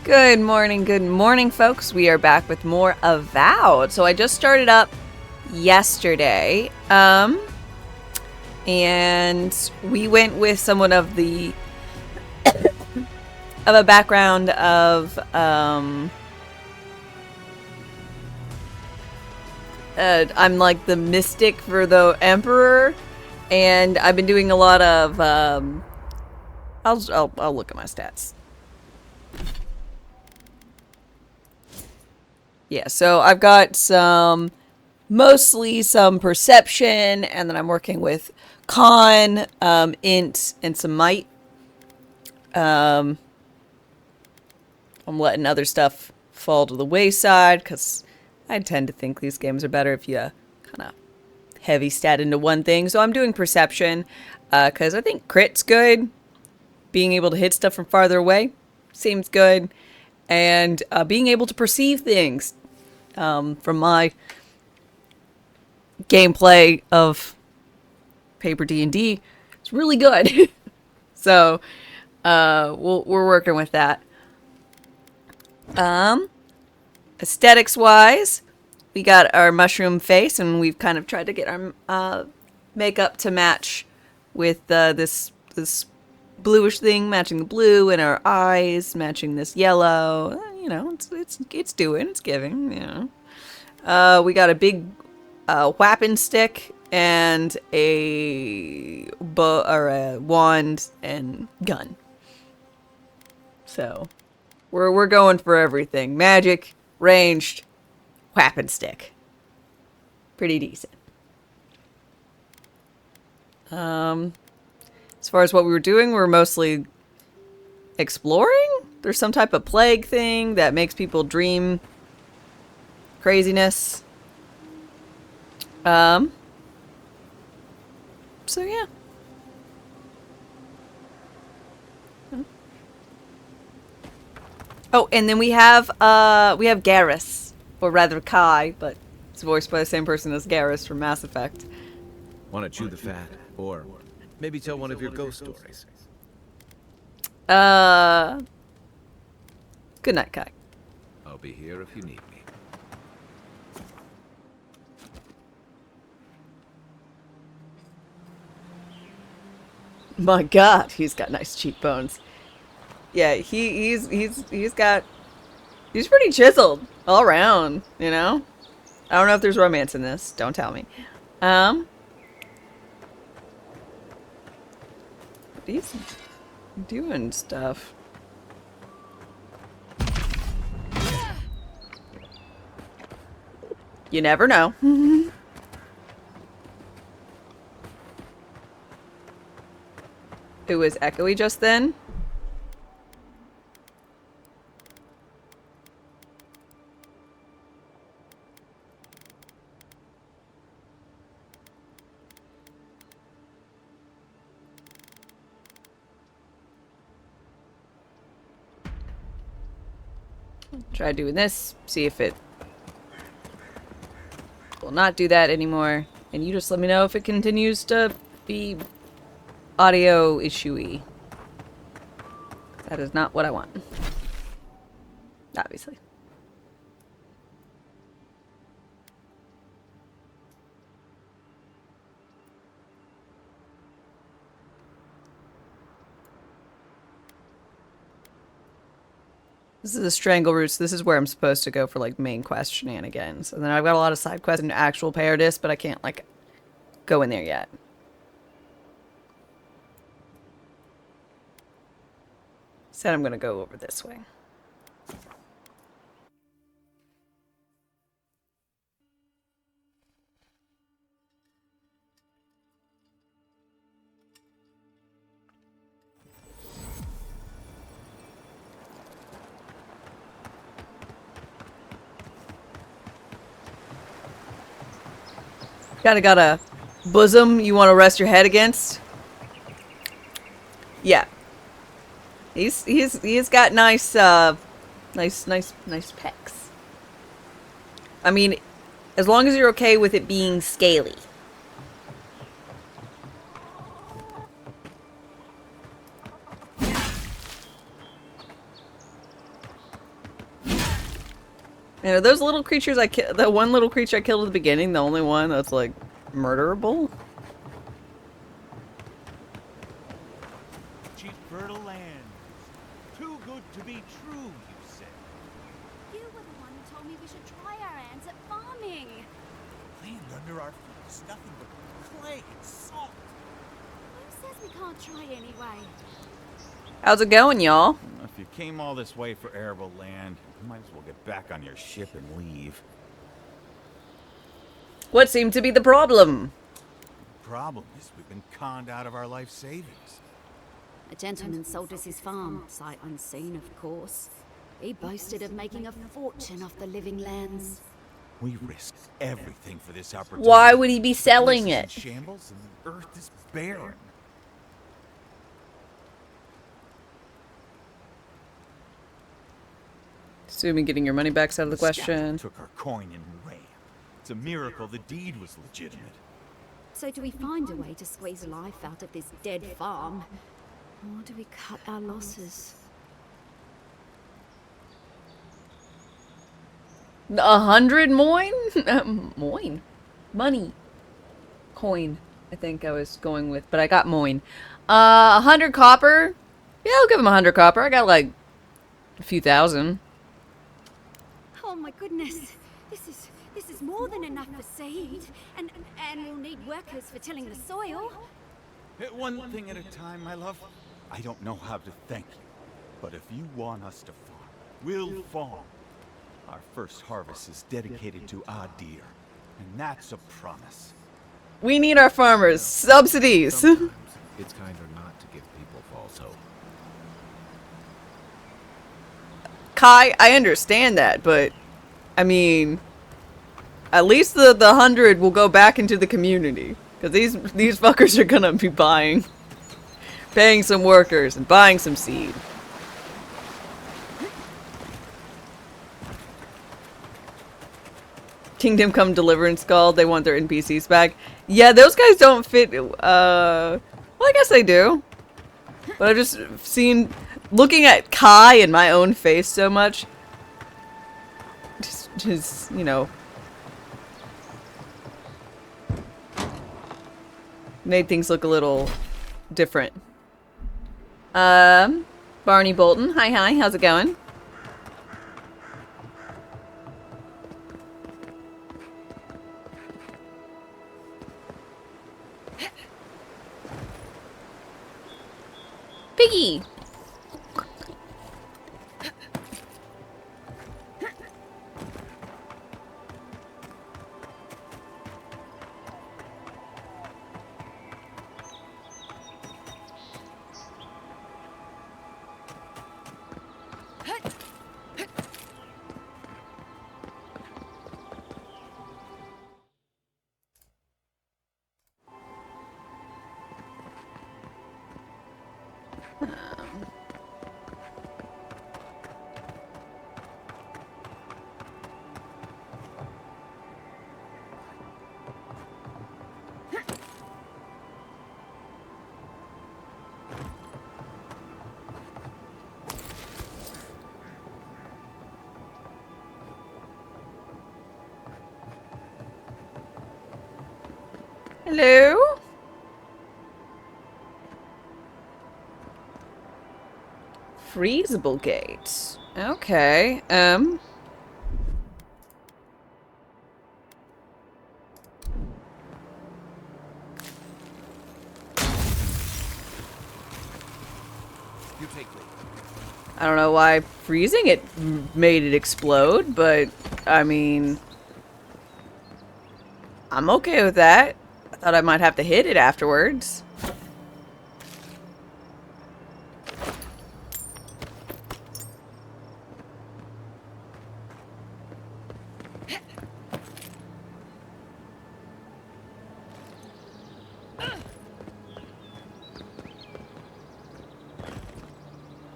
Good morning, folks. We are back with more Avowed. So I just started up yesterday, and we went with somewhat of a background of I'm like the mystic for the Emperor, and I've been doing a lot of I'll look at my stats. Yeah, so I've got mostly some perception, and then I'm working with con, int, and some might. I'm letting other stuff fall to the wayside because I tend to think these games are better if you kind of heavy stat into one thing. So I'm doing perception because I think crit's good. Being able to hit stuff from farther away seems good, and being able to perceive things from my gameplay of paper D&D is really good. So we're working with that. Aesthetics wise, we got our mushroom face, and we've kind of tried to get our makeup to match with this bluish thing, matching the blue, and our eyes matching this yellow. You know, it's giving. You know, we got a big weapon stick and a bow or a wand and gun. So we're going for everything: magic, ranged, weapon stick. Pretty decent. As far as what we were doing, we were mostly exploring. There's some type of plague thing that makes people dream craziness. So yeah. Oh, and then we have Garrus, or rather Kai, but it's voiced by the same person as Garrus from Mass Effect. Want to chew the fat, or maybe tell one of your ghost stories? Good night, Kai. I'll be here if you need me. My God, he's got nice cheekbones. Yeah, he's pretty chiseled all around, you know? I don't know if there's romance in this. Don't tell me. He's doing stuff. You never know. It was echoey just then. Try doing this, see if it will not do that anymore. And you just let me know if it continues to be audio issue-y. That is not what I want. Obviously. This is the Strangle Roots. This is where I'm supposed to go for, like, main quest shenanigans. And then I've got a lot of side quests and actual Paradis, but I can't, like, go in there yet. Said I'm gonna go over this way. Kinda got a bosom you want to rest your head against? Yeah. He's got nice pecs. I mean, as long as you're okay with it being scaly. And are those little creatures the one little creature I killed at the beginning, the only one that's like murderable? Cheap fertile land. Too good to be true, you said. You were the one who told me we should try our hands at farming. Land under our feet is nothing but clay and salt. Who says we can't try anyway? How's it going, y'all? If you came all this way for arable land, you might as well get back on your ship and leave. What seemed to be the problem? Problem is, we've been conned out of our life savings. A gentleman sold us his farm, sight unseen, of course. He boasted of making a fortune off the living lands. We risked everything for this opportunity. Why would he be selling The place it? is in shambles and the earth is barren. Assuming getting your money back's out of the Scoundrel question. took our coin and ran. It's a miracle the deed was legitimate. So do we find a way to squeeze life out of this dead farm? Or do we cut our losses? 100 moin? Moin? Money. Coin, I think I was going with, but I got moin. 100 copper? Yeah, I'll give him 100 copper. I got like a few thousand. Oh my goodness. This is more than enough for seed. And we'll need workers for tilling the soil. One thing at a time, my love. I don't know how to thank you, but if you want us to farm, we'll farm. Our first harvest is dedicated to Adir, and that's a promise. We need our farmers. Subsidies. Sometimes it's kinder not to give people false hope. Kai, I understand that, but I mean, at least the 100 will go back into the community. Because these fuckers are gonna be paying some workers and buying some seed. Kingdom Come Deliverance Called, they want their NPCs back. Yeah, those guys don't fit, well, I guess they do. But I've just seen, looking at Kai and my own face so much, just you know, made things look a little different. Barney Bolton, hi, how's it going? Piggy! Hello? Freezable gate. Okay, You take lead. I don't know why freezing it made it explode, but I mean, I'm okay with that. I thought I might have to hit it afterwards.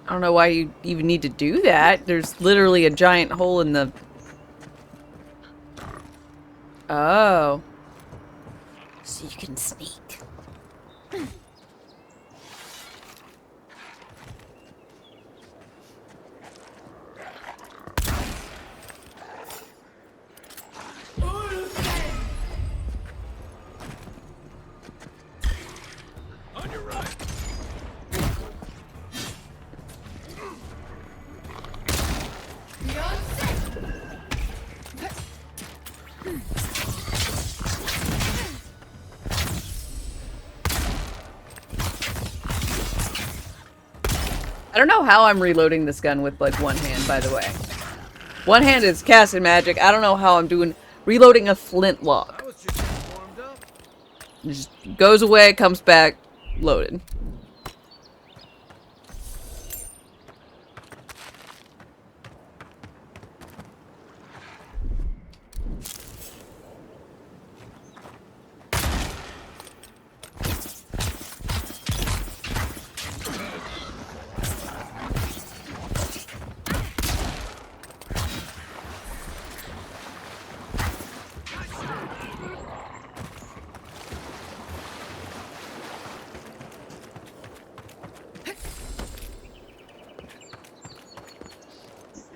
I don't know why you even need to do that. There's literally a giant hole in the... Oh. So you can sneak. don't know how I'm reloading this gun with like one hand, by the way. One hand is casting magic. I don't know how I'm doing reloading a flintlock. I was just getting warmed up. It just goes away, comes back, loaded.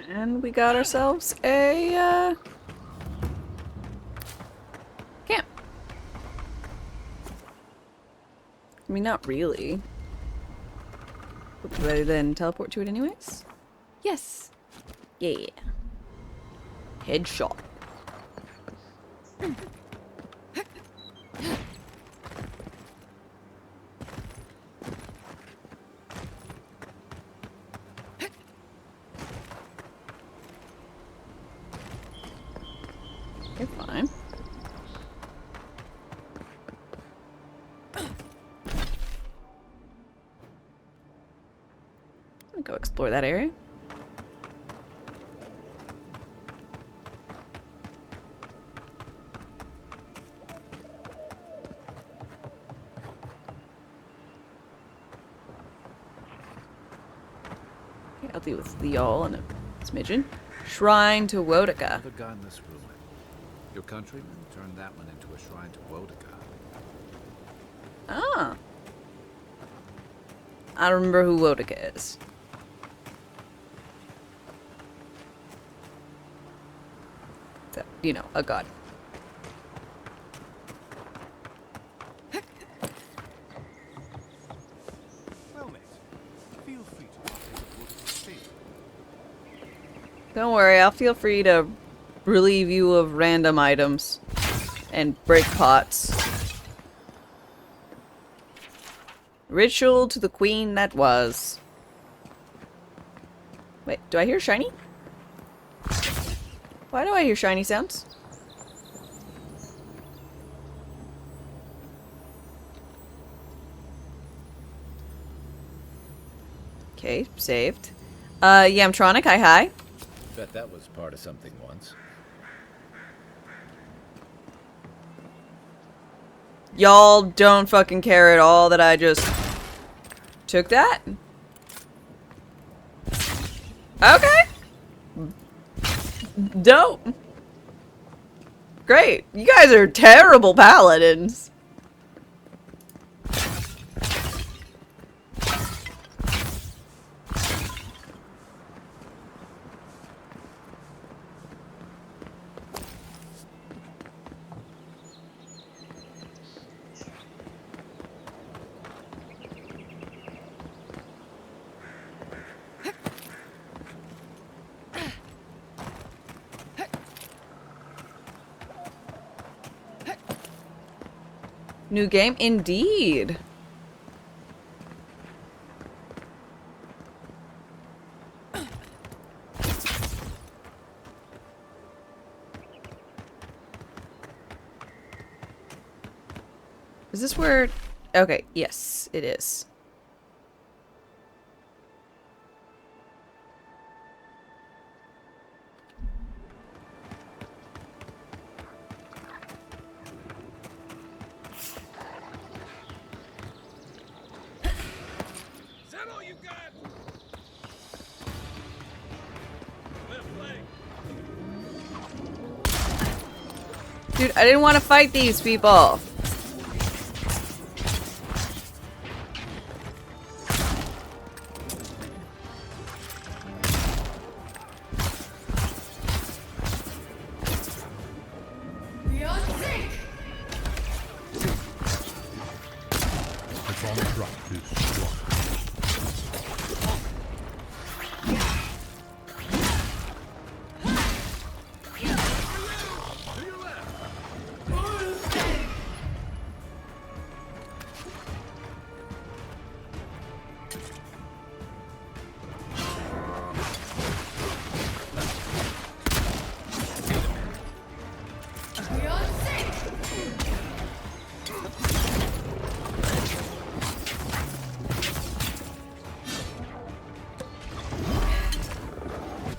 And we got ourselves a camp. I mean, not really. Do I then teleport to it anyways? Yes. Yeah. Headshot. Okay, fine. I'll go explore that area. Okay, I'll deal with the all and a smidgen. Shrine to Wodica. Another guy in this ruin. Your countrymen turned that one into a shrine to Wodica. Ah. I don't remember who Wodica is. So, you know, a god. Well met. Feel free to partake of what is safe. Don't worry, I'll feel free to relieve you of random items and break pots. Ritual to the queen that was. Wait, do I hear shiny? Why do I hear shiny sounds? Okay, saved. Yamtronic, hi. Bet that was part of something once. Y'all don't fucking care at all that I just took that? Okay. Dope. Great. You guys are terrible paladins. New game? Indeed. Is this where... Okay, yes, it is. Is that all you got? Dude, I didn't want to fight these people.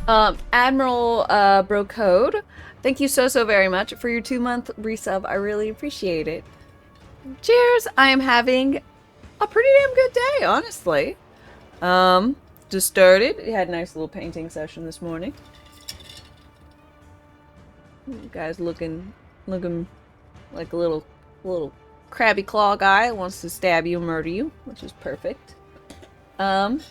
Admiral Brocode, thank you so very much for your 2-month resub. I really appreciate it. Cheers! I am having a pretty damn good day, honestly. Just started. We had a nice little painting session this morning. You guys looking like a little crabby claw guy that wants to stab you and murder you, which is perfect. And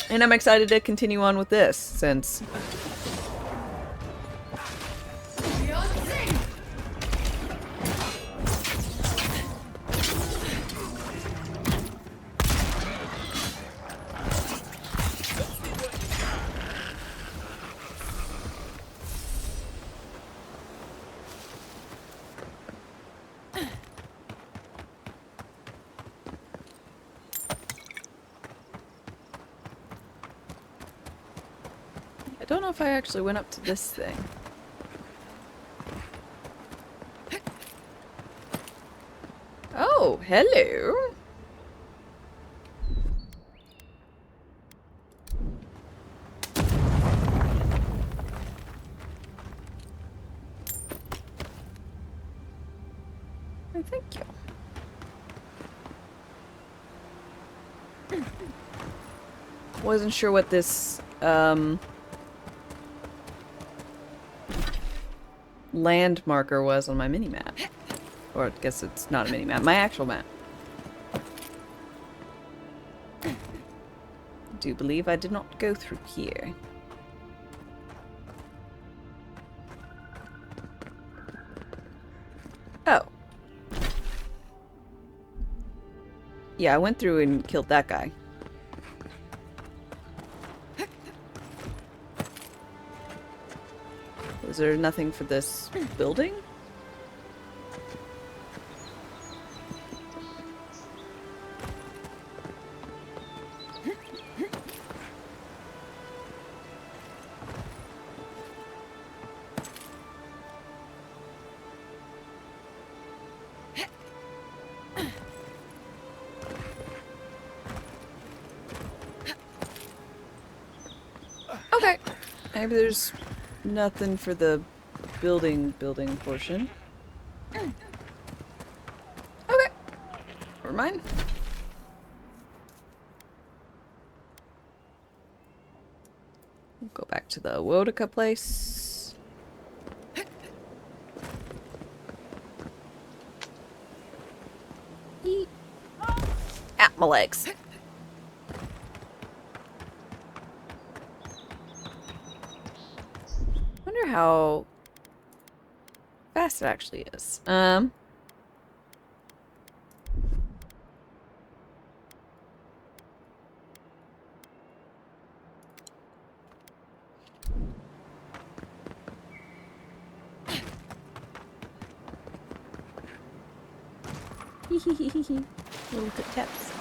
I'm excited to continue on with this since I don't know if I actually went up to this thing. Oh, hello. Oh, thank you. Wasn't sure what this, land marker was on my mini-map. Or I guess it's not a mini-map, my actual map. I do believe I did not go through here. Oh. Yeah, I went through and killed that guy. Was there nothing for this building? Okay. Maybe there's nothing for the building portion. Okay. Never mind. We'll go back to the Wodica place. Eat. At my legs. Wonder how fast it actually is. Little good tips.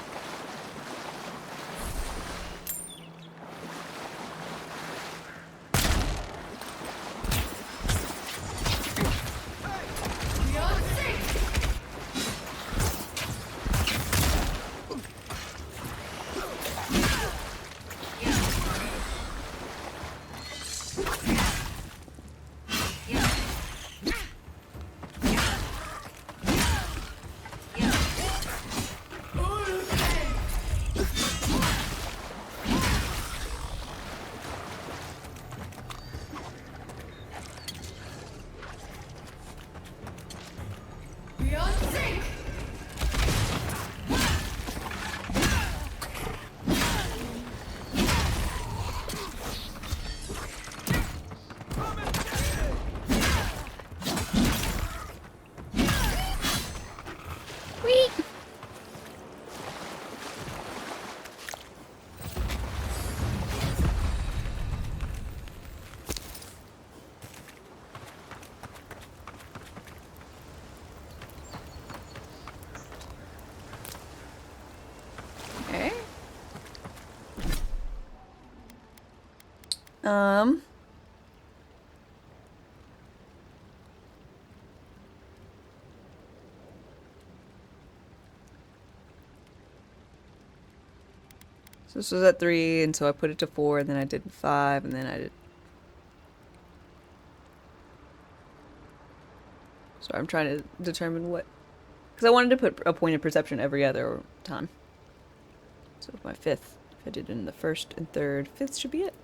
Okay. So this was at 3, and so I put it to 4, and then I did 5, and then I did... So I'm trying to determine what... Because I wanted to put a point of perception every other time. So my 5th, if I did it in the 1st and 3rd, 5th should be it.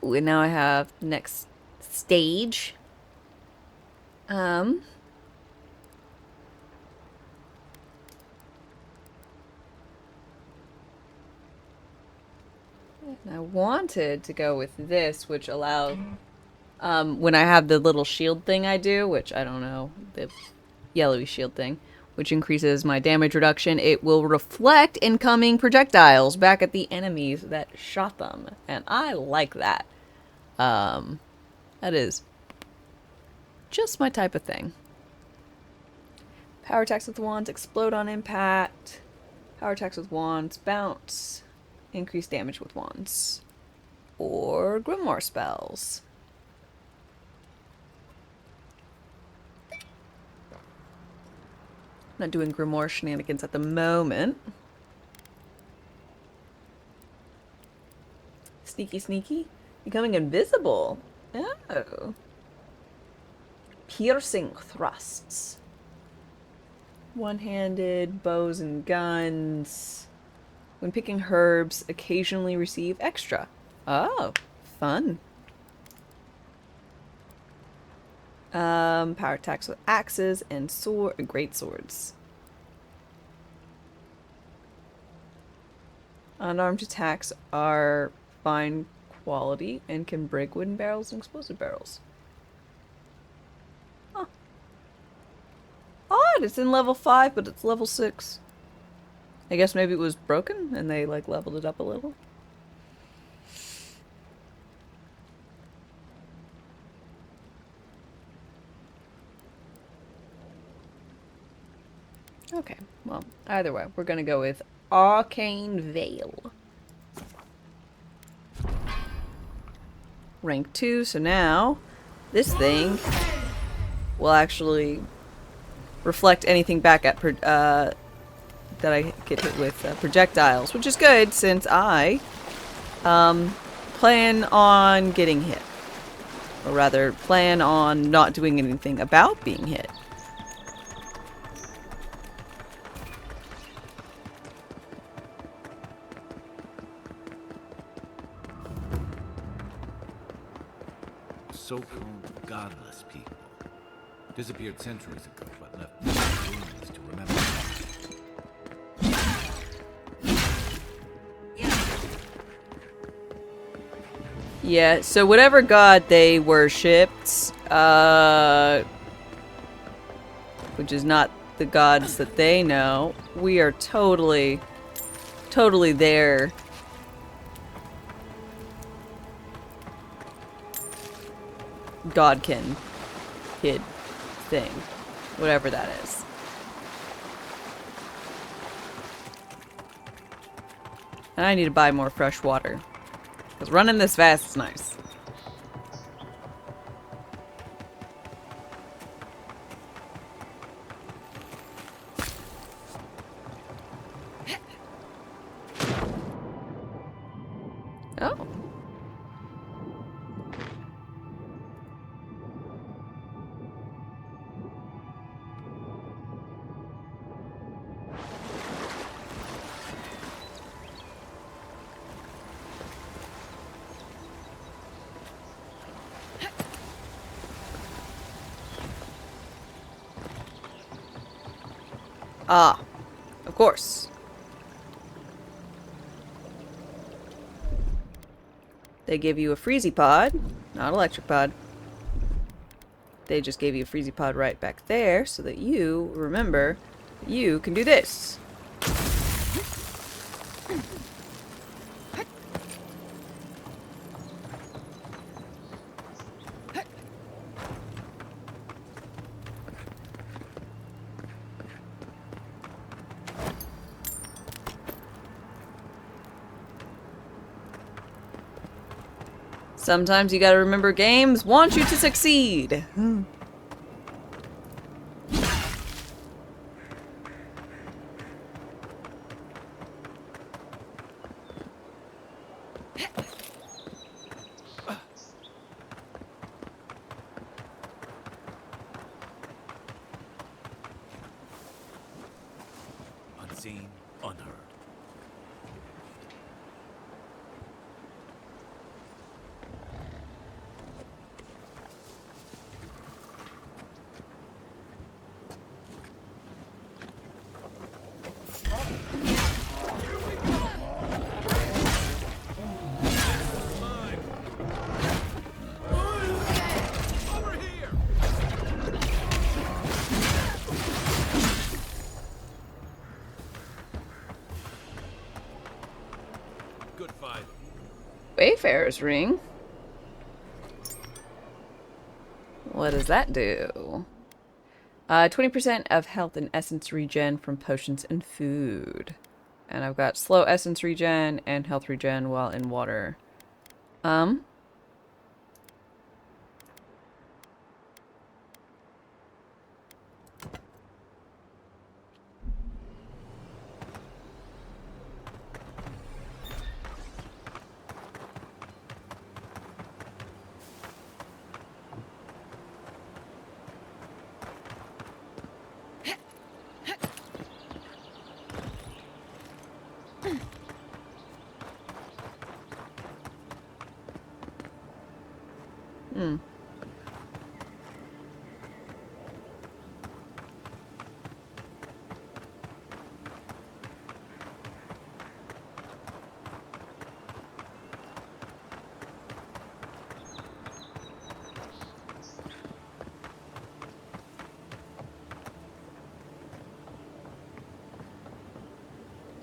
Ooh, and now I have the next stage. And I wanted to go with this, which allowed, when I have the little shield thing I do, which I don't know, the yellowy shield thing, which increases my damage reduction, it will reflect incoming projectiles back at the enemies that shot them. And I like that. That is just my type of thing. Power attacks with wands, explode on impact. Power attacks with wands, bounce. Increase damage with wands. Or grimoire spells. Not doing grimoire shenanigans at the moment. Sneaky, sneaky. Becoming invisible. Oh. Piercing thrusts. One-handed, bows and guns. When picking herbs, occasionally receive extra. Oh, fun. Power attacks with axes and great swords. Unarmed attacks are fine quality and can break wooden barrels and explosive barrels. Huh. Odd, it's in level 5, but it's level 6. I guess maybe it was broken and they like leveled it up a little. Okay, well, either way, we're gonna go with Arcane Veil. Rank 2, so now this thing will actually reflect anything back at that I get hit with projectiles, which is good since I plan on getting hit. Or rather, plan on not doing anything about being hit. So-called godless people. Disappeared centuries ago, but left no ruins to remember. Yeah, so whatever god they worshipped, which is not the gods that they know, we are totally there. Godkin kid thing. Whatever that is. And I need to buy more fresh water. Because running this fast is nice. Oh. Ah, of course. They give you a freezy pod, not electric pod. They just gave you a freezy pod right back there so that you remember you can do this. Sometimes you gotta remember games want you to succeed. Unseen, unheard. Good fight. Wayfarer's ring. What does that do? 20% of health and essence regen from potions and food. And I've got slow essence regen and health regen while in water.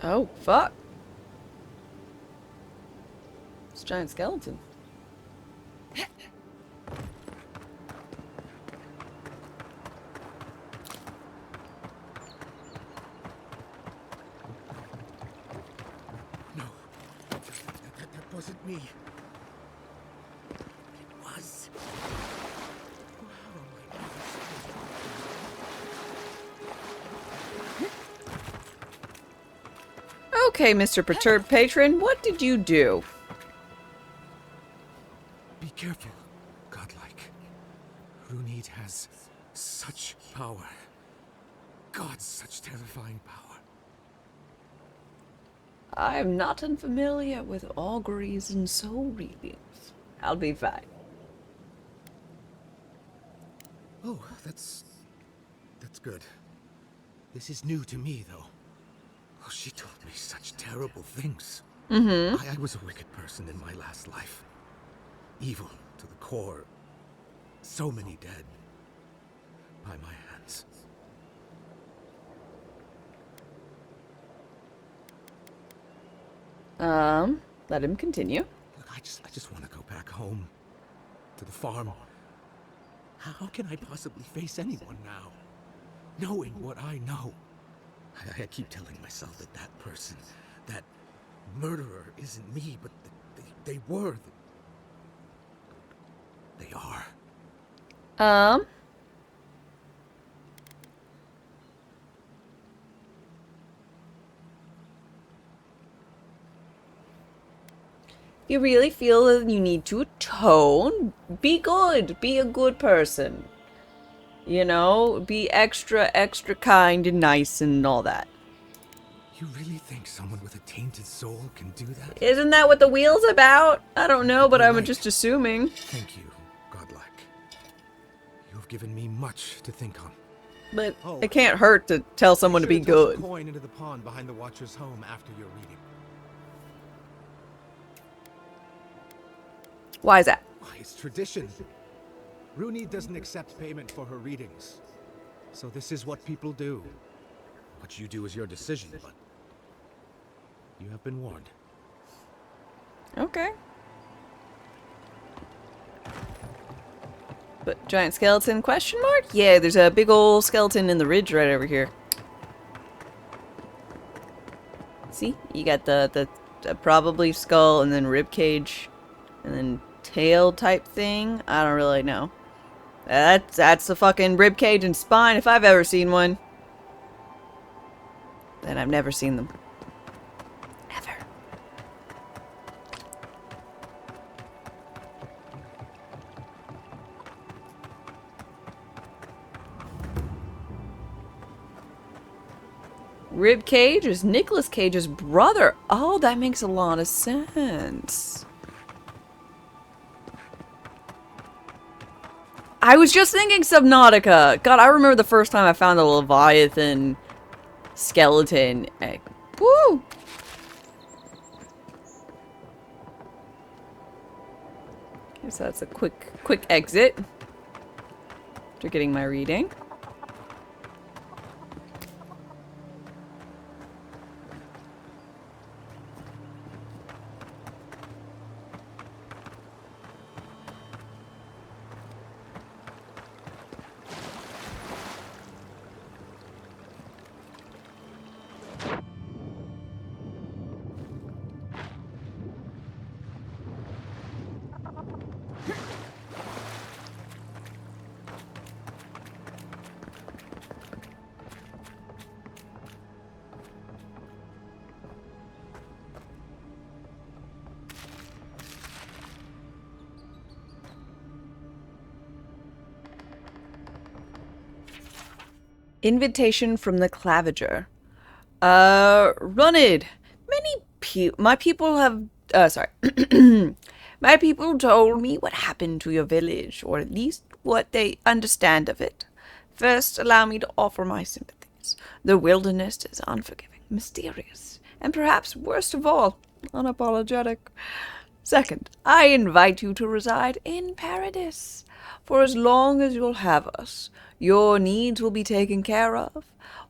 Oh, fuck. It's a giant skeleton. No, that wasn't me. It was. Okay, Mr. Perturbed Patron, what did you do? Be careful, godlike. Runid has such power. God, such terrifying power. I am not unfamiliar with auguries and soul readings. I'll be fine. Oh, that's good. This is new to me, though. Oh, she told me such terrible things. I was a wicked person in my last life. Evil to the core. So many dead. By my hands. Let him continue. Look, I just want to go back home. To the farm. How can I possibly face anyone now? Knowing what I know. I keep telling myself that that person, that murderer isn't me, but they were. They are. You really feel that you need to atone? Be good. Be a good person. You know, be extra kind and nice and all that. You really think someone with a tainted soul can do that? Isn't that what the wheel's about? I don't know, but You're I'm right. just assuming. Thank you, godlike. You have given me much to think on. But it can't hurt to tell someone to be Toss good. a coin into the pond behind the Watcher's home after your reading. Why is that? Why, it's tradition. Runid doesn't accept payment for her readings. So this is what people do. What you do is your decision, but you have been warned. Okay. But giant skeleton question mark? Yeah, there's a big old skeleton in the ridge right over here. See? You got the probably skull and then rib cage and then tail type thing. I don't really know. That's the fucking rib cage and spine if I've ever seen one. Then I've never seen them. Ever. Rib Cage is Nicolas Cage's brother. Oh, that makes a lot of sense. I was just thinking Subnautica. God, I remember the first time I found a Leviathan skeleton egg. Woo! So that's a quick exit after getting my reading. Invitation from the Claviger. Runned. My people have, sorry. My people told me what happened to your village, or at least what they understand of it. First, allow me to offer my sympathies. The wilderness is unforgiving, mysterious, and perhaps worst of all, unapologetic. Second, I invite you to reside in paradise. For as long as you'll have us, your needs will be taken care of.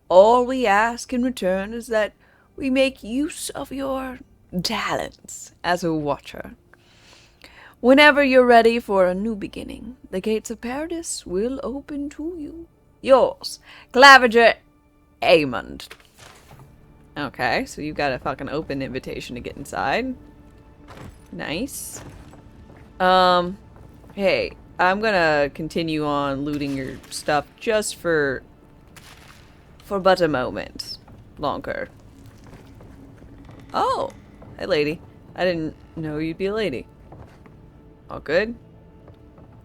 All we ask in return is that we make use of your talents as a watcher. Whenever you're ready for a new beginning, the gates of paradise will open to you. Yours, Claviger Amond. Okay, so you got a fucking open invitation to get inside. Nice. Hey, I'm gonna continue on looting your stuff just for but a moment longer. Oh, hey lady. I didn't know you'd be a lady. All good?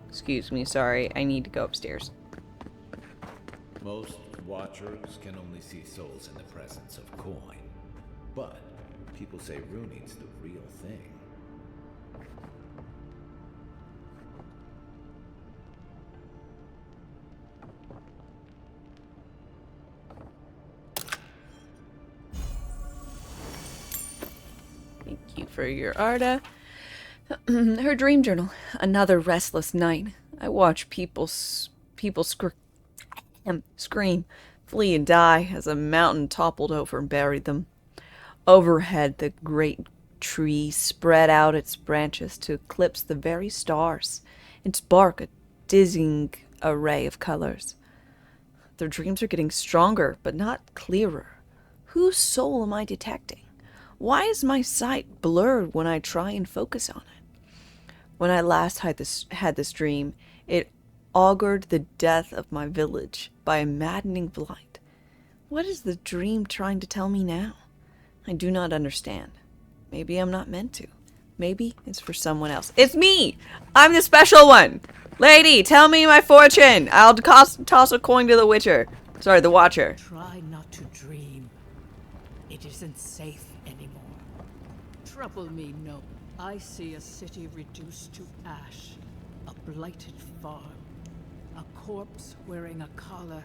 Excuse me, sorry. I need to go upstairs. Most watchers can only see souls in the presence of coin. But people say runing's the real thing. Thank you for your Arda. Her dream journal. Another restless night. I watch people scream, flee and die as a mountain toppled over and buried them. Overhead, the great tree spread out its branches to eclipse the very stars, its bark a dizzying array of colors. Their dreams are getting stronger, but not clearer. Whose soul am I detecting? Why is my sight blurred when I try and focus on it? When I last had this dream, it augured the death of my village by a maddening blight. What is the dream trying to tell me now? I do not understand. Maybe I'm not meant to. Maybe it's for someone else. It's me! I'm the special one! Lady, tell me my fortune! I'll toss a coin to the Witcher. Sorry, the Watcher. Try not to dream. It isn't safe anymore. Trouble me no. I see a city reduced to ash. A blighted farm. A corpse wearing a collar.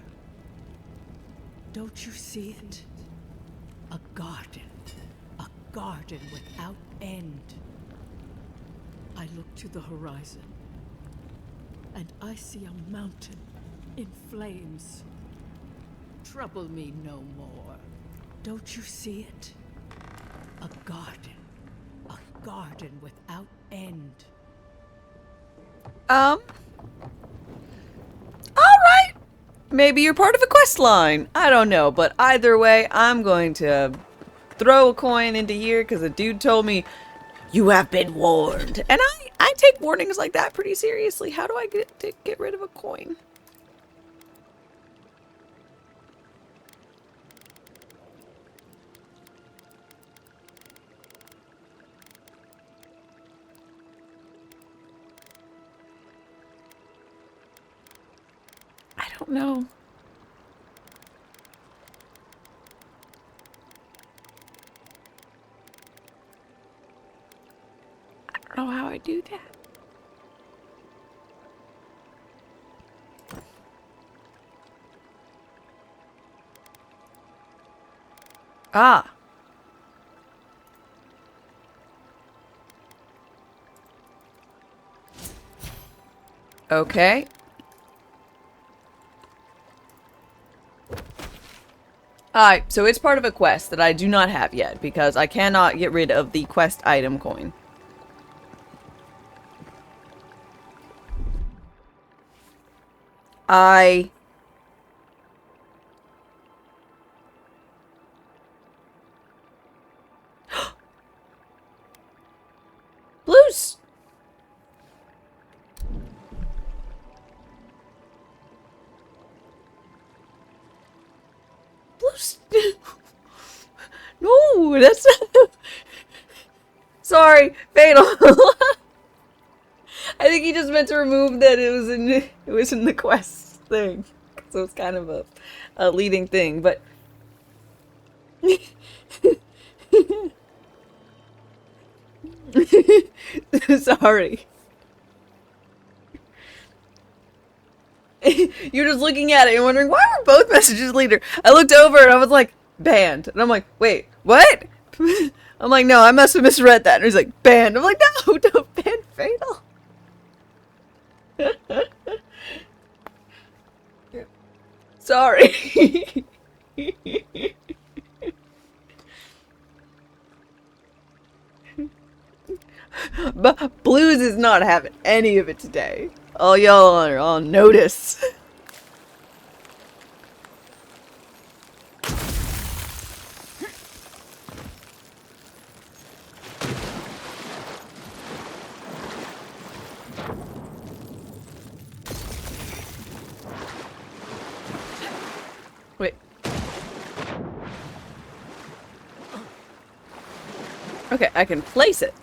Don't you see it? A garden. A garden without end. I look to the horizon. And I see a mountain in flames. Trouble me no more. Don't you see it? A garden. A garden without end. Alright. Maybe you're part of a quest line. I don't know, but either way, I'm going to throw a coin into here because the dude told me, you have been warned. And I take warnings like that pretty seriously. How do I get rid of a coin? I don't know. how I do that. Ah. Okay. Alright, so it's part of a quest that I do not have yet because I cannot get rid of the quest item coin. I... Blues! Blues! No, that's... Sorry, fatal. I think he just meant to remove that it was in the quest thing. So it's kind of a leading thing, but... Sorry. You're just looking at it and wondering, why were both messages leader? I looked over and I was like, banned. And I'm like, wait, what? I'm like, no, I must have misread that. And he's like, banned. I'm like, no, don't ban Fatal. Sorry. But Blues is not having any of it today. All y'all are on notice. Wait. Okay, I can place it.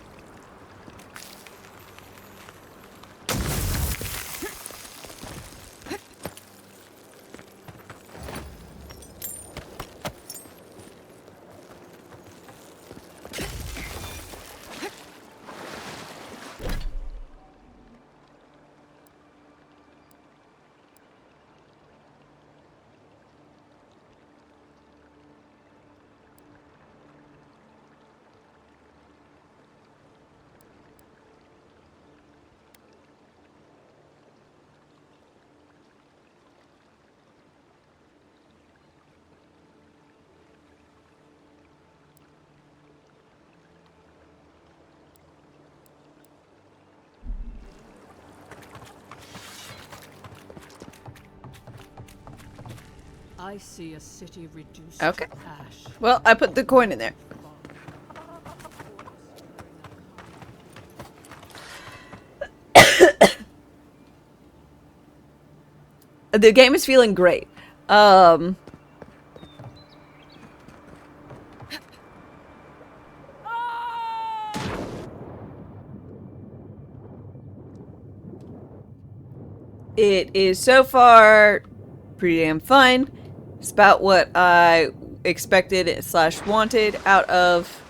I see a city reduced Okay. to ash. Well, I put the coin in there. The game is feeling great. It is so far pretty damn fun. It's about what I expected / wanted out of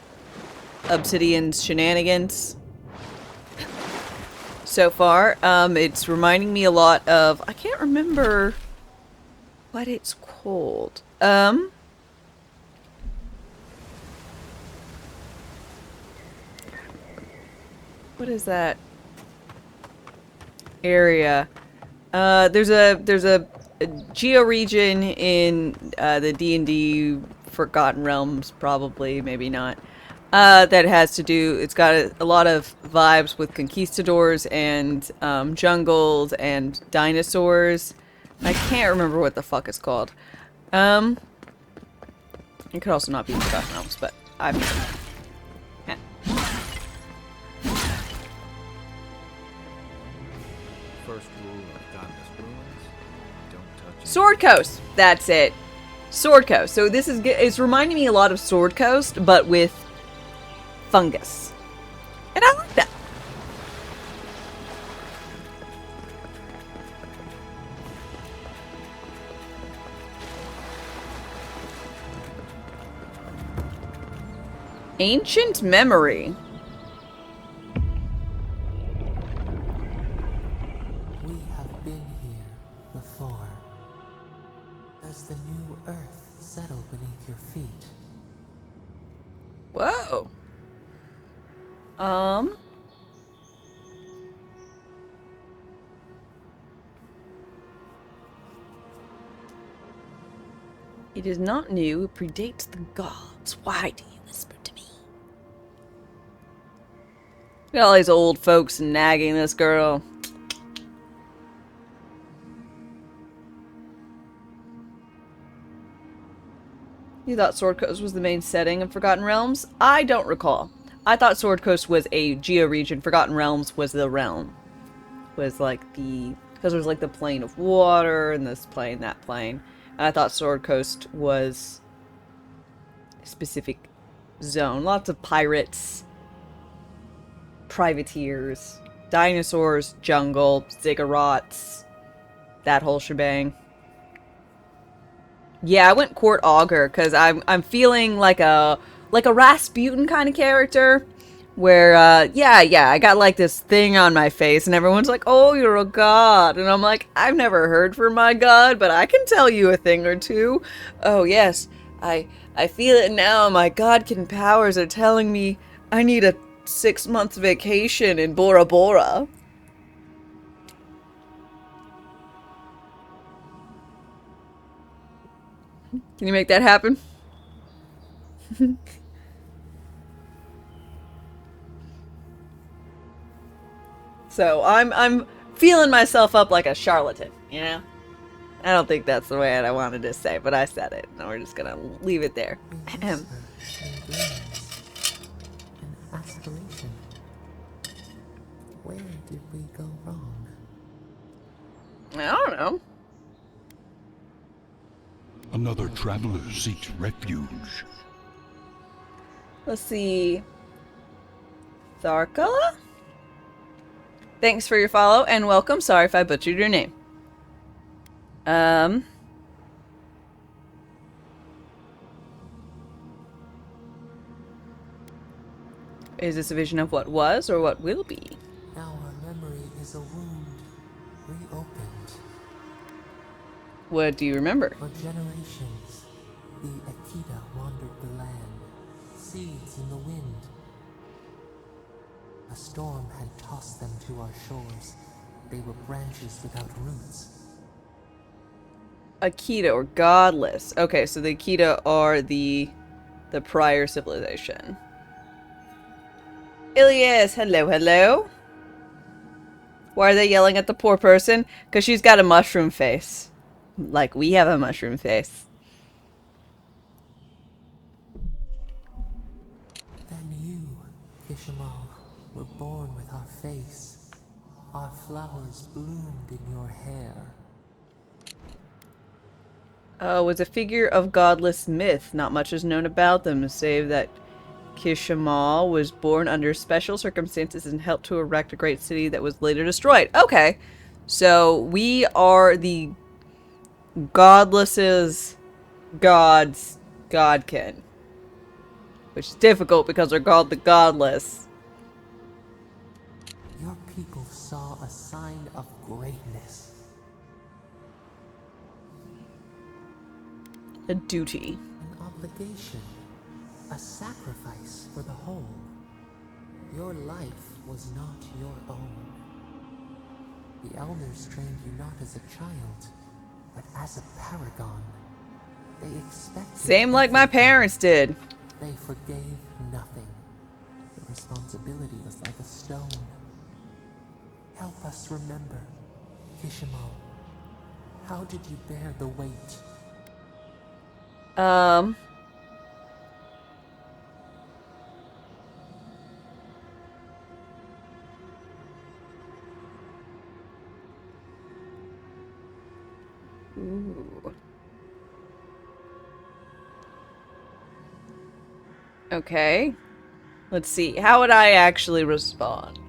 Obsidian's shenanigans so far. It's reminding me a lot of, I can't remember what it's called. What is that area? There's a geo-region in the D&D Forgotten Realms, probably, maybe not, that has to do, it's got a lot of vibes with conquistadors and jungles and dinosaurs. I can't remember what the fuck it's called. It could also not be Forgotten Realms, but I'm... Yeah. First rule of Godless Ruins: don't touch Sword Coast! That's it. Sword Coast. So this is... It's reminding me a lot of Sword Coast, but with fungus. And I like that. Ancient Memory. As the new earth settled beneath your feet, Whoa. It is not new. It predates the gods. Why do you whisper to me? Look at all these old folks nagging this girl. You thought Sword Coast was the main setting of Forgotten Realms? I don't recall. I thought Sword Coast was a geo-region. Forgotten Realms was the realm. Was like the... Because there was like the plane of water, and this plane, that plane. And I thought Sword Coast was a specific zone. Lots of pirates, privateers, dinosaurs, jungle, ziggurats, that whole shebang. Yeah, I went Court Augur because I'm feeling like a Rasputin kind of character, where yeah, I got like this thing on my face, and everyone's like, "Oh, you're a god," and I'm like, "I've never heard from my god, but I can tell you a thing or two. Oh yes, I feel it now. My godkin powers are telling me I need a 6 month vacation in Bora Bora." Can you make that happen? So I'm feeling myself up like a charlatan, you know? I don't think that's the way I wanted to say, but I said it. And we're just gonna leave it there. we whisper in dreams, in aspiration. Where did we go wrong? I don't know. Another traveler seeks refuge. Let's see. Tharkala? Thanks for your follow and welcome. Sorry if I butchered your name. Is this a vision of what was or what will be? Our memory is a wound reopened. What do you remember? For generations, the Akita wandered the land, seeds in the wind. A storm had tossed them to our shores. They were branches without roots. Akita or godless. Okay, so the Akita are the prior civilization. Ilias, hello, hello. Why are they yelling at the poor person? Because she's got a mushroom face. Like we have a mushroom face. Then you, Kishimal, were born with our face. Our flowers bloomed in your hair. Was a figure of godless myth. Not much is known about them, save that Kishimal was born under special circumstances and helped to erect a great city that was later destroyed. Okay, so we are the godless's god's godkin. Which is difficult because they're called the godless. Your people saw a sign of greatness. A duty. An obligation. A sacrifice for the whole. Your life was not your own. The elders trained you not as a child, but as a paragon. They expected Same like my everything. parents did. They forgave nothing. The responsibility was like a stone. Help us remember, Kishimal. How did you bear the weight? Ooh. Okay. Let's see. How would I actually respond?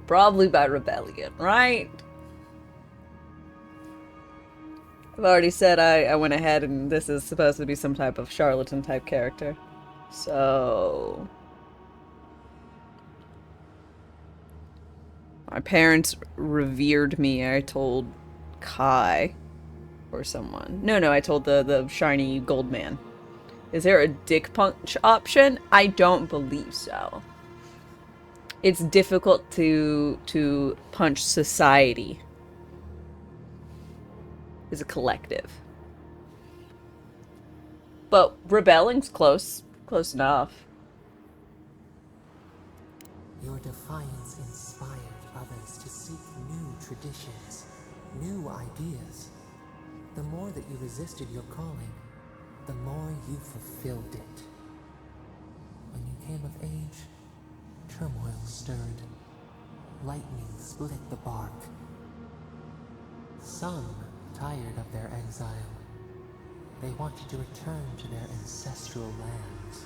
Probably by rebellion, right? I've already said I went ahead and this is supposed to be some type of charlatan type character. So... my parents revered me, I told Kai. or someone. No, I told the shiny gold man. Is there a dick punch option? I don't believe so. It's difficult to punch society as a collective. But rebelling's close enough. Your defiance inspired others to seek new traditions, new ideas. The more that you resisted your calling, the more you fulfilled it. When you came of age, turmoil stirred. Lightning split the bark. Some, tired of their exile, they wanted to return to their ancestral lands.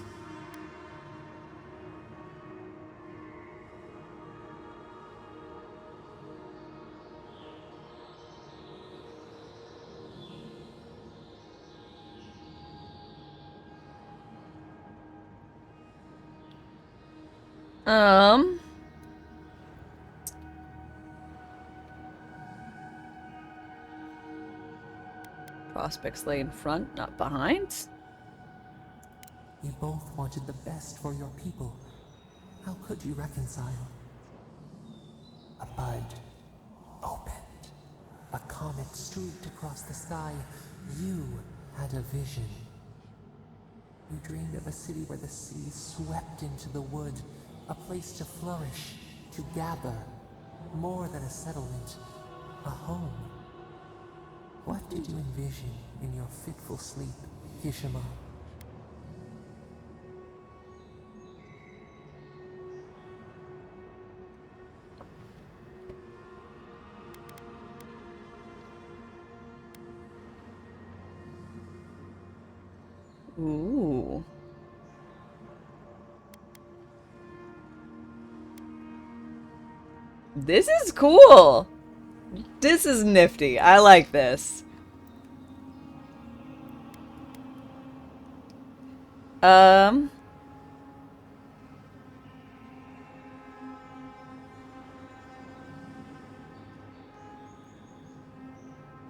Prospects lay in front, not behind. You both wanted the best for your people. How could you reconcile? A bud opened. A comet streaked across the sky. You had a vision. You dreamed of a city where the sea swept into the wood, a place to flourish, to gather, more than a settlement, a home. What did you envision in your fitful sleep, Kishima? Ooh. This is cool. This is nifty. I like this.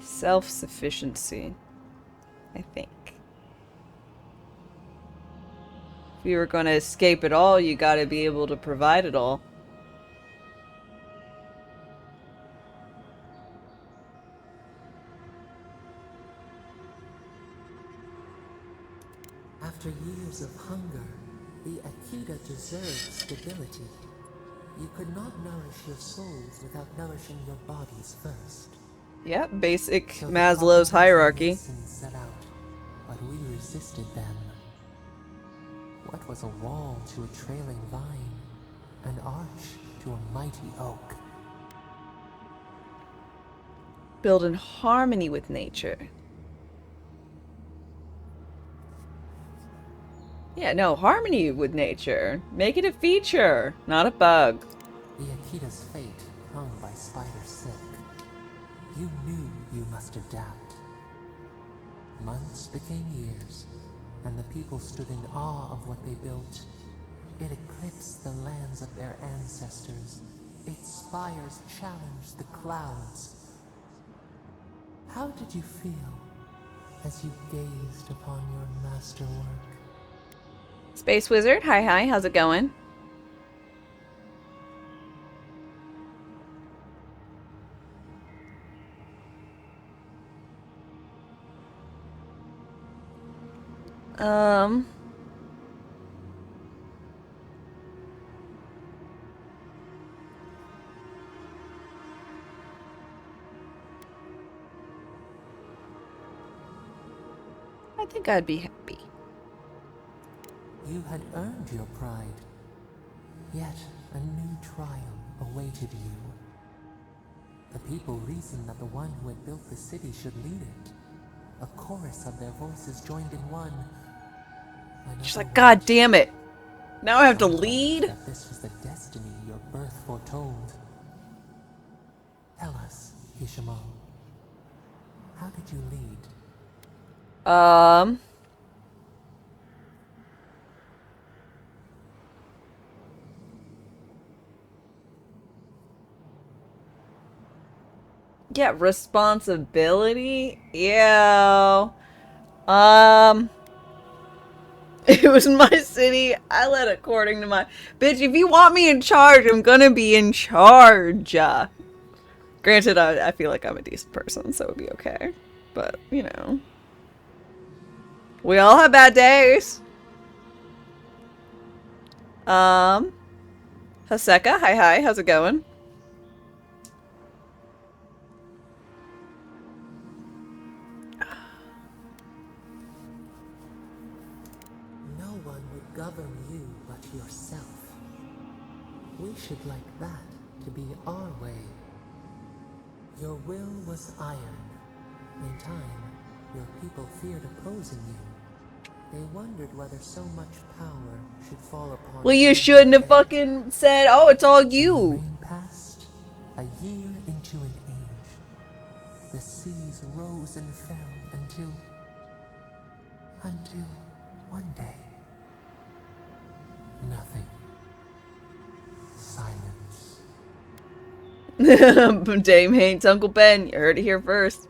Self-sufficiency, I think. If you were going to escape it all, you got to be able to provide it all. After years of hunger, the Akita deserved stability. You could not nourish your souls without nourishing your bodies first. Yep, basic So the Maslow's Caucasians and hierarchy. Wed-Sun set out, but we resisted them. What was a wall to a trailing vine? An arch to a mighty oak? Build in harmony with nature. Yeah, no, harmony with nature. Make it a feature, not a bug. The Akita's fate hung by spider silk. You knew you must adapt. Months became years, and the people stood in awe of what they built. It eclipsed the lands of their ancestors. Its spires challenged the clouds. How did you feel as you gazed upon your masterwork? Space Wizard, hi, how's it going? I think I'd be happy. You had earned your pride, yet a new trial awaited you. The people reasoned that the one who had built the city should lead it. A chorus of their voices joined in one. She's like, God damn it. Now I have to lead? That this was the destiny your birth foretold. Tell us, Kishima, how did you lead? Yeah, responsibility? Yeah. Um, it was my city. I led according to my... Bitch, if you want me in charge, I'm gonna be in charge. Granted, I feel like I'm a decent person, so it'd be okay. But, you know. We all have bad days. Haseka, hi, how's it going? No one would govern you but yourself. We should like that to be our way. Your will was iron. In time, your people feared opposing you. They wondered whether so much power should fall upon Well, you one shouldn't have head. fucking said, oh, it's all And the you. rain passed, a year into an age. The seas rose and fell until one day. Nothing. Silence. Dame hates Uncle Ben. You heard it here first.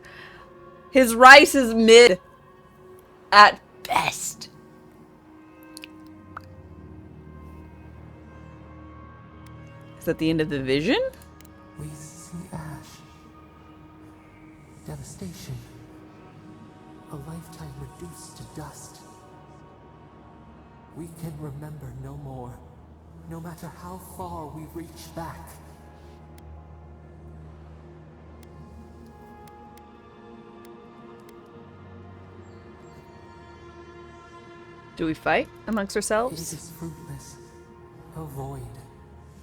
His rice is mid. At best. Is that the end of the vision? We see ash. Devastation. A lifetime reduced to dust. We can remember no more, no matter how far we reach back. Do we fight amongst It ourselves? is fruitless. A void.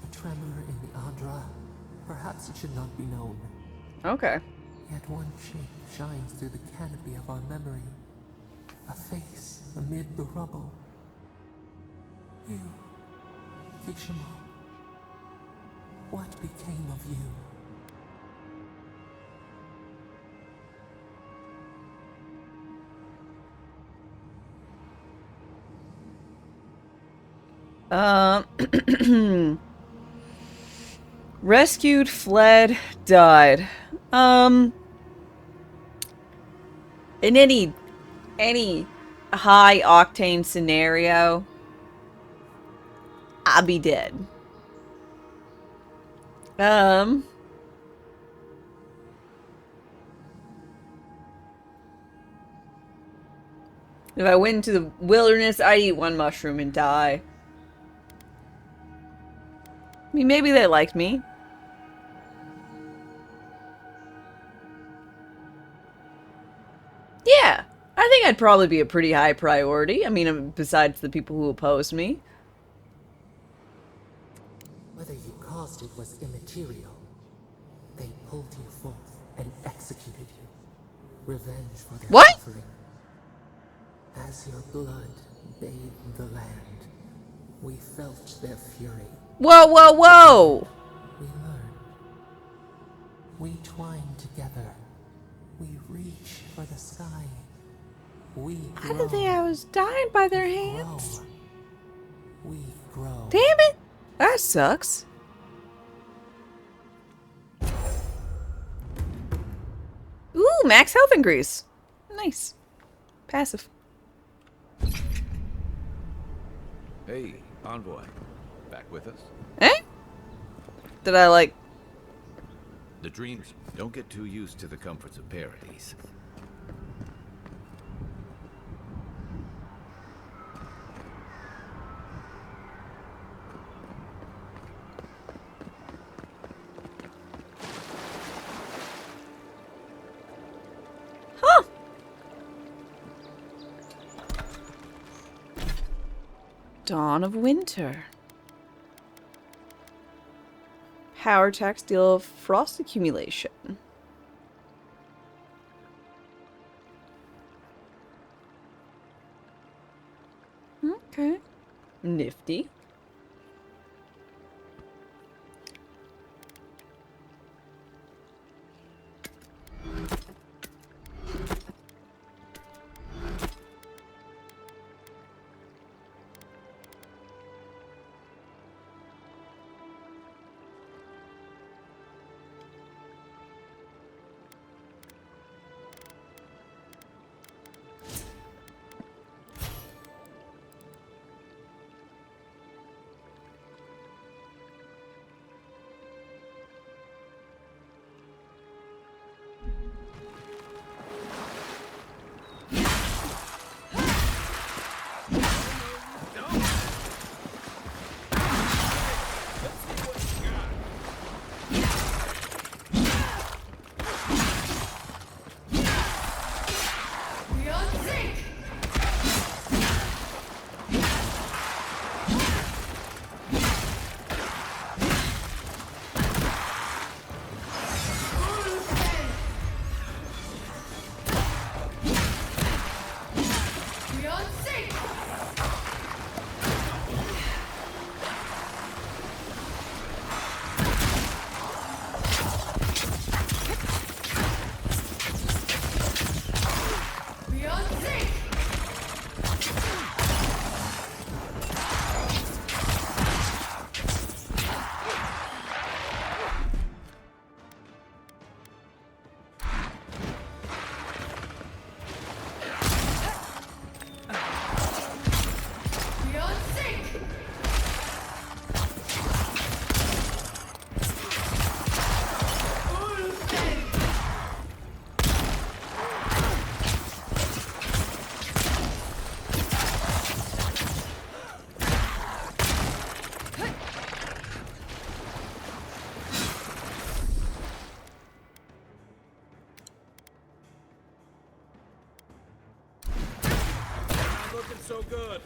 A tremor in the Adra. Perhaps it should not be known. Okay. Yet one shape shines through the canopy of our memory. A face amid the rubble. You, Kishima. What became of you? Rescued, fled, died. In any high octane scenario, I'll be dead. If I went into the wilderness, I'd eat one mushroom and die. I mean, maybe they liked me. Yeah, I think I'd probably be a pretty high priority. I mean, besides the people who opposed me. Whether you caused it was immaterial. They pulled you forth and executed you. Revenge for their What? suffering. As your blood bathed the land, we felt their fury. Whoa, whoa, whoa! We learned. We twine together. We reach for the sky. We grow. I didn't think I was dying by their Grow. hands. We grow. Damn it! That sucks. Ooh, max health increase. Nice. Passive. Hey, Envoy. Back with us? Eh? Did I like... The dreams. Don't get too used to the comforts of paradise. Huh. Dawn of Winter. Power attacks deal frost accumulation. Okay. Nifty. looking so good.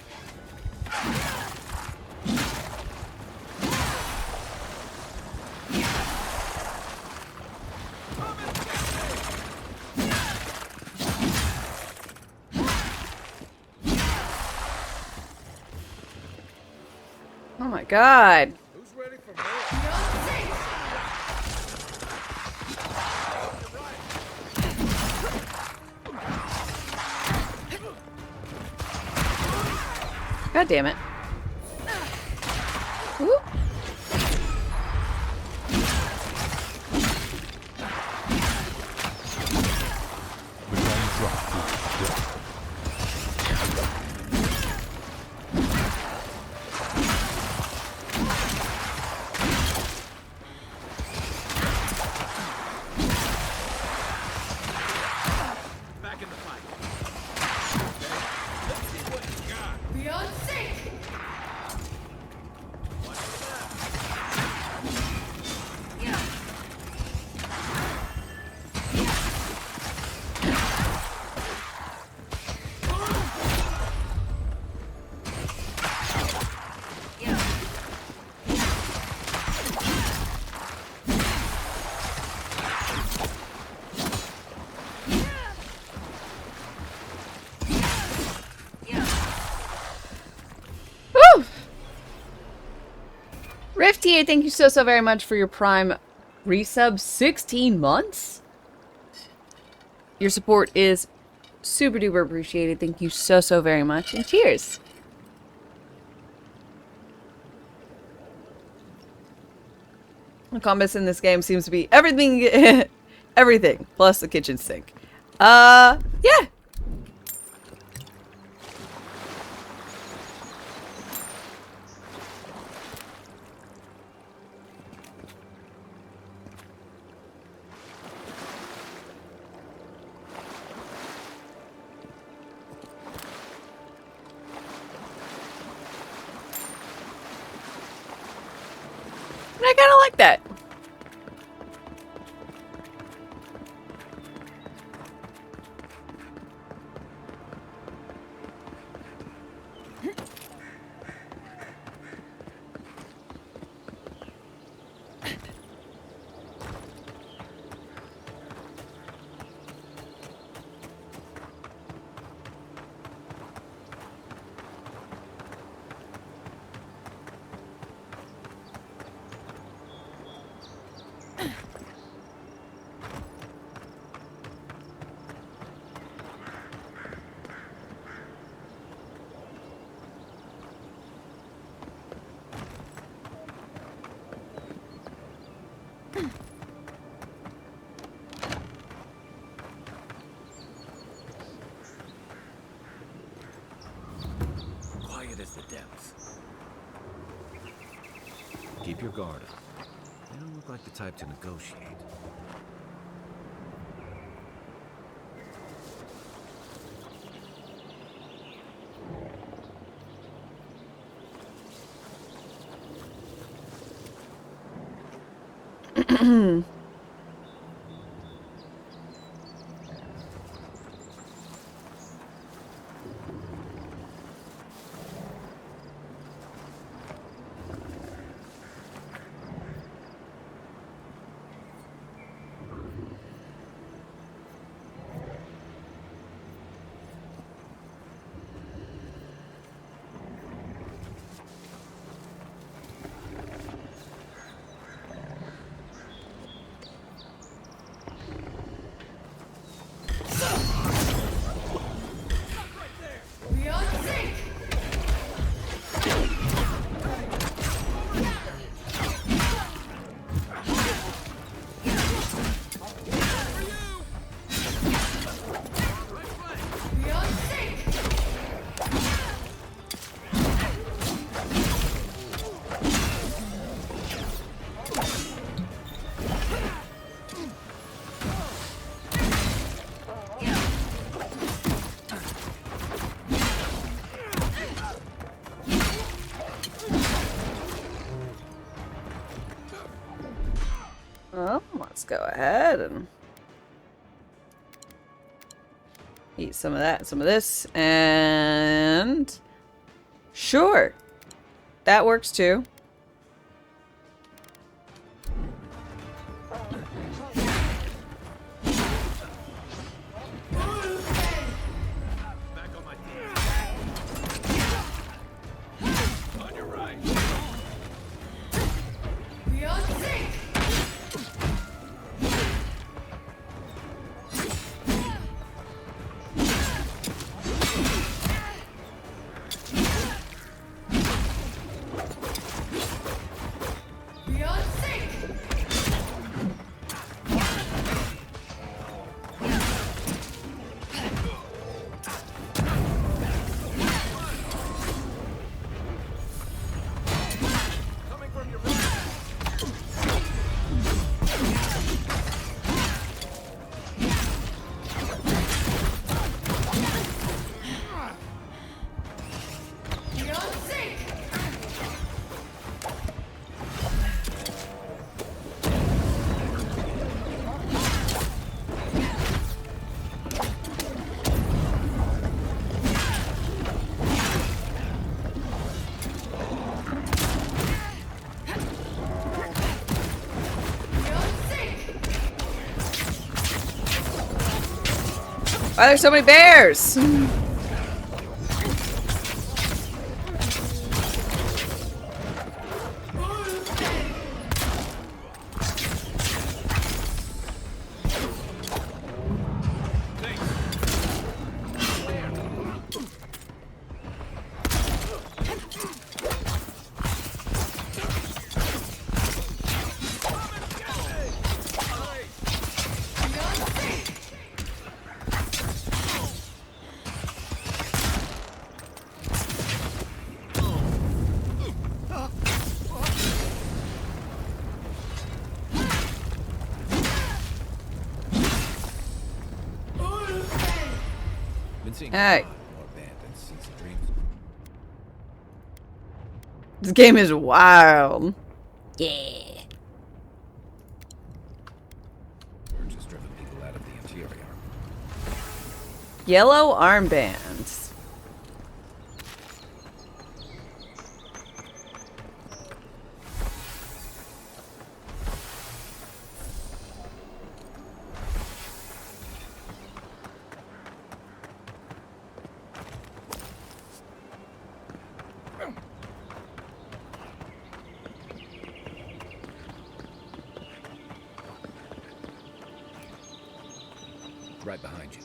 Oh my god. Who's ready for more? God damn it. Ooh. The gun dropped with death. Back in the fight. Okay, let's see what you got. Beyond sync! Watch for that. Woo! Rifty, thank you so very much for your Prime resub. 16 months? Your support is super duper appreciated. Thank you so very much. And cheers! The combats in this game seems to be everything, everything, plus the kitchen sink. Yeah! And I kind of like that. Quiet as the depths. Keep your guard up. You don't look like the type to negotiate. Beyond sync! Beyond sync! Well, let's go ahead and eat some of that and some of this, and Sure. That works too. Why are there so many bears? Been seeing Hey. a lot more bandits since the dreams. This game is wild. Yeah. Or just driven people out of the interior. Yellow armbands. Right behind you.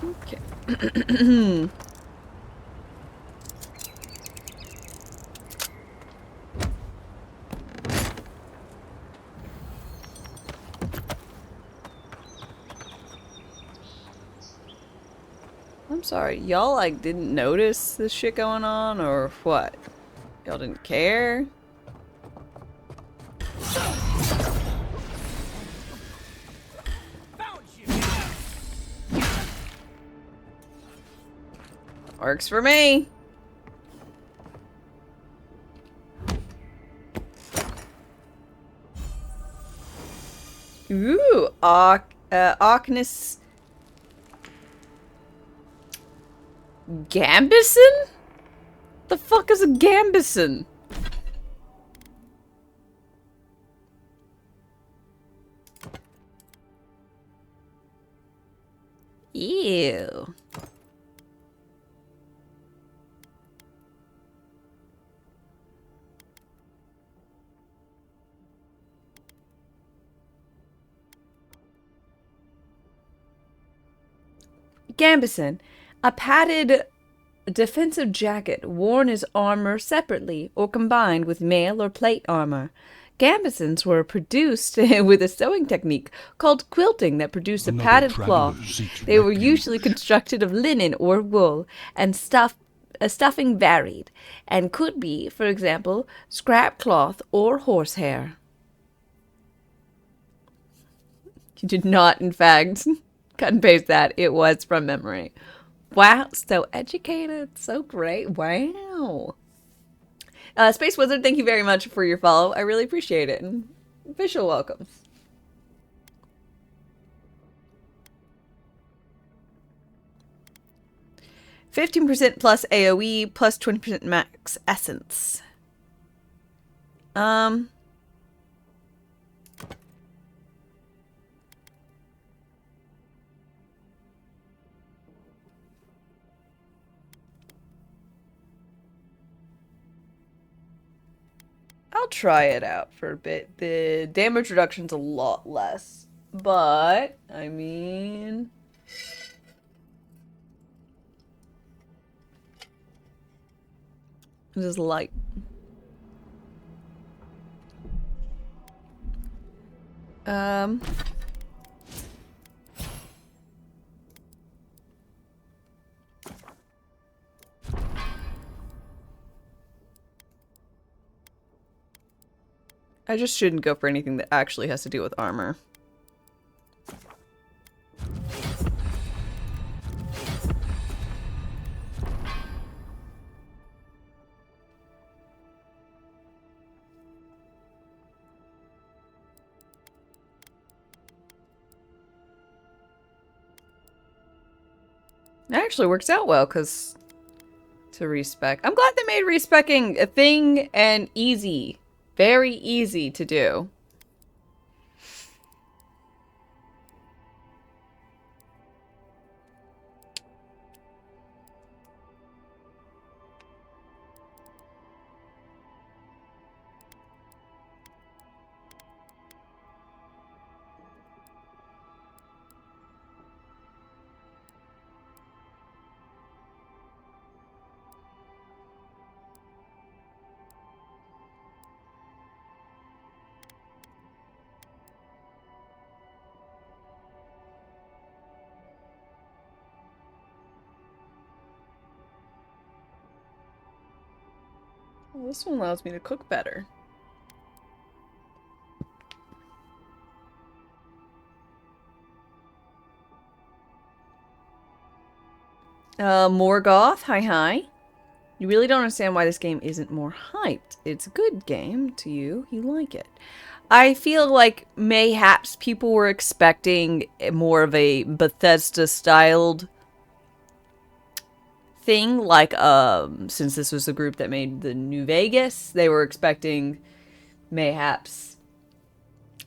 Okay. I'm sorry, y'all like didn't notice this shit going on or what? Y'all didn't care? Works for me. Ooh, Ocnus Gambison? The fuck is a Gambison? Ew. Gambison, a padded defensive jacket worn as armor separately or combined with mail or plate armor. Gambesons were produced with a sewing technique called quilting that produced a Another padded traveler cloth. seeks They were refuge. usually constructed of linen or wool and stuffed a stuffing varied and could be, for example, scrap cloth or horsehair. You did not, in fact, cut and paste that. It was from memory. Wow, so educated. So great. Wow. Space Wizard, thank you very much for your follow. I really appreciate it. And official welcomes. %+ plus AoE plus 20% max essence. I'll try it out for a bit. The damage reduction's a lot less, but I mean, it is light. I just shouldn't go for anything that actually has to do with armor. It actually works out well, because to respec. I'm glad they made respecing a thing and easy. Very easy to do. Well, this one allows me to cook better. Morgoth, hi. You really don't understand why this game isn't more hyped. It's a good game to you. You like it. I feel like mayhaps people were expecting more of a Bethesda-styled thing, like since this was the group that made the New Vegas, they were expecting mayhaps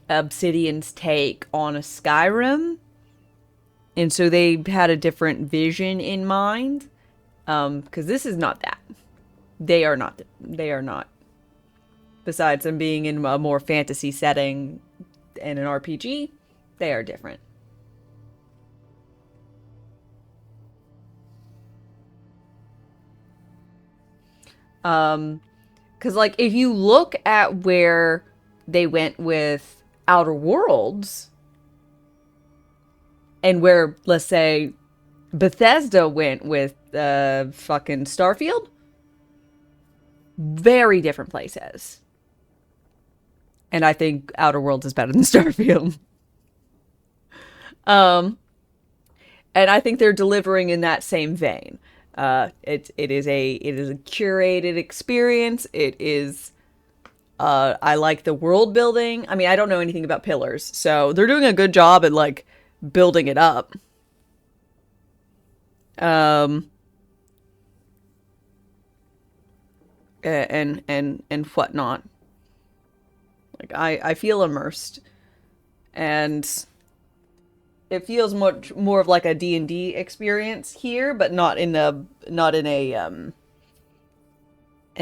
Obsidian's take on a Skyrim, and so they had a different vision in mind, because this is not that. They are not besides them being in a more fantasy setting and an RPG, they are different. Because, like, if you look at where they went with Outer Worlds, and where, let's say, Bethesda went with fucking Starfield, very different places. And I think Outer Worlds is better than Starfield. And I think they're delivering in that same vein. It is a curated experience. It is I like the world building. I mean, I don't know anything about Pillars, so they're doing a good job at like building it up. And whatnot. Like I feel immersed, and it feels much more of like a D&D experience here, but not in a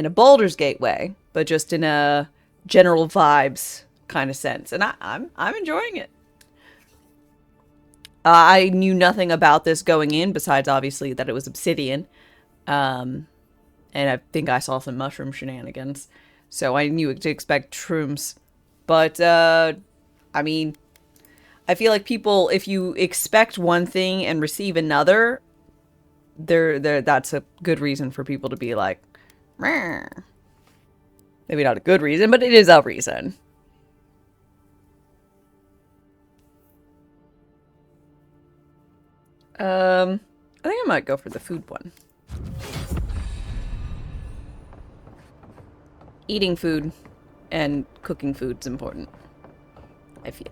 Baldur's Gate way, but just in a general vibes kind of sense. And I'm enjoying it. I knew nothing about this going in, besides obviously that it was Obsidian. And I think I saw some mushroom shenanigans, so I knew to expect shrooms. But I mean, I feel like people, if you expect one thing and receive another, that's a good reason for people to be like, meh. Maybe not a good reason, but it is a reason. I think I might go for the food one. Eating food and cooking food's important, I feel.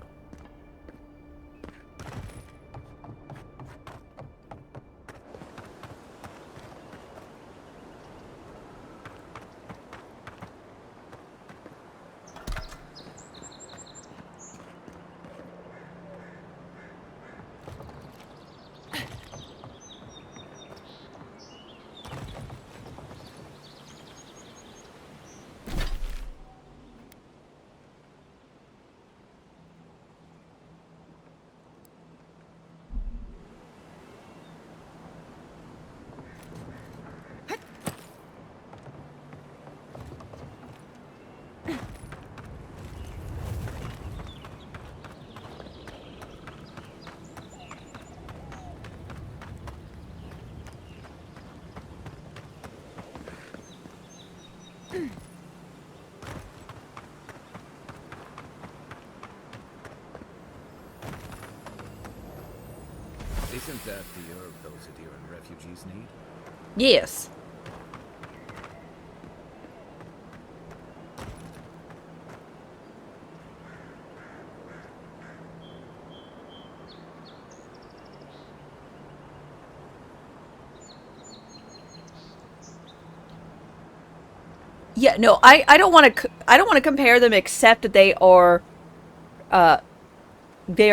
Isn't that the herb those Adiran refugees need? Yes. Yeah, no, I don't want to compare them, except that they are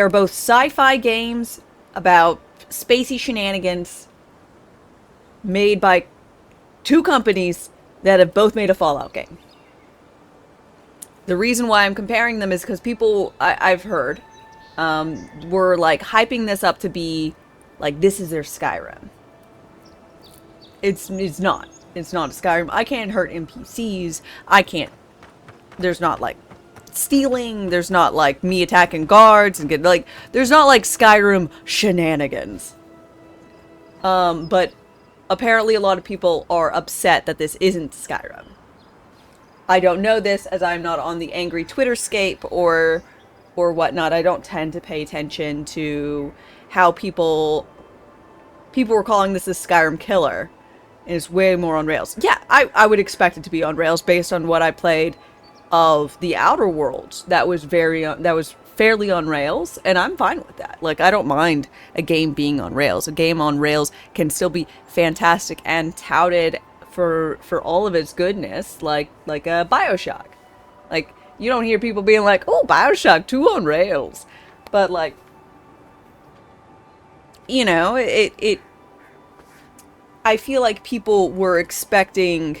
both sci-fi games about spacey shenanigans made by two companies that have both made a Fallout game. The reason why I'm comparing them is because people I've heard were like hyping this up to be like, this is their Skyrim. It's not. It's not a Skyrim. I can't hurt NPCs. There's not like stealing. There's not like me attacking guards and there's not like Skyrim shenanigans. But apparently a lot of people are upset that this isn't Skyrim. I don't know this, as I'm not on the angry Twitterscape or whatnot. I don't tend to pay attention to how people were calling this a Skyrim killer. And it's way more on rails. Yeah, I would expect it to be on rails based on what I played of the Outer Worlds. That was fairly on rails, and I'm fine with that. Like, I don't mind a game being on rails. A game on rails can still be fantastic and touted for all of its goodness, like a BioShock. Like, you don't hear people being like, "Oh, BioShock 2 on rails," but like, you know, it. I feel like people were expecting,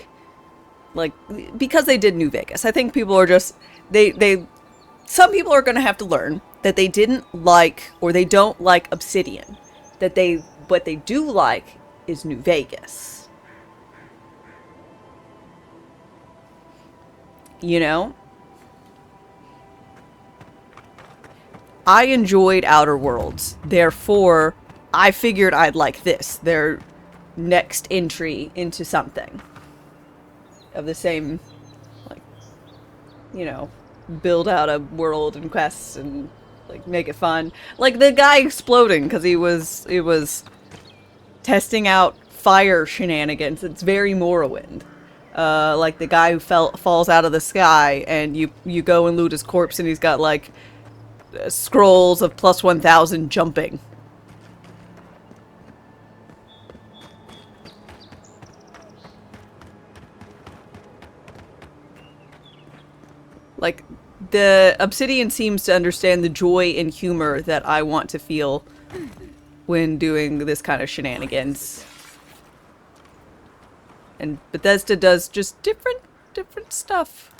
like, because they did New Vegas. I think people are just some people are going to have to learn that they didn't like, or they don't like Obsidian. What they do like is New Vegas. You know? I enjoyed Outer Worlds. Therefore, I figured I'd like this. Their next entry into something of the same, like, you know, build out a world and quests and like make it fun. Like the guy exploding because he was testing out fire shenanigans. It's very Morrowind. Like the guy who falls out of the sky and you go and loot his corpse and he's got like scrolls of plus 1000 jumping. Like, the Obsidian seems to understand the joy and humor that I want to feel when doing this kind of shenanigans. And Bethesda does just different stuff.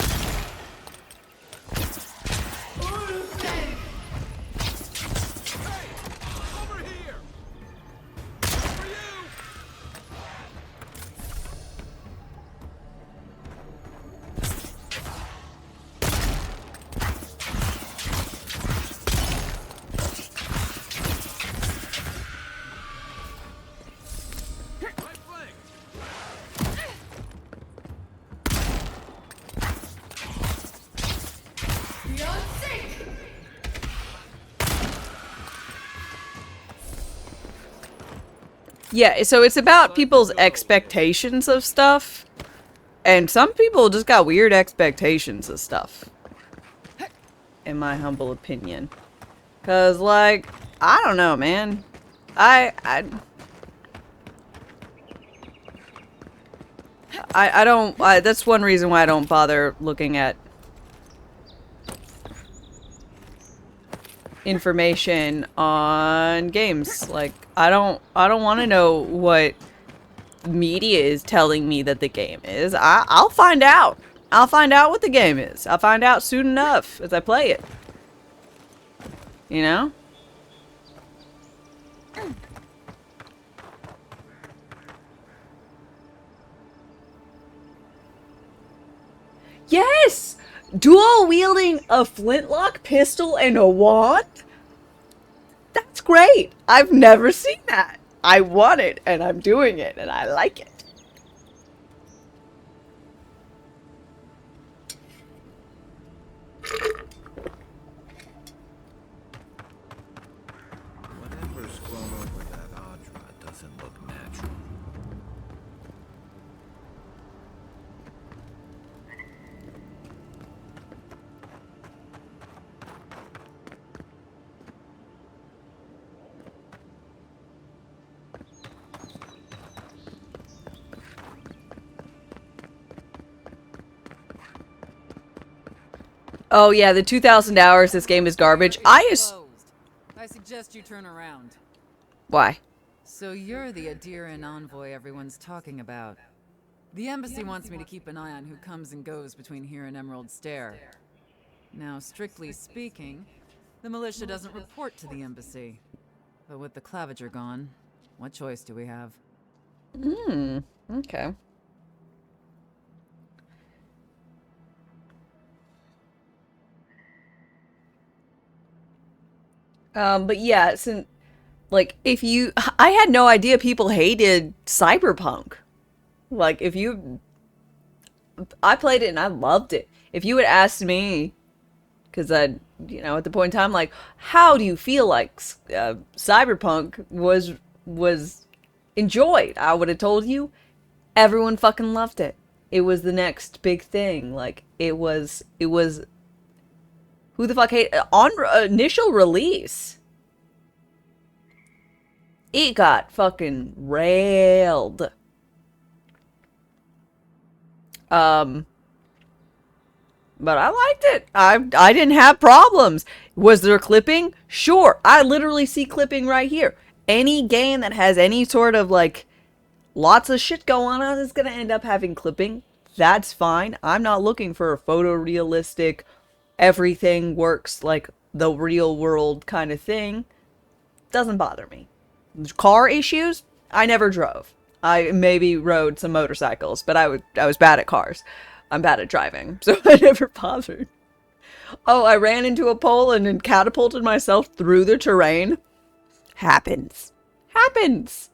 Yeah, so it's about people's expectations of stuff. And some people just got weird expectations of stuff. In my humble opinion. Cause, like, I don't know, man. I don't, that's one reason why I don't bother looking at information on games. Like, I don't want to know what media is telling me that the game is. I'll find out. I'll find out what the game is. I'll find out soon enough as I play it. You know? Yes! Dual wielding a flintlock pistol and a wand? That's great! I've never seen that. I want it, and I'm doing it, and I like it. Whatever's grown over that Audra doesn't look natural. Oh yeah, the 2,000 hours this game is garbage. I suggest you turn around. Why? So you're the Adiran envoy everyone's talking about. The embassy wants me to keep an eye on who comes and goes between here and Emerald Stair. Now, strictly speaking, the militia doesn't report to the embassy. But with the Clavager gone, what choice do we have? Okay. But yeah, since, like, if you... I had no idea people hated Cyberpunk. Like, if you... I played it and I loved it. If you had asked me, because I, you know, at the point in time, like, how do you feel like Cyberpunk was enjoyed? I would have told you, everyone fucking loved it. It was the next big thing. Like, it was... Who the fuck hated... On initial release, it got fucking railed. But I liked it. I didn't have problems. Was there clipping? Sure. I literally see clipping right here. Any game that has any sort of, like, lots of shit going on is gonna end up having clipping. That's fine. I'm not looking for a photorealistic, everything works like the real world kind of thing. Doesn't bother me. Car issues? I never drove. I maybe rode some motorcycles, but I was bad at cars. I'm bad at driving, so I never bothered. Oh, I ran into a pole and then catapulted myself through the terrain. Happens. Happens.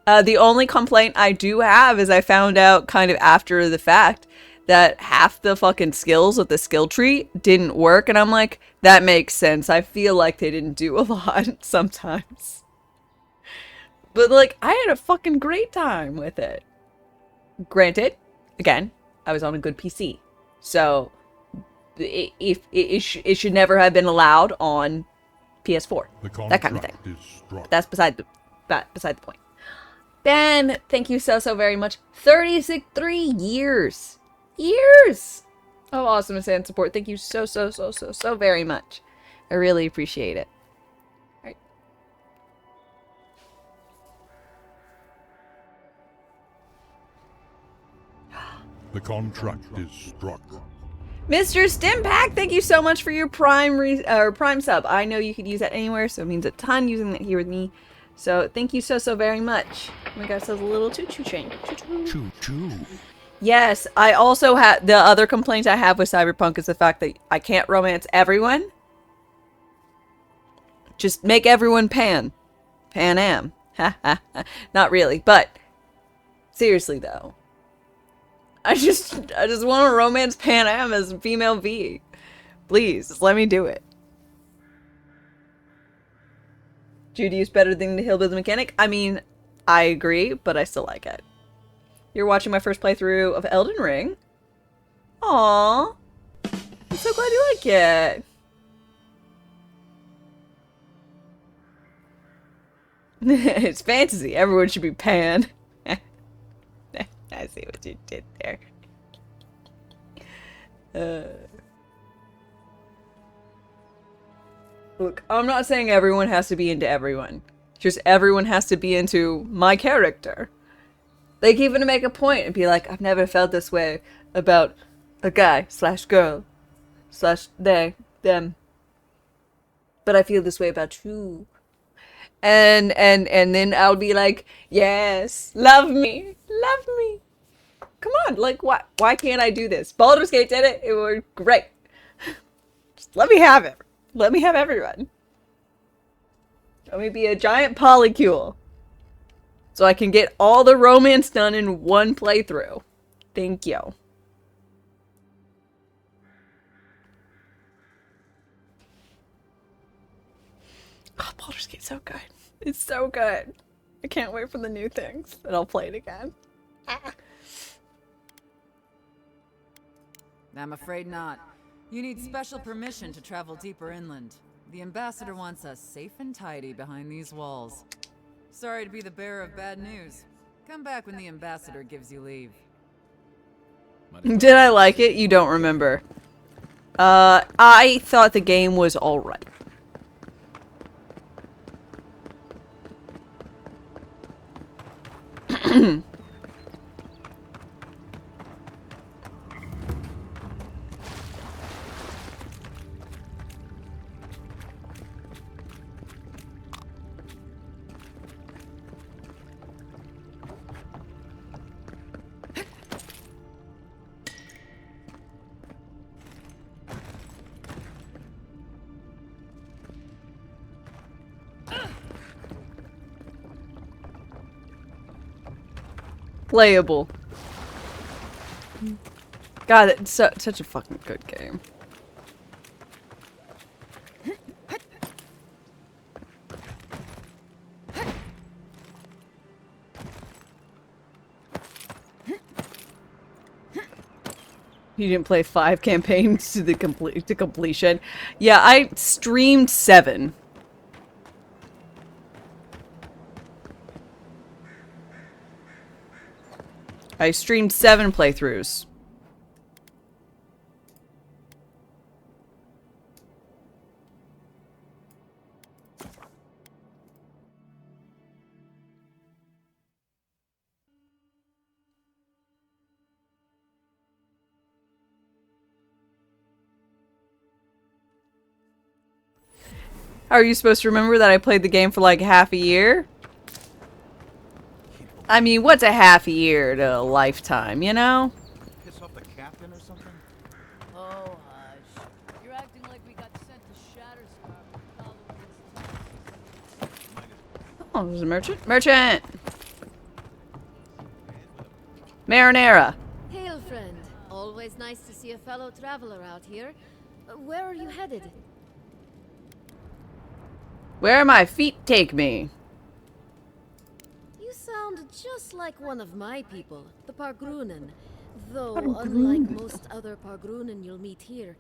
The only complaint I do have is I found out kind of after the fact that half the fucking skills with the skill tree didn't work, and I'm like, that makes sense. I feel like they didn't do a lot sometimes. But, like, I had a fucking great time with it. Granted, again, I was on a good PC. So, it should never have been allowed on PS4. That kind of thing. That's beside the point. Ben, thank you so very much. 3 years. Years of awesome and support. Thank you so very much. I really appreciate it. All right. The contract is struck. Mr. Stimpack, thank you so much for your prime sub. I know you could use that anywhere, so it means a ton using that here with me. So thank you so very much. We got ourselves a little choo-choo train. Choo-choo. Yes, I also had the other complaint I have with Cyberpunk is the fact that I can't romance everyone. Just make everyone Pan Am. Ha ha. Not really, but seriously though. I just want to romance Pan Am as a female V. Please, just let me do it. Judy is better than the Hillbilly Mechanic. I mean, I agree, but I still like it. You're watching my first playthrough of Elden Ring. Aww. I'm so glad you like it. It's fantasy. Everyone should be Pan. I see what you did there. Look, I'm not saying everyone has to be into everyone. Just everyone has to be into my character. Like, even to make a point and be like, I've never felt this way about a guy / girl / they, them. But I feel this way about you. And then I'll be like, yes, love me. Love me. Come on, like, why can't I do this? Baldur's Gate did it. It was great. Just let me have it. Let me have everyone. Let me be a giant polycule. So I can get all the romance done in one playthrough. Thank you. Oh, Baldur's Gate's so good. It's so good. I can't wait for the new things. And I'll play it again. I'm afraid not. You need special permission to travel deeper inland. The ambassador wants us safe and tidy behind these walls. Sorry to be the bearer of bad news. Come back when the ambassador gives you leave. Did I like it? You don't remember. I thought the game was alright. Playable. God, it's such a fucking good game. You didn't play 5 campaigns to completion. Yeah, I streamed 7. I streamed 7 playthroughs. How are you supposed to remember that I played the game for like half a year? I mean, what's a half a year to a lifetime, you know? Piss off the captain or something? Oh, hush. You're acting like we got sent to Shatterstar. Oh, there's a merchant. Merchant! Marinara. Hail, friend. Always nice to see a fellow traveler out here. Where are you headed? Where my feet take me. You sound just like one of my people, the Pargrunen. Though, unlike most other Pargrunen you'll meet here,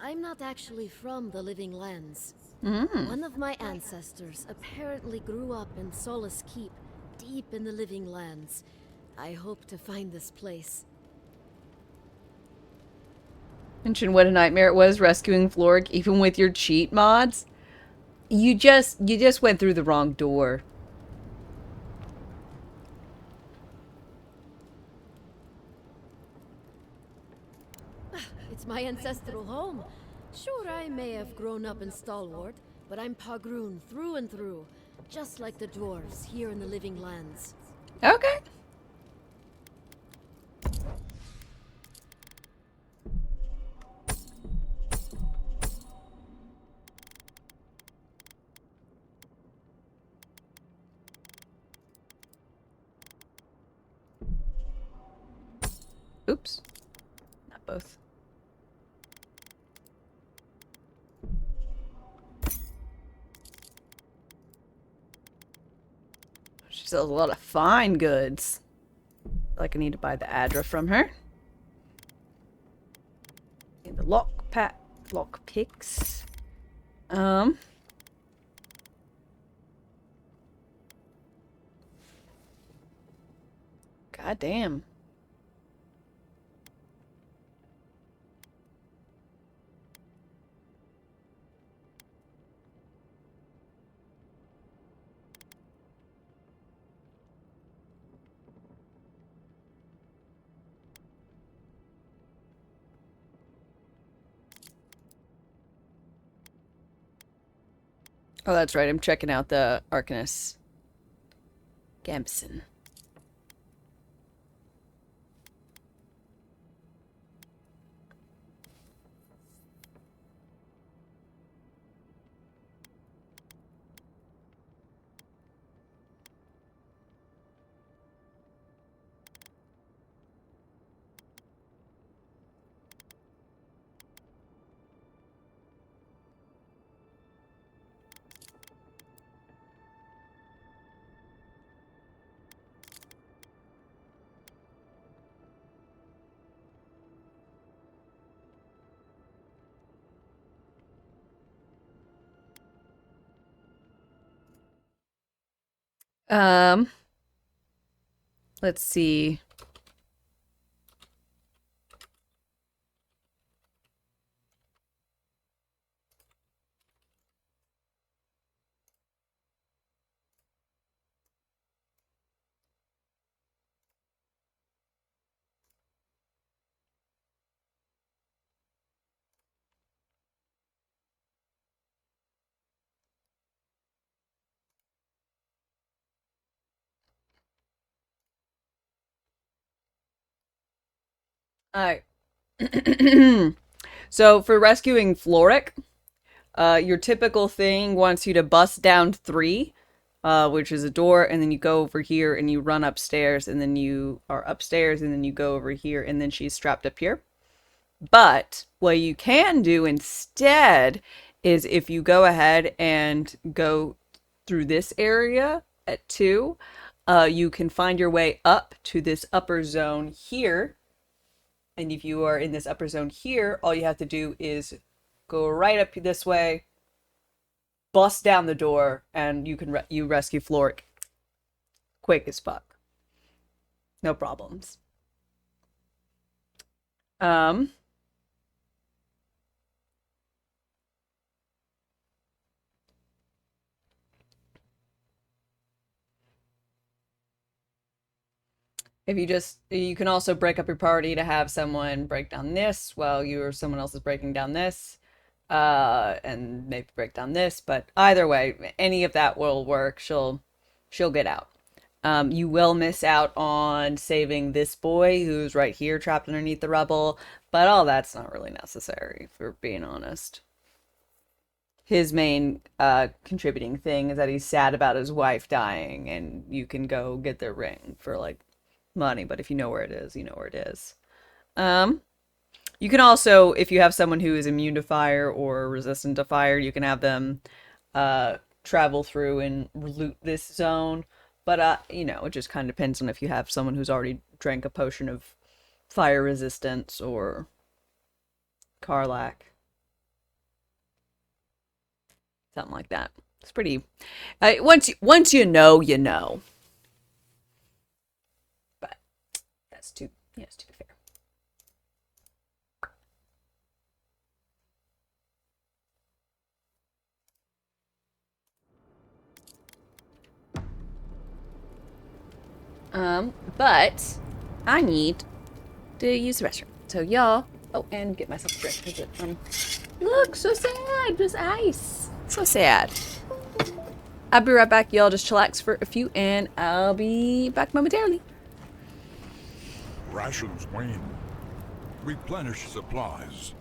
I'm not actually from the Living Lands. One of my ancestors apparently grew up in Solace Keep, deep in the Living Lands. I hope to find this place. Mention what a nightmare it was rescuing Florg, even with your cheat mods. You just went through the wrong door. It's my ancestral home. Sure, I may have grown up in Stalwart, but I'm Pargrun through and through, just like the dwarves here in the Living Lands. Okay. Oops. Not both. She sells a lot of fine goods. Like I need to buy the Adra from her. And the lock picks. God damn. Oh, that's right. I'm checking out the Arcanus Gambson. Let's see. Alright. So for rescuing Floric, your typical thing wants you to bust down 3, which is a door, and then you go over here and you run upstairs, and then you are upstairs, and then you go over here, and then she's strapped up here. But what you can do instead is if you go ahead and go through this area at 2, you can find your way up to this upper zone here. And if you are in this upper zone here, all you have to do is go right up this way, bust down the door, and you can you rescue Floric quick as fuck. No problems. If you can also break up your party to have someone break down this while you or someone else is breaking down this, and maybe break down this. But either way, any of that will work. She'll get out. You will miss out on saving this boy who's right here trapped underneath the rubble, but all that's not really necessary, for being honest. His main contributing thing is that he's sad about his wife dying, and you can go get their ring for like money, but if you know where it is, you know where it is. You can also, if you have someone who is immune to fire or resistant to fire, you can have them travel through and loot this zone. But, you know, it just kind of depends on if you have someone who's already drank a potion of fire resistance or Karlach. Something like that. It's pretty... once you know, you know. But that's too... Yeah, it's too fair. But I need to use the restroom. So y'all, oh, and get myself a drink because it look so sad, just ice. So sad. I'll be right back, y'all. Just chillax for a few, and I'll be back momentarily. Rations wane. Replenish supplies.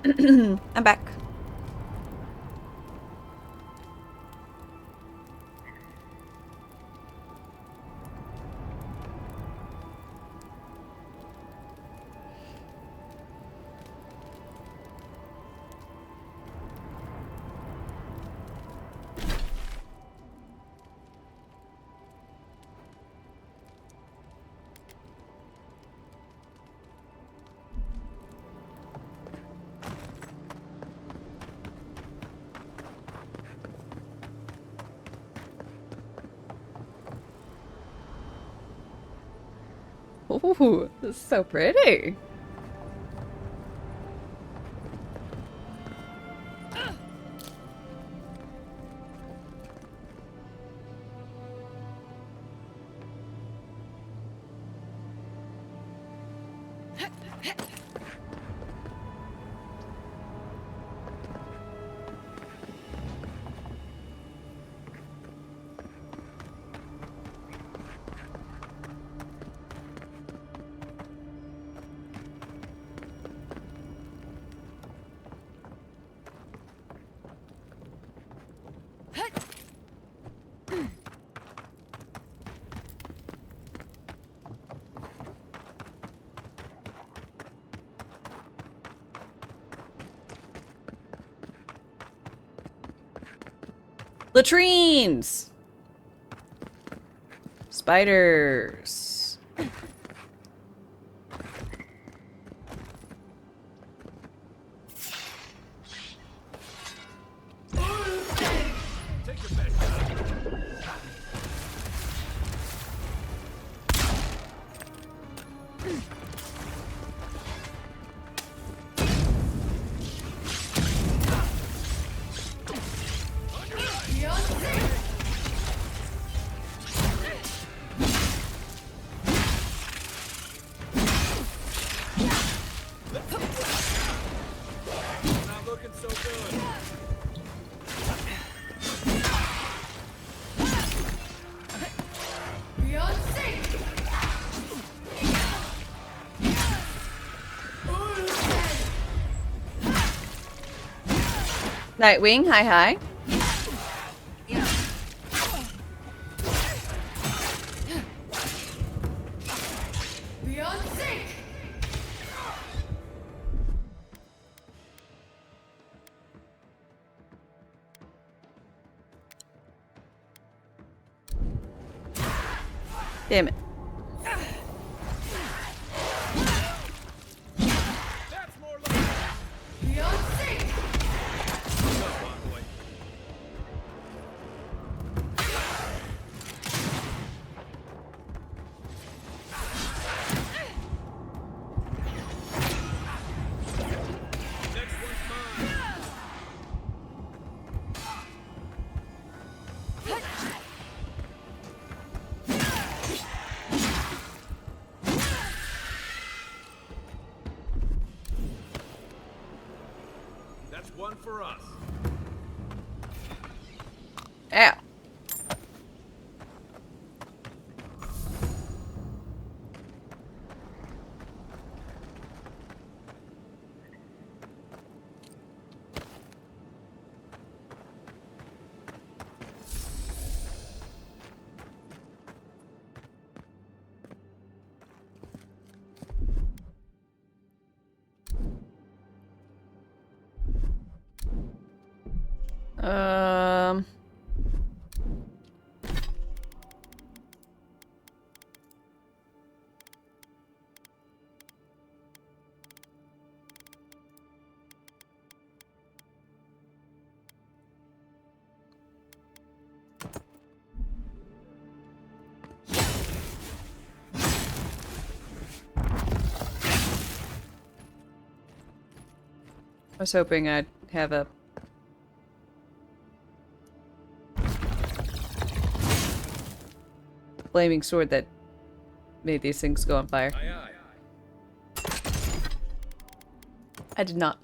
I'm back. Ooh, this is so pretty. Latrines! Spiders. Nightwing, hi hi. Damn it. One for us. Ow. Um. I was hoping I'd have a flaming sword that made these things go on fire. Aye, aye. I did not.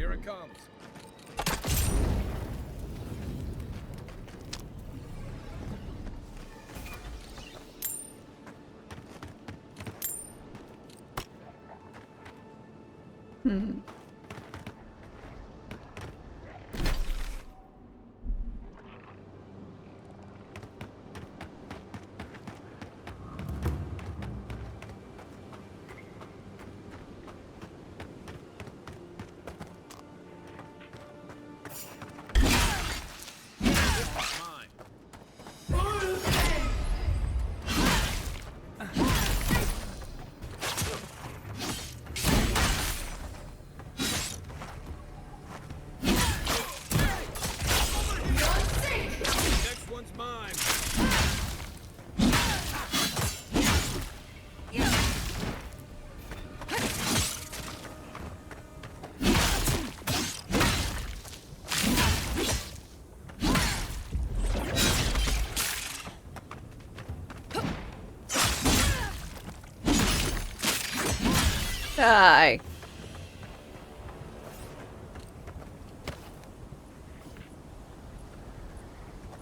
Here it comes. Next one's mine. Die.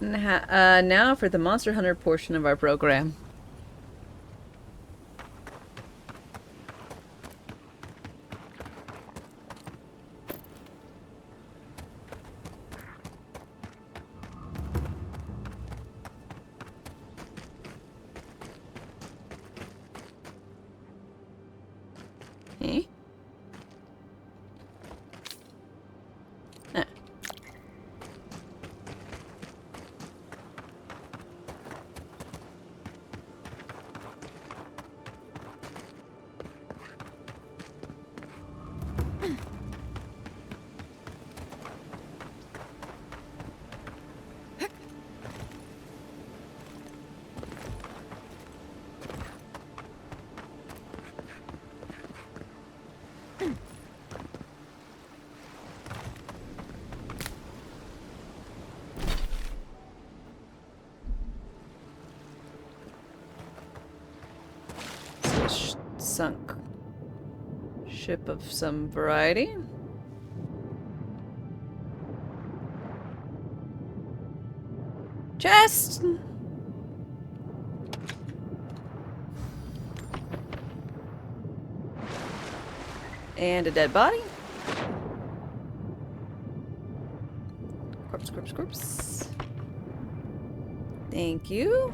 Now for the Monster Hunter portion of our program. Eh? Ah. Sunk ship of some variety. Chest! And a dead body. Corpse, corpse, corpse. Thank you.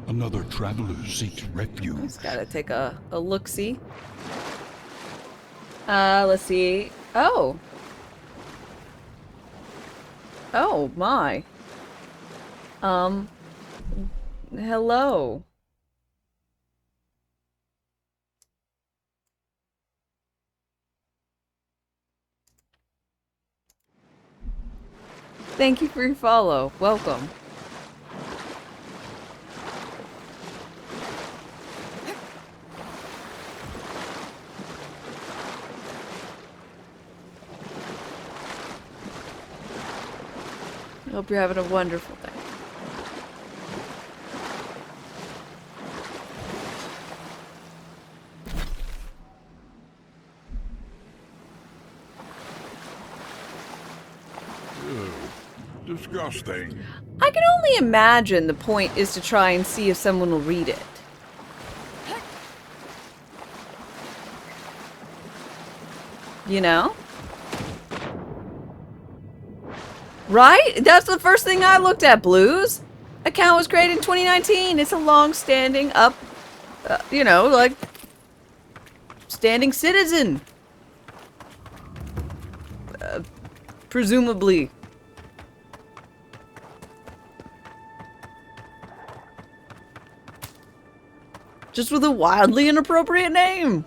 Another traveler seeks refuge. Just gotta take a look-see. Let's see. Oh. Oh, my. Hello. Thank you for your follow. Welcome. Hope you're having a wonderful day. Disgusting. I can only imagine the point is to try and see if someone will read it. You know? Right? That's the first thing I looked at, Blues. Account was created in 2019. It's a long-standing you know, like, standing citizen. Presumably. Just with a wildly inappropriate name.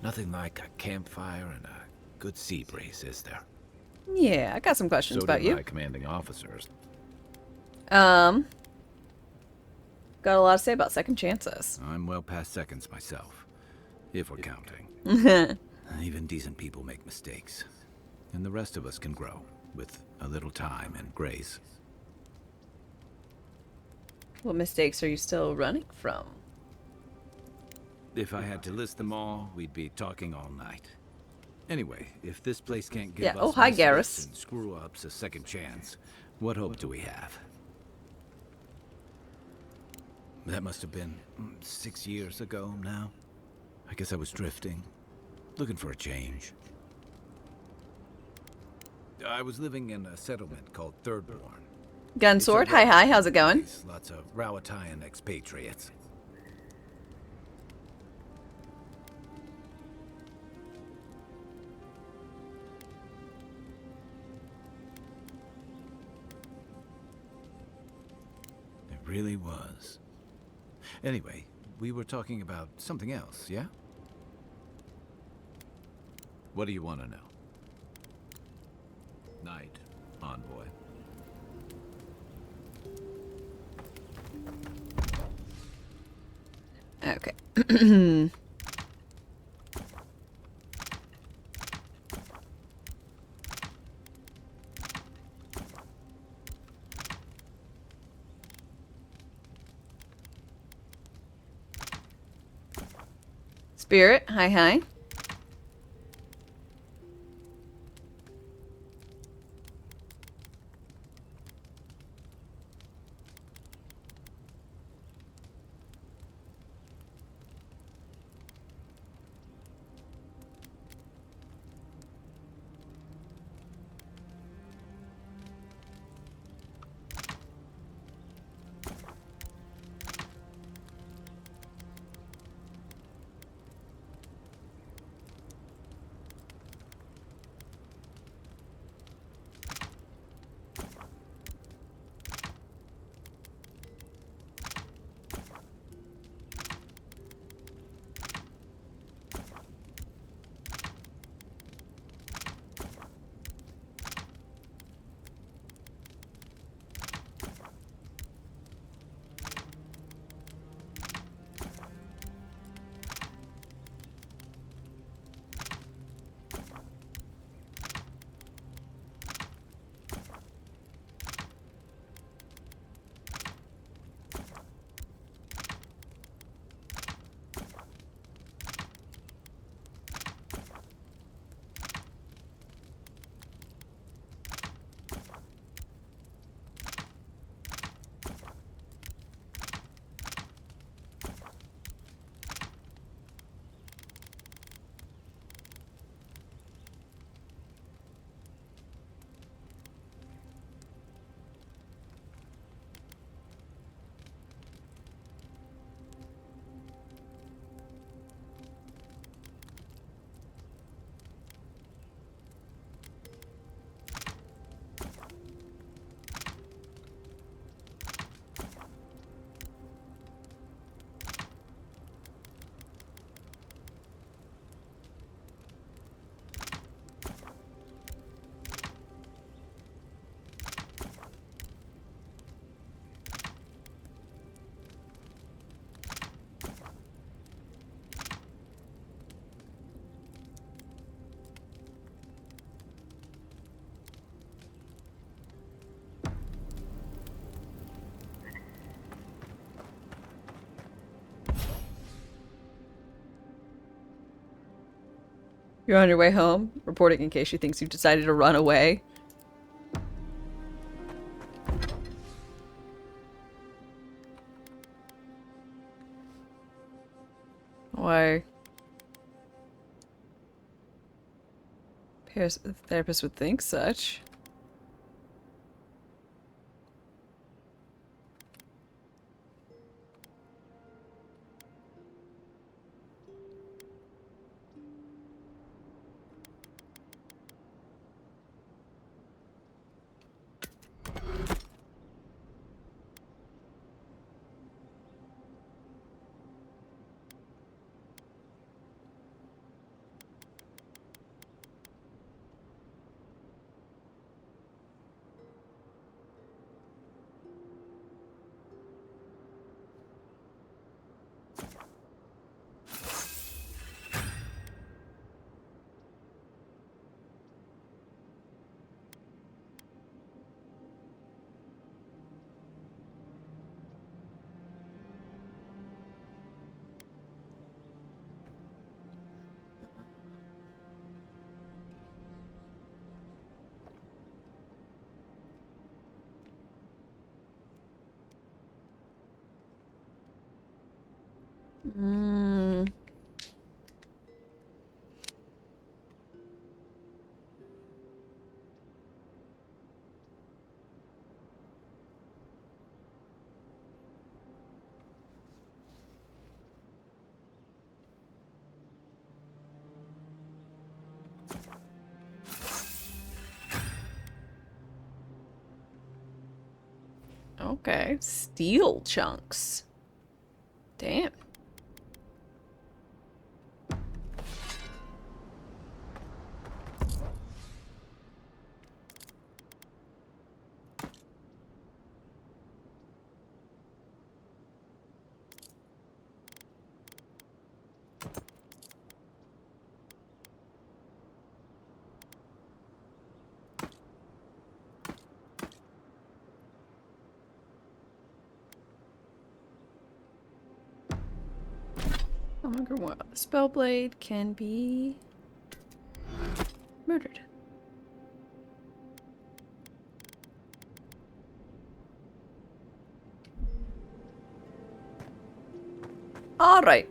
Nothing like a campfire and a good sea breeze, is there? Yeah, I got some questions So about do you. my commanding officers. Got a lot to say about second chances. I'm well past seconds myself, if we're counting. Even decent people make mistakes, and the rest of us can grow with a little time and grace. What mistakes are you still running from? If I had to list them all, we'd be talking all night. Anyway, if this place can't give Yeah. us Oh, hi, missteps Garrus. and screw-ups a second chance, what hope do we have? That must have been 6 years ago now. I guess I was drifting, looking for a change. I was living in a settlement called Thirdborn. Gun Sword. Hi, hi. How's it going? Lots of Rawatayan expatriates. It really was. Anyway, we were talking about something else, yeah? What do you want to know? Night, envoy. Okay. Spirit. Hi, hi. You're on your way home, reporting in case she thinks you've decided to run away. Why? Therapist would think such. Mm. Okay, steel chunks. Damn. I wonder what Spellblade can be murdered. All right.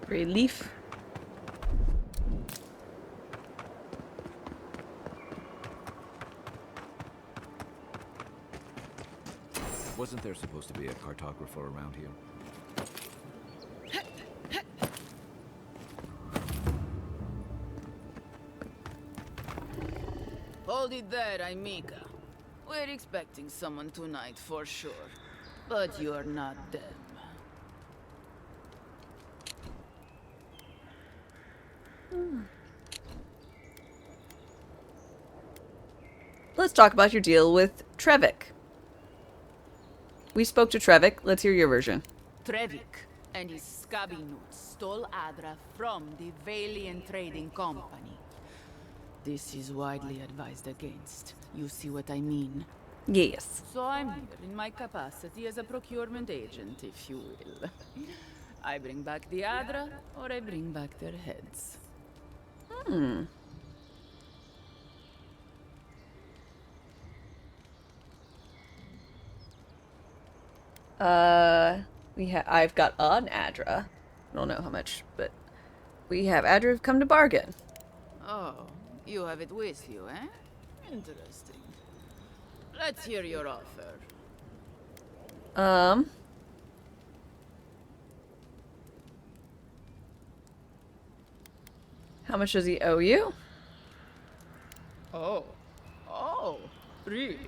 Relief. Wasn't there supposed to be a cartographer around here? Hold it there, Aimika. We're expecting someone tonight for sure. But you're not them. Let's talk about your deal with Trevik. We spoke to Trevik. Let's hear your version. Trevik and his scabby nuts stole Adra from the Valiant Trading Company. This is widely advised against. You see what I mean? Yes. So I'm here in my capacity as a procurement agent, if you will. I bring back the Adra, or I bring back their heads. Hmm. I've got an Adra. I don't know how much, but we have Adra who've come to bargain. Oh, you have it with you, eh? Interesting. Let's hear your offer. How much does he owe you? Oh, really?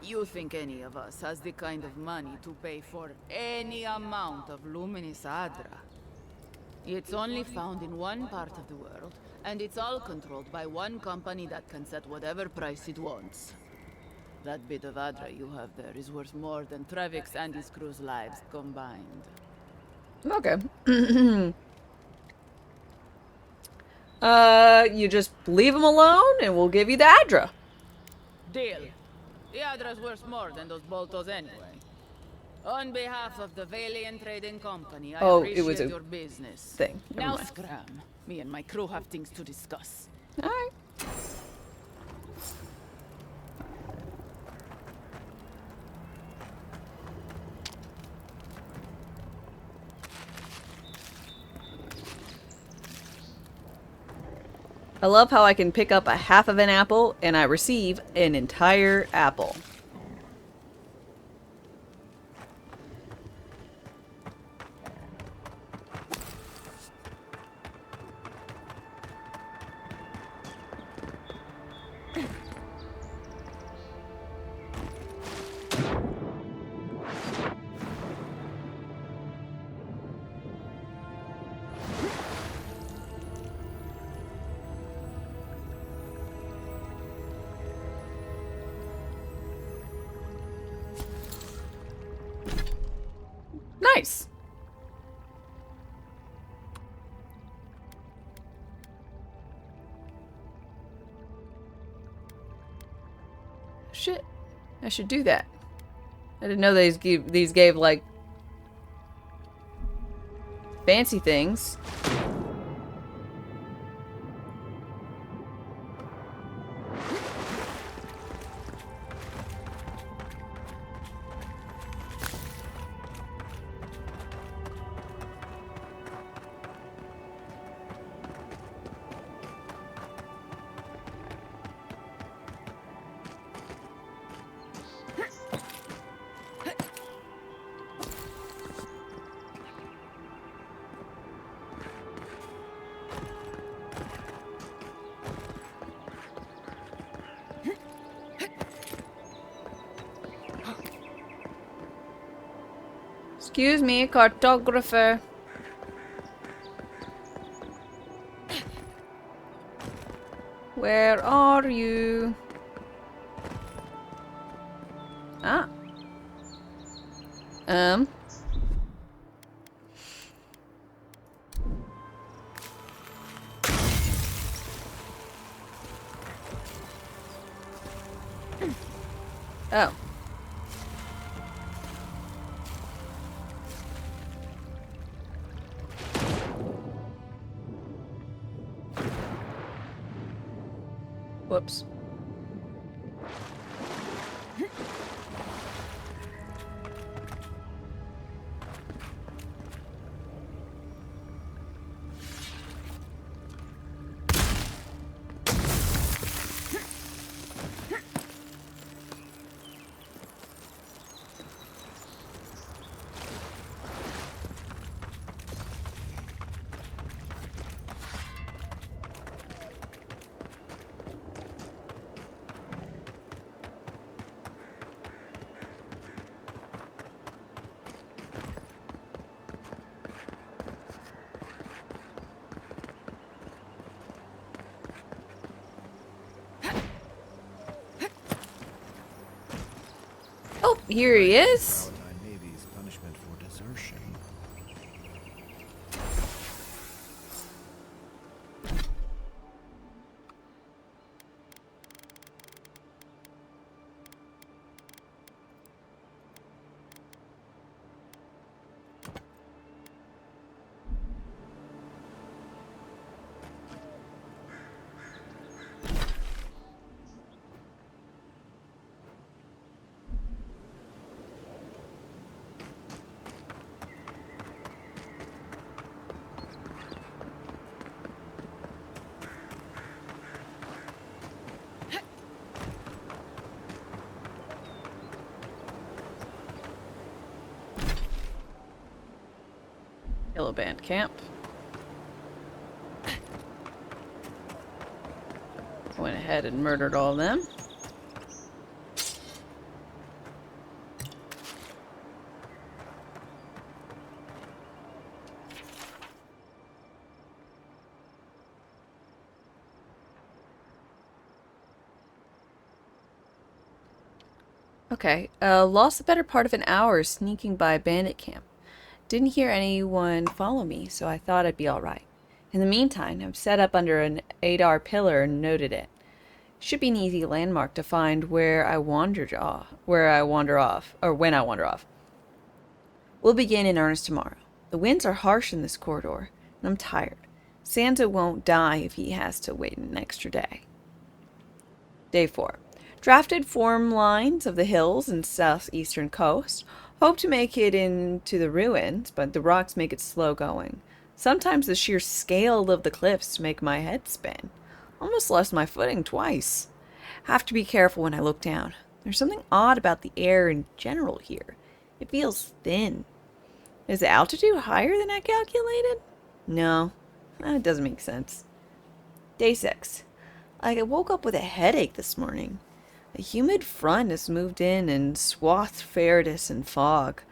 You think any of us has the kind of money to pay for any amount of luminous Adra? It's only found in one part of the world, and it's all controlled by one company that can set whatever price it wants. That bit of Adra you have there is worth more than Trevik's and his crew's lives combined. Okay. You just leave him alone and we'll give you the Adra. Deal. The Adra's worth more than those boltos anyway. On behalf of the Valiant Trading Company, I it was appreciate a your business. thing. Never Now mind. scram. Me and my crew have things to discuss. Alright. I love how I can pick up a half of an apple and I receive an entire apple. shit. I should do that. I didn't know these gave like fancy things. Excuse me, cartographer. Where are you? Ah. Oh. Whoops. Oh, here he is. Navy's punishment for desertion. Yellow Band Camp. Went ahead and murdered all of them. Okay, lost the better part of an hour sneaking by a bandit camp. Didn't hear anyone follow me, so I thought I'd be alright. In the meantime, I've set up under an Adar pillar and noted it. Should be an easy landmark to find where I wander off. When I wander off. We'll begin in earnest tomorrow. The winds are harsh in this corridor, and I'm tired. Santa won't die if he has to wait an extra day. Day 4. Drafted form lines of the hills and southeastern coast. Hope to make it into the ruins, but the rocks make it slow going. Sometimes the sheer scale of the cliffs make my head spin. Almost lost my footing twice. Have to be careful when I look down. There's something odd about the air in general here. It feels thin. Is the altitude higher than I calculated? No, that doesn't make sense. Day 6. I woke up with a headache this morning. A humid front has moved in and swathed Faradis in fog.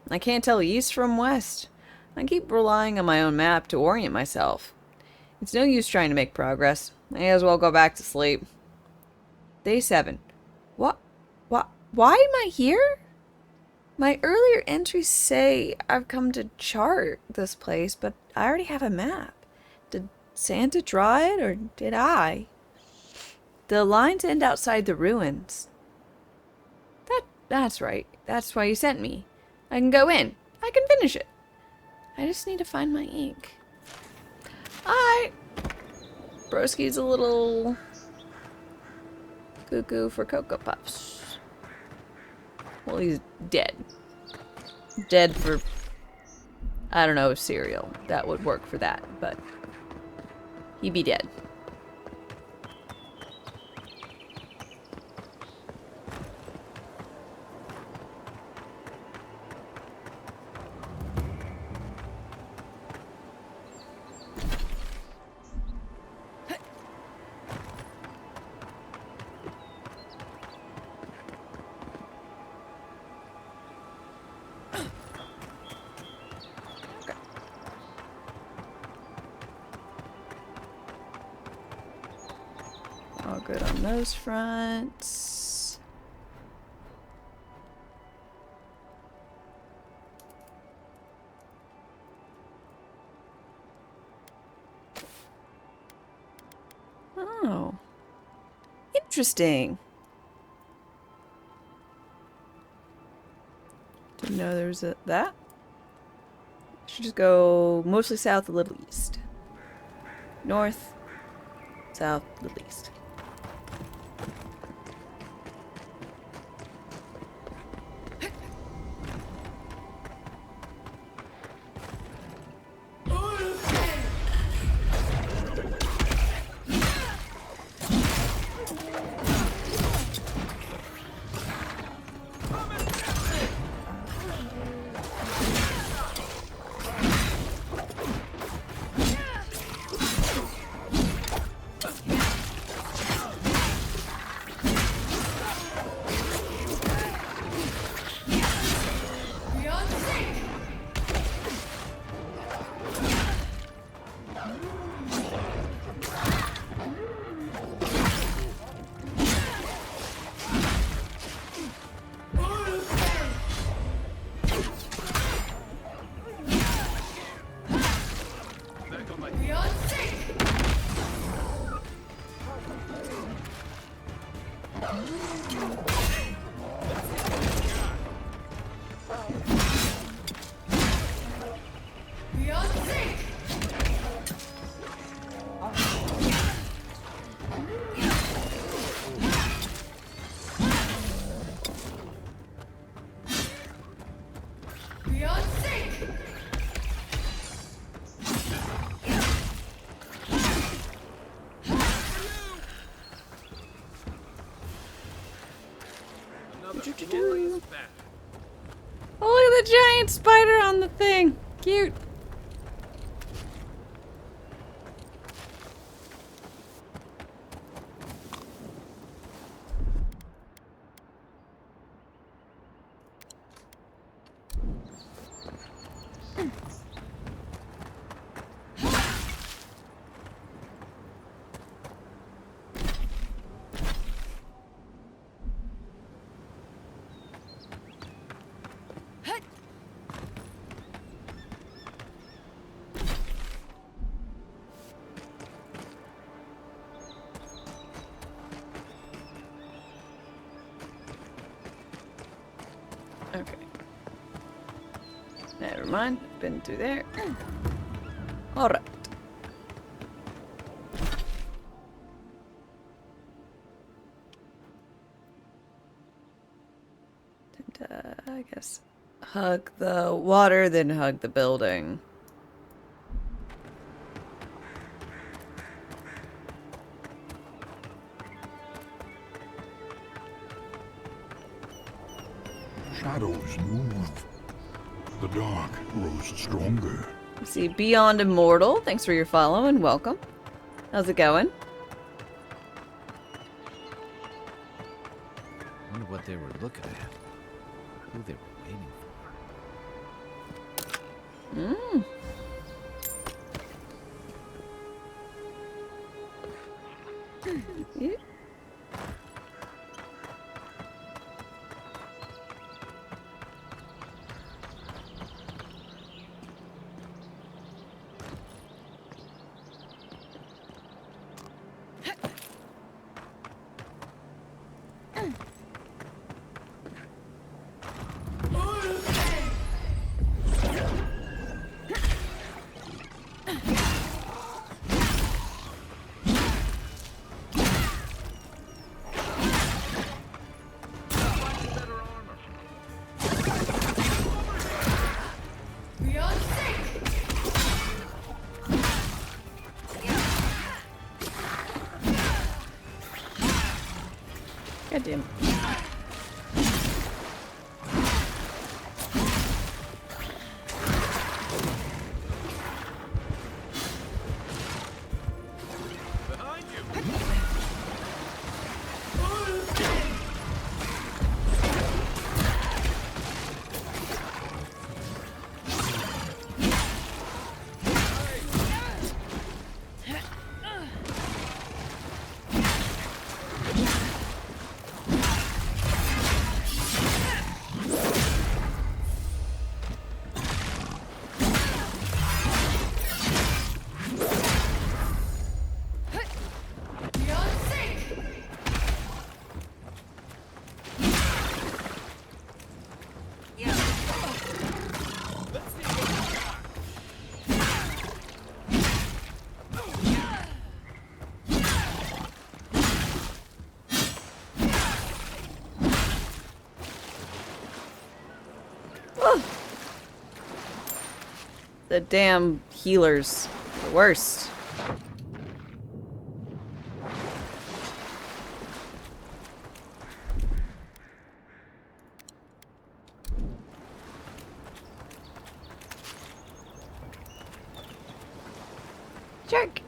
I can't tell east from west. I keep relying on my own map to orient myself. It's no use trying to make progress. May as well go back to sleep. Day 7. Why am I here? My earlier entries say I've come to chart this place, but I already have a map. Did Santa draw it, or did I? The lines end outside the ruins. That's right. That's why you sent me. I can go in. I can finish it. I just need to find my ink. Alright. Broski's a little cuckoo for Cocoa Puffs. Well, he's dead. Dead for, I don't know, cereal. That would work for that, but he'd be dead. All good on those fronts. Oh. Interesting. Didn't know there was that. Should just go mostly south, a little east. North, south, a little east. Oh, look at the giant spider on the thing. Cute. Okay. Never mind. Been through there. Alright. I guess hug the water, then hug the building. Shadows move. The dark grows stronger. See, Beyond Immortal. Thanks for your follow and welcome. How's it going? I wonder what they were looking at. Who they were waiting for. Mmm. Yeah. God damn. The damn healers. The worst. Jerk.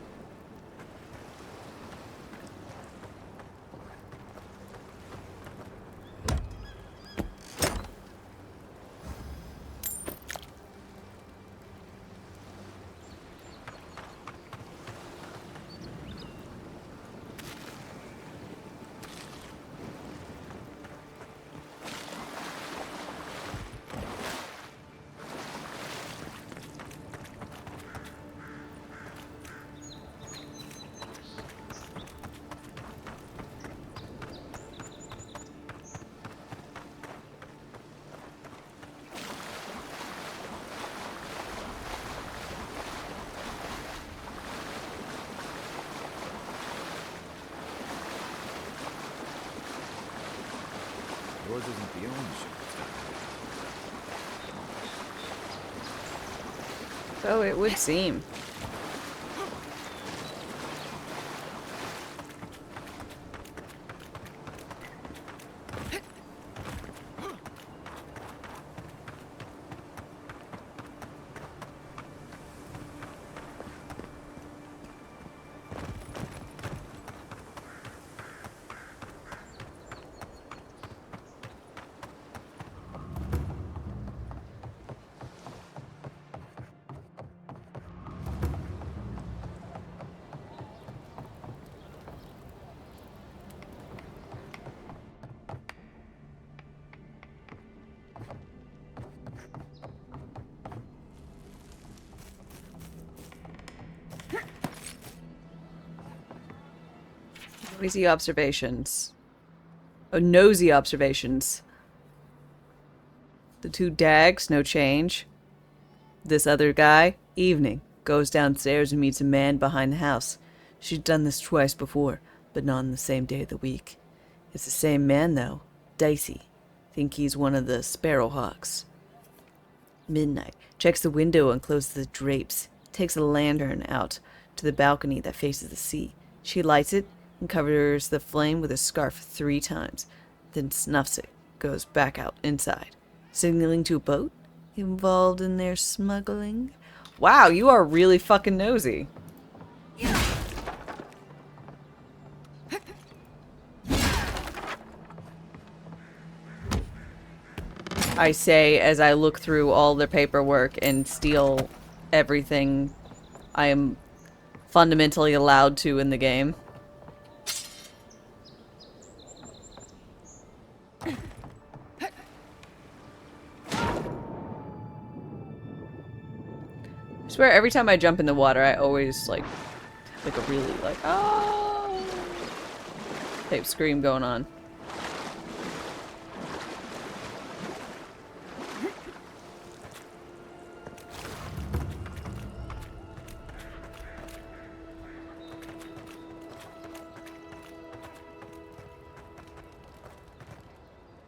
Yours isn't the only ship that's done. So it would seem. Noisy observations. Oh, nosy observations. The two dags, no change. This other guy, evening, goes downstairs and meets a man behind the house. She's done this twice before, but not on the same day of the week. It's the same man, though. Dicey. Think he's one of the Sparrowhawks. Midnight. Checks the window and closes the drapes. Takes a lantern out to the balcony that faces the sea. She lights it and covers the flame with a scarf 3 times, then snuffs it, goes back out inside, signaling to a boat involved in their smuggling. Wow, you are really fucking nosy. I say as I look through all their paperwork and steal everything I am fundamentally allowed to in the game. I swear every time I jump in the water I always like a really like oh type scream going on.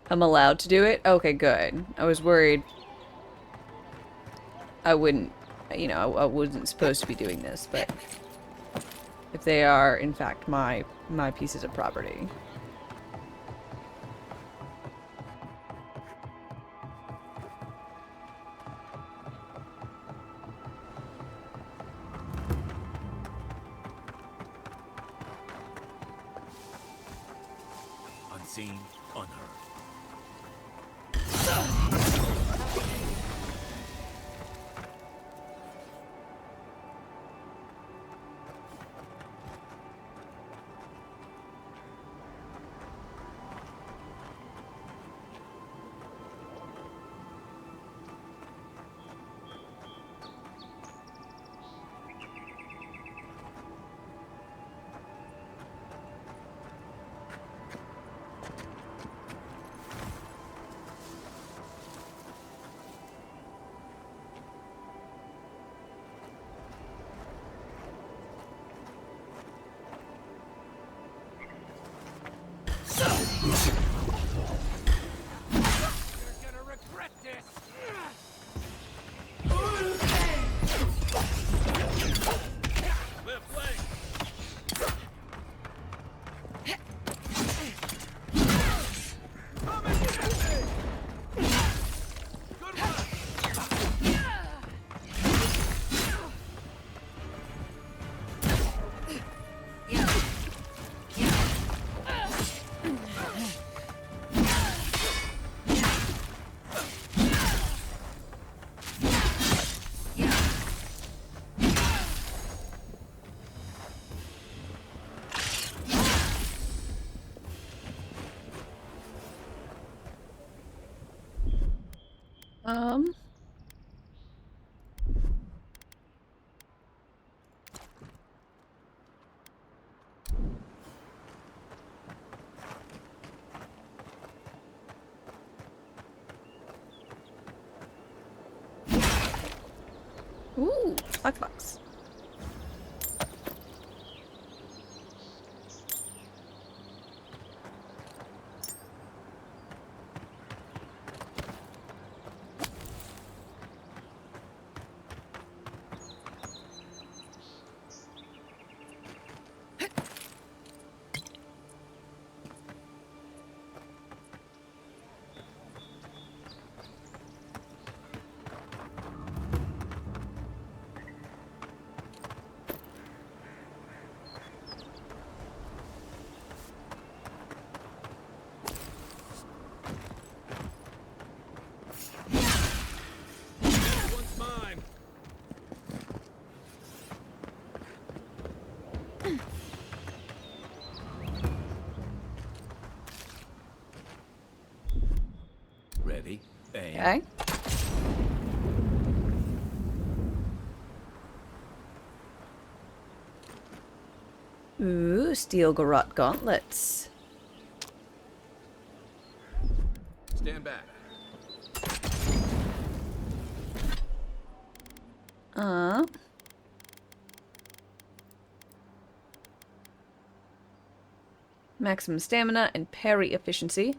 I'm allowed to do it? Okay, good. I was worried I wouldn't, you know, I wasn't supposed to be doing this, but if they are, in fact, my pieces of property. Unseen, unheard. Um. Ooh, lockbox. Ready? Aim. Okay. Ooh, steel garrote gauntlets. Stand back. Maximum stamina and parry efficiency.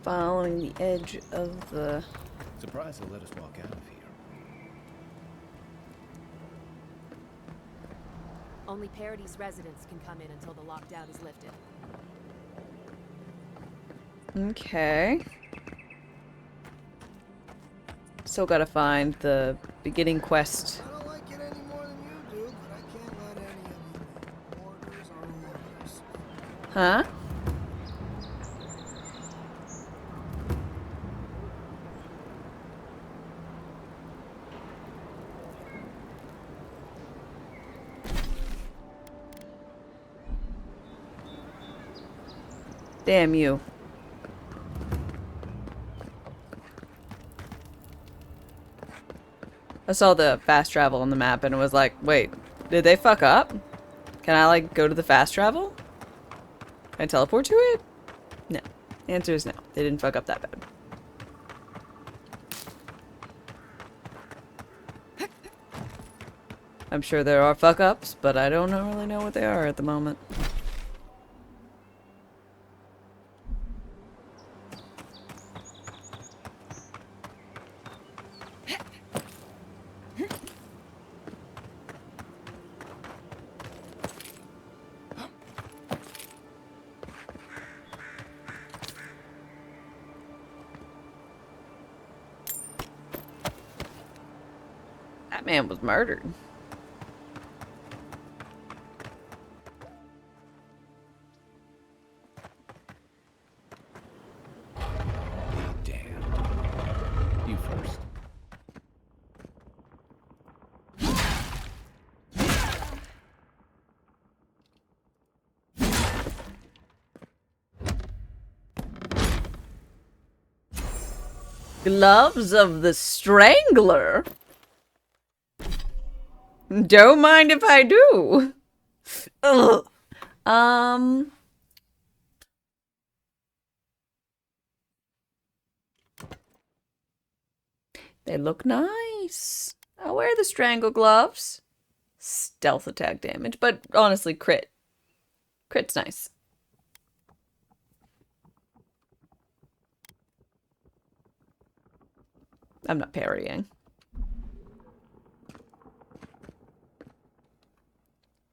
Following the edge of the... Surprised they'll let us walk out of here. Only Parody's residents can come in until the lockdown is lifted. Okay. Still gotta find the beginning quest. I don't like it any more than you do, but I can't let any of you know. Orders are orders. Huh? Damn you. I saw the fast travel on the map and it was like, wait, did they fuck up? Can I like go to the fast travel? Can I teleport to it? No. The answer is no. They didn't fuck up that bad. I'm sure there are fuck ups, but I don't really know what they are at the moment. That man was murdered. Damn. You first. Gloves of the Strangler? Don't mind if I do. Ugh. They look nice. I'll wear the strangle gloves. Stealth attack damage, but honestly, crit. Crit's nice. I'm not parrying.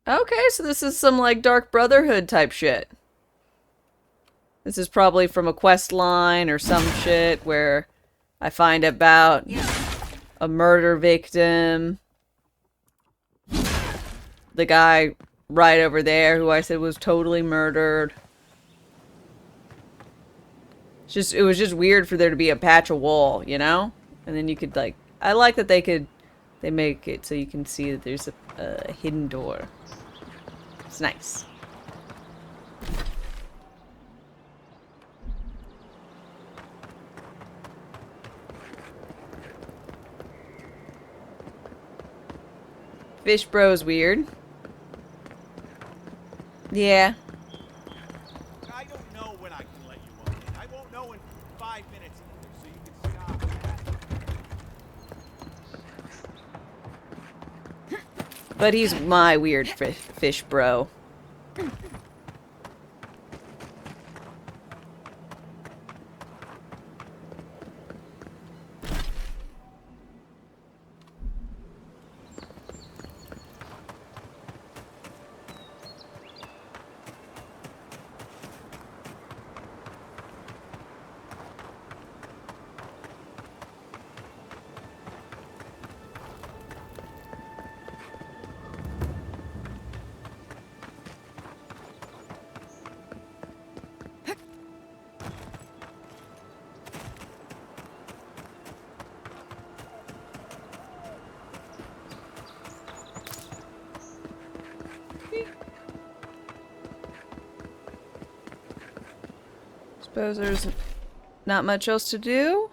Okay, so this is some, like, Dark Brotherhood type shit. This is probably from a quest line or some shit where I find about a murder victim. The guy right over there who I said was totally murdered. It was just weird for there to be a patch of wall, you know? And then you could, like... I like that they make it so you can see that there's a hidden door. It's nice. Fish bro's weird. Yeah. I don't know when I can let you walk in. I won't know in 5 minutes either, so you can stop. But he's my weird fish bro. Suppose there's not much else to do.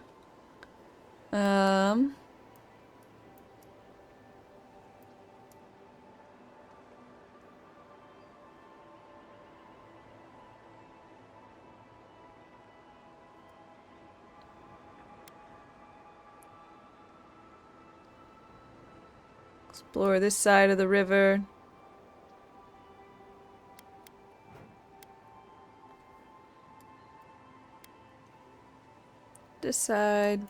Explore this side of the river. this side,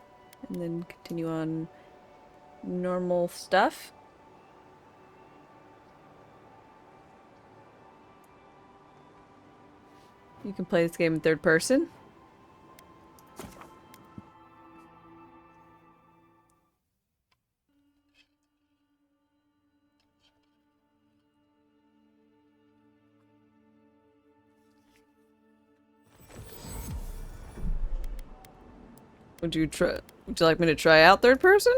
and then continue on normal stuff. You can play this game in third person. Would you like me to try out third person?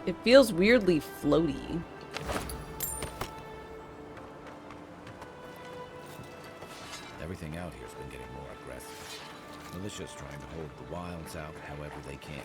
It feels weirdly floaty. Everything out here's been getting more aggressive. Militia's trying to hold the wilds out however they can.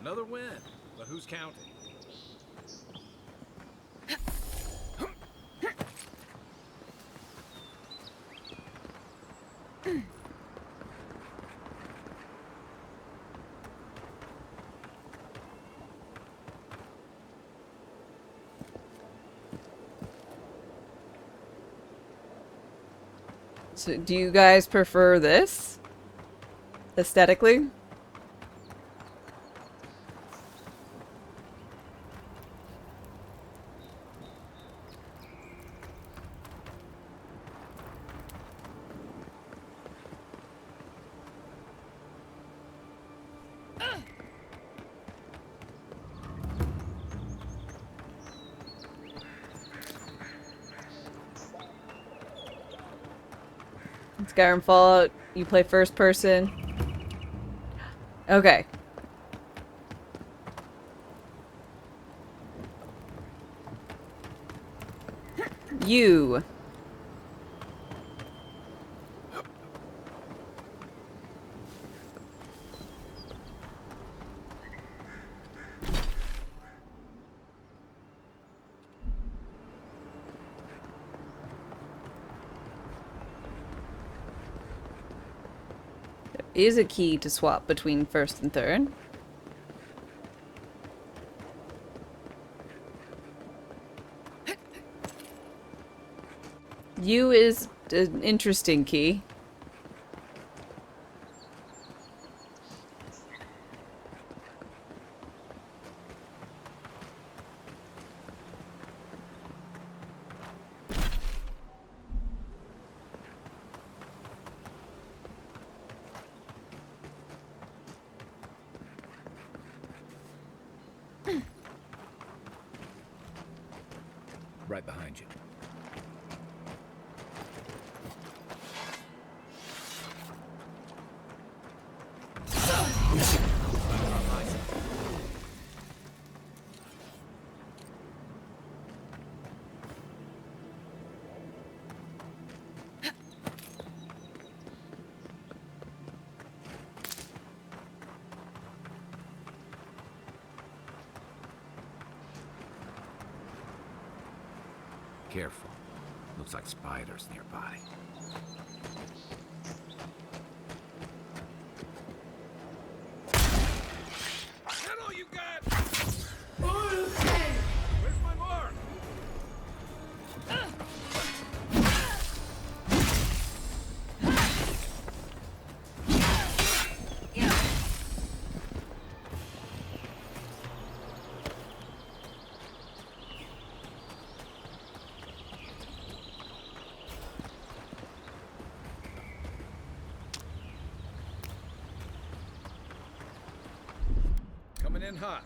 Another win, but who's counting? So, do you guys prefer this? Aesthetically? Skyrim Fallout, you play first person. Okay. You. Is a key to swap between first and third. U is an interesting key. Right behind you. Careful. Looks like spiders nearby. That all you got? Where's my mark? in hot.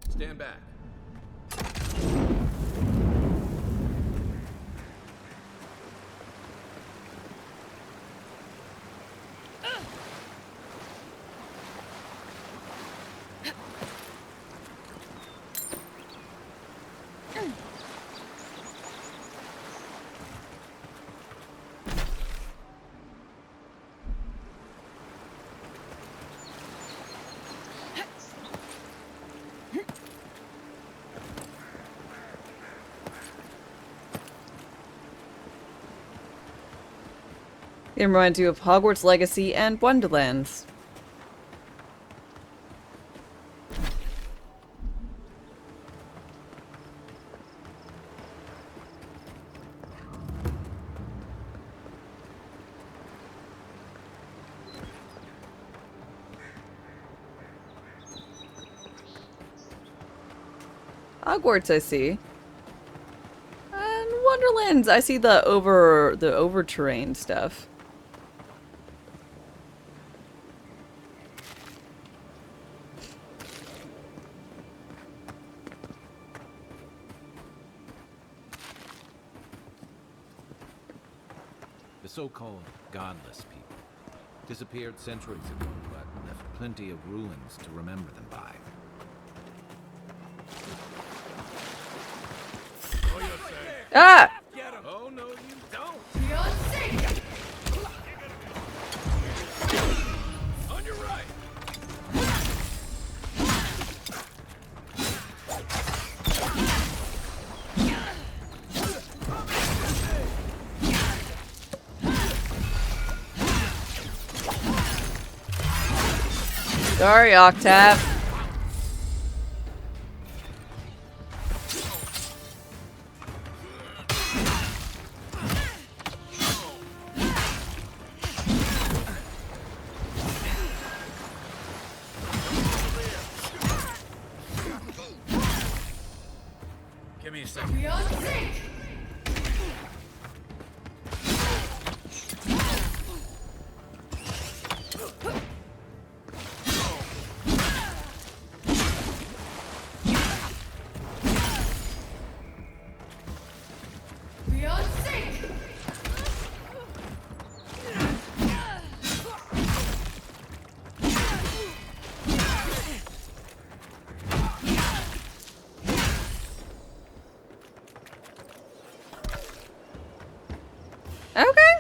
Stand back. It reminds you of Hogwarts Legacy and Wonderlands. Hogwarts, I see. And Wonderlands, I see the over terrain stuff. The so-called godless people disappeared centuries ago, but left plenty of ruins to remember them by. Ah! Oh, no, you don't. On your right. Sorry, Octave. Give me a second. Okay.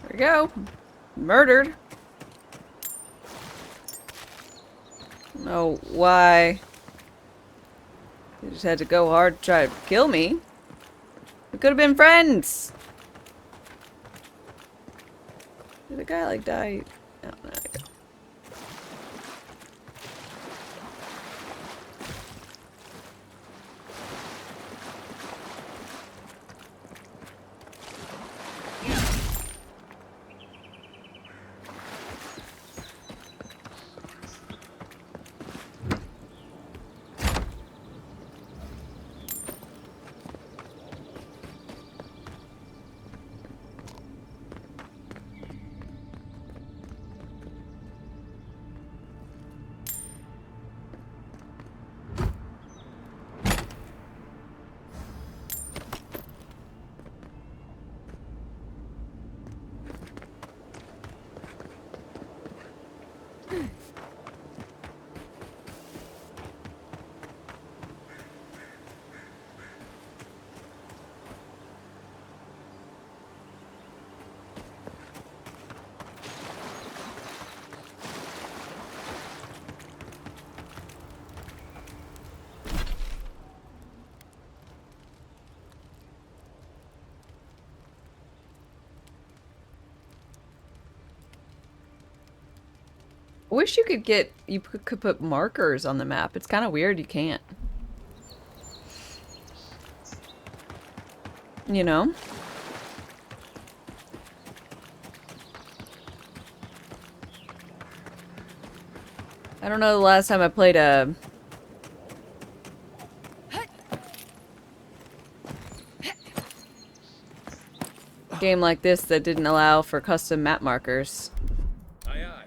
There we go. Murdered. Oh, why? You just had to go hard to try to kill me. We could have been friends. Did the guy like die? Oh, no, I don't. I wish you could put markers on the map. It's kind of weird you can't. You know? I don't know the last time I played a... game like this that didn't allow for custom map markers. Aye, aye.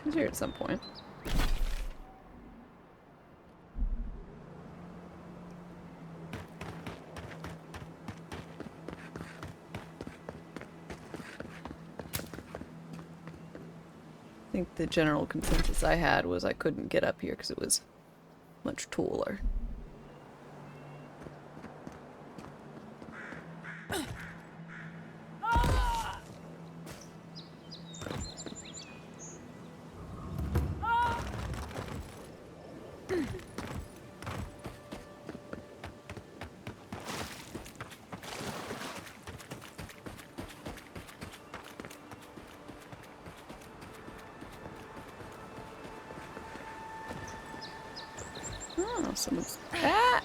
He's here at some point. I think the general consensus I had was I couldn't get up here because it was much taller. Oh, someone's... Ah!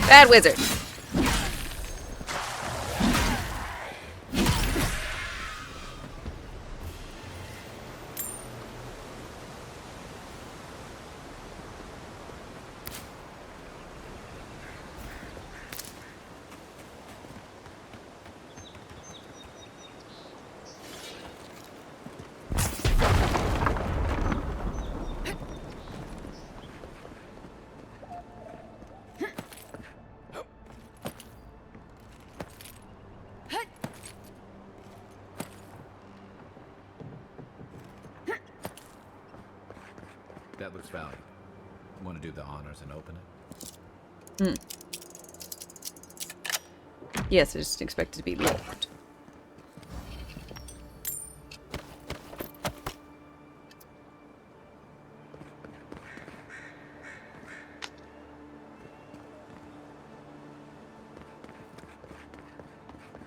Bad wizard. That looks valuable. Want to do the honors and open it? Yes, I just expect it to be locked.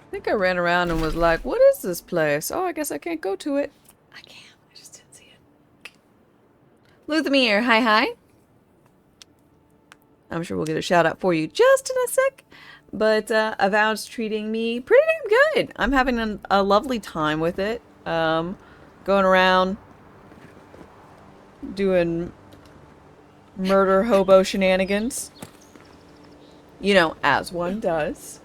I think I ran around and was like, what is this place? Oh, I guess I can't go to it. I can't. I just didn't see it. Luthmir, hi hi. I'm sure we'll get a shout out for you just in a sec. But Avowed's treating me pretty damn good. I'm having a lovely time with it. Going around doing murder hobo shenanigans. You know, as one does.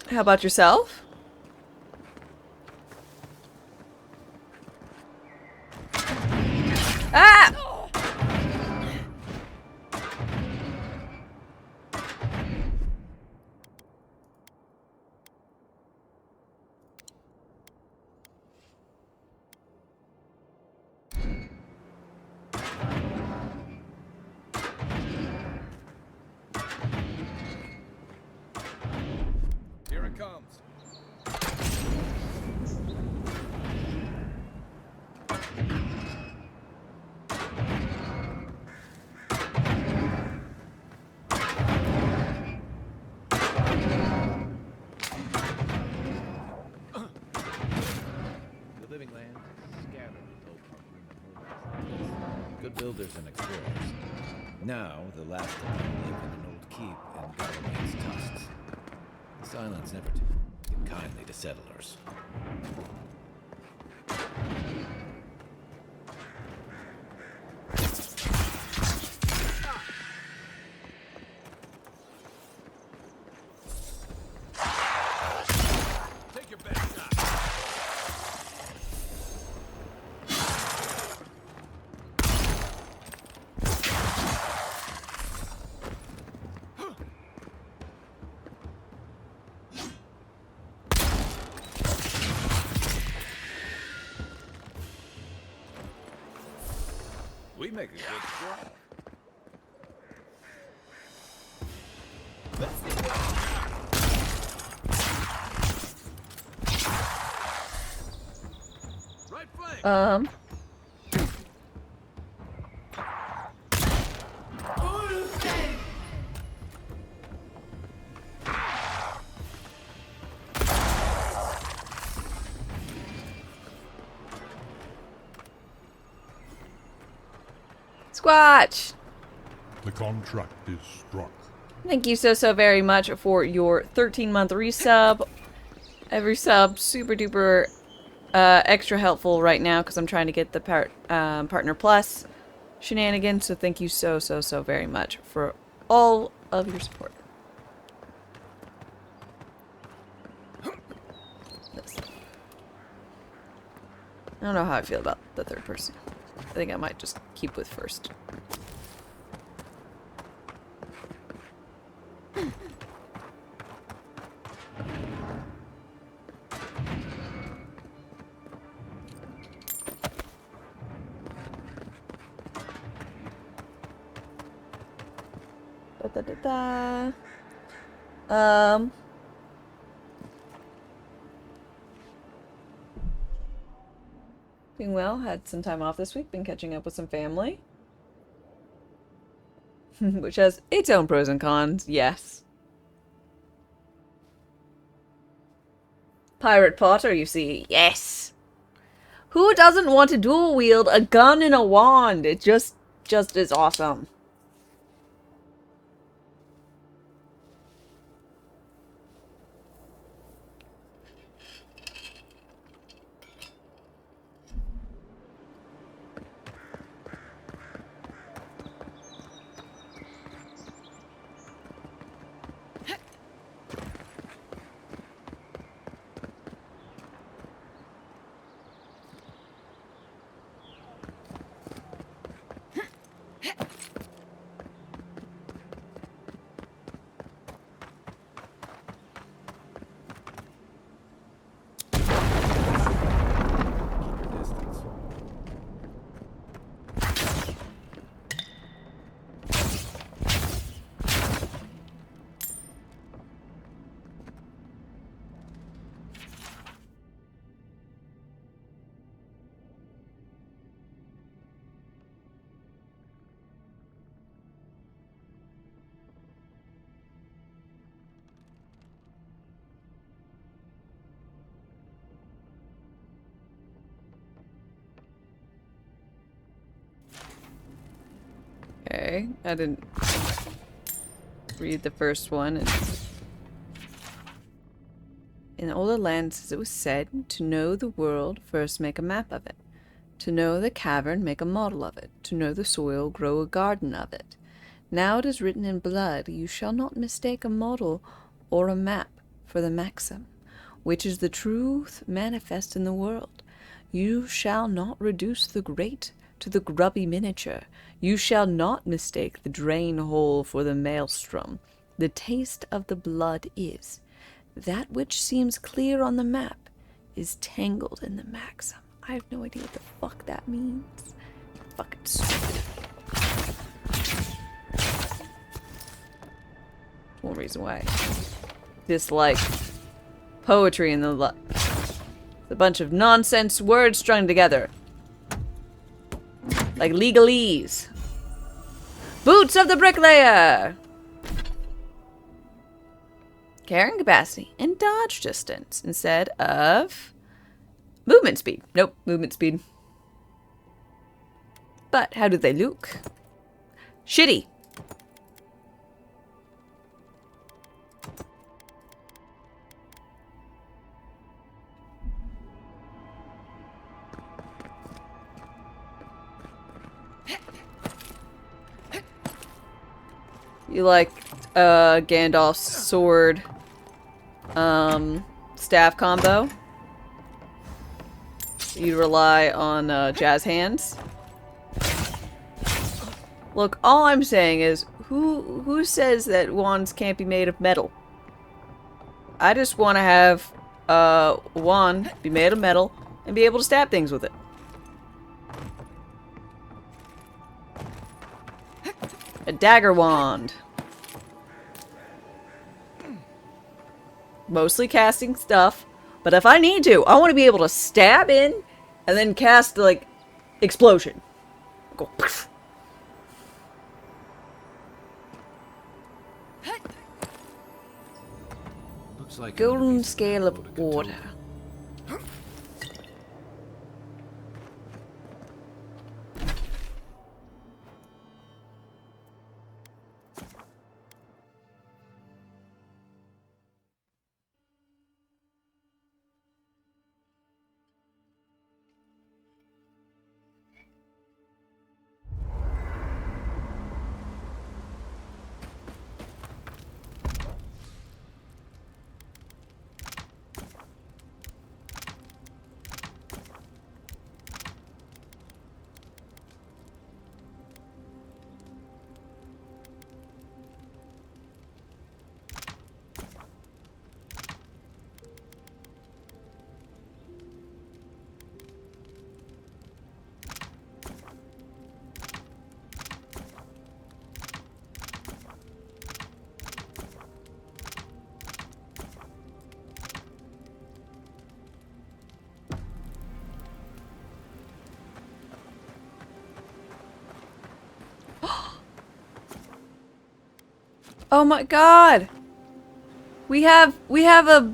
How about yourself? Ah! Here it comes. The living land scattered with old homelands. Good builders and explorers. Now, the last of them live in an old keep and government's tusks. The silence never took kindly to settlers. We make a good squad. Right flank. Squatch! The contract is struck. Thank you so very much for your 13-month resub. Every sub super duper extra helpful right now because I'm trying to get the Partner Plus shenanigans. So thank you so very much for all of your support. This. I don't know how I feel about the third person. I think I might just keep with first. Doing well. Had some time off this week. Been catching up with some family. Which has its own pros and cons, yes. Pirate Potter, you see. Yes! Who doesn't want to dual wield a gun and a wand? It just is awesome. Okay, I didn't read the first one. In older lands, it was said, to know the world, first make a map of it. To know the cavern, make a model of it. To know the soil, grow a garden of it. Now it is written in blood, you shall not mistake a model or a map for the maxim, which is the truth manifest in the world. You shall not reduce the great to the grubby miniature. You shall not mistake the drain hole for the maelstrom. The taste of the blood is, that which seems clear on the map is tangled in the maxim. I have no idea what the fuck that means. Fucking stupid. One reason why I dislike poetry in the a bunch of nonsense words strung together. Like legalese. Boots of the bricklayer! Carrying capacity and dodge distance instead of movement speed. Nope, movement speed. But how do they look? Shitty. You like Gandalf's sword staff combo? You rely on jazz hands? Look, all I'm saying is, who says that wands can't be made of metal? I just want to have a wand be made of metal and be able to stab things with it. A dagger wand. Mostly casting stuff. But if I need to, I want to be able to stab in and then cast, like, explosion. Go. Poof. Looks like Golden scale of order. Oh my god! We have a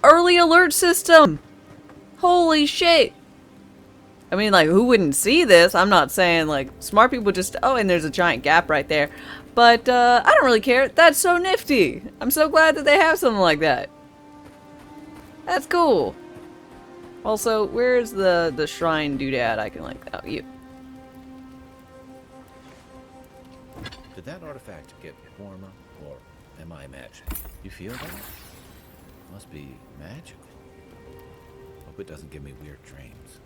early alert system! Holy shit! I mean, like, who wouldn't see this? I'm not saying, like, smart people just, oh, and there's a giant gap right there. But, I don't really care. That's so nifty! I'm so glad that they have something like that. That's cool. Also, where's the shrine doodad I can, like, oh, you. Did that artifact get warmer, or am I imagining? You feel that? Must be magical. Hope it doesn't give me weird dreams.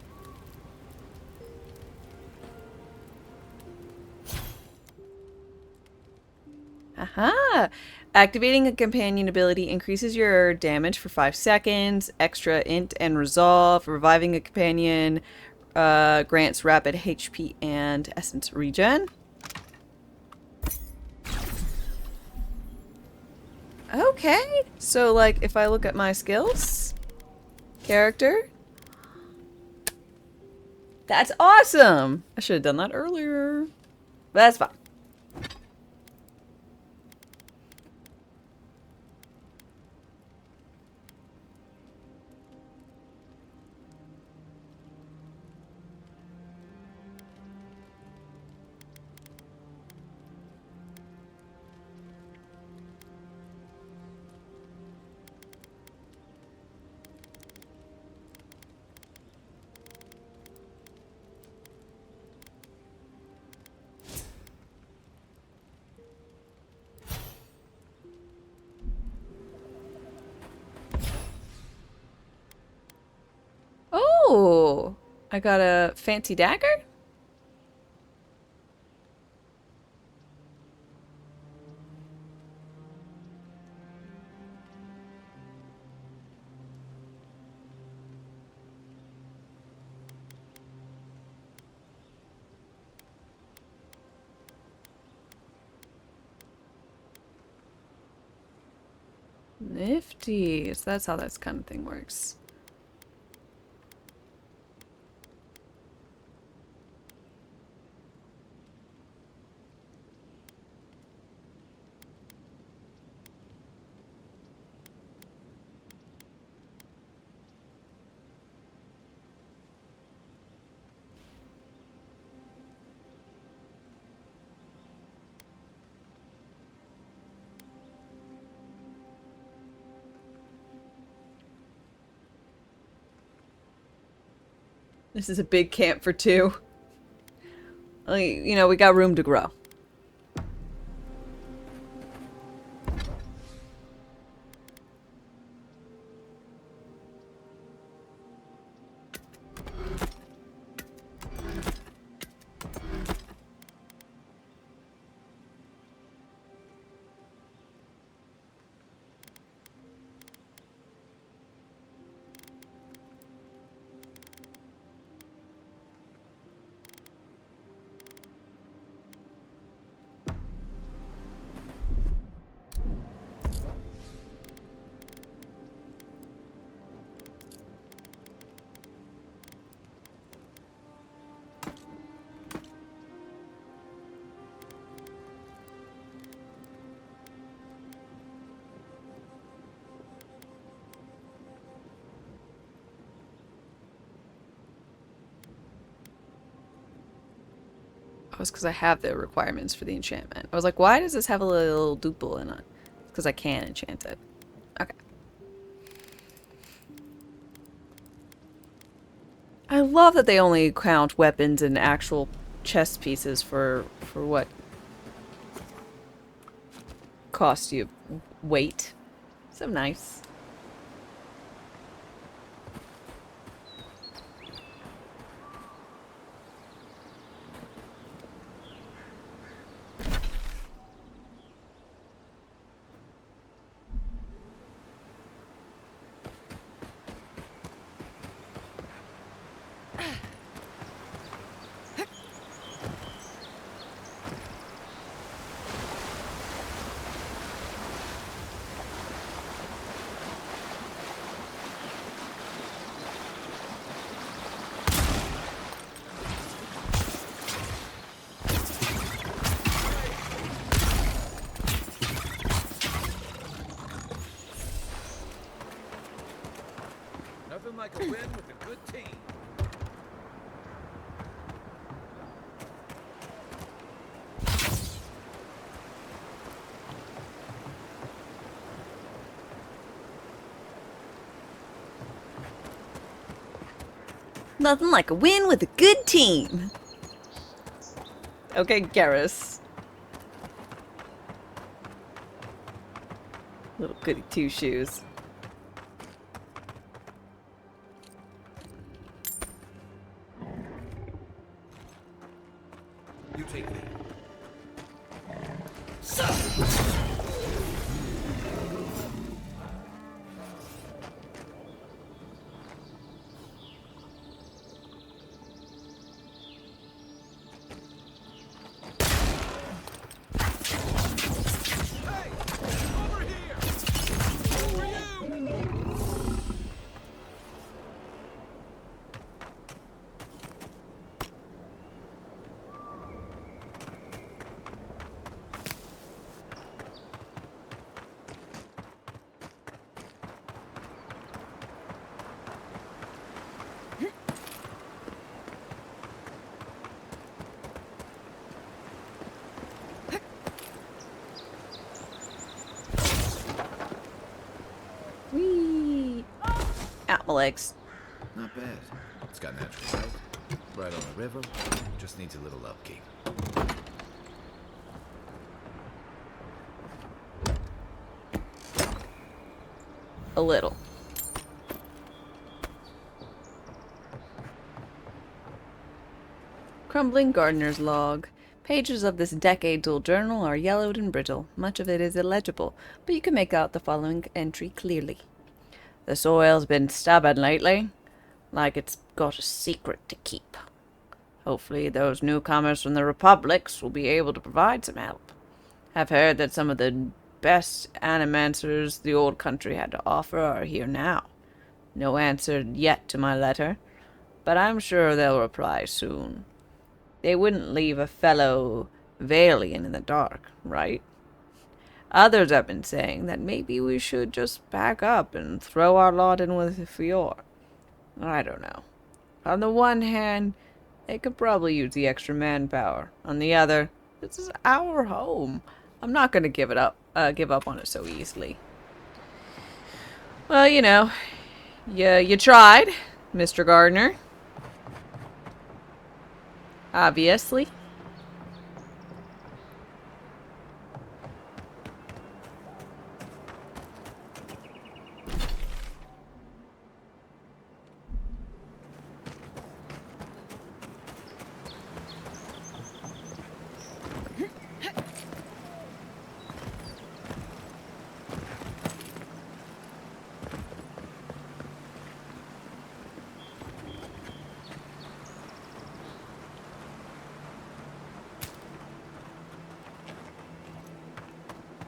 Aha! Activating a companion ability increases your damage for 5 seconds, extra int and resolve. Reviving a companion grants rapid HP and essence regen. Okay, so like if I look at my skills, character, that's awesome. I should have done that earlier, but that's fine. Oh, I got a fancy dagger? Nifty. So that's how this kind of thing works. This is a big camp for two. You know, we got room to grow. it's because I have the requirements for the enchantment. I was like, why does this have a little duple in it? Because I can enchant it. Okay. I love that they only count weapons and actual chest pieces for what cost you weight. So nice. Nothing like a win with a good team. Nothing like a win with a good team. Okay, Garrus. Little goody two-shoes. You take it. Whee! Out my legs. Not bad. It's got natural light, right on the river. Just needs a little upkeep. A little. Crumbling gardener's log. Pages of this decades-old journal are yellowed and brittle. Much of it is illegible, but you can make out the following entry clearly. The soil's been stubborn lately, like it's got a secret to keep. Hopefully those newcomers from the Republics will be able to provide some help. I've heard that some of the best animancers the old country had to offer are here now. No answer yet to my letter, but I'm sure they'll reply soon. They wouldn't leave a fellow Valian in the dark, right? Others have been saying that maybe we should just back up and throw our lot in with Fior. I don't know. On the one hand, they could probably use the extra manpower. On the other, this is our home. I'm not going to give up on it so easily. Well, you know, you tried, Mr. Gardner. Obviously.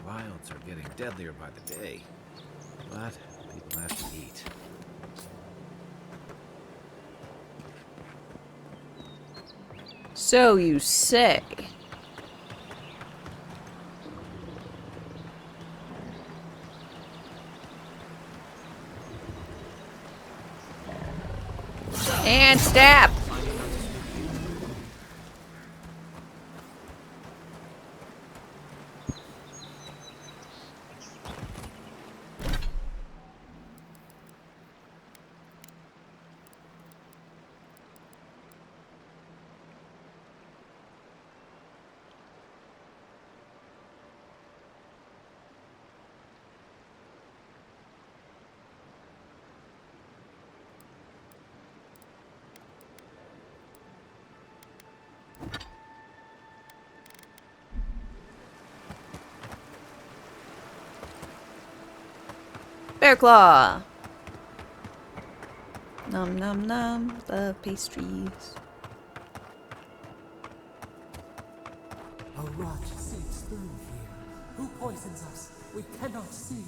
Wilds are getting deadlier by the day, but people have to eat. So you say. And stab. bear claw. Nom nom nom. Love pastries. A rot seeps through here. Who poisons us? We cannot see.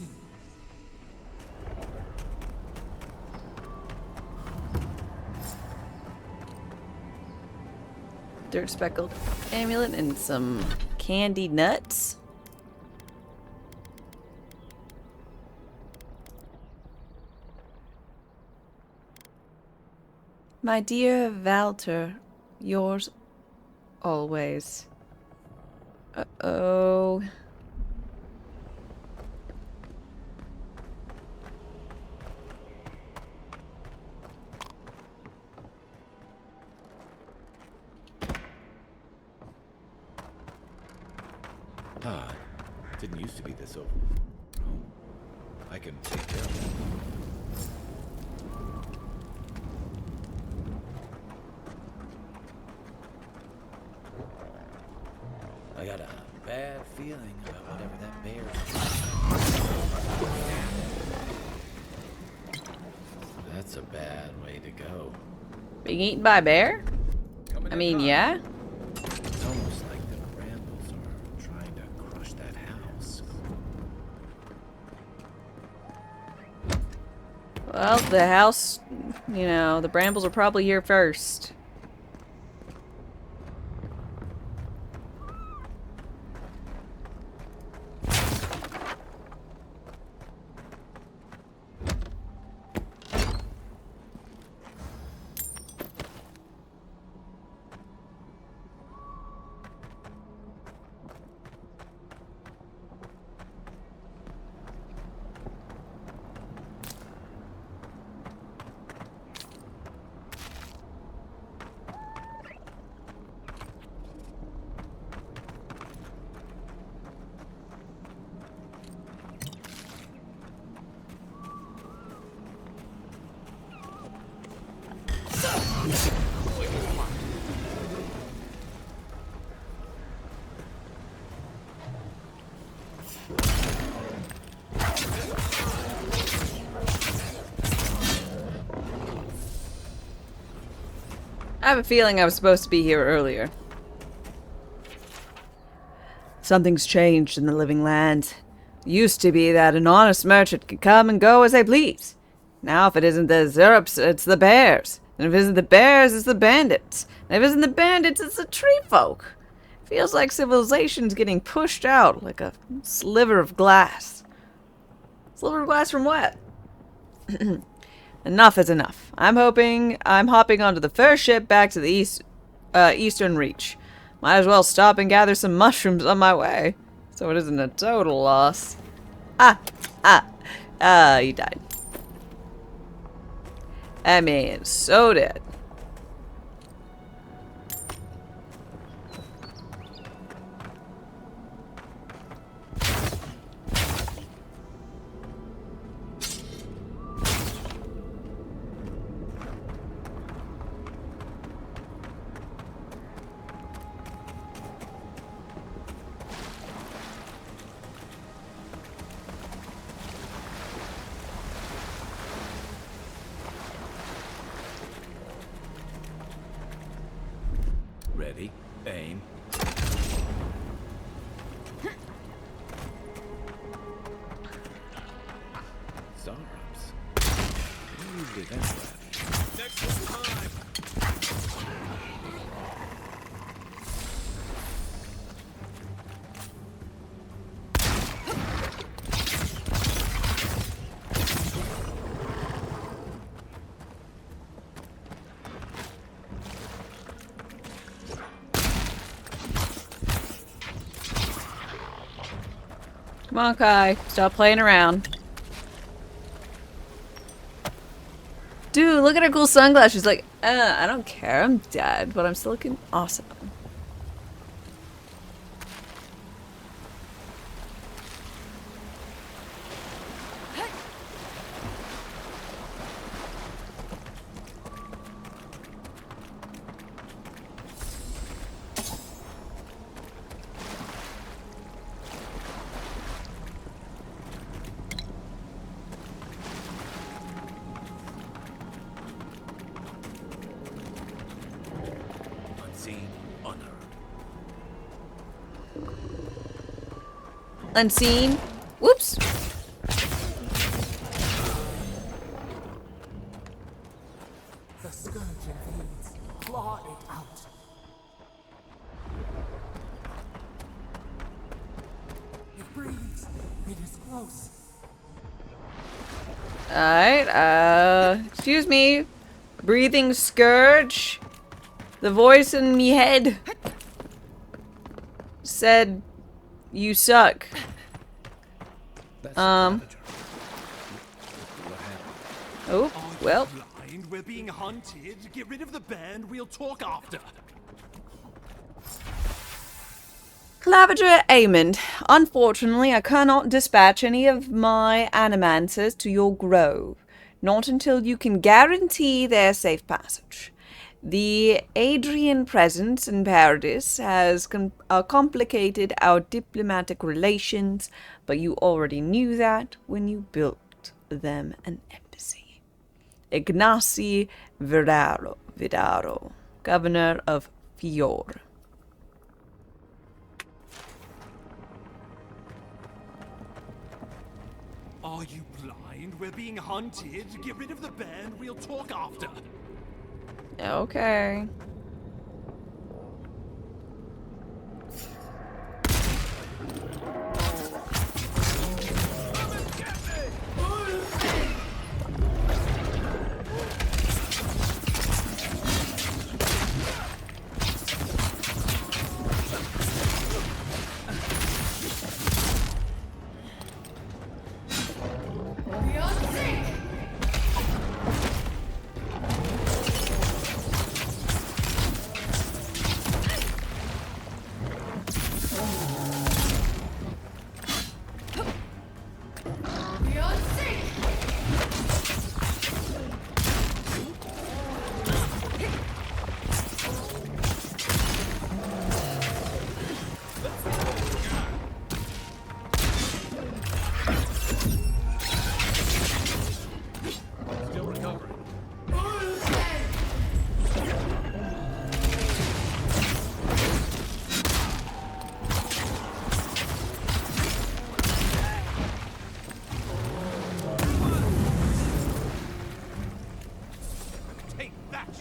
Dirt speckled amulet and some candied nuts. My dear Walter, yours always. Uh-oh. Ah, didn't used to be this over. Oh, I can take care of that. I got a bad feeling about whatever that bear is. That's a bad way to go. Being eaten by a bear? I mean, yeah. It's almost like the brambles are trying to crush that house. Well, the house, you know, the brambles are probably here first. I have a feeling I was supposed to be here earlier. Something's changed in the living land. It used to be that an honest merchant could come and go as they please. Now if it isn't the Zerps, it's the bears. And if it isn't the bears, it's the bandits. And if it isn't the bandits, it's the tree folk. Feels like civilization's getting pushed out like a sliver of glass. Sliver of glass from what? Enough is enough. I'm hopping onto the first ship back to the Eastern Reach. Might as well stop and gather some mushrooms on my way, so it isn't a total loss. He died. I mean, so dead. Ready, aim. Startups. What are usually that bad? Next one's time. Come on, Kai. Stop playing around. Dude, look at her cool sunglasses. She's like, I don't care. I'm dead, but I'm still looking awesome. Unseen. Whoops. The scourge invades. Claw it out. It breathes. It is close. Alright, excuse me. Breathing scourge. The voice in me head said you suck. That's Oh, well. Blind, we're being hunted. Get rid of the band, we'll talk after. Claviger Amond, unfortunately I cannot dispatch any of my animancers to your grove, not until you can guarantee their safe passage. The Adrian presence in Paradis has complicated our diplomatic relations, but you already knew that when you built them an embassy. Ignacy Vidaro, governor of Fior. Are you blind? We're being hunted. Get rid of the band, we'll talk after. Okay.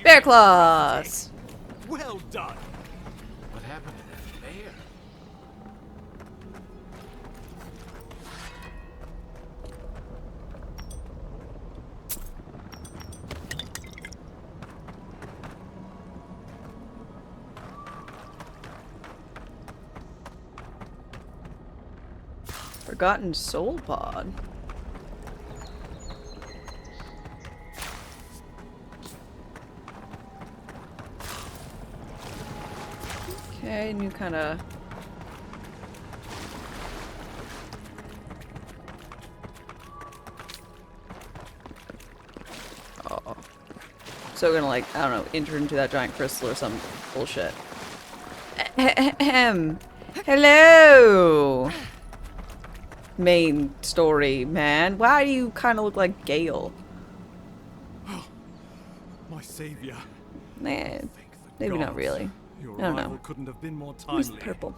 Bear claws. Well done. What happened to that bear? Forgotten soul pod. Okay, new kind of. Oh. So gonna like, I don't know, enter into that giant crystal or some bullshit. Ahem. Hello! Main story, man. Why do you kind of look like Gale? My savior. Nah, maybe not really. Your I don't arrival know. couldn't have been more Who's timely. purple?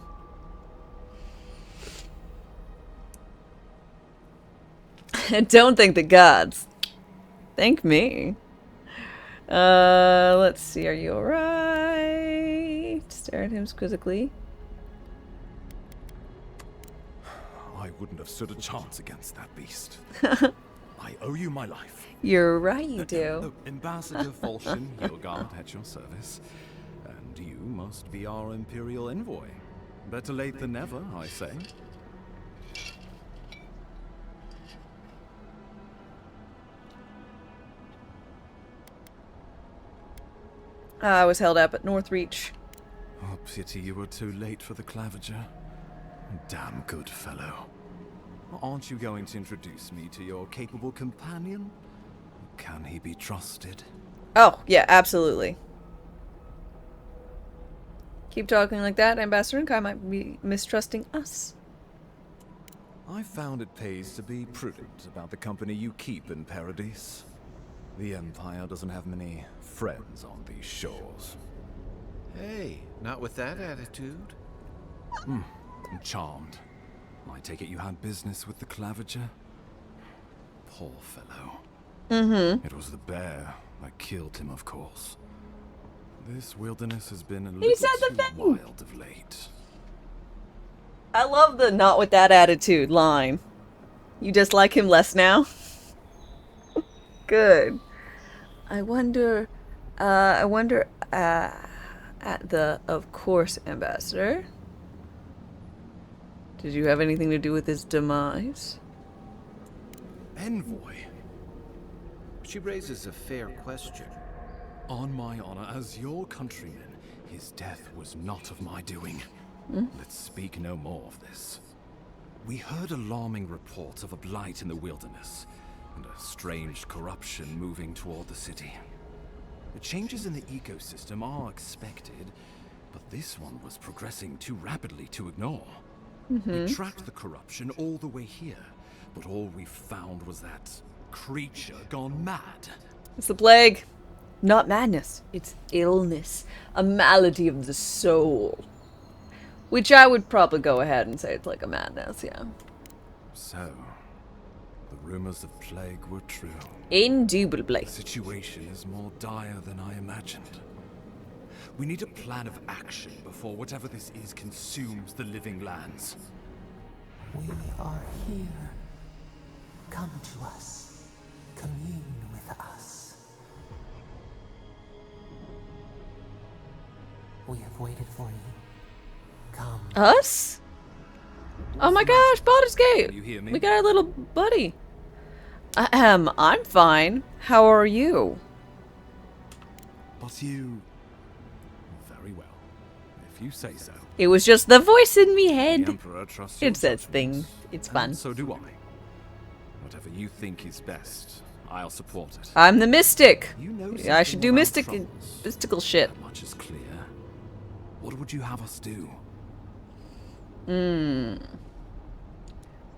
Don't thank the gods. Thank me. Let's see. Are you alright? Stare at him quizzically. I wouldn't have stood a chance against that beast. I owe you my life. You're right, you do. Ambassador Volshin, your guard at your service. And you must be our Imperial envoy. Better late than never, I say. I was held up at Northreach. Oh, pity you were too late for the Claviger. Damn good fellow. Aren't you going to introduce me to your capable companion? Can he be trusted? Oh, yeah, absolutely. Keep talking like that, Ambassador Kai might be mistrusting us. I found it pays to be prudent about the company you keep in Paradise. The Empire doesn't have many friends on these shores. Hey, not with that attitude. I'm charmed. I take it you had business with the Clavager? Poor fellow. Mm-hmm. It was the bear that killed him, of course. This wilderness has been a He little said the too thing. wild of late. I love the "not with that attitude" line. You dislike him less now? Good. I wonder at the "of course" ambassador. Did you have anything to do with his demise? Envoy? She raises a fair question. On my honor as your countryman, his death was not of my doing. Let's speak no more of this. We heard alarming reports of a blight in the wilderness, and a strange corruption moving toward the city. The changes in the ecosystem are expected, but this one was progressing too rapidly to ignore. We tracked the corruption all the way here, but all we found was that creature gone mad. It's the plague. Not madness. It's illness. A malady of the soul. Which I would probably go ahead and say it's like a madness, yeah. So, the rumors of plague were true. Indubitably. The situation is more dire than I imagined. We need a plan of action before whatever this is consumes the living lands. We are here. Come to us. Commune with us. We have waited for you. Come. Us? Oh my gosh, Baldur's Gate! You hear me? We got our little buddy. I'm fine. How are you? But you... Very well. If you say so. It was just the voice in me The head. Emperor trusts your It says judgment, things. It's fun. and so do I. Whatever you think is best, I'll support it. I'm the mystic. You know I should do something about troubles. mystical shit. That much is clear. What would you have us do? Did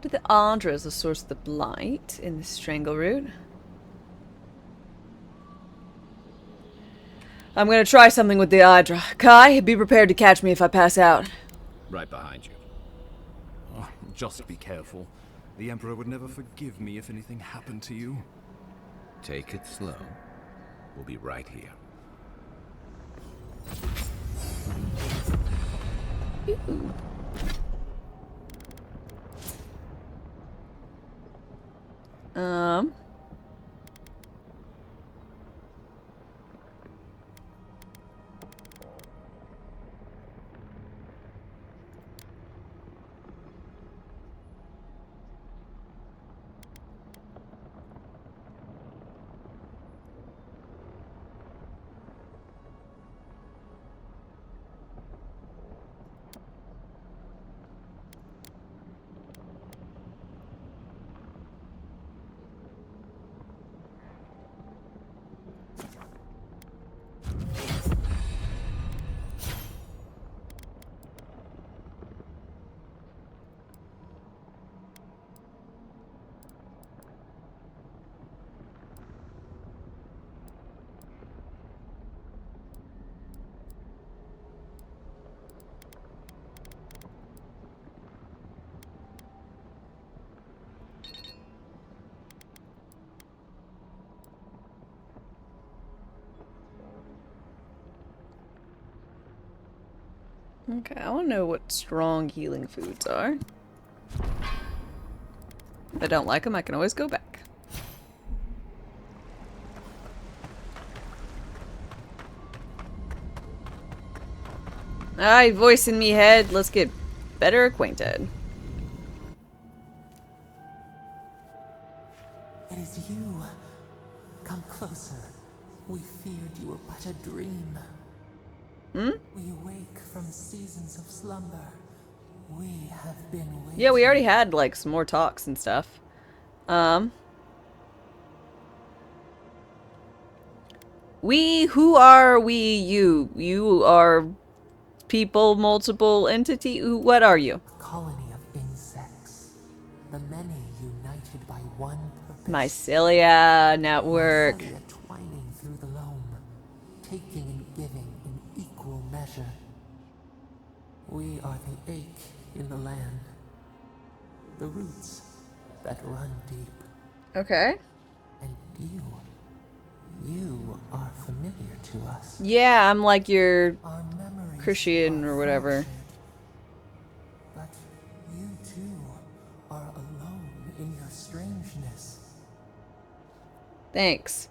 the Andra is the source of the blight in the strangle root? I'm gonna try something with the Hydra. Kai, be prepared to catch me if I pass out. Right behind you. Oh, just be careful. The Emperor would never forgive me if anything happened to you. Take it slow. We'll be right here. Ooh. Okay, I want to know what strong healing foods are. If I don't like them, I can always go back. Alright, voice in me head. Let's get better acquainted. It is you. Come closer. We feared you were but a dream. We awake from seasons of slumber. We have been waiting. Yeah, we already had like some more talks and stuff. Who are we, you? You are people, multiple entity? What are you? A colony of insects. The many united by one purpose. Mycelia network. Mycelia twining through the loam, taking and giving in equal measure. We are the ache in the land. the roots that run deep. Okay. And you are familiar to us. Yeah, I'm like your Our memories Christian are or whatever. fractured, but you too are alone in your strangeness. Thanks.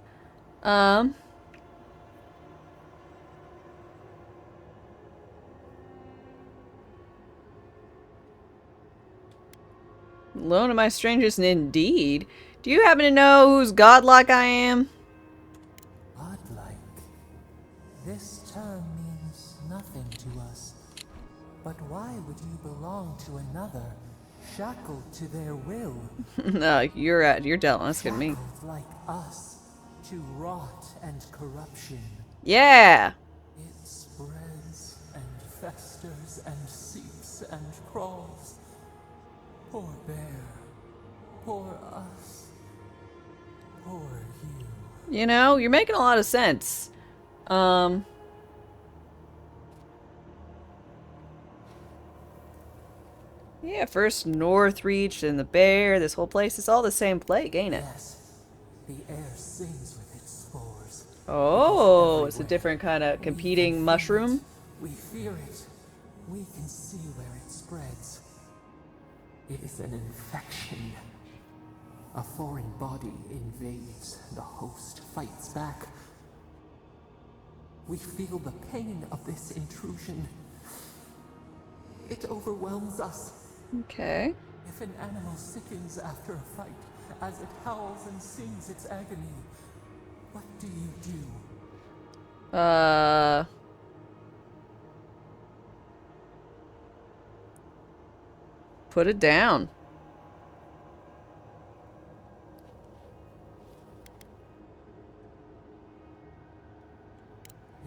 Alone in my strangest indeed. Do you happen to know who's godlike I am? Godlike. This term means nothing to us. But why would you belong to another, shackled to their will? No, you're telling us, good me. Shackled like us to rot and corruption. Yeah. It spreads and festers and seeps and crawls. Poor bear. Poor us. Poor you. You know, you're making a lot of sense. Yeah, first Northreach and the bear, this whole place is all the same plague, ain't it? Yes. The air sings with its spores. Oh, it's a different kind of competing mushroom. We fear it. We can see where it spreads. It is an infection. A foreign body invades. The host fights back. We feel the pain of this intrusion. It overwhelms us. Okay. If an animal sickens after a fight, as it howls and sings its agony, what do you do? Put it down.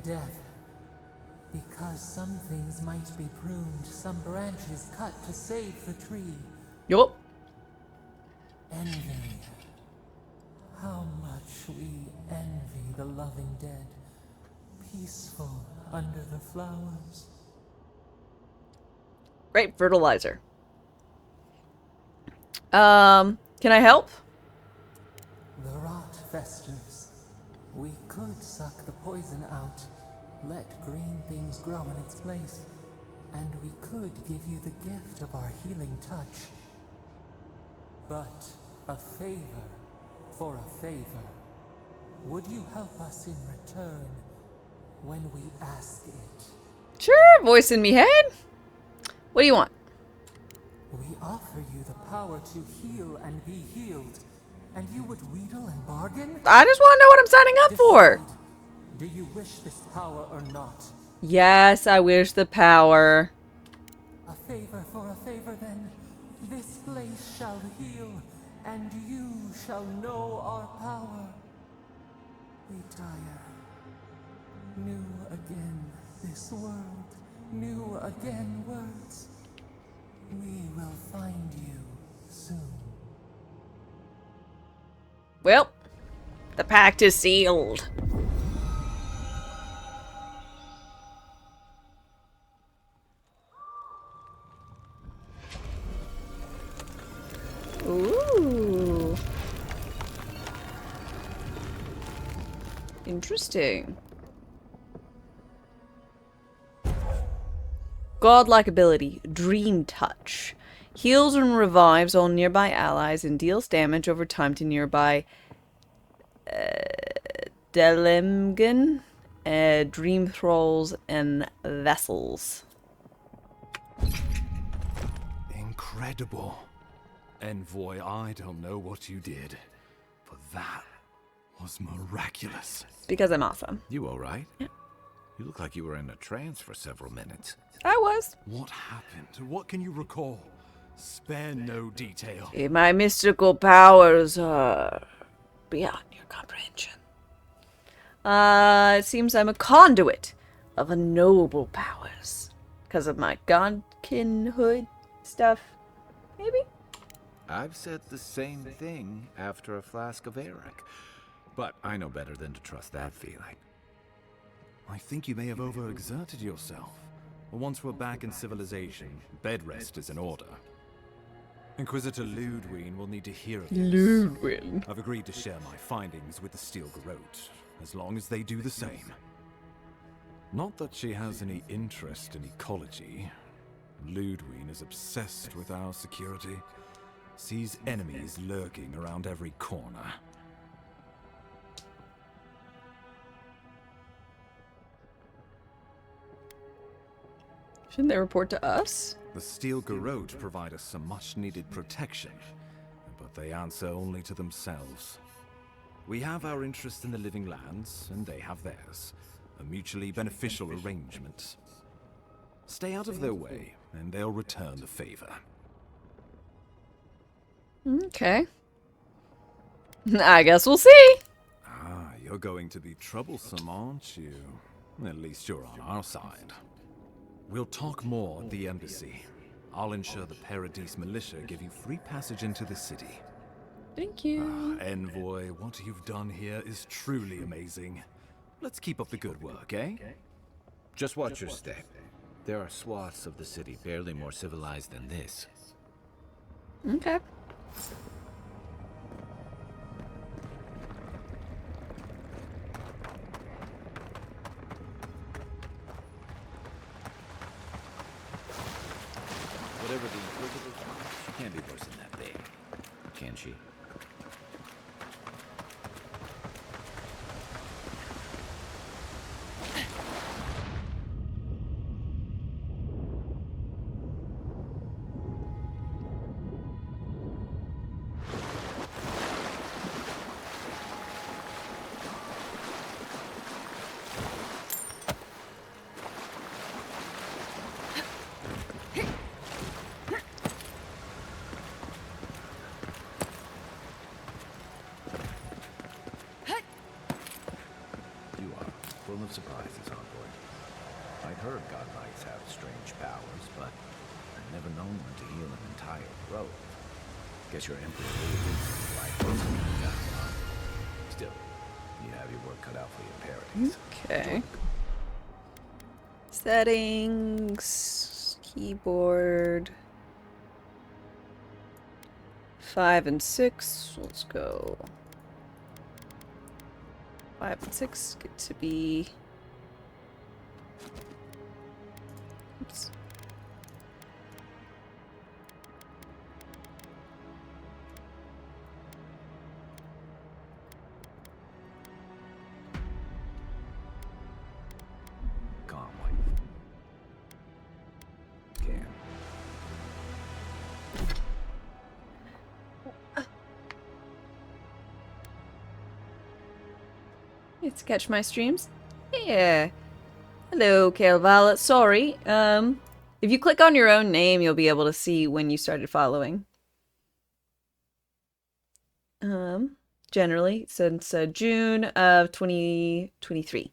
Death. Because some things might be pruned, some branches cut to save the tree. Yup. Envy. How much we envy the loving dead, peaceful under the flowers. Great fertilizer. Can I help? The rot festers. We could suck the poison out, let green things grow in its place, and we could give you the gift of our healing touch. But a favor for a favor. Would you help us in return when we ask it? Sure, voice in me head. What do you want? We offer you the power to heal and be healed, and you would wheedle and bargain? I just want to know what I'm signing up for. Do you wish this power or not? Yes, I wish the power. A favor for a favor then. This place shall heal, and you shall know our power. Retire. New again this world, new again words. We will find you soon. Well, the pact is sealed. Ooh. Interesting. Godlike ability, Dream Touch. Heals and revives all nearby allies and deals damage over time to nearby Delimgan, Dream Thralls, and Vessels. Incredible. Envoy, I don't know what you did, but that was miraculous. Because I'm awesome. You alright? Yeah. You look like you were in a trance for several minutes. I was. What happened? What can you recall? Spare no detail. My mystical powers are beyond your comprehension. It seems I'm a conduit of a noble powers. Because of my godkinhood stuff. Maybe? I've said the same thing after a flask of Eric, but I know better than to trust that feeling. I think you may have overexerted yourself. Once we're back in civilization, bed rest is in order. Inquisitor Ludwig will need to hear of this. Ludwig. I've agreed to share my findings with the Steel Garrote, as long as they do the same. Not that she has any interest in ecology. Ludwig is obsessed with our security. Sees enemies lurking around every corner. Shouldn't they report to us? The Steel Garrote provide us some much-needed protection, but they answer only to themselves. We have our interest in the living lands, and they have theirs. A mutually beneficial arrangement. Stay out of their way, and they'll return the favor. Okay. I guess we'll see. Ah, you're going to be troublesome, aren't you? At least you're on our side. We'll talk more at the embassy. I'll ensure the Paradise militia give you free passage into the city. Thank you. Envoy, what you've done here is truly amazing. Let's keep up the good work, eh? Just watch your step. There are swaths of the city barely more civilized than this. Okay. Whatever the Inquisitor wants, she can't be worse than that big, can she? Full of surprises, Envoy. I'd heard God Knights have strange powers, but I'd never known one to heal an entire grove. Guess your Emperor really did seem like something down, huh? Still, you have your work cut out for your Paradise. Okay. Settings, keyboard, 5 and 6. Let's go. 5 and 6 get to be. Oops. Calm, wife. Can. You to catch my streams? Yeah. Hello, Kale Violet. Sorry. If you click on your own name, you'll be able to see when you started following. Generally, since June of 2023.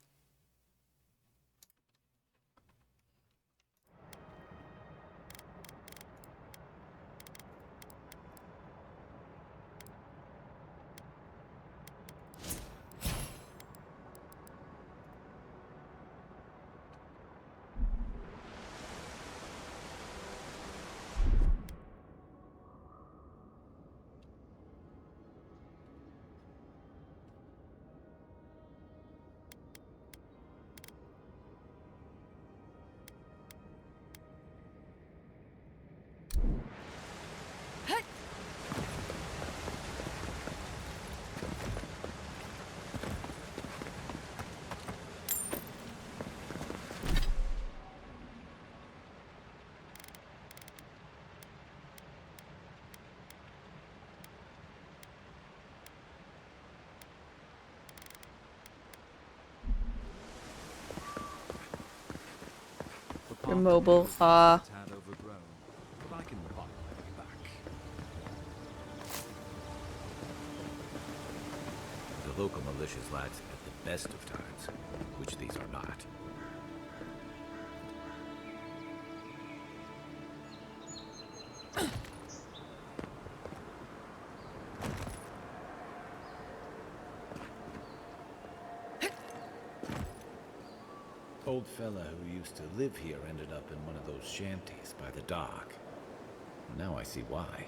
You're mobile. The local militias lads at the best of times, which these are not. Old fella who used to live here ended up in one of those shanties by the dock. Now I see why.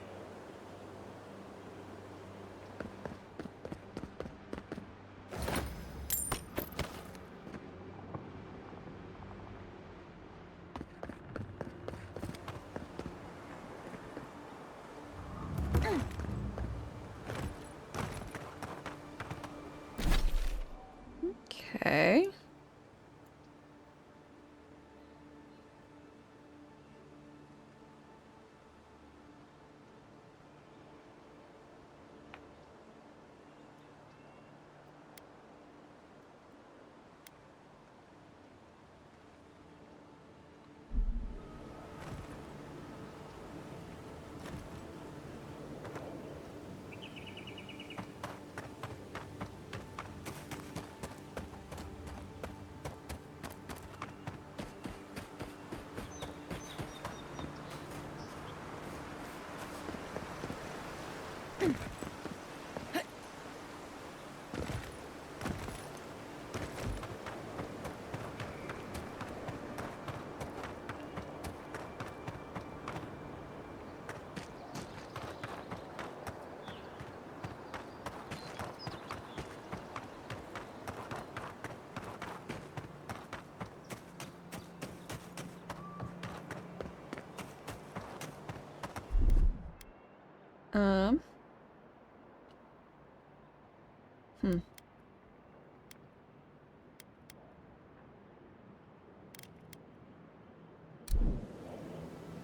Hmm.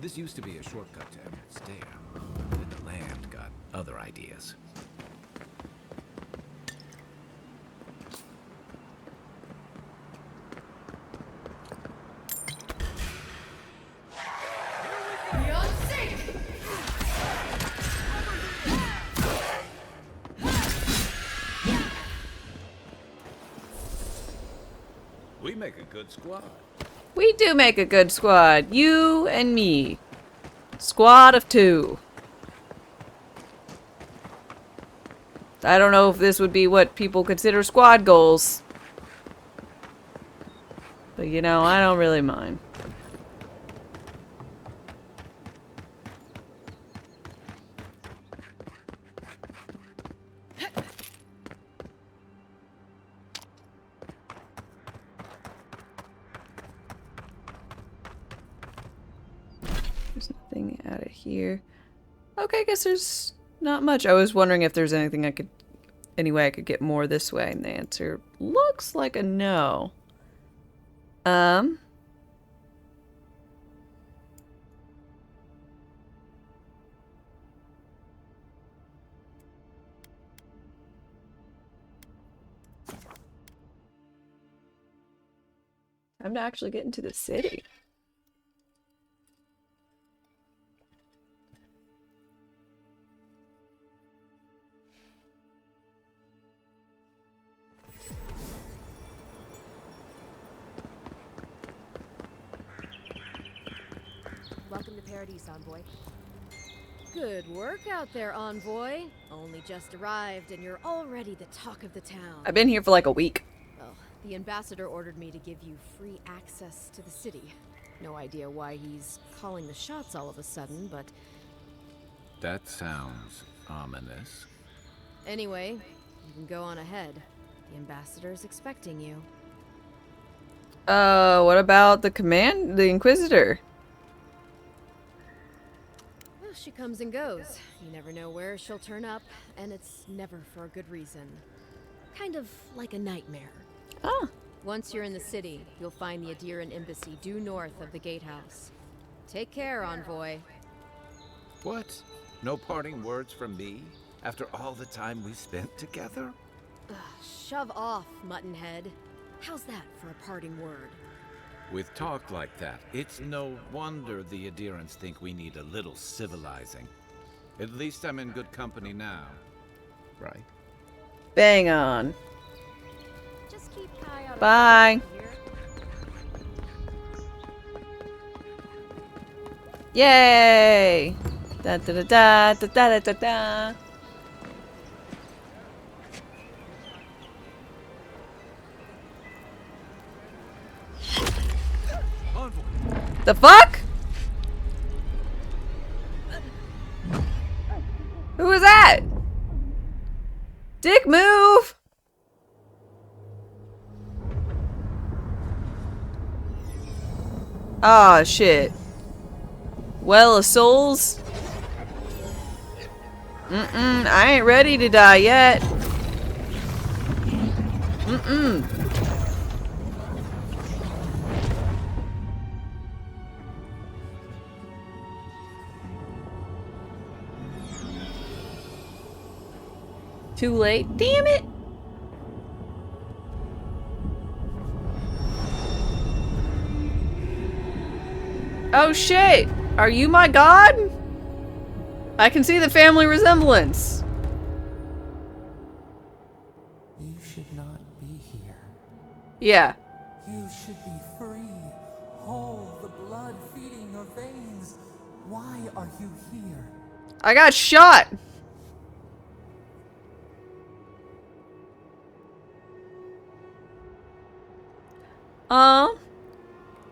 This used to be a shortcut to Emerald Stair, but the land got other ideas. We make a good squad. We do make a good squad. You and me. Squad of 2. I don't know if this would be what people consider squad goals. But you know, I don't really mind. There's nothing out of here. Okay, I guess there's not much. I was wondering if there's anything any way I could get more this way, and the answer looks like a no. I'm to actually get into the city. Welcome to Paradise, Envoy. Good work out there, Envoy. Only just arrived, and you're already the talk of the town. I've been here for like a week. Well, the ambassador ordered me to give you free access to the city. No idea why he's calling the shots all of a sudden, but... That sounds ominous. Anyway, you can go on ahead. The ambassador's expecting you. What about the Inquisitor? Well, she comes and goes. You never know where she'll turn up, and it's never for a good reason. Kind of like a nightmare. Oh. Once you're in the city, you'll find the Adiran embassy due north of the gatehouse. Take care, Envoy. What? No parting words from me? After all the time we spent together? Ugh, shove off, Muttonhead. How's that for a parting word? With talk like that, it's no wonder the Adirans think we need a little civilizing. At least I'm in good company now. Right? Bang on. Just keep an eye out. Bye. Yay! Da da da da da da da da. The fuck? Who was that? Dick, move! Ah, shit. Well of souls? I ain't ready to die yet. Too late? Damn it! Oh shit! Are you my god? I can see the family resemblance. You should not be here. Yeah. You should be free, whole, the blood feeding your veins. Why are you here? I got shot!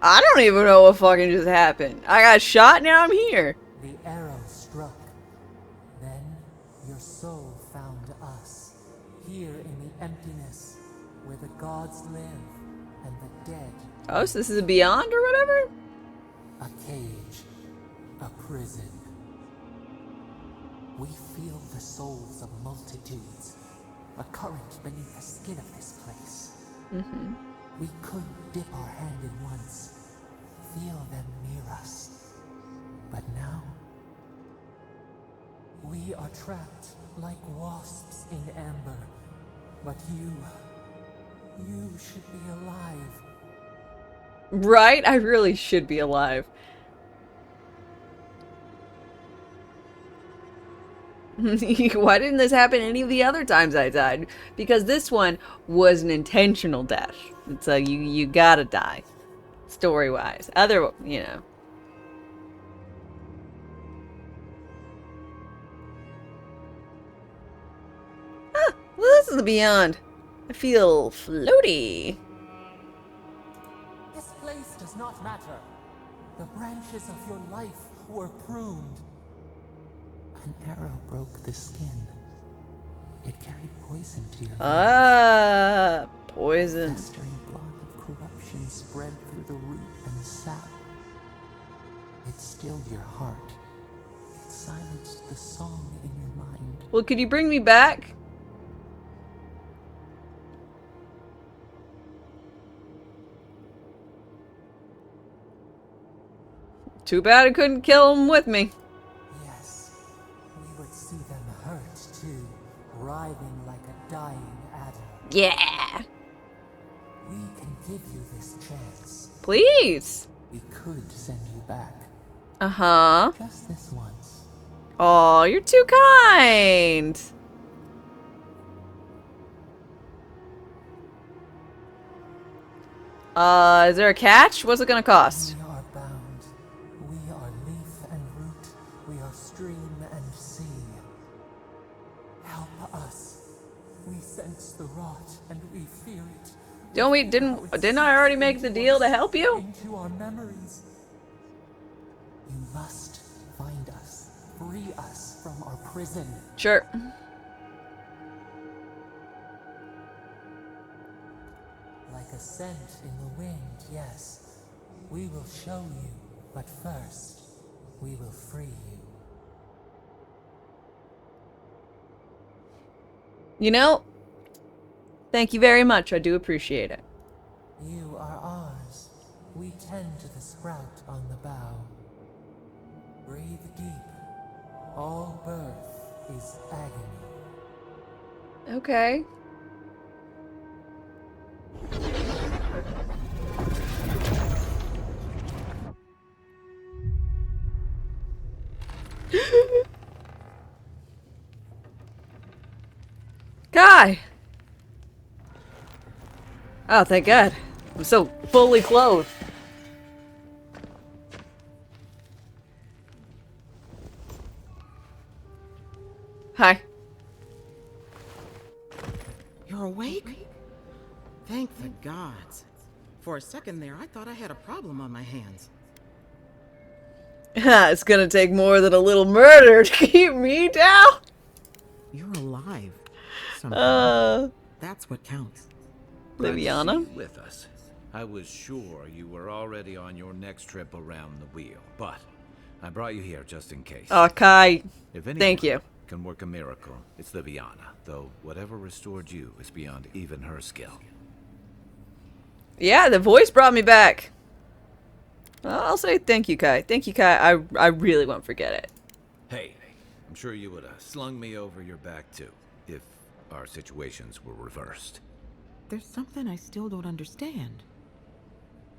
I don't even know what fucking just happened. I got shot, now I'm here. The arrow struck. Then your soul found us, here in the emptiness, where the gods live and the dead. Oh, so this is a beyond or whatever? A cage. A prison. We feel the souls of multitudes. A current beneath the skin of this place. Mm-hmm. We could dip our hand in once, feel them near us. But now, we are trapped like wasps in amber. But you should be alive. Right? I really should be alive. Why didn't this happen any of the other times I died? Because this one was an intentional death. It's a you gotta die. Story-wise. Other, you know. Ah, well, this is the beyond. I feel floaty. This place does not matter. The branches of your life were pruned. An arrow broke the skin. It carried poison to your Ah, poison. The festering blood of corruption spread through the root and sap. It stilled your heart. It silenced the song in your mind. Well, could you bring me back? Too bad I couldn't kill him with me. Yes, we would see them hurt too, writhing like a dying adder. Yeah. We can give you this chance. Please. We could send you back. Uh-huh. Just this once. Oh, you're too kind. Is there a catch? What's it gonna cost? We are bound. We are leaf and root. We are stream and sea. Help us. We sense the rot and we fear it. Didn't I already make the deal to help you? Into our memories. You must find us. Free us from our prison. Sure. Like a scent in the wind, yes. We will show you, but first, we will free you. You know, thank you very much. I do appreciate it. You are ours. We tend to the sprout on the bough. Breathe deep. All birth is agony. Okay. Guy! Oh, thank God. I'm so fully clothed. Hi. You're awake? Thank the gods. For a second there, I thought I had a problem on my hands. It's gonna take more than a little murder to keep me down. You're alive. Somehow. That's what counts. Liviana? With us. I was sure you were already on your next trip around the wheel, but I brought you here just in case. Okay. If anyone Thank you. can work a miracle, it's Liviana, though whatever restored you is beyond even her skill. Yeah, the voice brought me back. Well, I'll say thank you, Kai. Thank you, Kai. I really won't forget it. Hey, I'm sure you would have slung me over your back too, if our situations were reversed. There's something I still don't understand.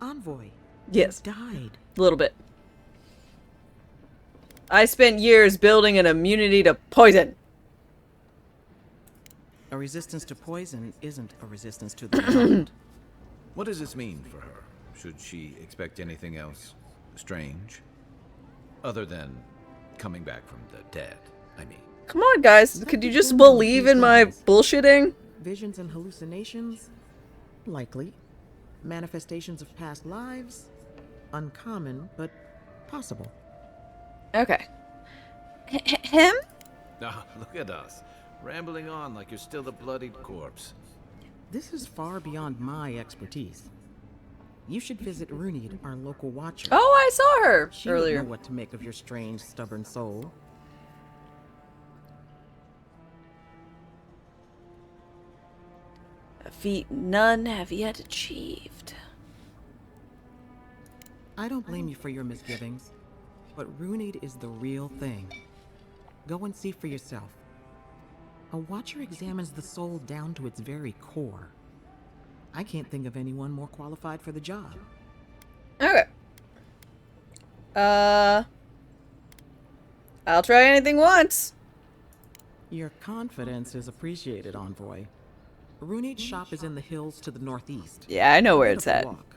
Envoy. Yes. Died. A little bit. I spent years building an immunity to poison. A resistance to poison isn't a resistance to the beyond. What does this mean for her? Should she expect anything else strange? Other than coming back from the dead, I mean. Come on, guys. Could you just believe in my bullshitting? Visions and hallucinations? Likely. Manifestations of past lives? Uncommon, but possible. Okay. Him? Ah, look at us. Rambling on like you're still a bloodied corpse. This is far beyond my expertise. You should visit Runid, our local watcher. Oh, I saw her She earlier. would know what to make of your strange, stubborn soul. A feat none have yet achieved. I don't blame you for your misgivings, but Runid is the real thing. Go and see for yourself. A watcher examines the soul down to its very core. I can't think of anyone more qualified for the job. Okay. I'll try anything once. Your confidence is appreciated, Envoy. Runid's shop is in the hills to the northeast. Yeah, I know where Bit it's of a at. walk.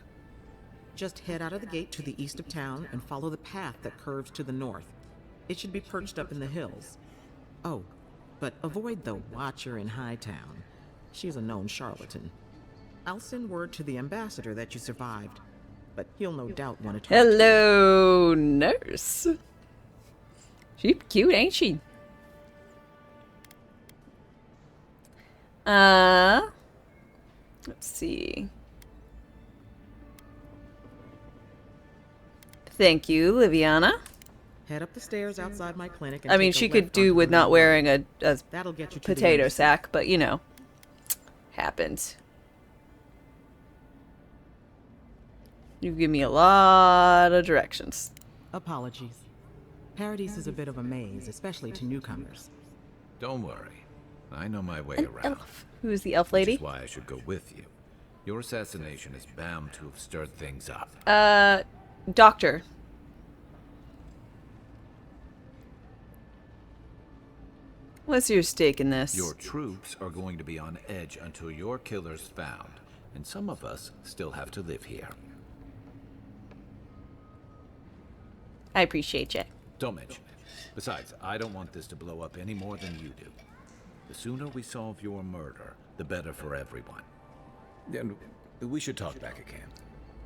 Just head out of the gate to the east of town and follow the path that curves to the north. It should be perched up in the hills. Oh, but avoid the Watcher in Hightown. She's a known charlatan. I'll send word to the ambassador that you survived, but he'll no doubt want to talk to you. Hello, nurse. She's cute, ain't she? Let's see. Thank you, Liviana. Head up the stairs outside my clinic and I mean, take a she could left do onto with the not main wearing road. a That'll get you to the potato embassy. sack, but you know, happens. You've given me a lot of directions. Apologies. Paradise is a bit of a maze, especially to newcomers. Don't worry. I know my way An around. elf. Who is the elf lady? Which is why I should go with you. Your assassination is bound to have stirred things up. Doctor. What's your stake in this? Your troops are going to be on edge until your killer's found, and some of us still have to live here. I appreciate you. Don't mention it. Besides, I don't want this to blow up any more than you do. The sooner we solve your murder, the better for everyone. And we should talk back at camp.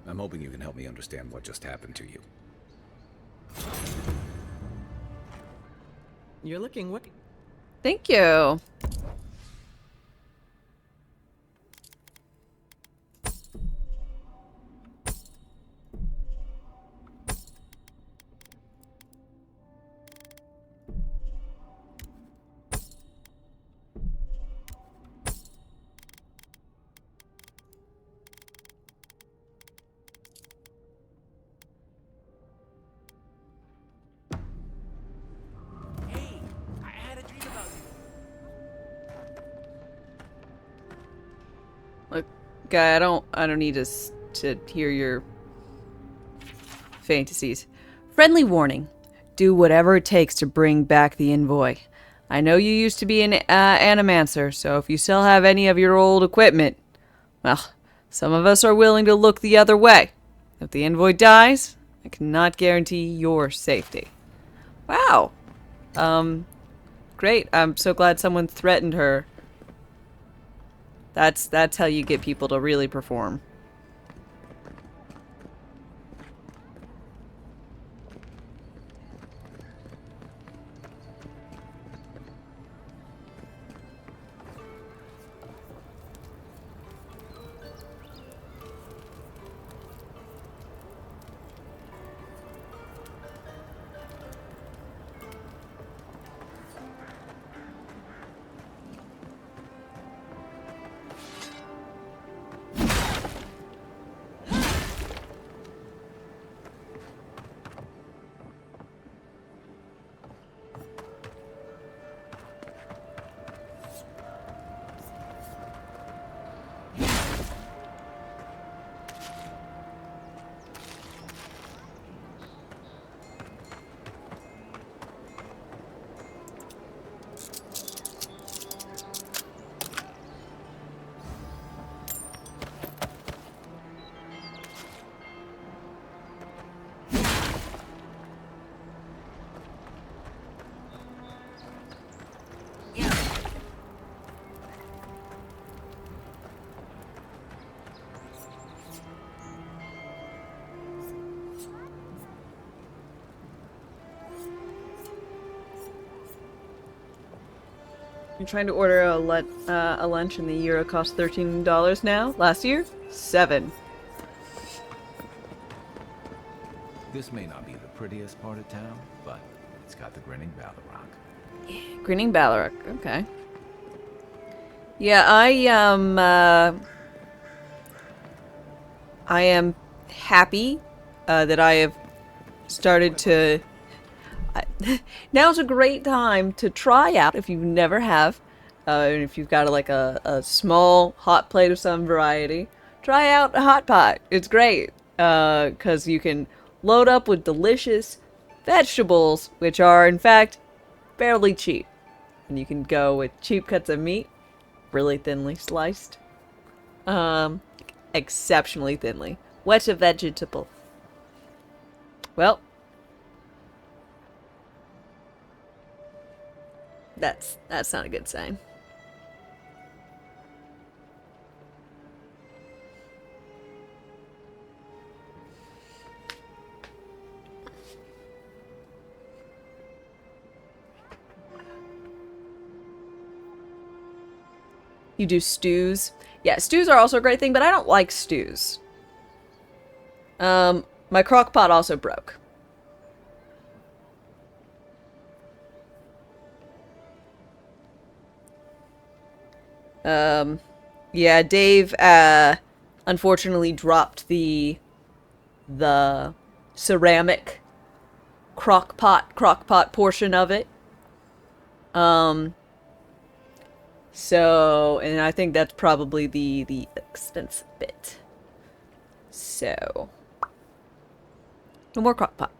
I'm hoping you can help me understand what just happened to you. You're looking what? Thank you. Look, guy, I don't need to hear your fantasies. Friendly warning. Do whatever it takes to bring back the envoy. I know you used to be an animancer, so if you still have any of your old equipment, well, some of us are willing to look the other way. If the envoy dies, I cannot guarantee your safety. Wow. Great. I'm so glad someone threatened her. That's how you get people to really perform. I'm trying to order a lunch and the euro costs $13 now. Last year, $7. This may not be the prettiest part of town, but it's got the grinning Balrog. Grinning Balrog. Okay. Yeah, I am happy that I have started to. Now's a great time to try out if you never have, and if you've got a small hot plate of some variety. Try out a hot pot. It's great because you can load up with delicious vegetables, which are in fact fairly cheap, and you can go with cheap cuts of meat, really thinly sliced, exceptionally thinly. What's a vegetable? Well, that's not a good sign. You do stews. Yeah, stews are also a great thing, but I don't like stews. My crock pot also broke. Yeah, Dave, unfortunately dropped the ceramic crock pot portion of it. So, and I think that's probably the expensive bit. So, no more crock pot.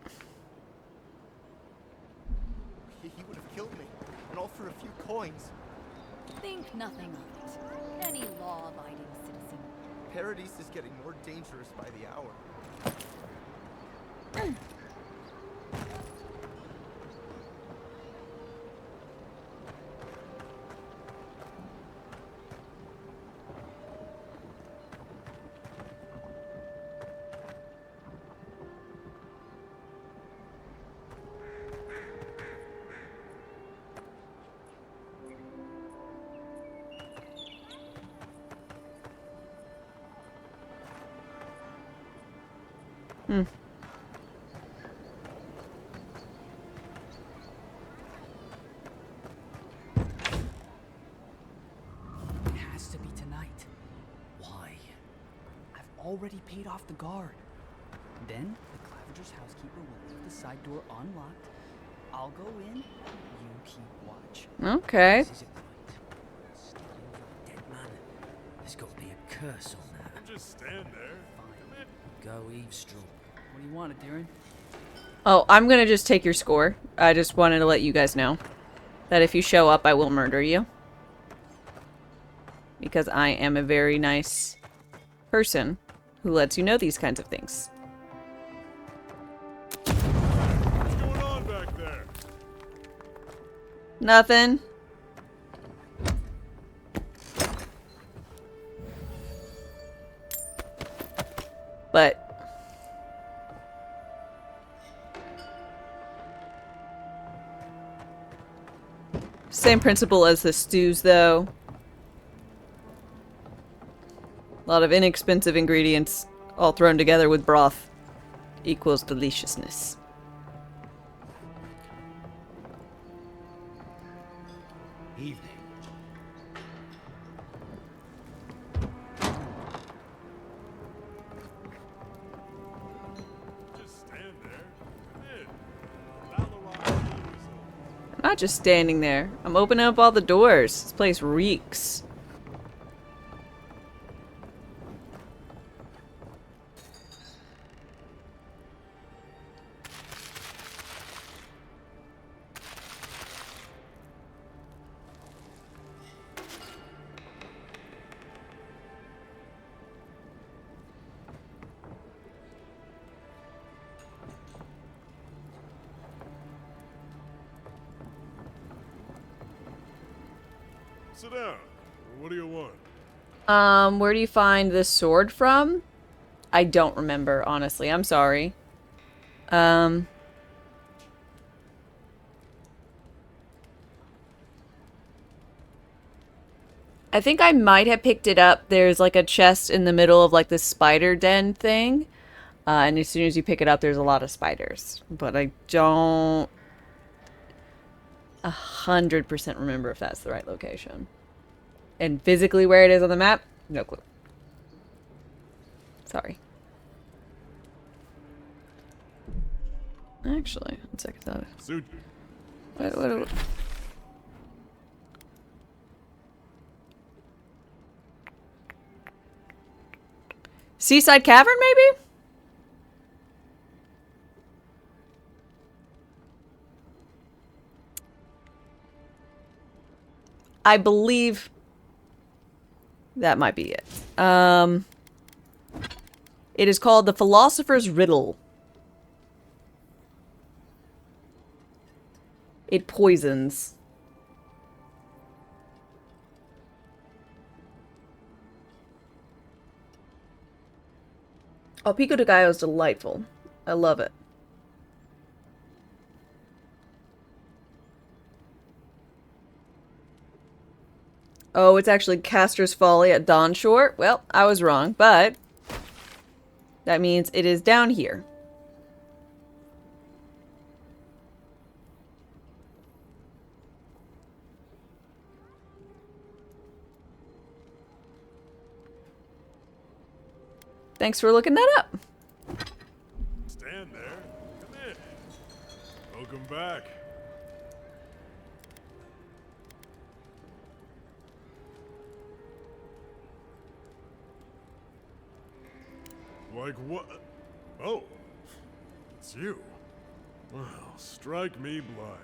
He would have killed me, and all for a few coins. Think nothing of it. Any law-abiding citizen. Paradise is getting more dangerous by the hour. Hmm. It has to be tonight. Why? I've already paid off the guard. Then the Clavager's housekeeper will leave the side door unlocked. I'll go in, you keep watch. Okay. This is it, right? Stealing your dead man. There's got to be a curse on that. Just stand there. Fine. Go eavesdrop. What do you want, Darren? Oh, I'm gonna just take your score. I just wanted to let you guys know that if you show up, I will murder you. Because I am a very nice person who lets you know these kinds of things. What's going on back there? Nothing. But same principle as the stews, though. A lot of inexpensive ingredients all thrown together with broth equals deliciousness. Evening. Just stand there. Come in. I'm not just standing there. I'm opening up all the doors. This place reeks. Sit down. What do you want? Where do you find this sword from? I don't remember, honestly. I'm sorry. I think I might have picked it up. There's like a chest in the middle of like this spider den thing. And as soon as you pick it up, there's a lot of spiders. But I don't 100% remember if that's the right location. And physically where it is on the map, no clue. Sorry. Actually, let's check it out. What? Seaside Cavern, maybe? I believe that might be it. It is called the Philosopher's Riddle. It poisons. Oh, Pico de Gallo is delightful. I love it. Oh, it's actually Caster's Folly at Dawnshore. Well, I was wrong, but that means it is down here. Thanks for looking that up. Stand there. Come in. Welcome back. Like what? Oh, it's you. Well, strike me blind.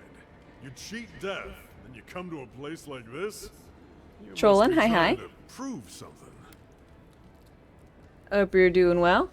You cheat death, and you come to a place like this? You Trolling, must be hi, trying hi. to prove something. Hope you're doing well.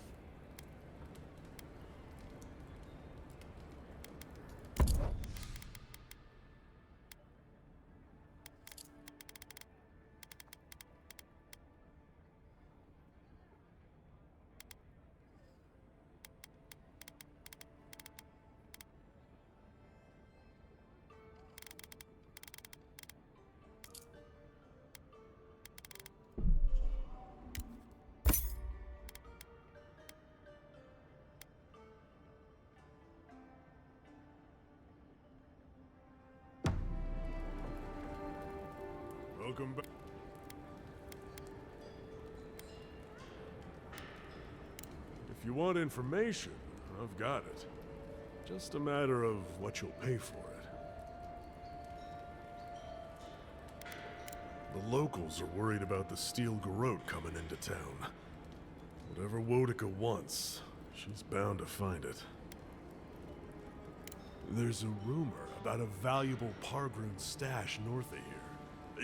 Welcome back. If you want information, I've got it. Just a matter of what you'll pay for it. The locals are worried about the steel garrote coming into town. Whatever Wodica wants, she's bound to find it. There's a rumor about a valuable Pargroon stash north of here.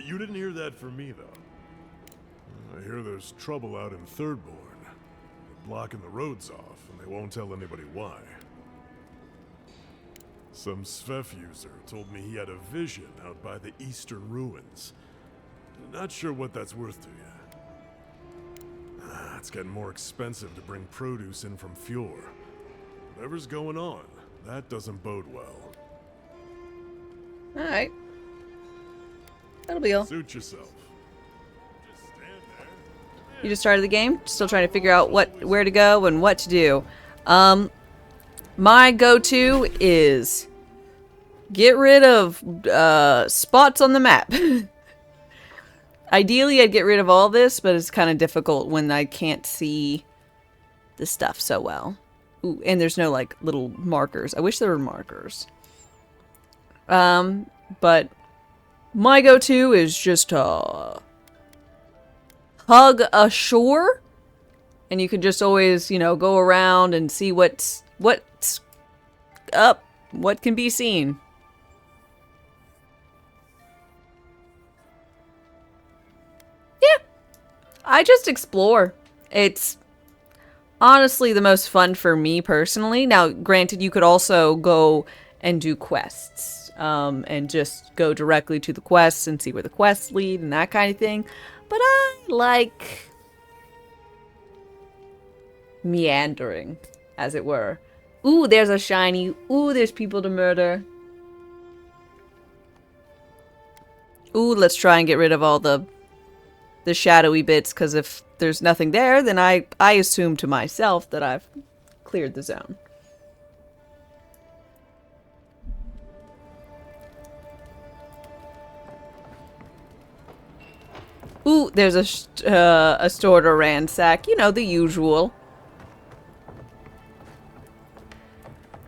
You didn't hear that from me, though. I hear there's trouble out in Thirdborn. They're blocking the roads off, and they won't tell anybody why. Some Svef user told me he had a vision out by the eastern ruins. Not sure what that's worth to you. It's getting more expensive to bring produce in from Fjord. Whatever's going on, that doesn't bode well. Alright. That'll be all. Suit yourself. You just started the game? Still trying to figure out where to go and what to do. My go-to is get rid of spots on the map. Ideally, I'd get rid of all this, but it's kind of difficult when I can't see the stuff so well. Ooh, and there's no, like, little markers. I wish there were markers. But my go-to is just hug a shore, and you can just always, you know, go around and see what's up, what can be seen. Yeah, I just explore. It's honestly the most fun for me personally. Now, granted, you could also go and do quests. And just go directly to the quests and see where the quests lead and that kind of thing. But I like meandering, as it were. Ooh, there's a shiny. Ooh, there's people to murder. Ooh, let's try and get rid of all the the shadowy bits, because if there's nothing there, then I assume to myself that I've cleared the zone. Ooh, there's a store to ransack. You know, the usual.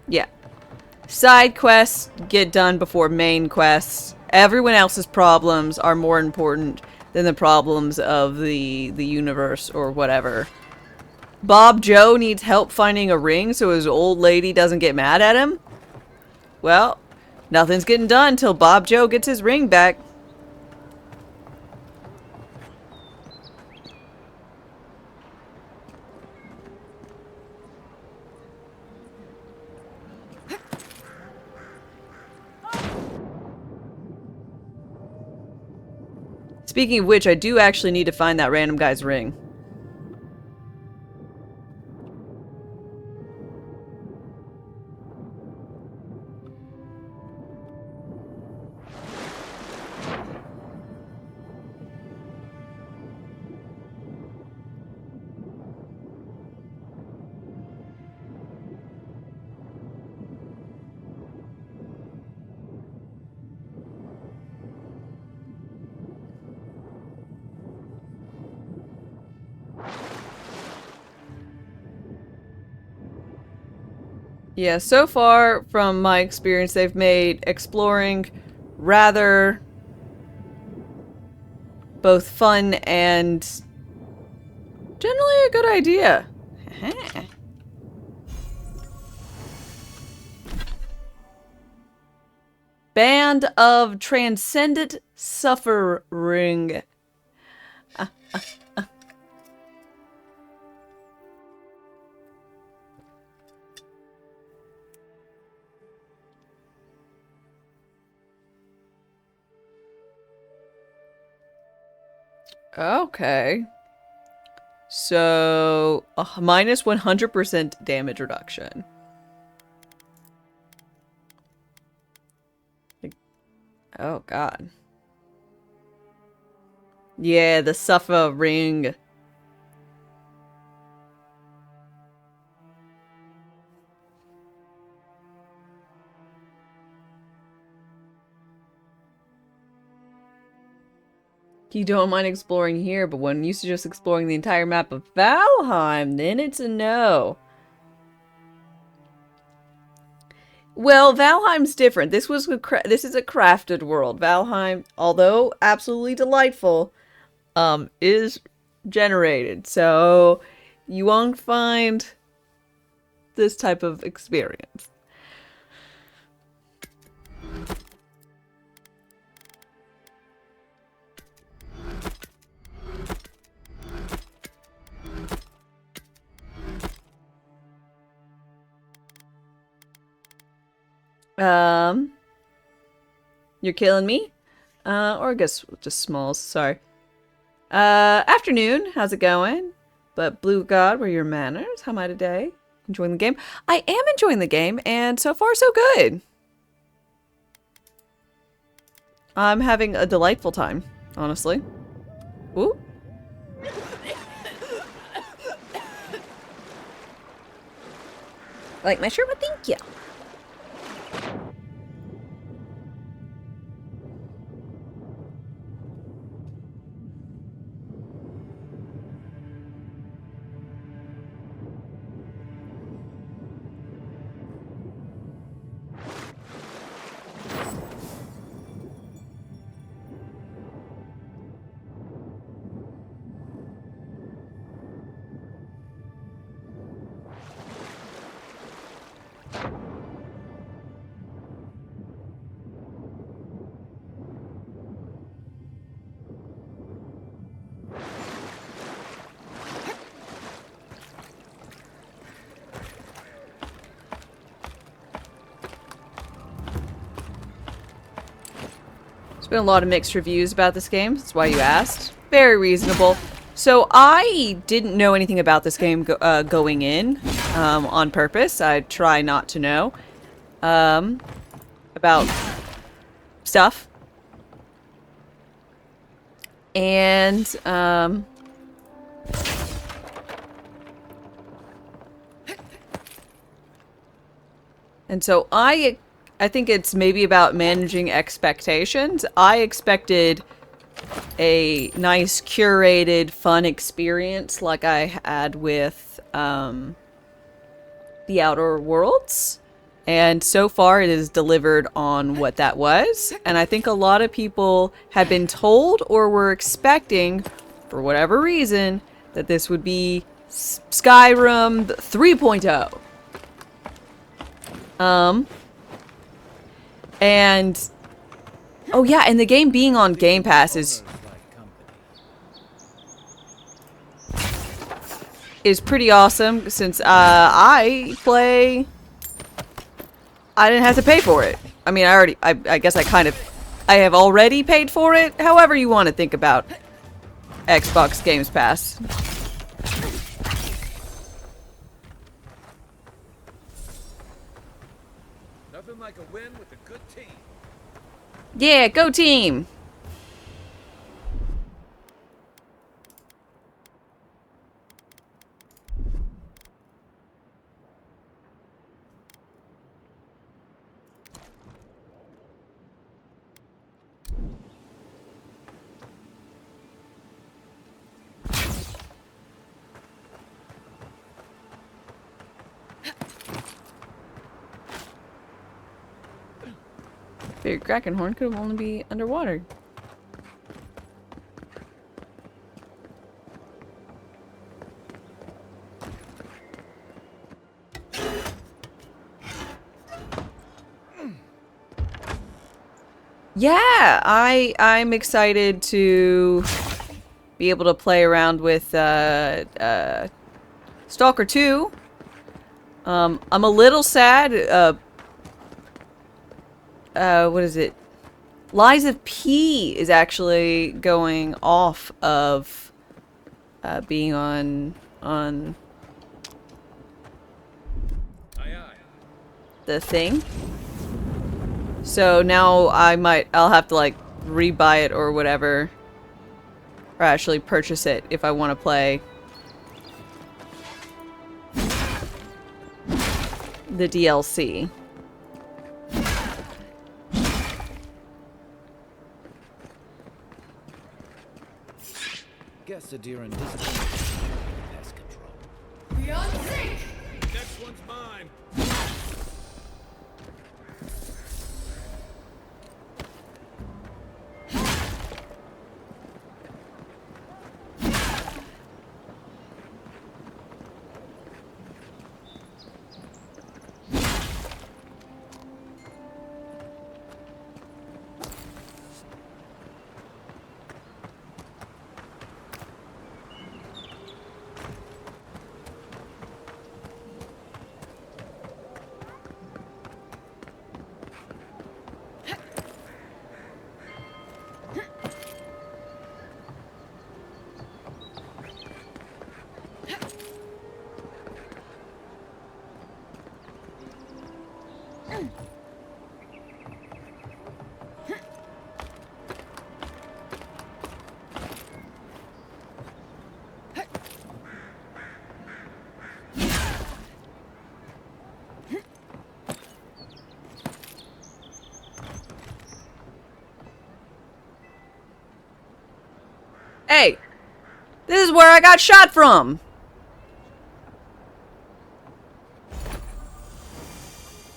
Yeah. Side quests get done before main quests. Everyone else's problems are more important than the problems of the universe or whatever. Bob Joe needs help finding a ring so his old lady doesn't get mad at him? Well, nothing's getting done until Bob Joe gets his ring back. Speaking of which, I do actually need to find that random guy's ring. Yeah, so far, from my experience, they've made exploring rather both fun and generally a good idea. Band of Transcendent Suffering. Okay. So, minus 100% damage reduction. Oh, God. Yeah, the suffering. You don't mind exploring here, but when you suggest exploring the entire map of Valheim, then it's a no. Well, Valheim's different. This is a crafted world. Valheim, although absolutely delightful, is generated. So you won't find this type of experience. You're killing me? Or I guess just Smalls, sorry. Afternoon, how's it going? But Blue God, where are your manners? How am I today? Enjoying the game? I am enjoying the game, and so far so good. I'm having a delightful time, honestly. Ooh. Like my shirt? Well, thank you. There's been a lot of mixed reviews about this game. That's why you asked. Very reasonable. So I didn't know anything about this game going in on purpose. I try not to know about stuff. And so I think it's maybe about managing expectations. I expected a nice curated fun experience like I had with The Outer Worlds, and so far it has delivered on what that was. And I think a lot of people have been told or were expecting, for whatever reason, that this would be Skyrim 3.0. And oh yeah, and the game being on Game Pass is pretty awesome, since I didn't have to pay for it. I mean, I guess I have already paid for it. However you want to think about Xbox Games Pass. Nothing like a win with a good team. Yeah, go team! Figured Krakenhorn could only be underwater. Yeah, I'm excited to be able to play around with Stalker 2. I'm a little sad. What is it? Lies of P is actually going off of being on the thing. So now I'll have to like rebuy it or whatever, or actually purchase it if I want to play the DLC. Guess a deer and discipline. Pest control. Beyond sync! Next one's mine. Hey! This is where I got shot from!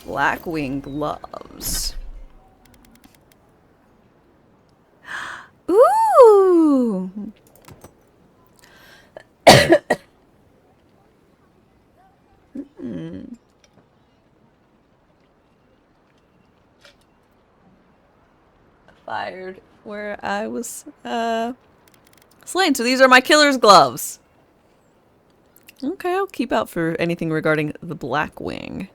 Blackwing gloves. Ooh! Fired where I was slain. So these are my killer's gloves. Okay, I'll keep out for anything regarding the Blackwing.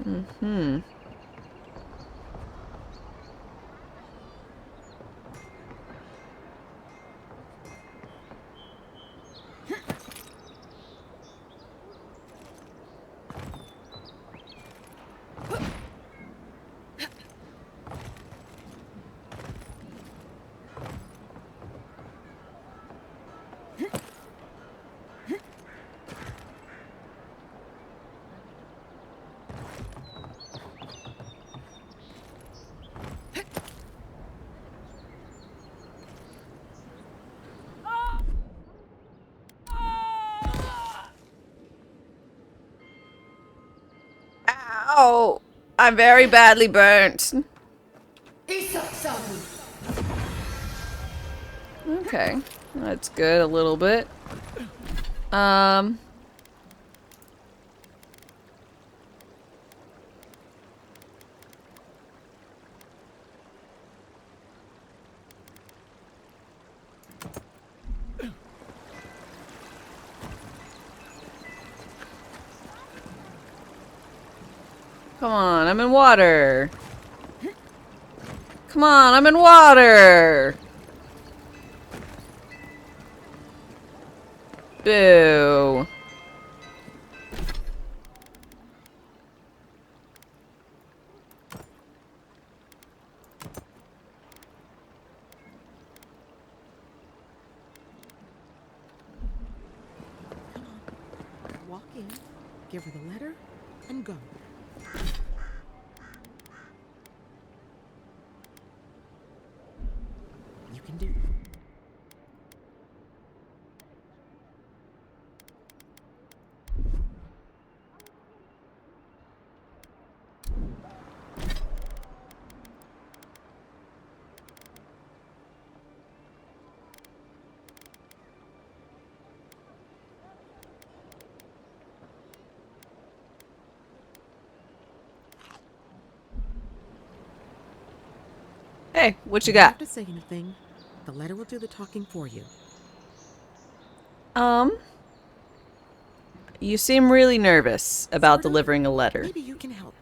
Mm-hmm. Oh, I'm very badly burnt. Okay, that's good a little bit. Come on, I'm in water. Come on, I'm in water. Boo. Walk in, give her the letter, and go. You can do it. Hey, what you don't got? have to say anything. The letter will do the talking for you. You seem really nervous about delivering a letter. Maybe you can help.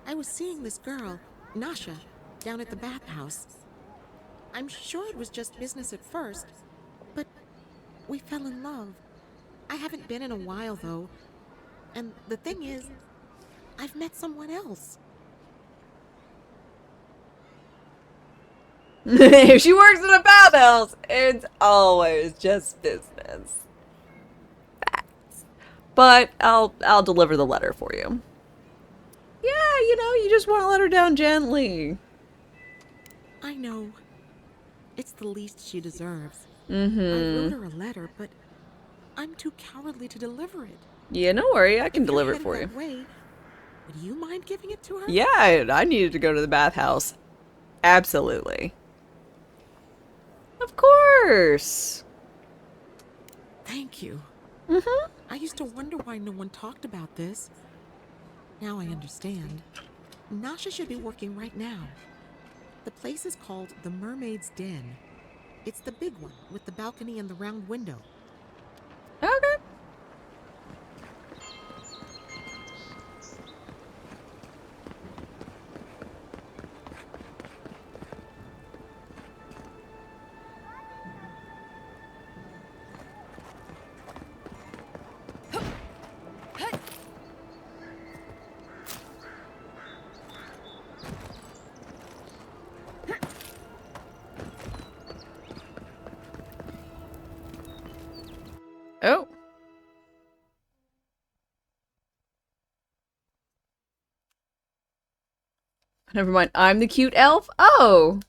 I was seeing this girl, Nasha, down at the bathhouse. I'm sure it was just business at first, but we fell in love. I haven't been in a while, though. And the thing is, I've met someone else. If she works in a bathhouse, it's always just business. Facts. But I'll deliver the letter for you. Yeah, you know, you just want to let her down gently. I know. It's the least she deserves. Mm-hmm. I wrote her a letter, but I'm too cowardly to deliver it. Yeah, no worry, I can If you're deliver it headed for you. that way, would you mind giving it to her? Yeah, I needed to go to the bathhouse. Absolutely. Of course. Thank you. Mm-hmm. I used to wonder why no one talked about this. Now I understand. Nasha should be working right now. The place is called the Mermaid's Den. It's the big one with the balcony and the round window. Okay. Oh. Never mind. I'm the cute elf? Oh.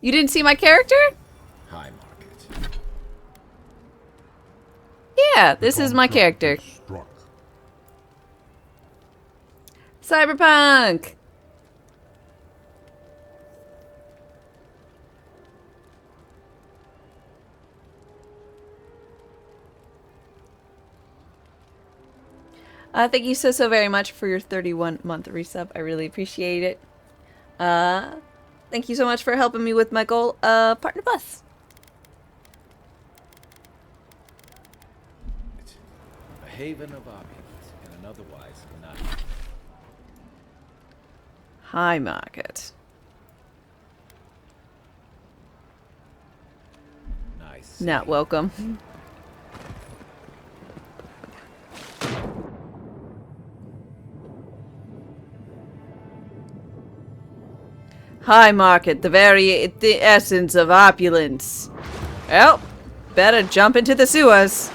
You didn't see my character? High Market. Yeah, this is my character. Cyberpunk! Thank you so very much for your 31-month resub. I really appreciate it. Thank you so much for helping me with my goal, Partner Plus. A haven of opulence in an otherwise not. High Market. Nice. Not welcome. High Market, the essence of opulence. Well, better jump into the sewers.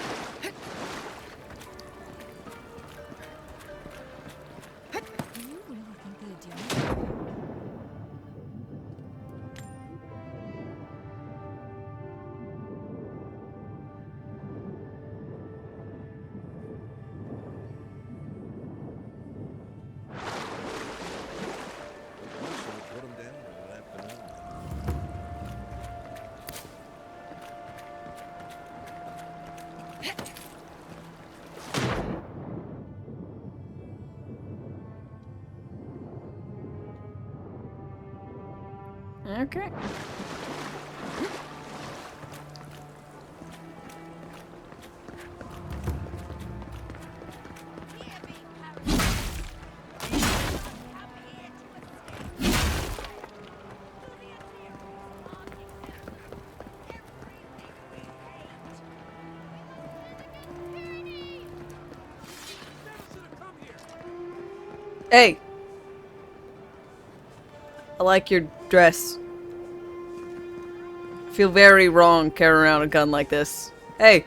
Okay. Hey! I like your dress. I feel very wrong carrying around a gun like this. Hey!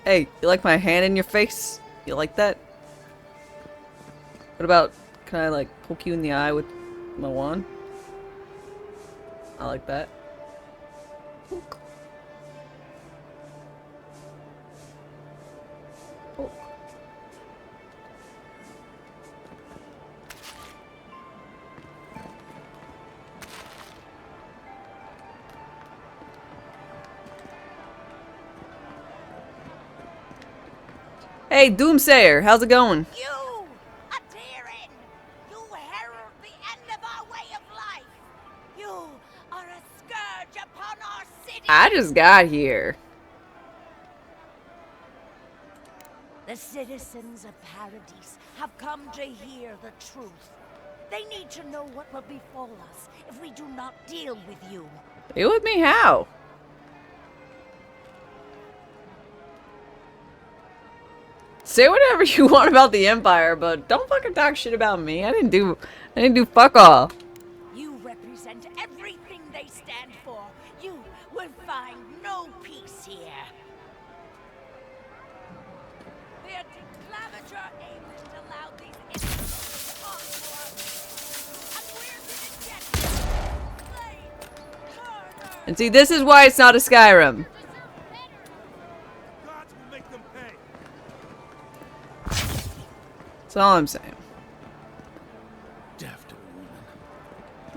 Hey, you like my hand in your face? You like that? What about, can I like poke you in the eye with my wand? I like that. Poke. Poke. Hey, Doomsayer, how's it going? You, Aderin, you herald the end of our way of life. You are a scourge upon our city. I just got here. The citizens of Paradise have come to hear the truth. They need to know what will befall us if we do not deal with you. Deal with me how? Say whatever you want about the Empire, but don't fucking talk shit about me. I didn't do fuck all. You represent everything they stand for. You will find no peace here. The Clavager aims to allow these innocents to talk to us. And we're gonna get slain, murdered. And see, this is why it's not a Skyrim. That's all I'm saying. Daft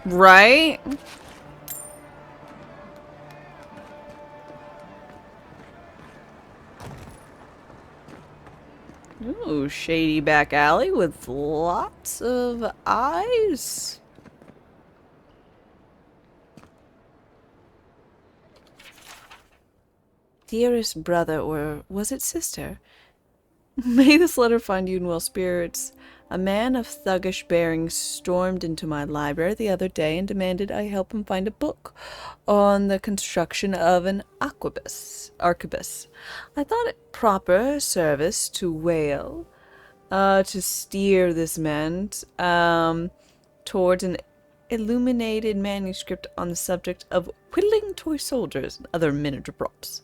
woman. Right? Ooh, shady back alley with lots of eyes. Dearest brother, or was it sister? May this letter find you in well spirits. A man of thuggish bearing stormed into my library the other day and demanded I help him find a book on the construction of an arquebus. I thought it proper service to Whale to steer this man towards an illuminated manuscript on the subject of whittling toy soldiers and other miniature props.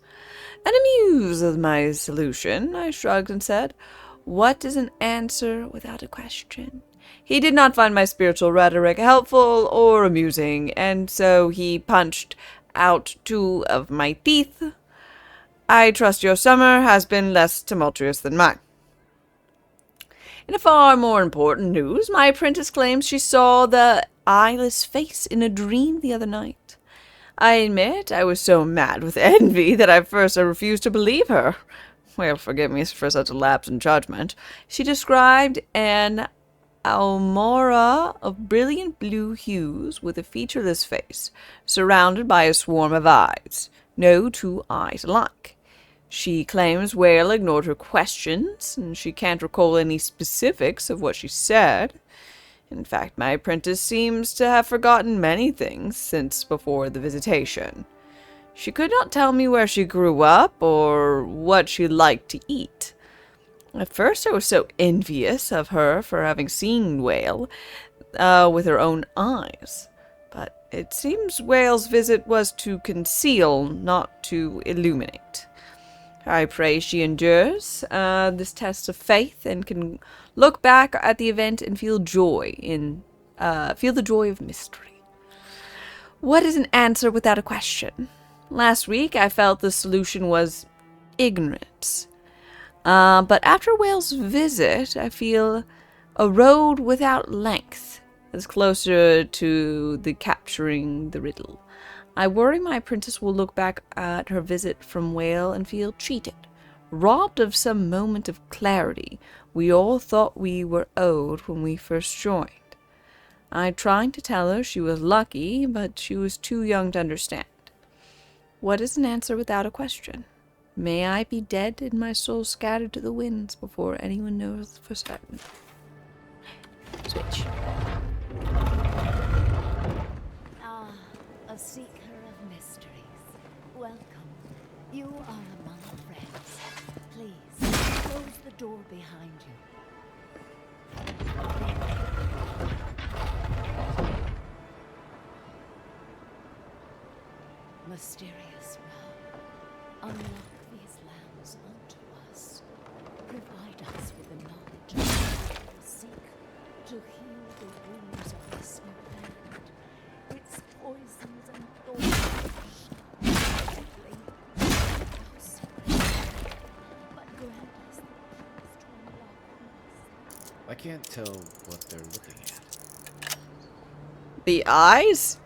And amused with my solution, I shrugged and said, "What is an answer without a question?" He did not find my spiritual rhetoric helpful or amusing, and so he punched out 2 of my teeth. I trust your summer has been less tumultuous than mine. In a far more important news, my apprentice claims she saw the eyeless face in a dream the other night. I admit I was so mad with envy that at first I refused to believe her. Well, forgive me for such a lapse in judgment. She described an almora of brilliant blue hues with a featureless face, surrounded by a swarm of eyes. No 2 eyes alike. She claims Whale ignored her questions, and she can't recall any specifics of what she said. In fact, my apprentice seems to have forgotten many things since before the visitation. She could not tell me where she grew up or what she liked to eat. At first I was so envious of her for having seen Whale with her own eyes. But it seems Whale's visit was to conceal, not to illuminate. I pray she endures this test of faith and can look back at the event and feel the joy of mystery. What is an answer without a question? Last week I felt the solution was ignorance. But after Whale's visit, I feel a road without length is closer to the capturing the riddle. I worry my apprentice will look back at her visit from Whale and feel cheated, robbed of some moment of clarity we all thought we were owed when we first joined. I tried to tell her she was lucky, but she was too young to understand. What is an answer without a question? May I be dead and my soul scattered to the winds before anyone knows for certain. Switch. Ah, a seeker of mysteries. Welcome. You are among friends. Please, close the door behind you. Mysterious realm, unlock these lands unto us. Provide us with the knowledge of what we seek to heal the wounds of this new land. Its poisons and thorns but grant us the keys to unlock. I can't tell what they're looking at. The eyes?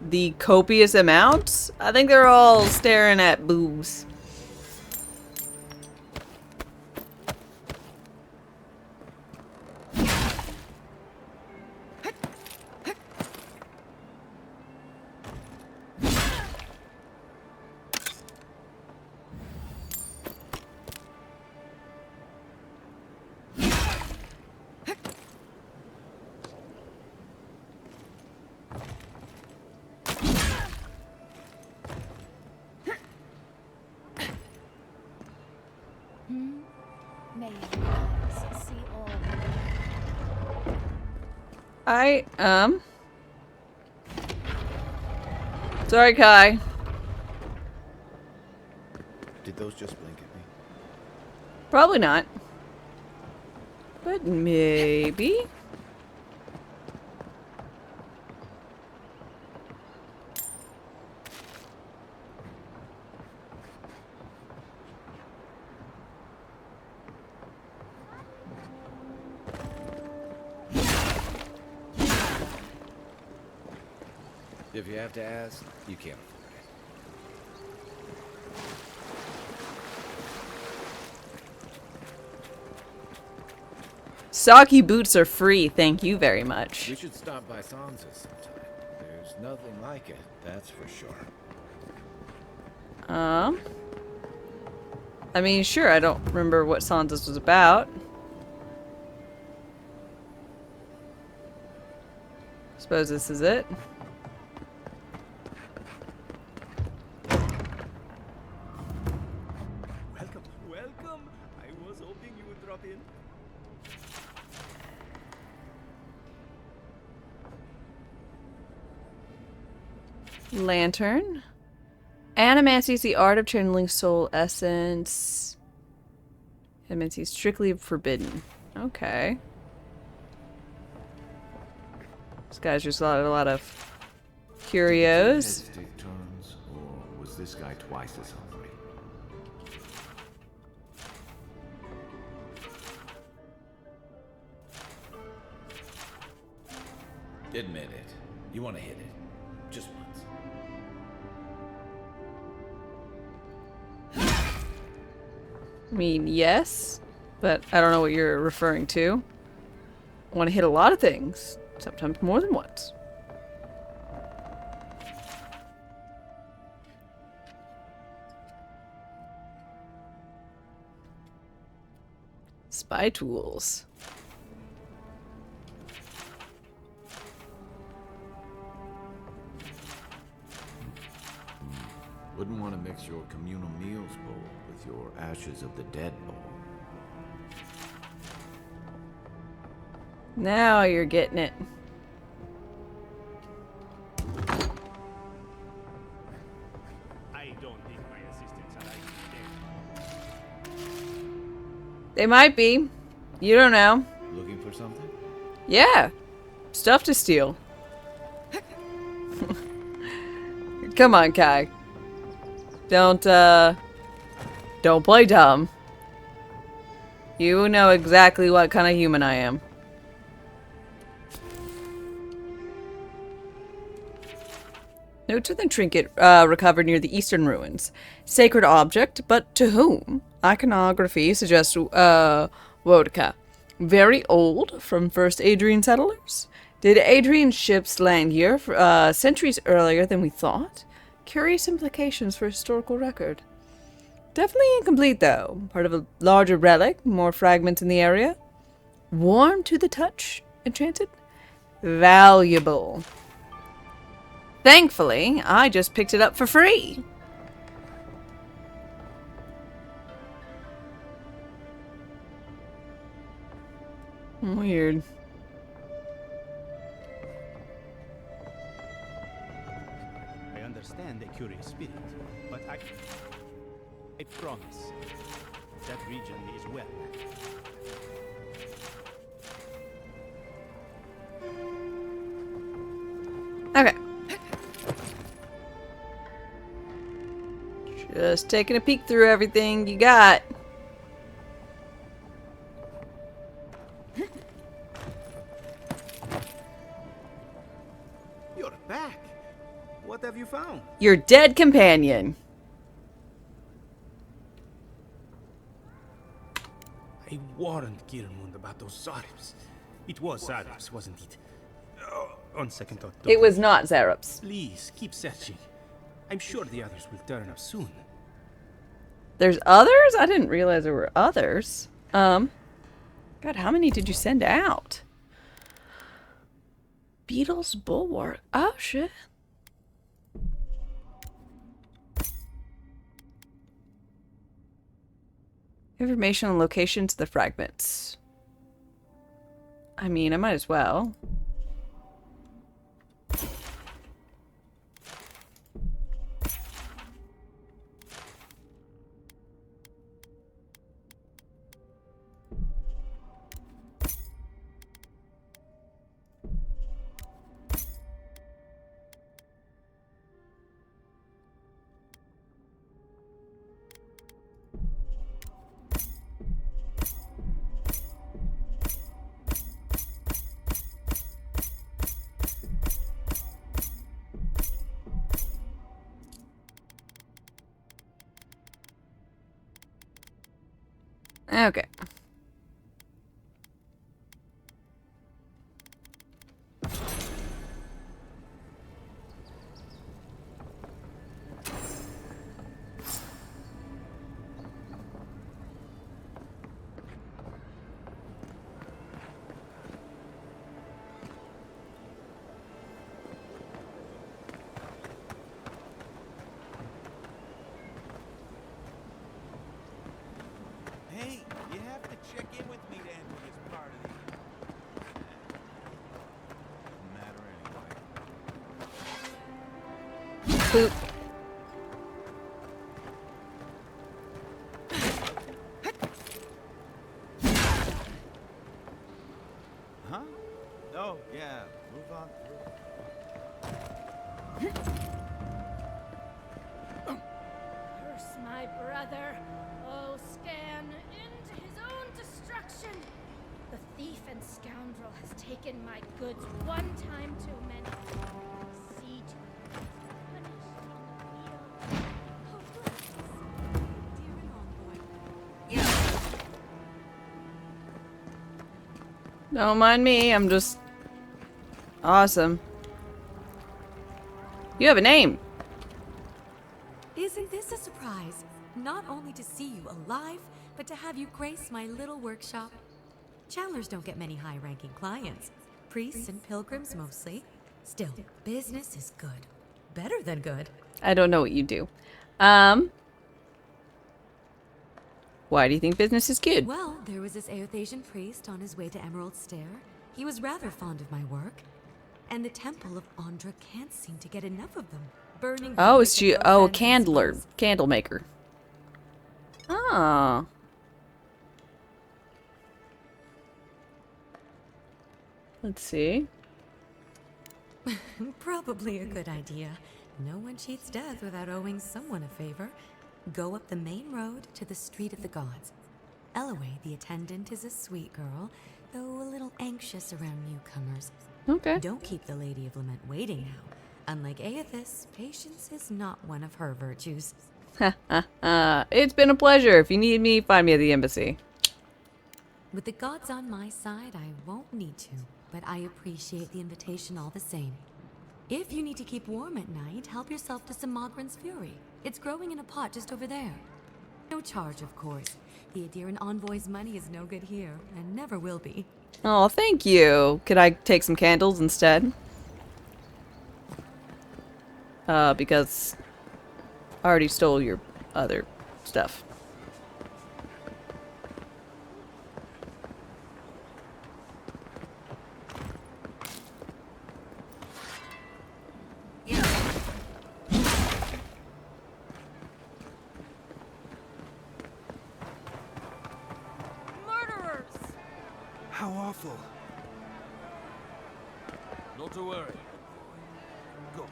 The copious amounts? I think they're all staring at boobs. May your eyes see all. Sorry, Kai. Did those just blink at me? Probably not. But maybe. If you have to ask, you can't afford it. Soggy boots are free, thank you very much. We should stop by Sansa's sometime. There's nothing like it, that's for sure. I mean, sure, I don't remember what Sansa's was about. Suppose this is it. Welcome, welcome. I was hoping you would drop in. Lantern. Animancy is the art of channeling soul essence. Animancy is strictly forbidden. Okay. This guy's just got a lot of curios. Did take turns, or was this guy twice as hungry? Admit it. You want to hit it. Just once. I mean, yes, but I don't know what you're referring to. I want to hit a lot of things, sometimes more than once. Spy tools. Wouldn't want to mix your communal meals bowl with your ashes of the dead bowl. Now you're getting it. I don't think my assistants are like They might be. You don't know. Looking for something? Yeah. Stuff to steal. Come on, Kai. Don't play dumb. You know exactly what kind of human I am. Note to the trinket recovered near the eastern ruins. Sacred object, but to whom? Iconography suggests Wodka. Very old, from first Adrian settlers. Did Adrian's ships land here centuries earlier than we thought? Curious implications for historical record. Definitely incomplete, though. Part of a larger relic, more fragments in the area. Warm to the touch, enchanted? Valuable. Thankfully, I just picked it up for free. Weird. I understand a curious spirit, but I promise that region is well. Okay. Just taking a peek through everything you got. You're back. What have you found? Your dead companion. I warned Kirmund about those Zaribs. It was Zaribs, wasn't it? On second thought, It was not Zarops. Please, keep searching. I'm sure the others will turn up soon. There's others? I didn't realize there were others. God, how many did you send out? Beetle's Bulwark. Oh, shit. Information on locations of the fragments. I mean, I might as well. Okay. Hey, you have to check in with me to enter this part of the... Doesn't matter anyway. Boop. Huh? Oh, yeah. Move on through. Curse my brother. Oh, scan into his own destruction. The thief and scoundrel has taken my goods one time too many. See to it. Punished on the field. Don't mind me, I'm just awesome. You have a name. Isn't this a surprise? Not only to see you alive, but to have you grace my little workshop. Chandlers don't get many high-ranking clients. Priests and pilgrims mostly. Still, business is good. Better than good. I don't know what you do. Why do you think business is good? Well, there was this Aethasian priest on his way to Emerald Stair. He was rather fond of my work. And the Temple of Andra can't seem to get enough of them. Burning. Oh, is she? Oh, a candler, candle maker. Ah. Let's see. Probably a good idea. No one cheats death without owing someone a favor. Go up the main road to the Street of the Gods. Eloy, the attendant, is a sweet girl, though a little anxious around newcomers. Okay. Don't keep the Lady of Lament waiting now. Unlike Aethys, patience is not one of her virtues. It's been a pleasure. If you need me, find me at the embassy. With the gods on my side, I won't need to. but I appreciate the invitation all the same. If you need to keep warm at night, help yourself to some Mogren's Fury. It's growing in a pot just over there. No charge, of course. The Adiran Envoy's money is no good here, and never will be. Oh, thank you. Could I take some candles instead? Because I already stole your other stuff. Murderers! How awful. Not to worry. Go.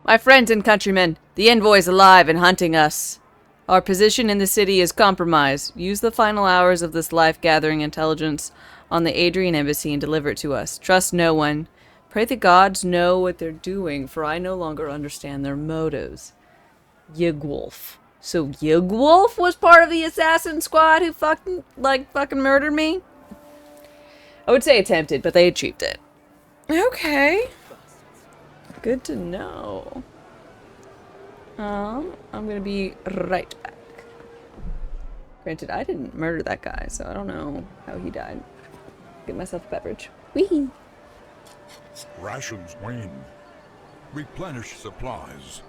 My friends and countrymen, the envoy is alive and hunting us. Our position in the city is compromised. Use the final hours of this life gathering intelligence on the Adrian embassy and deliver it to us. Trust no one. Pray the gods know what they're doing, for I no longer understand their motives. Yigwolf. So Yigwolf was part of the assassin squad who fucking murdered me? I would say attempted, but they achieved it. Okay. Good to know. I'm gonna be right back. Granted, I didn't murder that guy, so I don't know how he died. Get myself a beverage. Wee. Rations wane. Replenish supplies.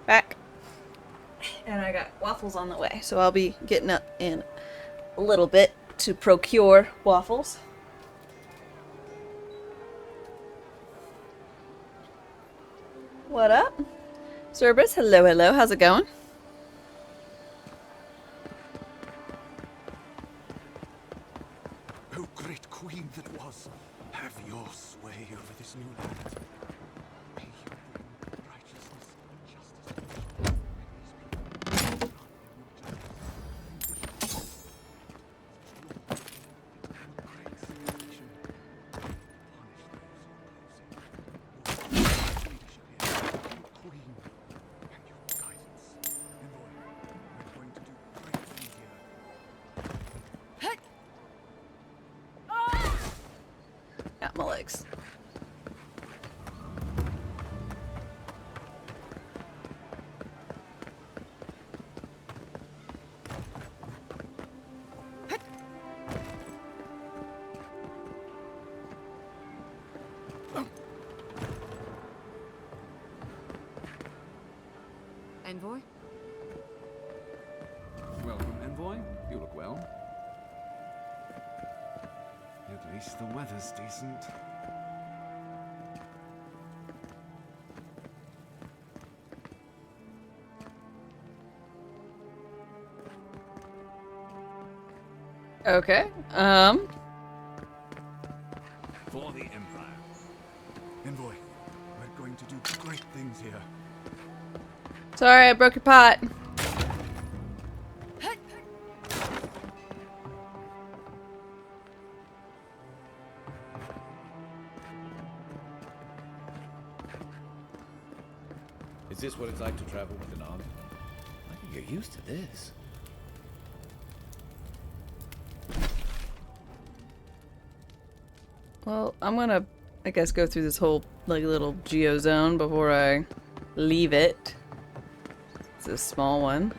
Back. And I got waffles on the way, so I'll be getting up in a little bit to procure waffles. What up? Cerberus, hello, hello. How's it going? Oh, great queen that was, have your sway over this new land. May you bring righteousness and justice to the Got my legs. Envoy? Welcome, Envoy. You look well. At least the weather's decent. Okay. For the Empire. Envoy, we're going to do great things here. Sorry, I broke your pot. Is this what it's like to travel with an army? I think you're used to this. Well, I'm gonna, I guess, go through this whole, like, little geozone before I leave it. It's a small one.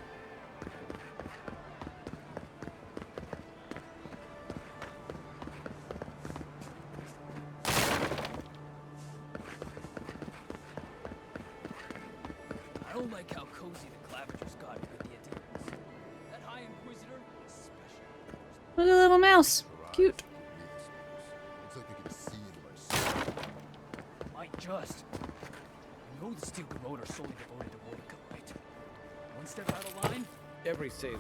I don't like how cozy the Clavigers got with the attendants. That High Inquisitor, especially. Look at a little mouse. Cute. Looks like I can see it in my soul. Might just. You know the Steel Road are solely devoted to Wodica, right? One step out of line. Every sailor.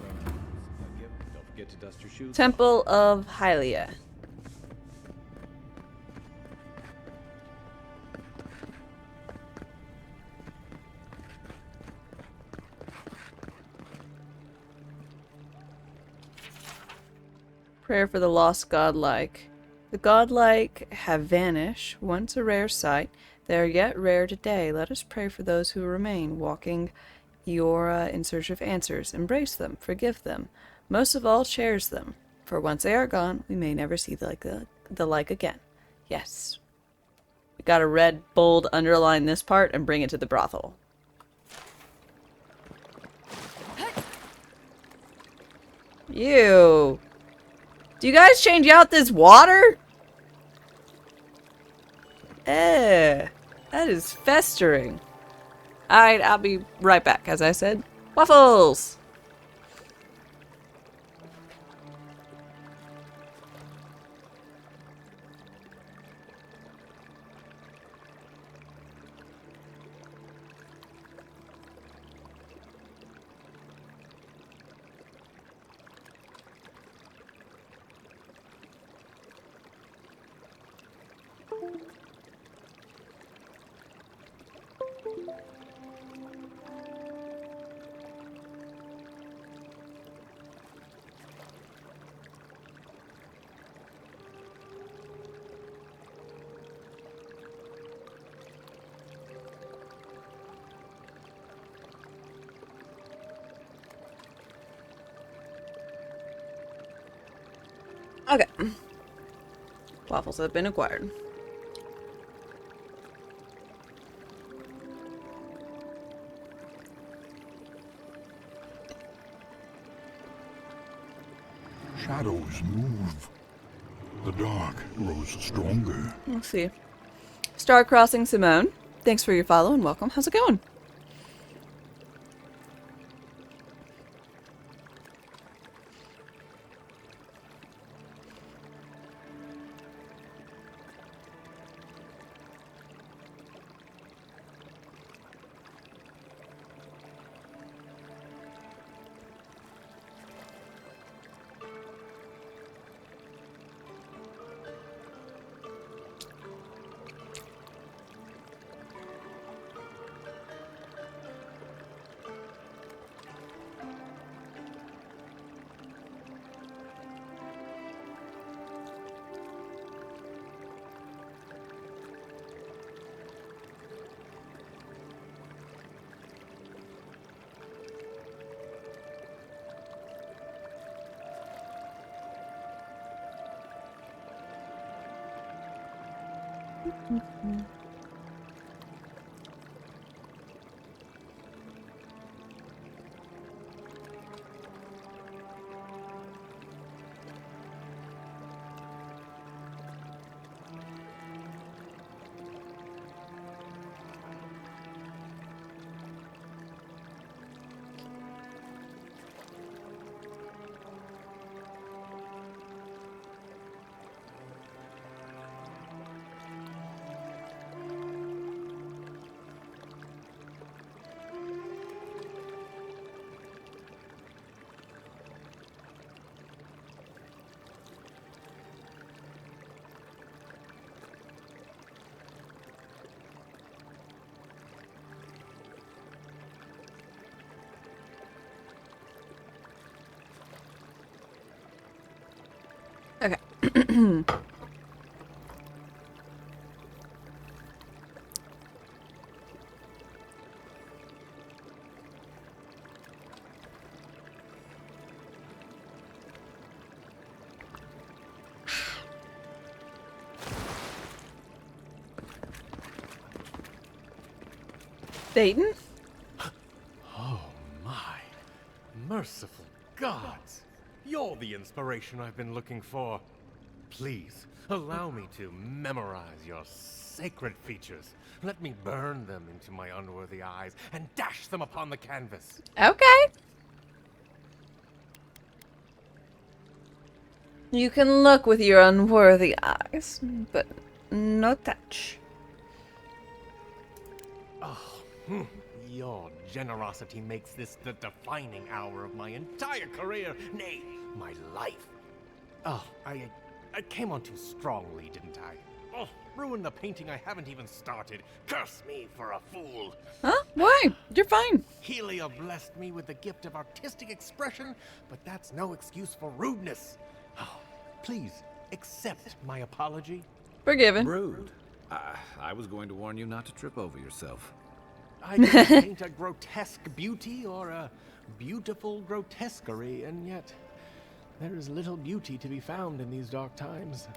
Don't forget to dust your shoes. Temple of Hylia. Prayer for the lost godlike. The godlike have vanished, once a rare sight. They are yet rare today. Let us pray for those who remain, walking Eora in search of answers. Embrace them, forgive them. Most of all, cherish them. For once they are gone, we may never see the like again. Yes. We gotta red, bold, underline this part and bring it to the brothel. Ew. Do you guys change out this water? That is festering. Alright, I'll be right back, as I said. Waffles! Okay. Waffles have been acquired. Shadows move. The dark grows stronger. Let's see. Star Crossing Simone. Thanks for your follow and welcome. How's it going? Okay. Dayton? Oh my. Merciful gods. You're the inspiration I've been looking for. Please, allow me to memorize your sacred features. Let me burn them into my unworthy eyes and dash them upon the canvas. Okay. You can look with your unworthy eyes, but no touch. Oh, your generosity makes this the defining hour of my entire career, nay, my life. Oh, I came on too strongly, didn't I? Oh, ruined the painting I haven't even started. Curse me for a fool. Huh? Why? You're fine. Helia blessed me with the gift of artistic expression, but that's no excuse for rudeness. Oh, please, accept my apology. Forgiven. Rude. I was going to warn you not to trip over yourself. I can paint a grotesque beauty or a beautiful grotesquerie, and yet there is little beauty to be found in these dark times.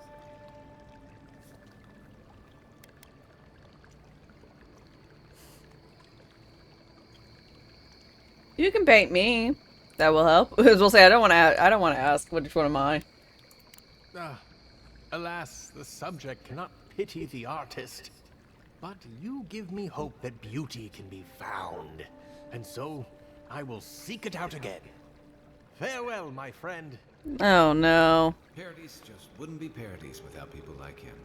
You can paint me. That will help. As we'll say, I don't want to ask which one am I. Alas, the subject cannot pity the artist. But you give me hope that beauty can be found, and so I will seek it out again. Farewell, my friend. Oh no. Paradise just wouldn't be Paradise without people like him.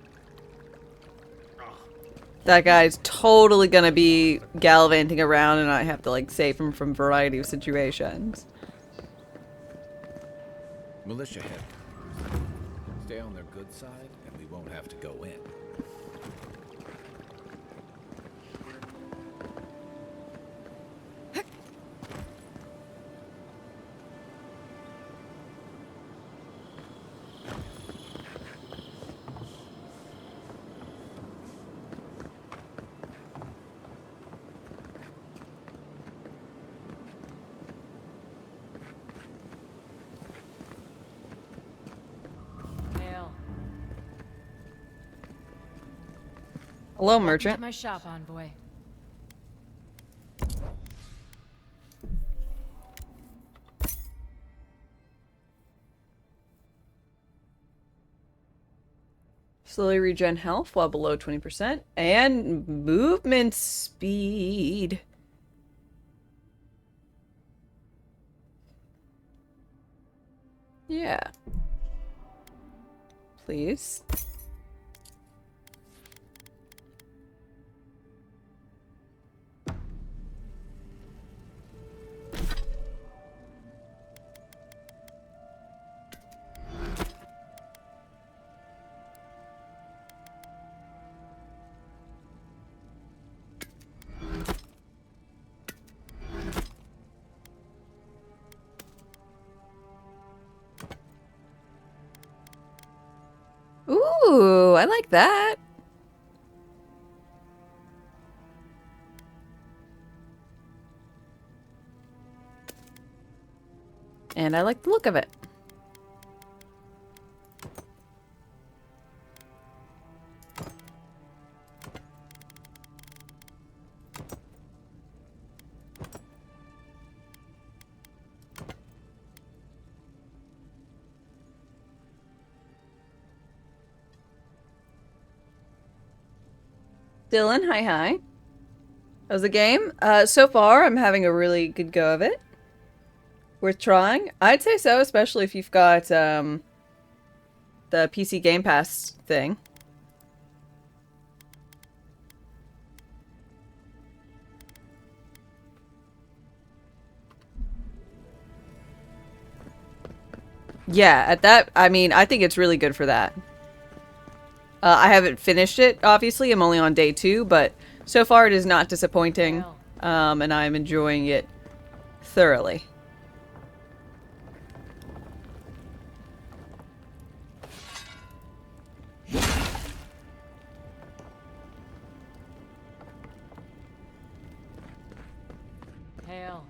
That guy's totally gonna be gallivanting around and I have to like save him from a variety of situations. Militia head. Stay on their good side and we won't have to go in. Hello, merchant. To my shop, envoy. Slowly regen health while below 20%. And movement speed. Yeah. Please. Ooh, I like that. And I like the look of it. Dylan, hi hi. How's the game? So far, I'm having a really good go of it. Worth trying? I'd say so, especially if you've got, the PC Game Pass thing. Yeah, at that, I mean, I think it's really good for that. I haven't finished it, obviously. I'm only on day 2, but so far it is not disappointing, and I'm enjoying it thoroughly. Hail.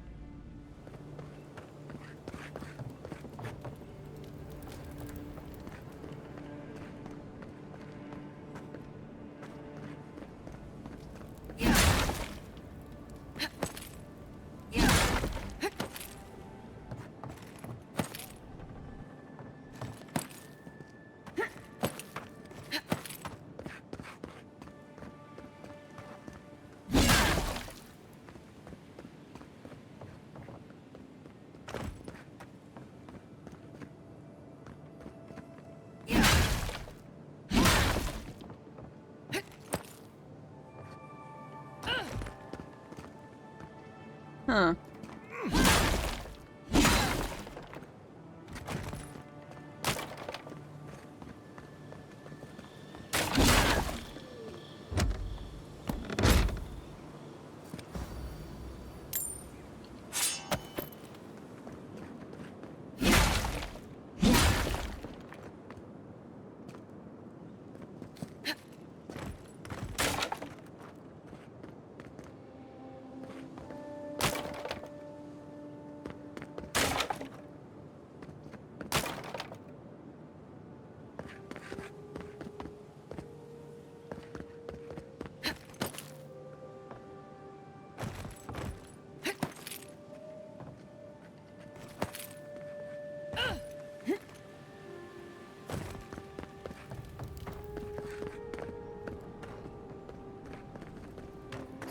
Huh.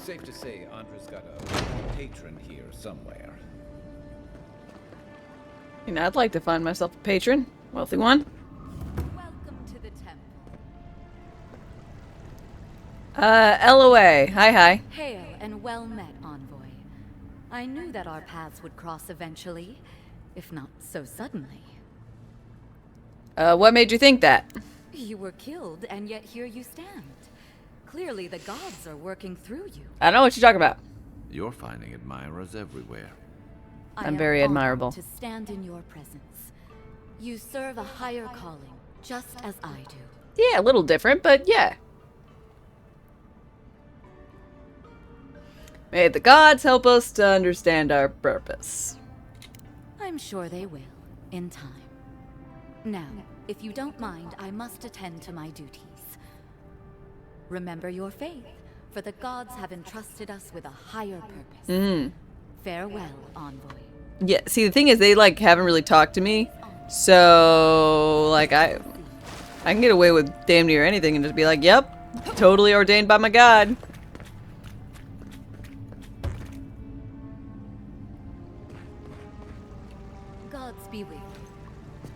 Safe to say Andra's got a patron here somewhere. You know, I'd like to find myself a patron. Wealthy one. Welcome to the temple. LOA. Hi hi. Hail and well met, envoy. I knew that our paths would cross eventually, if not so suddenly. What made you think that? You were killed, and yet here you stand. Clearly the gods are working through you. I don't know what you're talking about. You're finding admirers everywhere. I'm very admirable. To stand in your presence. You serve a higher calling, just as I do. Yeah, a little different, but yeah. May the gods help us to understand our purpose. I'm sure they will, in time. Now, if you don't mind, I must attend to my duties. Remember your faith, for the gods have entrusted us with a higher purpose. Farewell, envoy. Yeah, see, the thing is, they, like, haven't really talked to me. So, like, I can get away with damn near anything and just be like, yep, totally ordained by my god. Gods be with you.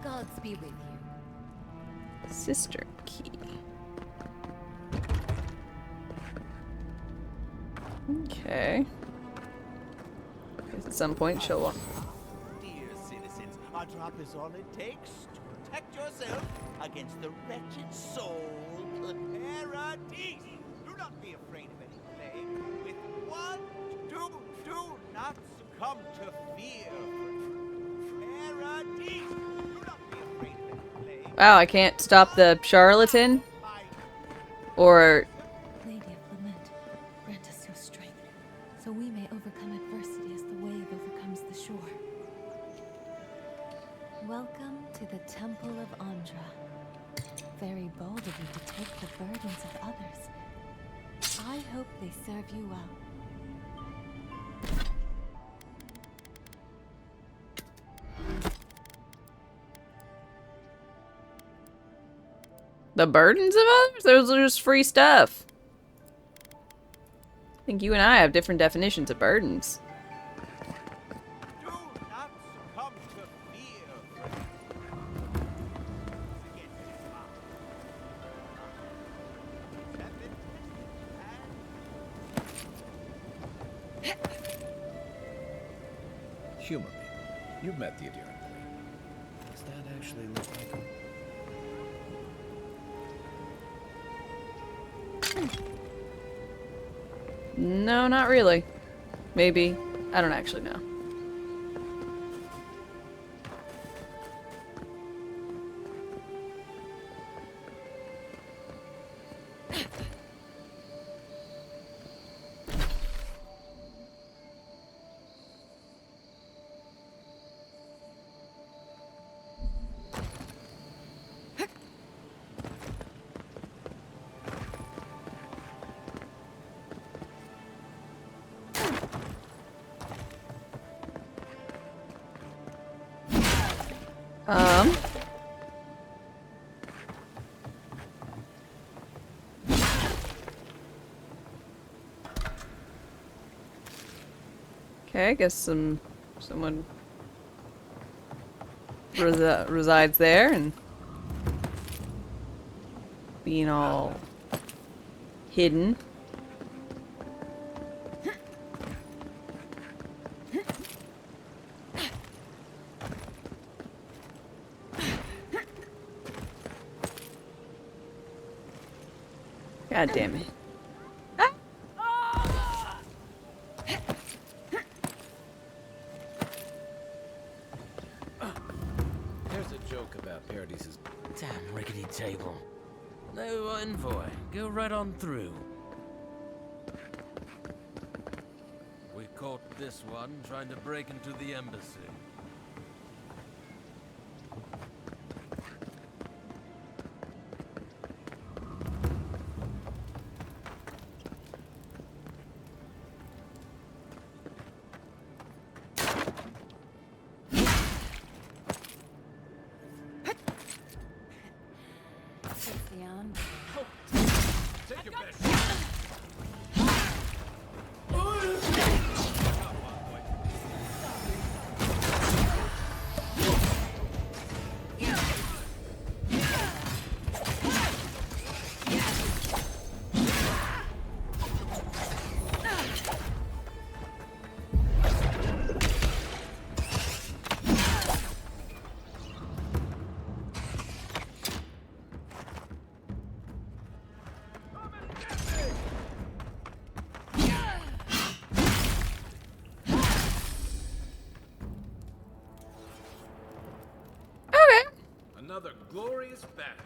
Gods be with you. Sister key. Okay. At some point, she'll walk. Dear citizens, our drop is all it takes to protect yourself against the wretched soul paradise. Do not be afraid of any plague. With one, do not succumb to fear. Paradise. Do not be afraid of any plague. Wow, I can't stop the charlatan? Or... Lady of Lament, grant us your strength, so we may overcome adversity as the wave overcomes the shore. Welcome to the Temple of Andra. Very bold of you to take the burdens of others. I hope they serve you well. The burdens of others? Those are just free stuff. I think you and I have different definitions of burdens. Do not succumb to fear, friend. Against his power. Have been Humor me. You've met the Adherent Queen. Does that actually look like her? No, not really. Maybe. I don't actually know. Okay, I guess someone resides there and being all hidden. God damn it. There's a joke about Paradis's. Damn rickety table. No envoy. Go right on through. We caught this one trying to break into the embassy. Take your best. Another glorious battle.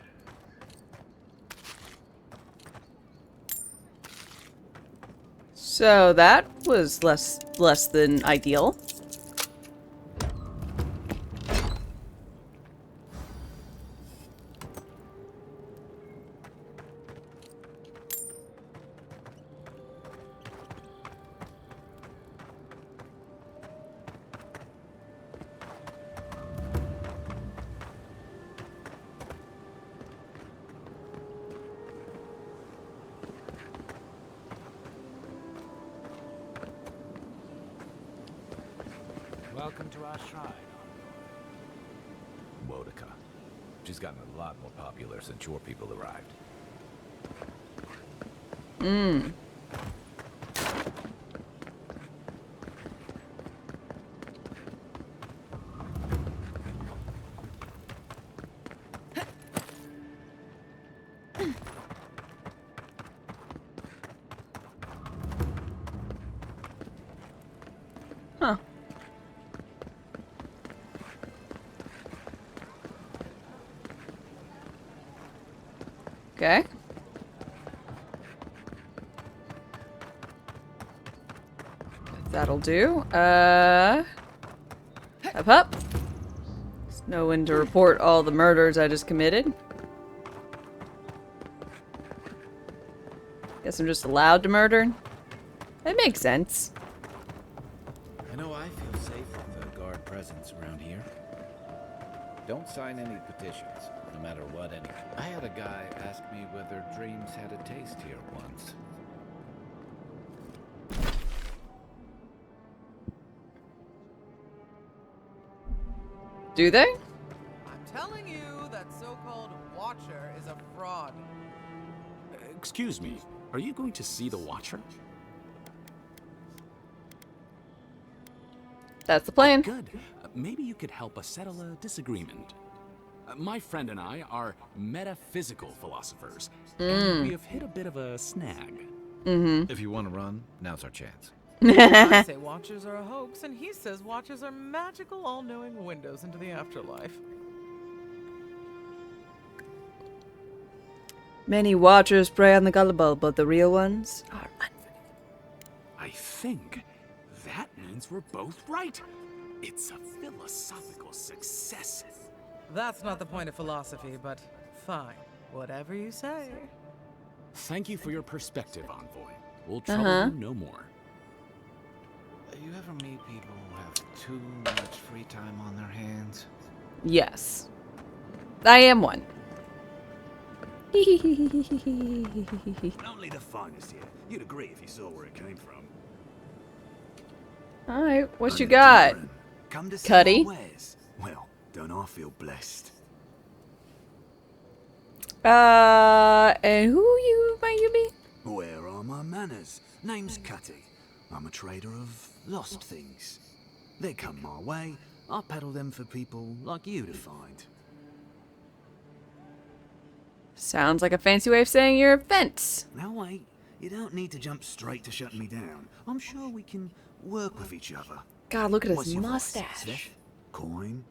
So that was less than ideal. Welcome to our shrine. Wodica. She's gotten a lot more popular since your people arrived. Hmm. Huh. Okay. That'll do. Up. Just know when to report all the murders I just committed. Guess I'm just allowed to murder. That makes sense. I know I feel safe with the guard presence around here. Don't sign any petitions. no matter what. I had a guy ask me whether dreams had a taste here once. Do they? I'm telling you, that so-called Watcher is a fraud. Excuse me, are you going to see the Watcher? That's the plan. Good. Maybe you could help us settle a disagreement. My friend and I are metaphysical philosophers, and we have hit a bit of a snag. If you want to run, now's our chance. I say Watchers are a hoax, and he says Watchers are magical, all-knowing windows into the afterlife. Many Watchers prey on the gullible, but the real ones are I think that means we're both right. It's a philosophical success. That's not the point of philosophy, but fine. Whatever you say. Thank you for your perspective, Envoy. We'll trouble you no more. You ever meet people who have too much free time on their hands? Yes. I am one. Only the finest here. You'd agree if you saw where it came from. Alright, what you got? Come to see Cuddy? my wares. Well, don't I feel blessed? And who might you be? Where are my manners? Name's Cuddy. I'm a trader of lost things. They come my way. I peddle them for people like you to find. Sounds like a fancy way of saying you're a fence. Now wait, you don't need to jump straight to shutting me down. I'm sure we can work with each other. God, look at his What's your vice, mustache. Steph? Coin?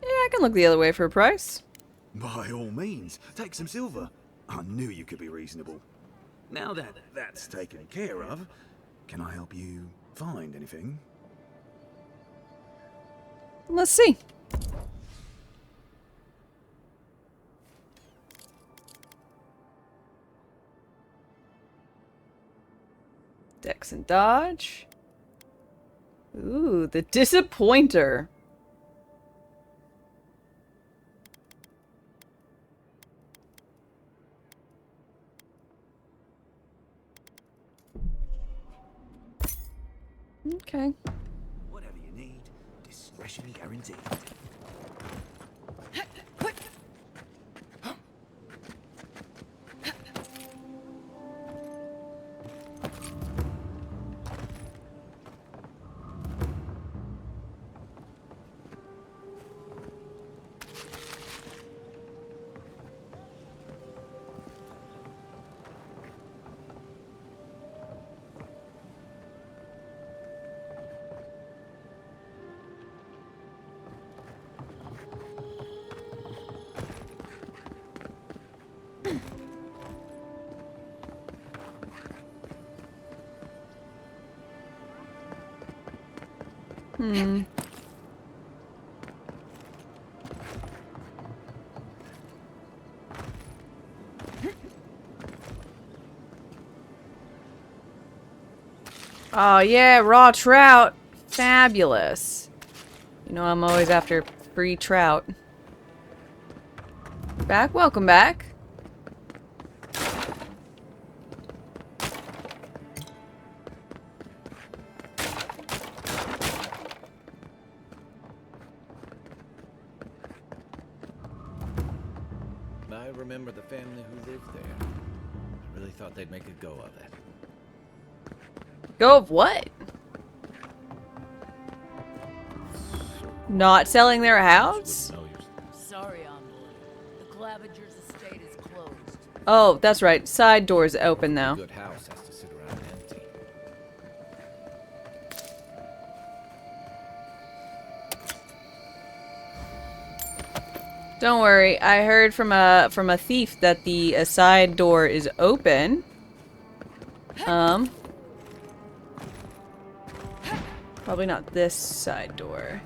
Yeah, I can look the other way for a price. By all means, take some silver. I knew you could be reasonable. Now that that's taken care of, can I help you find anything? Let's see. Dex and dodge. Ooh, the disappointer. Okay. Whatever you need, discretion guaranteed. Hmm. Oh yeah, raw trout. Fabulous. You know I'm always after free trout. Back? Welcome back. I remember the family who lived there. I really thought they'd make a go of it. Go of what? Not selling their house? Sorry, Envoy. The Clavager's estate is closed. Oh, that's right. Side door's open though. Good house has to sit around empty. Don't worry. I heard from a thief that the side door is open. Probably not this side door.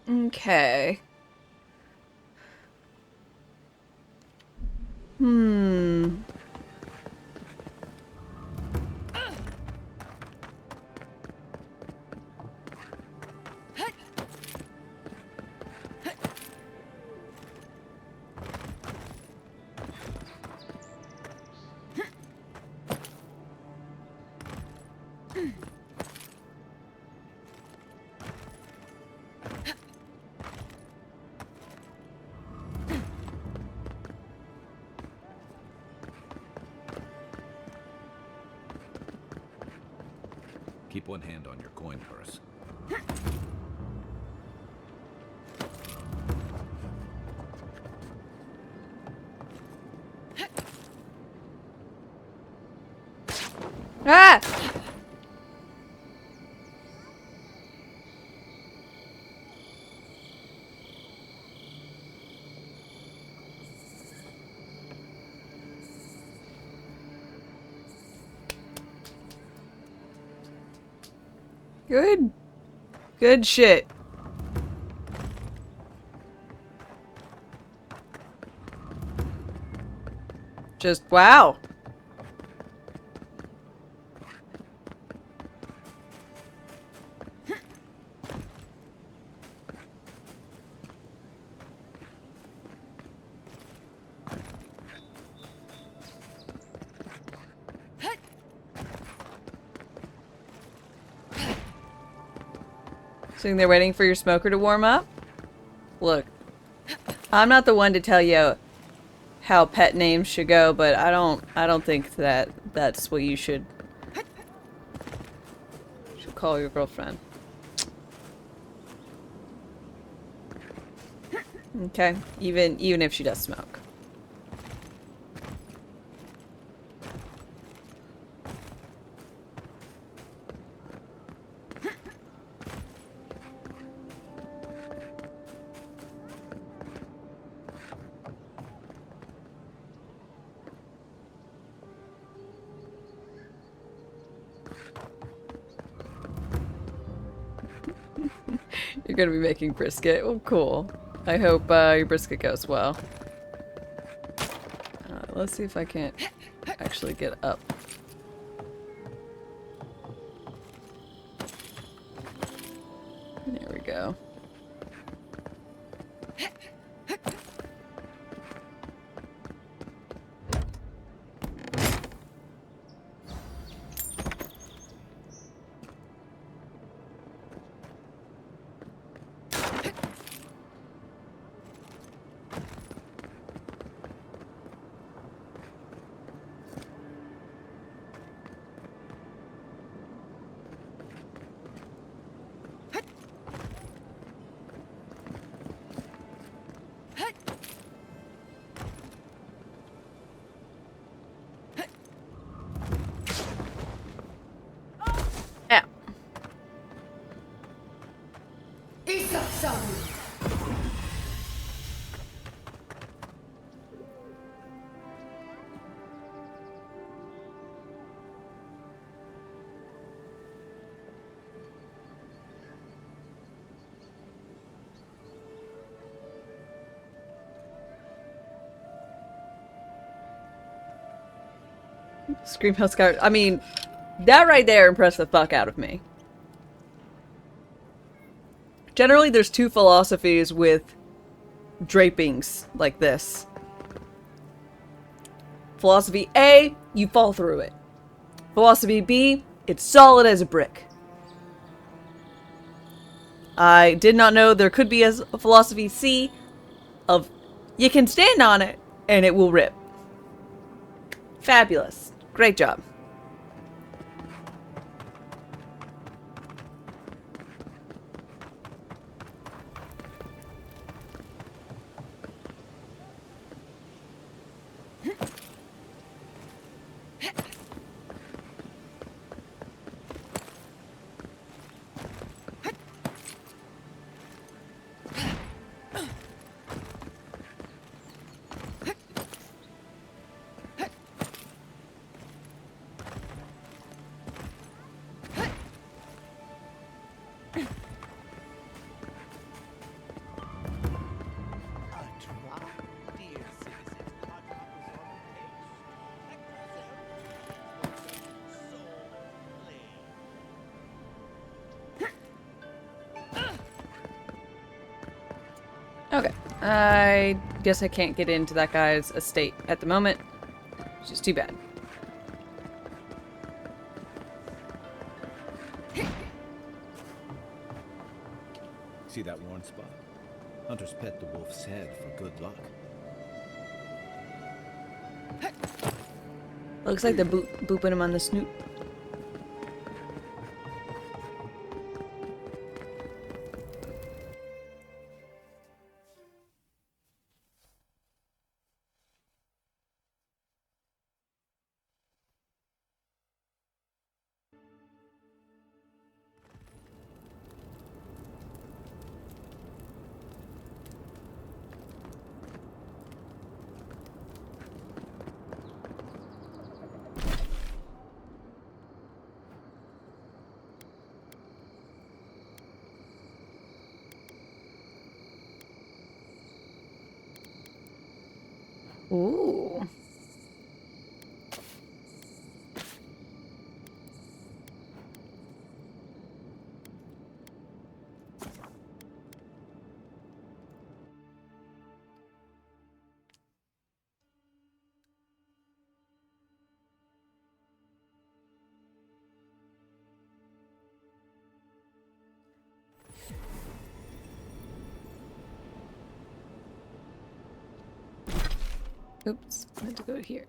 Okay. Hmm. Keep one hand on your coin purse. Ah! Good. Good shit. Just wow. Sitting there waiting for your smoker to warm up? Look, I'm not the one to tell you how pet names should go, but I don't think that that's what you should call your girlfriend. Okay, even if she does smoke. You're gonna be making brisket. Well, cool. I hope your brisket goes well. Let's see if I can't actually get up. There we go. Scream Hill Scar. I mean, that right there impressed the fuck out of me. Generally, there's two philosophies with drapings like this. Philosophy A, you fall through it. Philosophy B, it's solid as a brick. I did not know there could be a philosophy C of you can stand on it and it will rip. Fabulous. Great job. Okay. I guess I can't get into that guy's estate at the moment. Which is too bad. See that worn spot? Hunters pet the wolf's head for good luck. Looks like they're booping him on the snoot. Ooh. Oops, I meant to go here.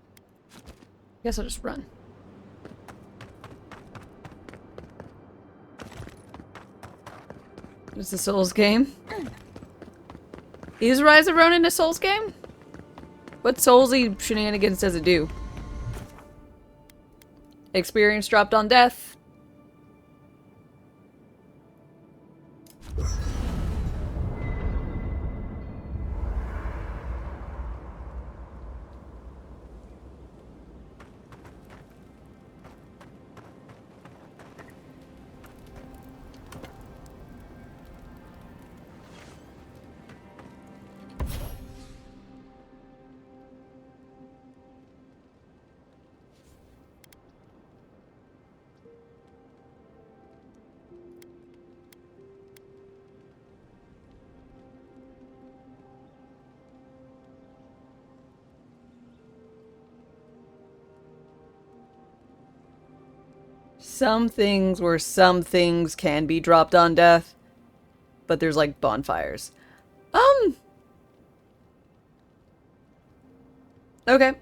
Guess I'll just run. It's a Souls game. Is Rise of Ronin a Souls game? What Soulsy shenanigans does it do? Experience dropped on death. Some things where some things can be dropped on death, but there's like bonfires. Okay.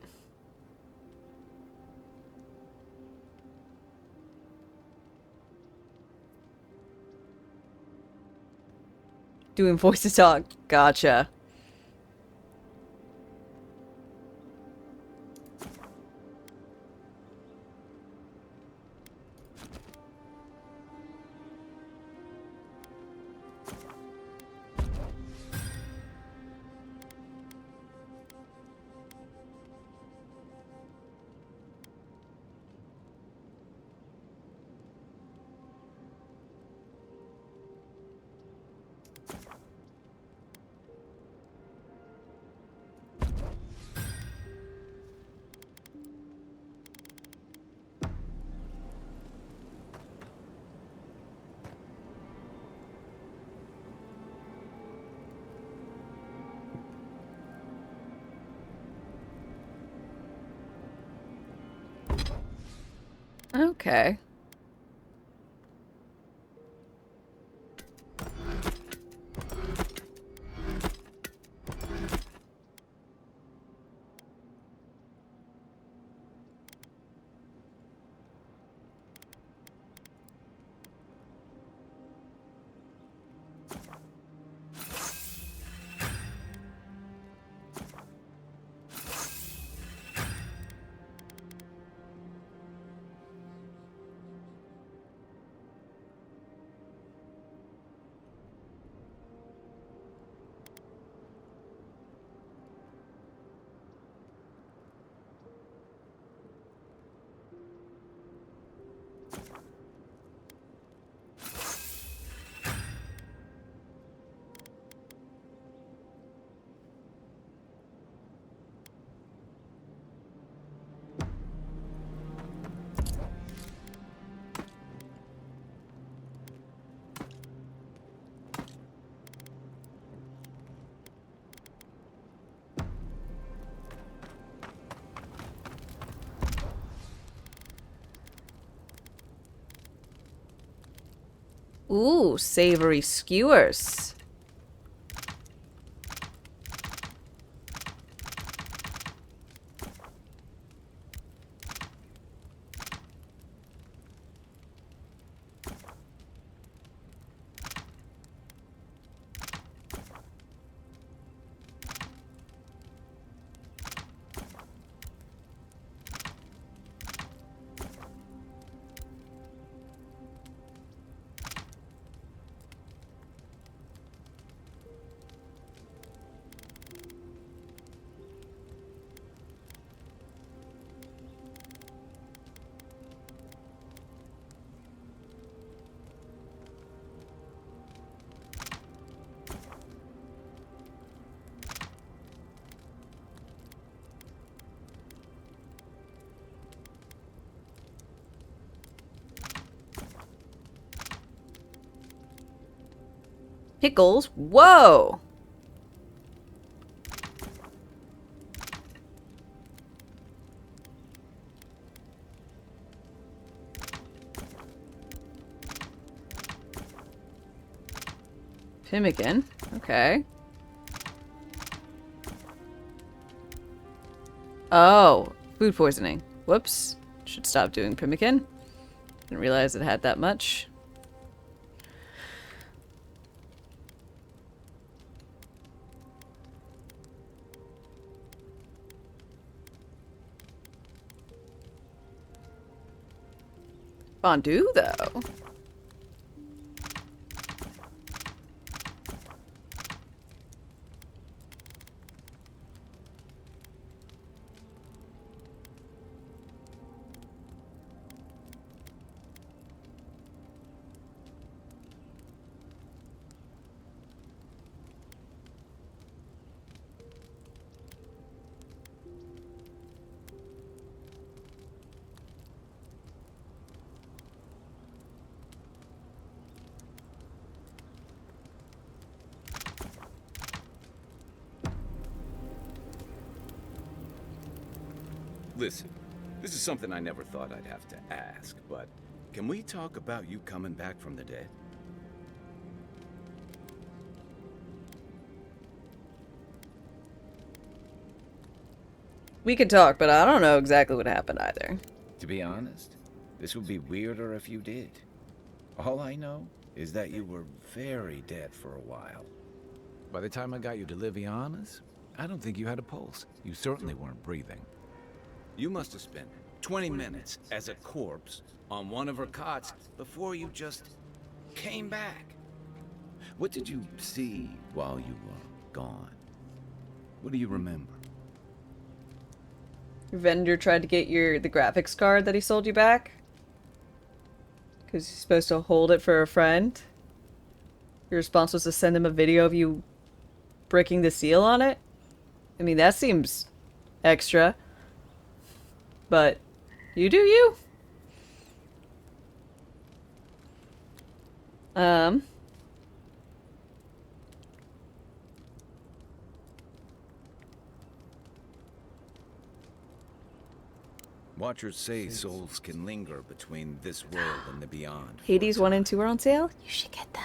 Doing voice to talk. Gotcha. Okay. Ooh, savory skewers. Pickles? Whoa! Pemmican? Okay. Oh, food poisoning. Whoops. Should stop doing pemmican. Didn't realize it had that much. Fondue, though. Listen, this is something I never thought I'd have to ask, but can we talk about you coming back from the dead? We could talk, but I don't know exactly what happened either. To be honest, this would be weirder if you did. All I know is that you were very dead for a while. By the time I got you to Liviana's, I don't think you had a pulse. You certainly weren't breathing. You must have spent 20 minutes as a corpse on one of her cots before you just came back. What did you see while you were gone? What do you remember? Your vendor tried to get the graphics card that he sold you back. Because you're supposed to hold it for a friend. Your response was to send him a video of you breaking the seal on it. I mean, that seems extra. But you do you. Watchers say souls can linger between this world and the beyond. Hades 1 and 2 are on sale. You should get them.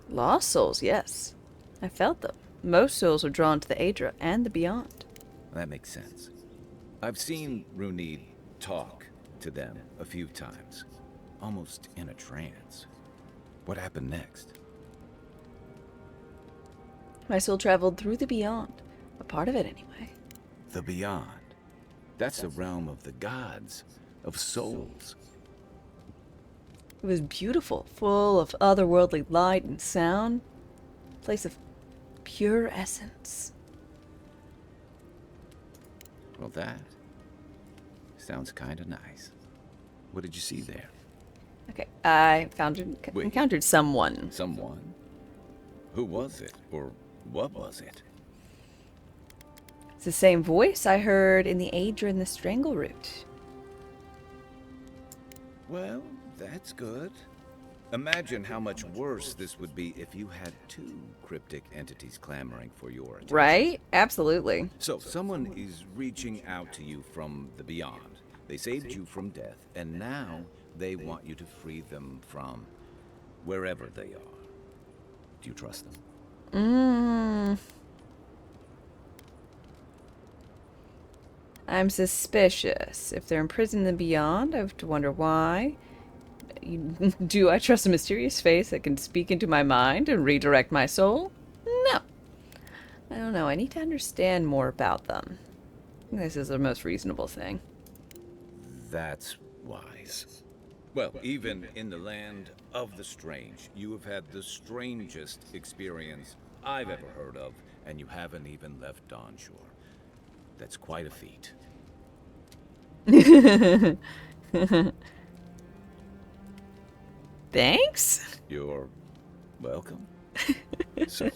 Lost souls, yes. I felt them. Most souls are drawn to the Aedra and the beyond. That makes sense. I've seen Runid talk to them a few times, almost in a trance. What happened next? My soul traveled through the beyond. A part of it, anyway. The beyond. That's the realm of the gods, of souls. It was beautiful, full of otherworldly light and sound. A place of pure essence. Well, that sounds kind of nice. What did you see there? Okay, I encountered someone. Someone? Who was it? Or what was it? It's the same voice I heard in the Aedra and the Strangleroot. Well, that's good. Imagine how much worse this would be if you had two cryptic entities clamoring for your attention. Right? Absolutely. So, someone is reaching out to you from the beyond. They saved you from death, and now they want you to free them from wherever they are. Do you trust them? I'm suspicious. If they're imprisoned in the beyond, I have to wonder why. Do I trust a mysterious face that can speak into my mind and redirect my soul? No. I don't know. I need to understand more about them. I think this is the most reasonable thing. That's wise. Well, even in the land of the strange, you have had the strangest experience I've ever heard of, and you haven't even left Dawn Shore. That's quite a feat. Thanks? You're welcome. So,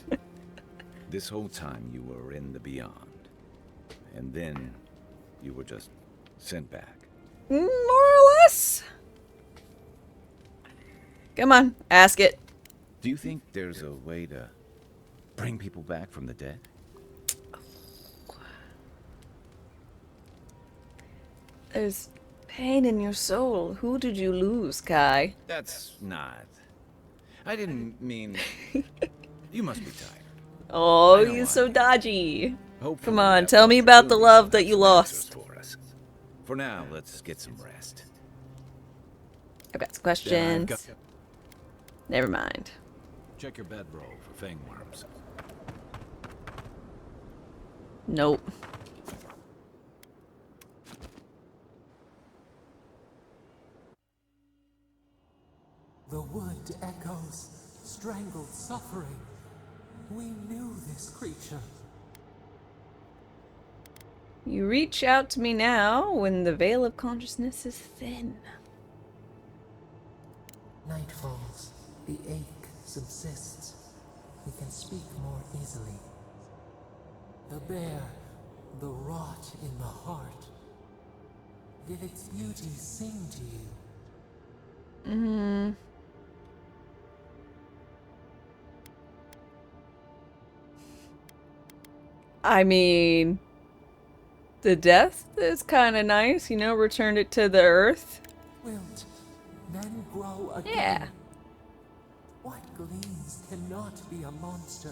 this whole time you were in the beyond, and then you were just sent back. More or less. Come on, ask it. Do you think there's a way to bring people back from the dead? There's pain in your soul. Who did you lose, Kai? That's not. I didn't mean. You must be tired. Oh, you're so dodgy. Hopefully Come on, that tell me Walter about the Boone love will that have you some lost. answers for us. For now, let's get some rest. I've got some questions. Never mind. Check your bedroll for fangworms. Nope. The wood echoes strangled suffering. We knew this creature. You reach out to me now when the veil of consciousness is thin. Night falls. The ache subsists. We can speak more easily. The bare, the rot in the heart. Did its beauty sing to you? I mean, the death is kind of nice, you know, returned it to the earth. Wilt, then grow again. Yeah. What gleams cannot be a monster?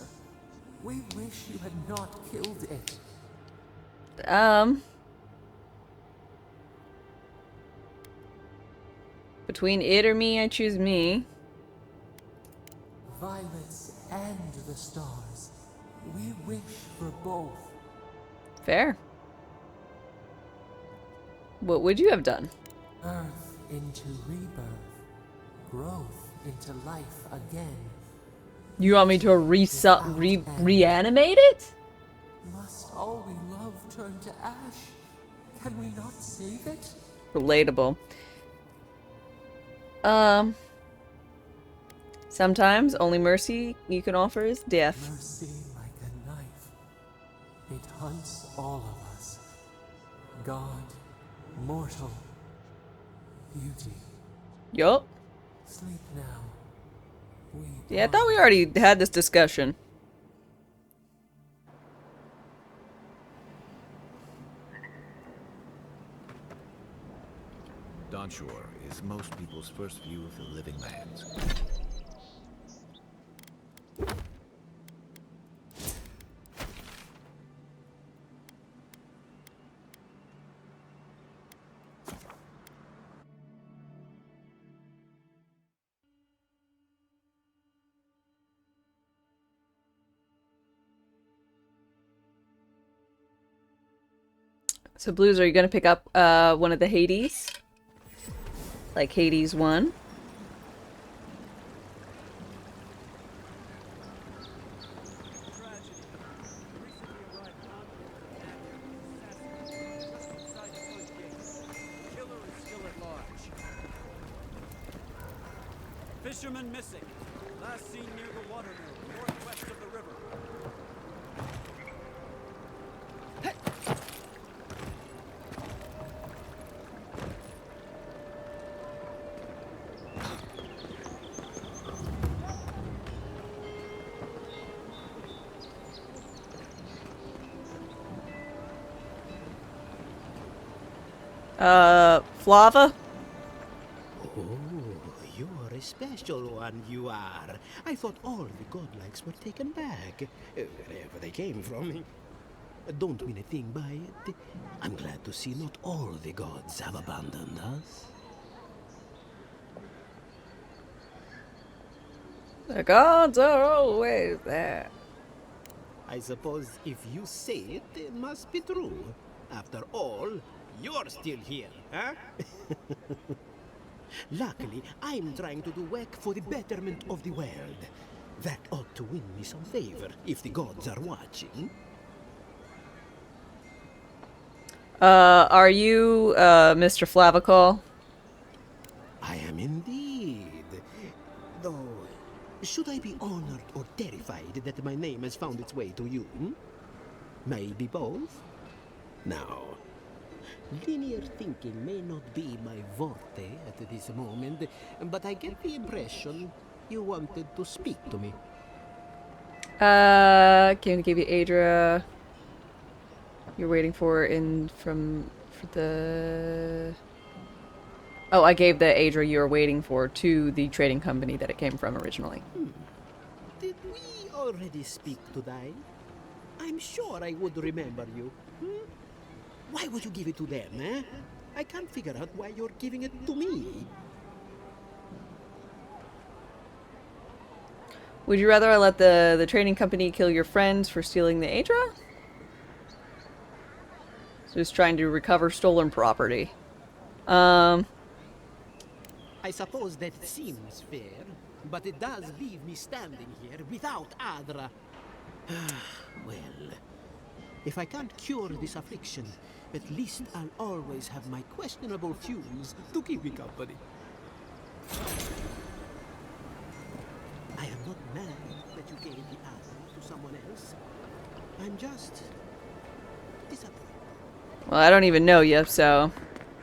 We wish you had not killed it. Between it or me, I choose me. Violets and the stars. We wish for both. Fair. What would you have done? Earth into rebirth. Growth into life again. You want me to reanimate it? Must all we love turn to ash? Can we not save it? Relatable. Sometimes only mercy you can offer is death. Mercy like a knife. It hunts all of us. God, mortal, beauty. Yup. Sleep now. Yeah, I thought we already had this discussion. Dawn Shore is most people's first view of the living lands. So, Blues, are you going to pick up one of the Hades? Like Hades 1? Fisherman missing. Last seen near the watermill, northwest of the river. Flava? Oh, you're a special one, you are. I thought all the godlikes were taken back, wherever they came from. Don't mean a thing by it. I'm glad to see not all the gods have abandoned us. The gods are always there. I suppose if you say it, it must be true. After all, you're still here, huh? Luckily, I'm trying to do work for the betterment of the world. That ought to win me some favor if the gods are watching. Are you, Mr. Flavical? I am indeed. Though, should I be honored or terrified that my name has found its way to you? Maybe both? Now, linear thinking may not be my forte at this moment, but I get the impression you wanted to speak to me. Came to give you Adra. You're waiting for the... Oh, I gave the Adra you were waiting for to the trading company that it came from originally. Did we already speak today? I'm sure I would remember you. Why would you give it to them, eh? I can't figure out why you're giving it to me. Would you rather I let the trading company kill your friends for stealing the Adra? Just trying to recover stolen property. I suppose that seems fair, but it does leave me standing here without Adra. Well, if I can't cure this affliction, at least I'll always have my questionable fumes to keep me company. I am not mad that you gave the Adra to someone else. I'm just disappointed. Well, I don't even know you, so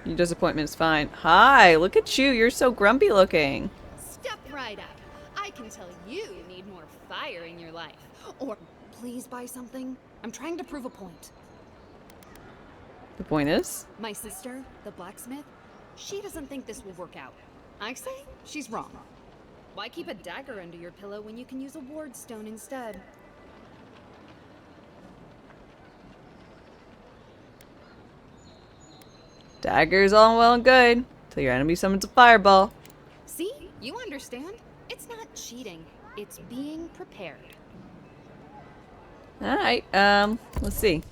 your disappointment is fine. Hi, look at you. You're so grumpy looking. Step right up. I can tell you need more fire in your life. Or please buy something. I'm trying to prove a point. The point is? My sister, the blacksmith, she doesn't think this will work out. I say she's wrong. Why keep a dagger under your pillow when you can use a ward stone instead? Daggers all well and good till your enemy summons a fireball. See? You understand? It's not cheating. It's being prepared. Alright, let's see.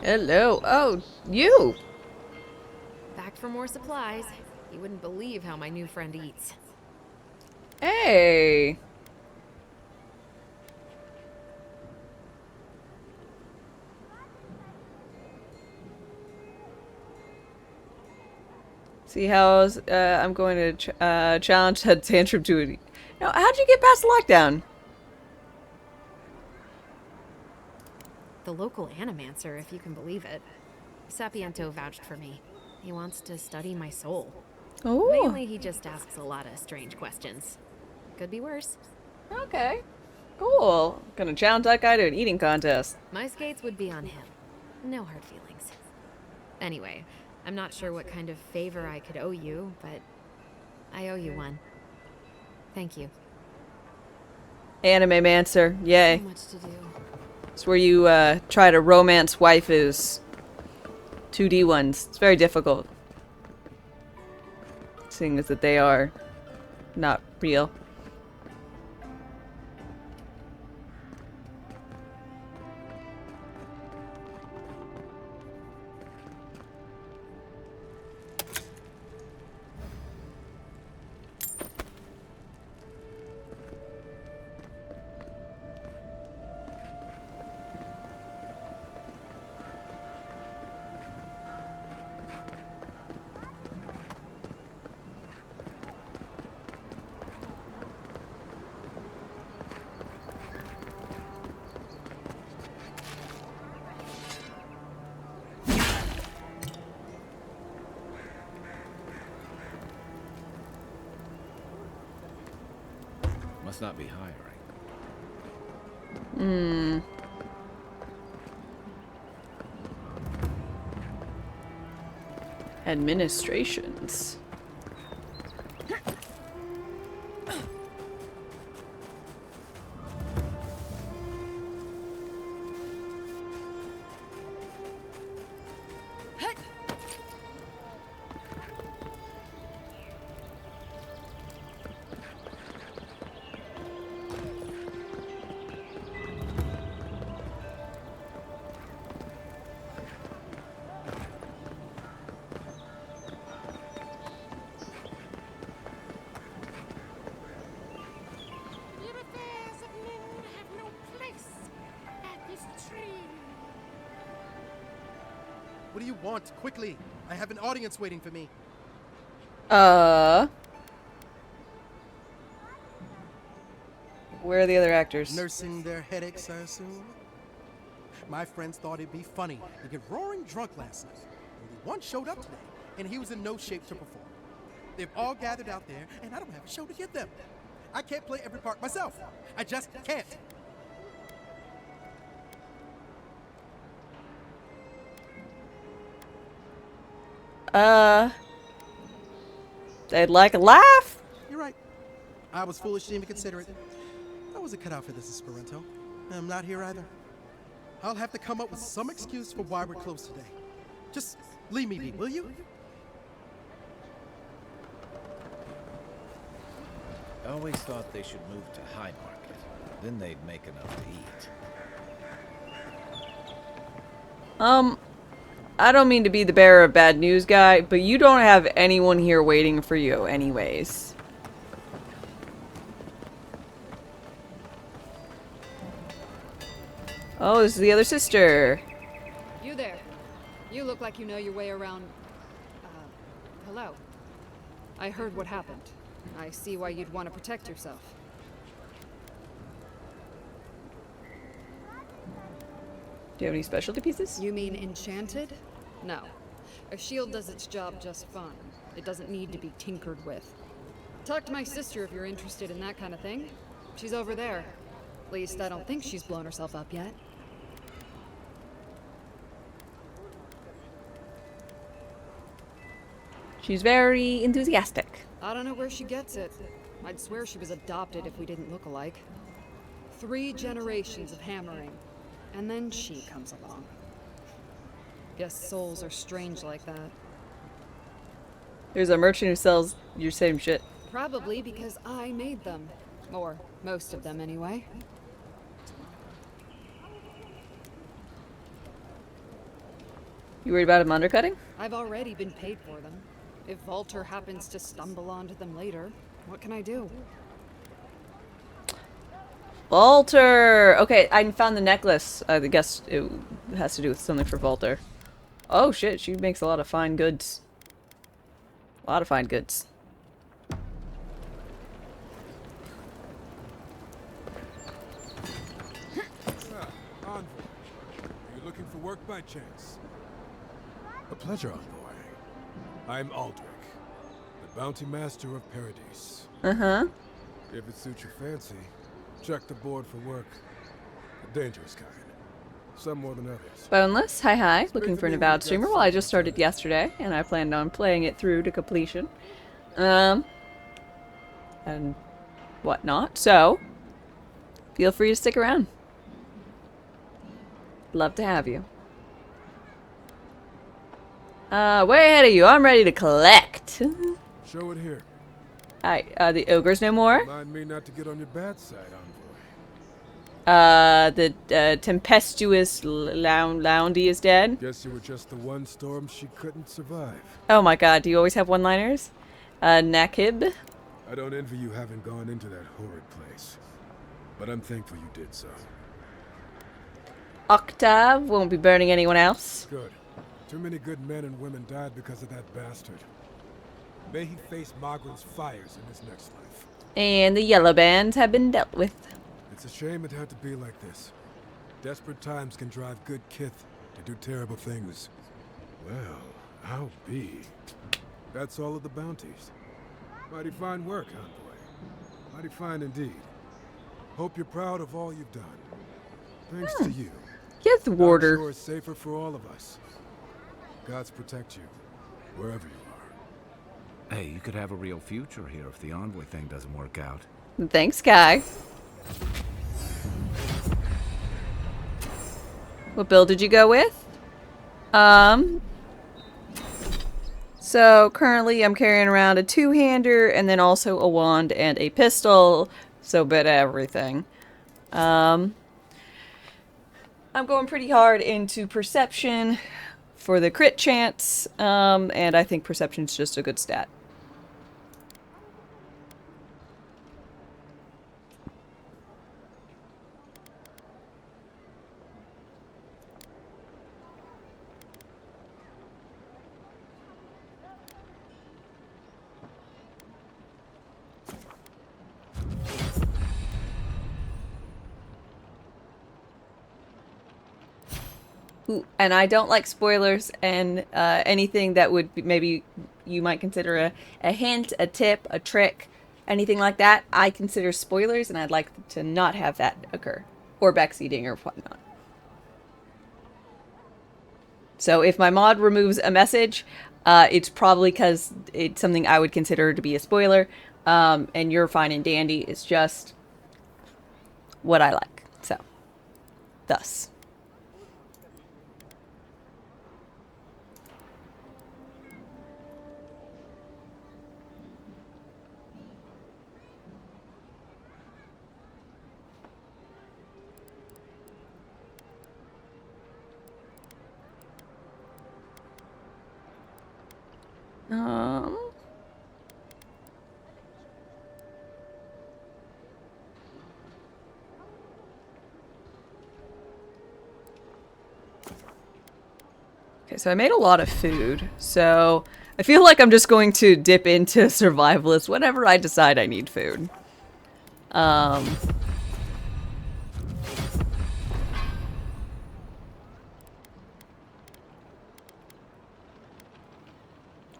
Hello. Oh, you. Back for more supplies. You wouldn't believe how my new friend eats. Hey. See how I'm going to challenge that tantrum to it. Now, how'd you get past the lockdown? The local animancer, if you can believe it. Sapiento vouched for me. He wants to study my soul. Oh. Mainly, he just asks a lot of strange questions. Could be worse. Okay. Cool. Gonna challenge that guy to an eating contest. My skates would be on him. No hard feelings. Anyway, I'm not sure what kind of favor I could owe you, but I owe you one. Thank you. Anime Mancer. Yay. So much to do. It's where you try to romance waifus. 2D ones. It's very difficult. seeing as that they are not real. Must not be hiring. Administrations. What do you want? Quickly! I have an audience waiting for me. Where are the other actors? Nursing their headaches, I assume? My friends thought it'd be funny to get roaring drunk last night. Only one showed up today, and he was in no shape to perform. They've all gathered out there, and I don't have a show to give them. I can't play every part myself. I just can't. They'd like a laugh? You're right. I was foolish to even consider it. I wasn't cut out for this Esperanto. I'm not here either. I'll have to come up with some excuse for why we're closed today. Just leave me be, will you? I always thought they should move to High Market. Then they'd make enough to eat. I don't mean to be the bearer of bad news, guy, but you don't have anyone here waiting for you anyways. Oh, this is the other sister. You there. You look like you know your way around... hello. I heard what happened. I see why you'd want to protect yourself. Do you have any specialty pieces? You mean enchanted? No. A shield does its job just fine. It doesn't need to be tinkered with. Talk to my sister if you're interested in that kind of thing. She's over there. At least I don't think she's blown herself up yet. She's very enthusiastic. I don't know where she gets it. I'd swear she was adopted if we didn't look alike. 3 generations of hammering, and then she comes along. Guess souls are strange like that. There's a merchant who sells your same shit. Probably because I made them. Or most of them, anyway. You worried about him undercutting? I've already been paid for them. If Walter happens to stumble onto them later, what can I do? Walter! Okay, I found the necklace. I guess it has to do with something for Walter. Oh shit, she makes a lot of fine goods. A lot of fine goods. Envoy. Are you looking for work by chance? A pleasure, Envoy. I'm Aldrich, the bounty master of Paradise. Uh-huh. If it suits your fancy, check the board for work. The dangerous kind. Some more than others. Boneless, hi. Looking for an Avowed streamer? Well, I just started yesterday, and I planned on playing it through to completion. And whatnot. So, feel free to stick around. Love to have you. Way ahead of you. I'm ready to collect. Show it here. Alright, the ogre's no more. Remind me not to get on your bad side, envoy. The tempestuous Loundy is dead. Guess you were just the one storm she couldn't survive. Oh my god, do you always have one-liners? Nakib. I don't envy you having gone into that horrid place, but I'm thankful you did so. Octave won't be burning anyone else. Good. Too many good men and women died because of that bastard. May he face Magrin's fires in his next life. And the yellow bands have been dealt with. It's a shame it had to be like this. Desperate times can drive good kith to do terrible things. Well, how be? That's all of the bounties. Mighty fine work, envoy. Mighty fine indeed. Hope you're proud of all you've done. Thanks to you. Yes, warder. I'm sure it's safer for all of us. Gods protect you, wherever you are. Hey, you could have a real future here if the envoy thing doesn't work out. Thanks, Guy. What build did you go with? So currently I'm carrying around a two-hander and then also a wand and a pistol. So a bit of everything. I'm going pretty hard into perception for the crit chance. And I think perception's just a good stat. Ooh, and I don't like spoilers and anything that would be, maybe you might consider a hint, a tip, a trick, anything like that. I consider spoilers and I'd like to not have that occur. Or backseating or whatnot. So if my mod removes a message, it's probably because it's something I would consider to be a spoiler. And you're fine and dandy. It's just what I like. So, thus. Okay, so I made a lot of food, so I feel like I'm just going to dip into survivalist whenever I decide I need food.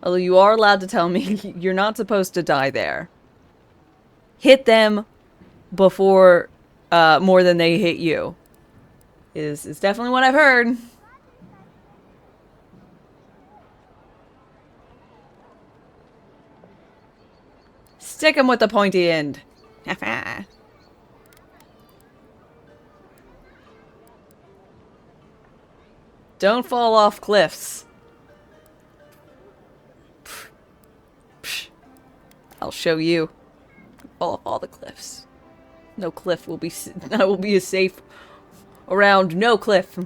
Although you are allowed to tell me you're not supposed to die there. Hit them before more than they hit you. Is definitely what I've heard. Stick them with the pointy end. Don't fall off cliffs. I'll show you. Fall off all the cliffs. No cliff will be. I will be as safe around no cliff.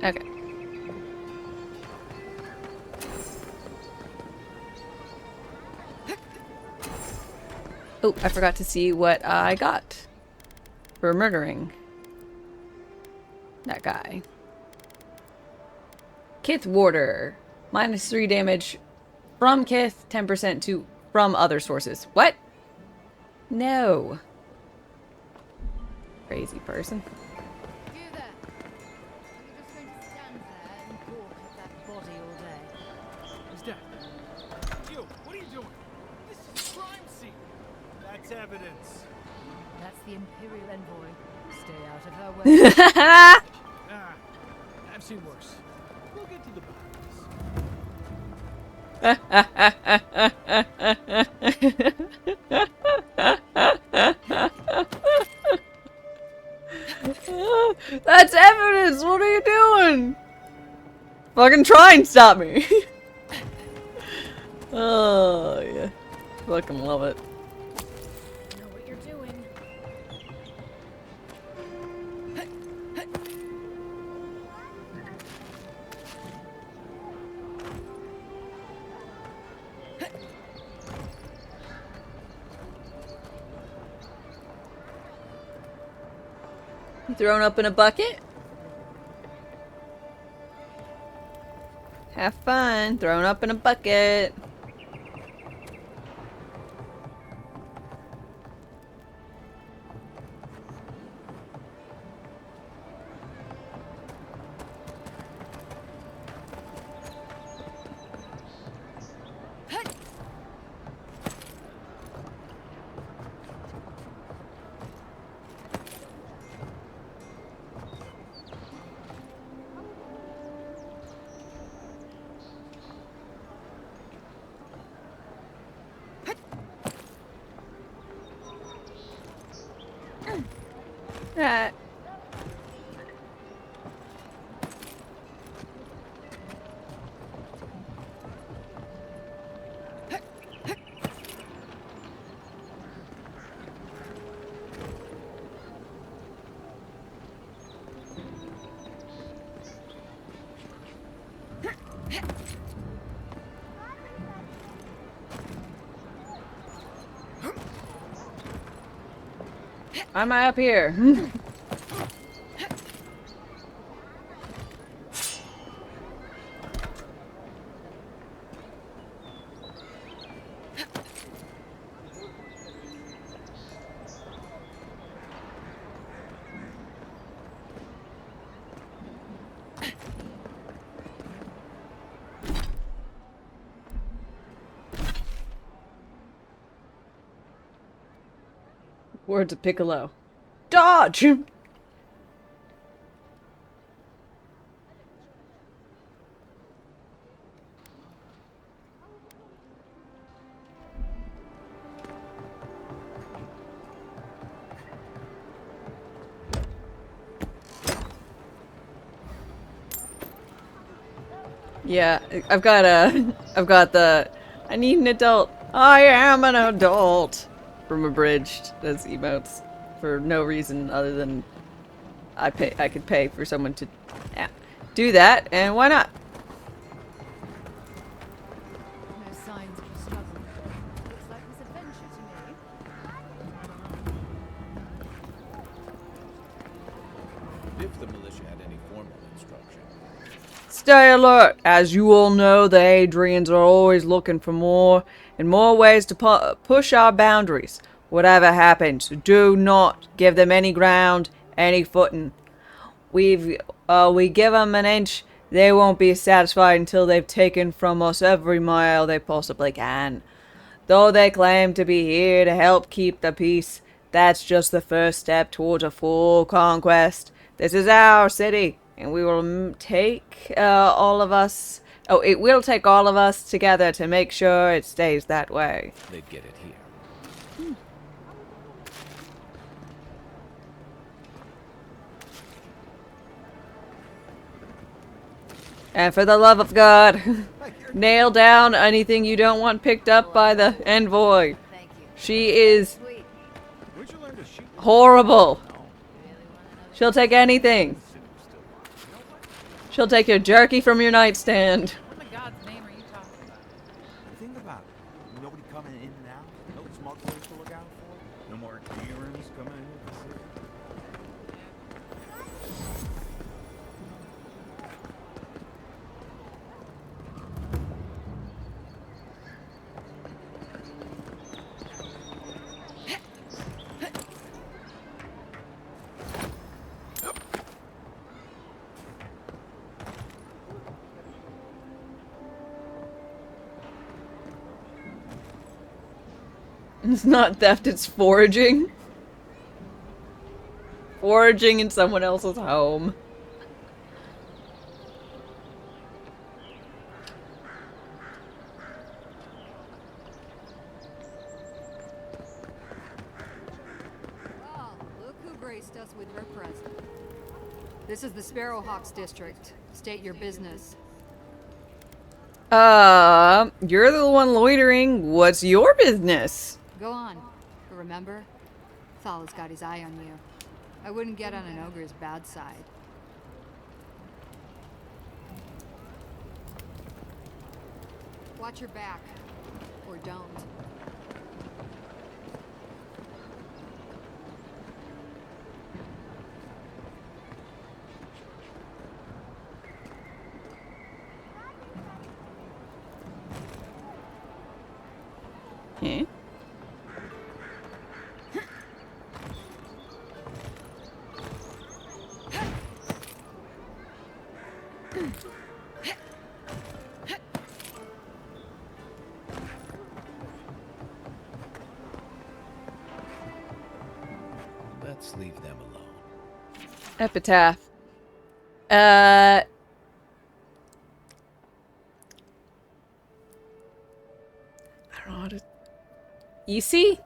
Okay. Oh, I forgot to see what I got for murdering. That guy. Kith Warder. -3 damage from Kith, 10% to from other sources. What? No. Crazy person. You there. You're just going to stand there and gawk at that body all day. He's dead. You, what are you doing? This is a crime scene. That's evidence. That's the Imperial envoy. Stay out of her way. Ah, I've seen worse. We'll get to the bottom That's evidence! What are you doing? Fucking try and stop me! Oh, yeah. Fucking love it. Know what you're doing. You thrown up in a bucket? Have fun. Thrown up in a bucket. That. Why am I up here? Words of Piccolo. Dodge! Yeah, I've got the I need an adult. I am an adult from Abridged as emotes for no reason other than I could pay for someone to do that, and why not? No signs of a struggle. Looks like misadventure to me. If the militia had any formal instruction. Stay alert! As you all know, the Adrians are always looking for more and more ways to push our boundaries. Whatever happens, do not give them any ground, any footing. We give them an inch, they won't be satisfied until they've taken from us every mile they possibly can. Though they claim to be here to help keep the peace, that's just the first step towards a full conquest. This is our city, and we will take all of us... Oh, it will take all of us together to make sure it stays that way. They'd get it here. And for the love of God, nail down anything you don't want picked up by the envoy. She is horrible. She'll take anything. She'll take your jerky from your nightstand. What in God's name are you talking about? Think about it. Nobody coming in and out. No smugglers to look out for. No more Kierans coming in. It's not theft, it's foraging. Foraging in someone else's home. Well, look who graced us with her presence. This is the Sparrowhawks district. State your business. You're the one loitering. What's your business? Go on. But remember, Thal's got his eye on you. I wouldn't get on an ogre's bad side. Watch your back. Or don't. Okay. Let's leave them alone. Epitaph. I don't know how to... You see?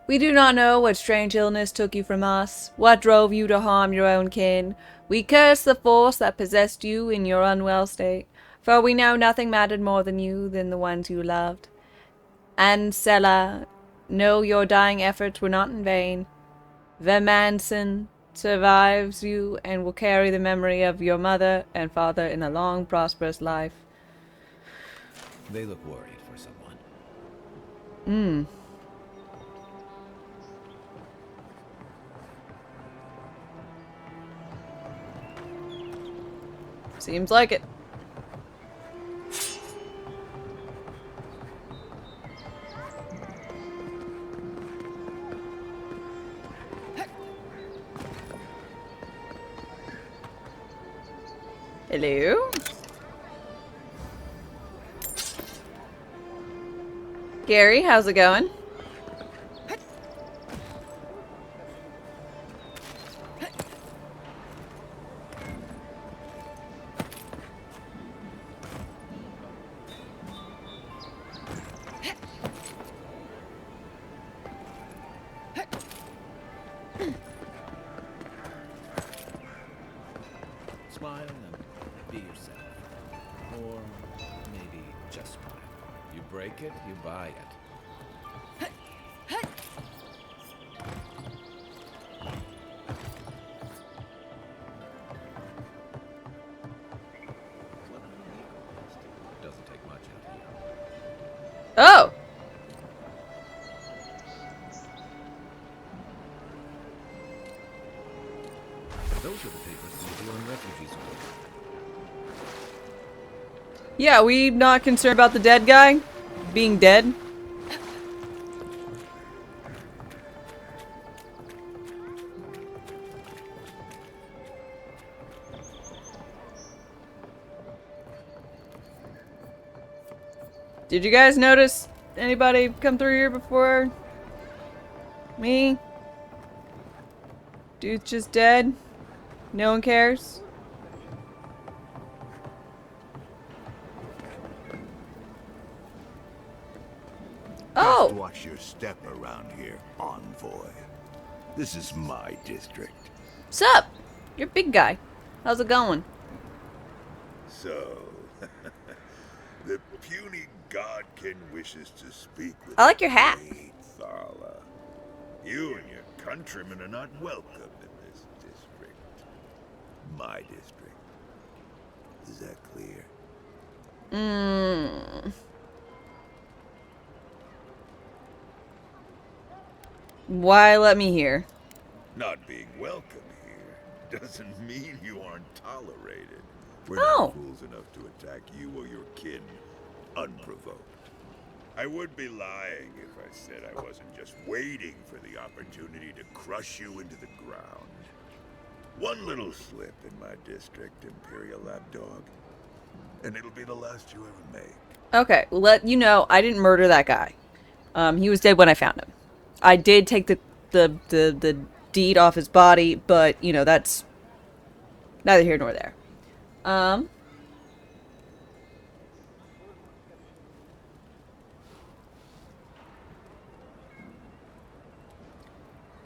We do not know what strange illness took you from us, what drove you to harm your own kin. We curse the force that possessed you in your unwell state, for we know nothing mattered more than you than the ones you loved. And Sela, know your dying efforts were not in vain. Vemanson survives you and will carry the memory of your mother and father in a long, prosperous life. They look worried for someone. Seems like it. Hello? Gary, how's it going? Smile and be yourself. Or maybe just smile. You break it, you buy it. Doesn't take much out here. Oh! Those are the papers the New Zealand refugees ordered. Yeah, we not concerned about the dead guy being dead? Did you guys notice anybody come through here before me? Dude's just dead. No one cares. Oh! Just watch your step around here, envoy. This is my district. Sup? You're a big guy. How's it going? So, the puny godkin wishes to speak with I like your hat. me, Thala. You and your countrymen are not welcome in this district. My district. Is that clear? Why let me here? Not being welcome here doesn't mean you aren't tolerated. We're Oh. not fools enough to attack you or your kin unprovoked. I would be lying if I said I wasn't just waiting for the opportunity to crush you into the ground. One little slip in my district, Imperial Lapdog, and it'll be the last you ever make. Okay, well, let you know I didn't murder that guy. He was dead when I found him. I did take the deed off his body, but you know, that's neither here nor there.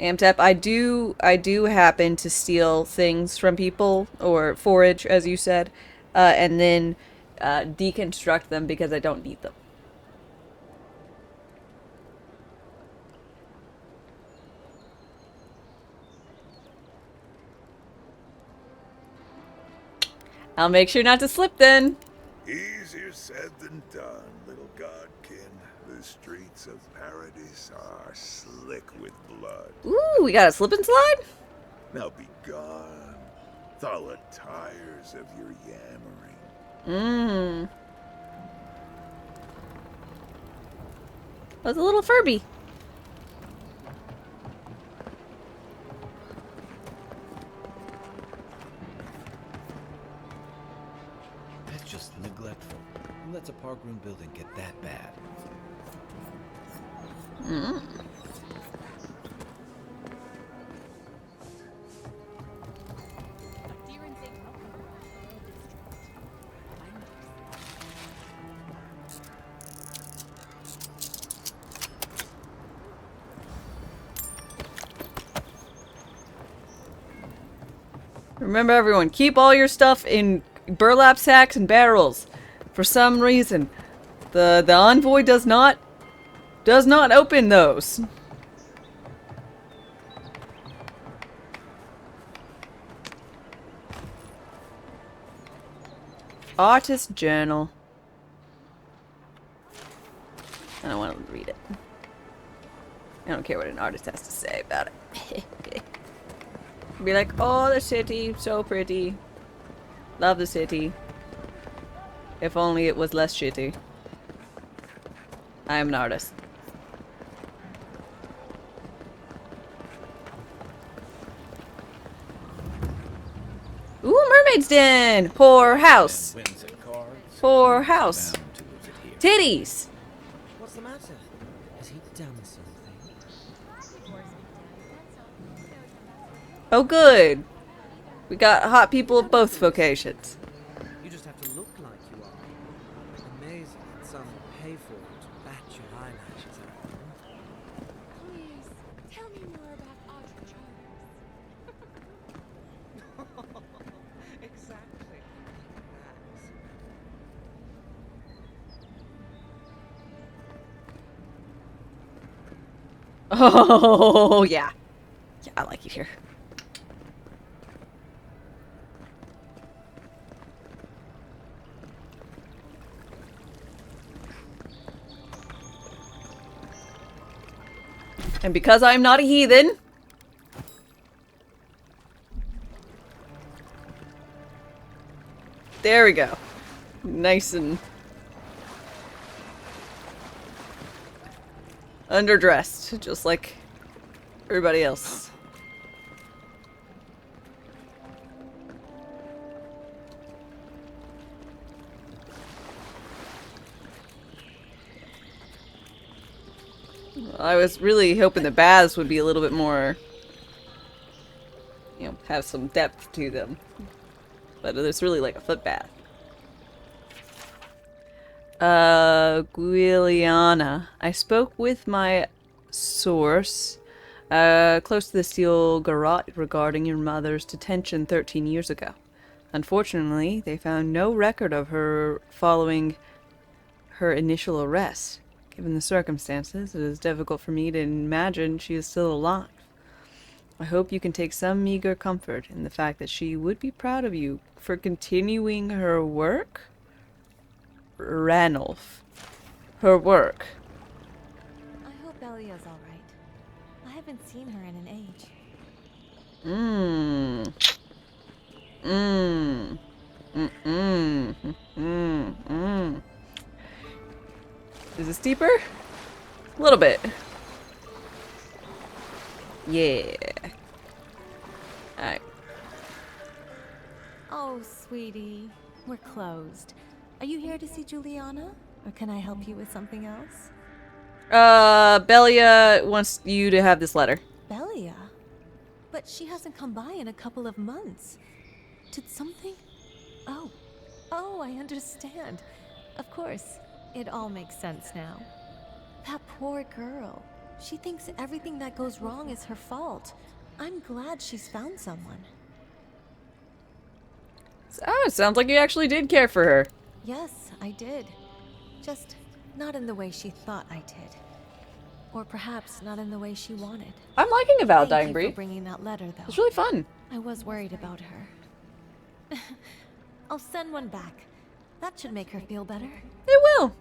Amtep, I do happen to steal things from people, or forage, as you said, and then deconstruct them because I don't need them. I'll make sure not to slip then. Easier said than done, little godkin. The streets of paradise are slick with blood. Ooh, we got a slip and slide? Now be gone. Thaw the tires of your yammering. That's a little Furby. That's just neglectful. Who lets a park room building get that bad? Remember, everyone, keep all your stuff in burlap sacks and barrels. For some reason, the envoy does not open those. Artist journal. I don't want to read it. I don't care what an artist has to say about it. Be like, oh, the city, so pretty. Love the city. If only it was less shitty. I am an artist. Ooh, mermaid's den! Poor house. Poor house. Titties! What's the matter? Has he done something? Oh, good. We got hot people of both vocations. You just have to look like you are. Amazing that some pay for it to bat your eyelashes at them. Please, tell me more about Audrey Chalmers. Exactly. Oh, yeah. Yeah, I like it here. And because I'm not a heathen, there we go. Nice and underdressed, just like everybody else. I was really hoping the baths would be a little bit more, you know, have some depth to them. But it's really like a foot bath. Guiliana. I spoke with my source, close to the steel garrote regarding your mother's detention 13 years ago. Unfortunately, they found no record of her following her initial arrest. Given the circumstances, it is difficult for me to imagine she is still alive. I hope you can take some meager comfort in the fact that she would be proud of you for continuing her work. Ranulph. Her work. I hope Elia's alright. I haven't seen her in an age. Is it steeper? A little bit. Yeah. Alright. Oh, sweetie. We're closed. Are you here to see Juliana? Or can I help you with something else? Belia wants you to have this letter. Belia? But she hasn't come by in a couple of months. Did something... Oh, I understand. Of course, it all makes sense now. That poor girl. She thinks everything that goes wrong is her fault. I'm glad she's found someone. Oh, it sounds like you actually did care for her. Yes, I did. Just not in the way she thought I did. Or perhaps not in the way she wanted. I'm liking Avowed, Thank Dying you Breed. for bringing that letter, though. It's really fun. I was worried about her. I'll send one back. That should make her feel better. It will.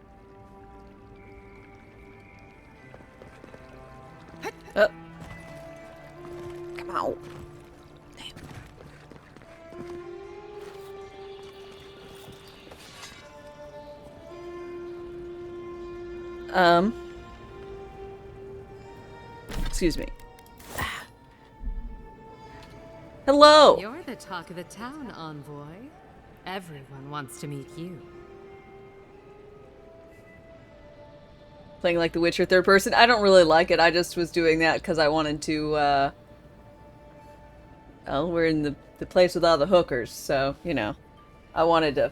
Come on. Excuse me. Hello. You're the talk of the town, envoy. Everyone wants to meet you. Playing like the Witcher third person. I don't really like it. I just was doing that because I wanted to, well, we're in the place with all the hookers, so, you know. I wanted to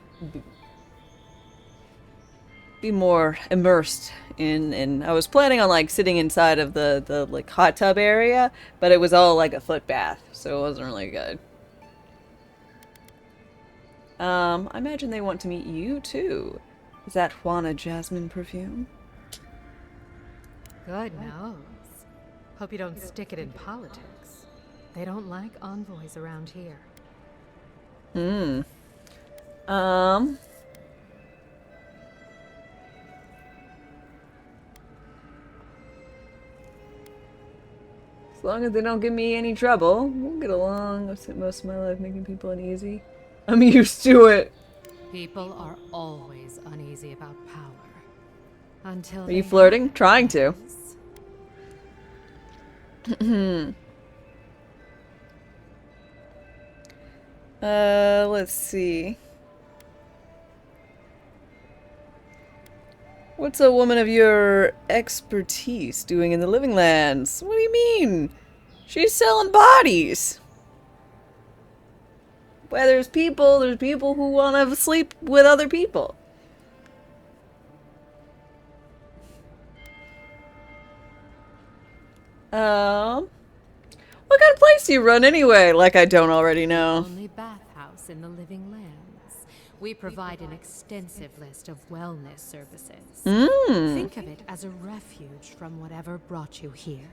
be more immersed in I was planning on, like, sitting inside of the like, hot tub area, but it was all, like, a foot bath, so it wasn't really good. I imagine they want to meet you, too. Is that Juana Jasmine perfume? Good knows. Hope you don't stick it in politics. They don't like envoys around here. As long as they don't give me any trouble, we'll get along. I've spent most of my life making people uneasy. I'm used to it. People are always uneasy about power. Until Are you flirting? Trying to. Let's see. What's a woman of your expertise doing in the Living Lands? What do you mean? She's selling bodies. Where there's people who want to sleep with other people. What kind of place do you run anyway? Like I don't already know. Only bathhouse in the Living Lands. We provide an extensive list of wellness services. Think of it as a refuge from whatever brought you here.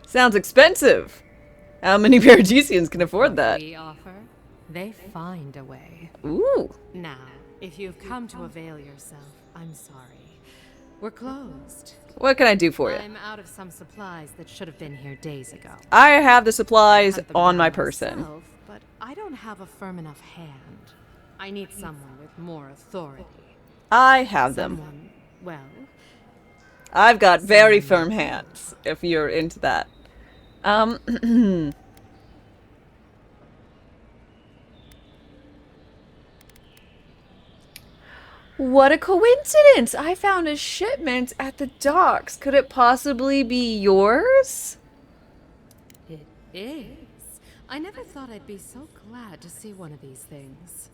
Sounds expensive. How many Paradisians can afford that? We offer, they find a way. Ooh. Now, if you've come to avail yourself, I'm sorry. We're closed. What can I do for you? I'm out of some supplies that should have been here days ago. I have the supplies on my person. Myself, but I don't have a firm enough hand. I need someone with more authority. I have them. Someone, well, I've got very firm hands, if you're into that. What a coincidence! I found a shipment at the docks. Could it possibly be yours? it is. I never thought I'd be so glad to see one of these things.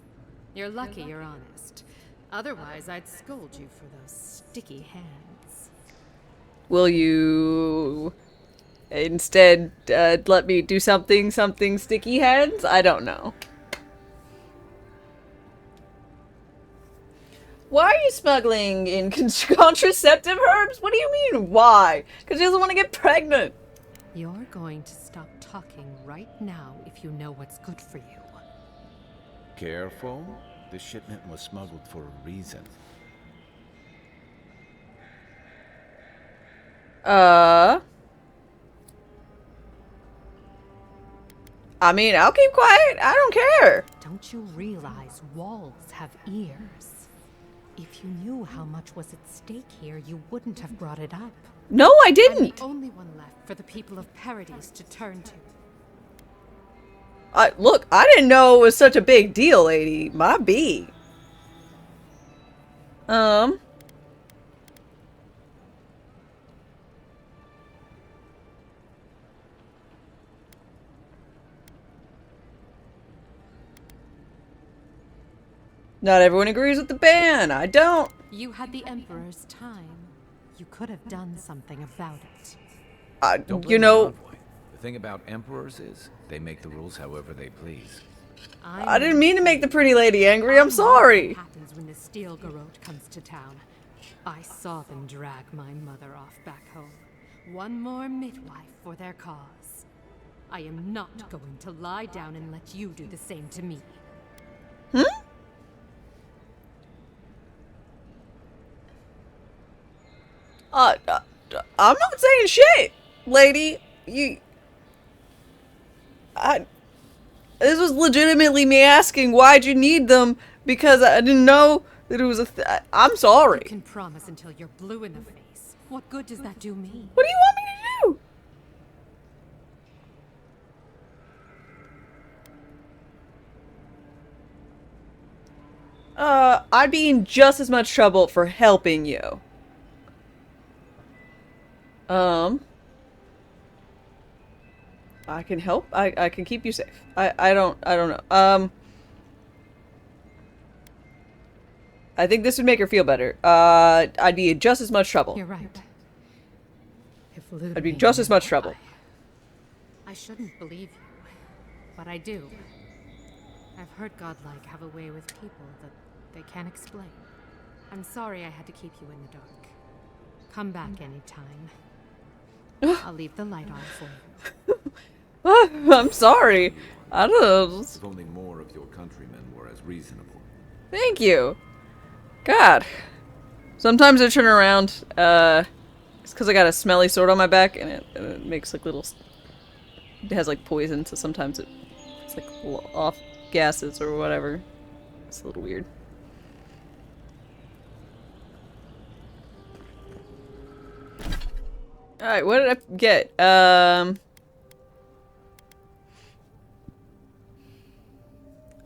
You're lucky you're honest. Otherwise, I'd scold you for those sticky hands. Will you instead let me do something sticky hands? I don't know. Why are you smuggling in contraceptive herbs? What do you mean, why? Because she doesn't want to get pregnant. You're going to stop talking right now if you know what's good for you. Careful. The shipment was smuggled for a reason. I mean, I'll keep quiet. I don't care. Don't you realize walls have ears? If you knew how much was at stake here, you wouldn't have brought it up. No, I I'm didn't. the only one left for the people of Paradise to turn to. Look, I didn't know it was such a big deal, lady. My B. Not everyone agrees with the ban. I don't. You had the Emperor's time. You could have done something about it. Don't blame You the know, envoy. The thing about emperors is they make the rules however they please. I didn't mean to make the pretty lady angry. I'm sorry. What happens when the steel garrote comes to town? I saw them drag my mother off back home. One more midwife for their cause. I am not going to lie down and let you do the same to me. Hmm? I'm not saying shit, lady. This was legitimately me asking why'd you need them because I didn't know that it was I'm sorry. You can promise until you're blue in the face. What good does that do me? What do you want me to do? I'd be in just as much trouble for helping you. I can help. I can keep you safe. I don't know. I think this would make her feel better. I'd be in just as much trouble. You're right. If Lude I'd be made just me as much lie, trouble. I shouldn't believe you, but I do. I've heard godlike have a way with people that they can't explain. I'm sorry I had to keep you in the dark. Come back anytime. I'll leave the light on for you. I'm sorry. I don't know. If only more of your countrymen were as reasonable. Thank you. God. Sometimes I turn around, it's because I got a smelly sword on my back and it makes like little, it has like poison, so sometimes it's like off gases or whatever. It's a little weird. Alright, what did I get?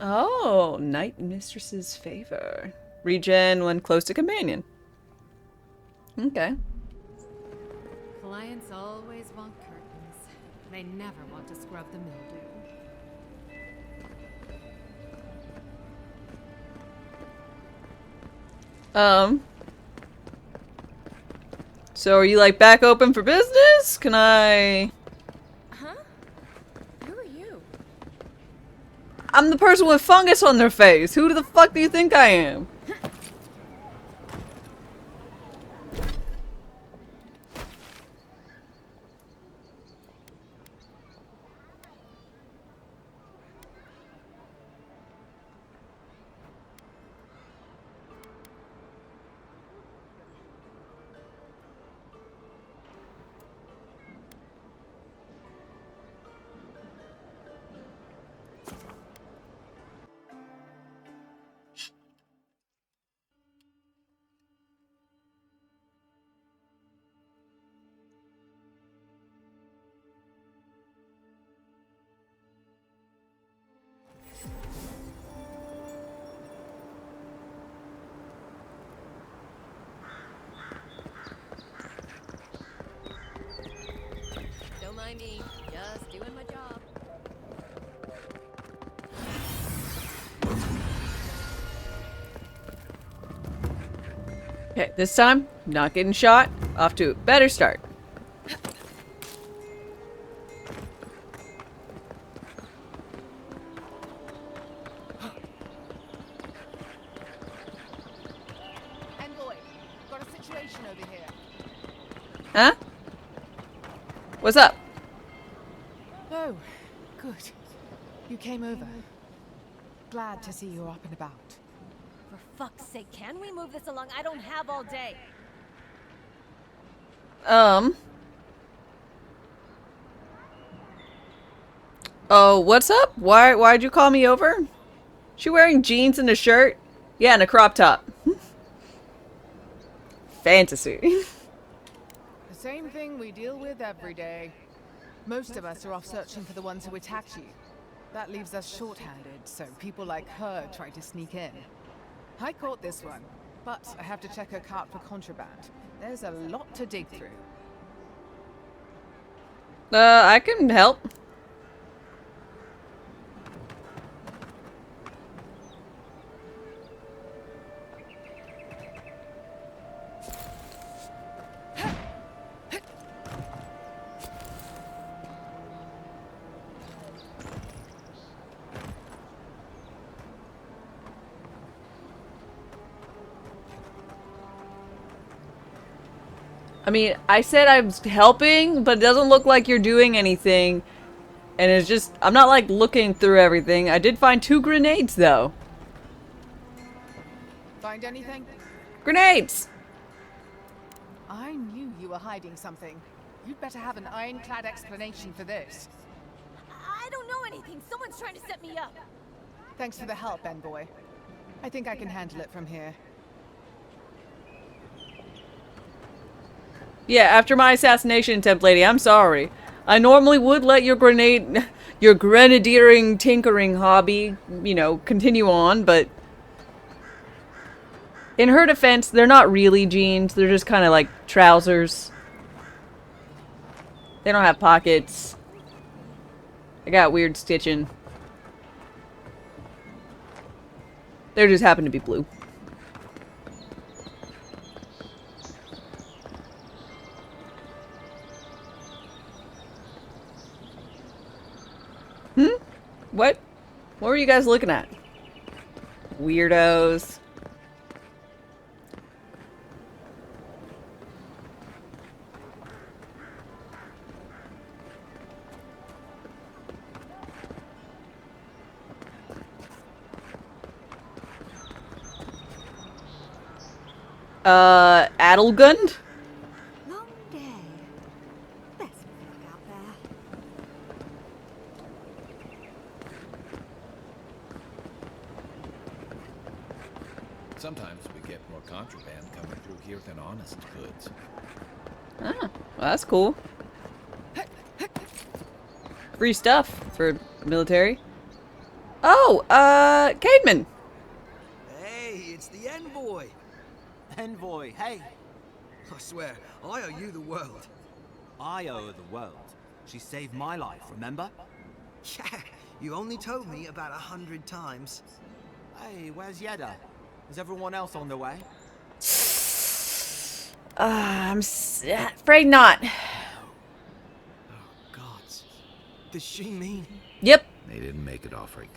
Oh, Night Mistress's Favor. Regen when close to companion. Okay. Clients always want curtains. They never want to scrub the mildew. So are you like back open for business? Can I... Huh? Who are you? I'm the person with fungus on their face. Who the fuck do you think I am? Don't mind me. Just doing my job. Okay, this time, not getting shot. Off to a better start. Envoy, got a situation over here. Huh? What's up? Oh, good. You came over. Glad to see you up and about. For fuck's sake, can we move this along? I don't have all day. Oh, what's up? Why'd you call me over? She wearing jeans and a shirt? Yeah, and a crop top. fantasy. The same thing we deal with every day. Most of us are off searching for the ones who attacked you. That leaves us short-handed, so people like her try to sneak in. I caught this one, but I have to check her cart for contraband. There's a lot to dig through. I can help. I mean, I said I was helping, but it doesn't look like you're doing anything. And it's just, I'm not like looking through everything. I did find 2 grenades though. Find anything? Grenades! I knew you were hiding something. You'd better have an ironclad explanation for this. I don't know anything. Someone's trying to set me up. Thanks for the help, Envoy. I think I can handle it from here. Yeah, after my assassination attempt, lady, I'm sorry. I normally would let your grenadiering tinkering hobby, you know, continue on, but in her defense, they're not really jeans. They're just kind of like trousers. They don't have pockets. I got weird stitching. They just happen to be blue. What? What were you guys looking at? Weirdos. Adelgund? Long day. Best look out there. Sometimes we get more contraband coming through here than honest goods. Ah, well, that's cool. Free stuff for military. Oh, Cademan. Hey, it's the Envoy. Envoy, hey. I swear, I owe you the world. I owe her the world. She saved my life, remember? Yeah, you only told me about 100 times. Hey, where's Yeda? Is everyone else on their way? I'm afraid not. Gods. Does she mean? Yep. They didn't make it off, Rick.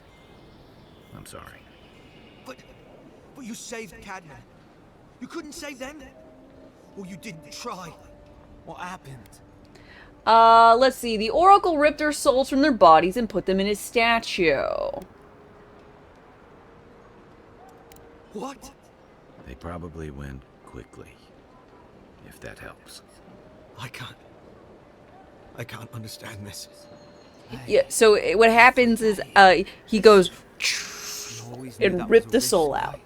I'm sorry. But you saved Cadman. You couldn't save them? Or you didn't try? What happened? Let's see. The Oracle ripped their souls from their bodies and put them in his statue. What? They probably went quickly, if that helps. I can't understand this. Yeah, so what happens is, he goes and ripped the soul out.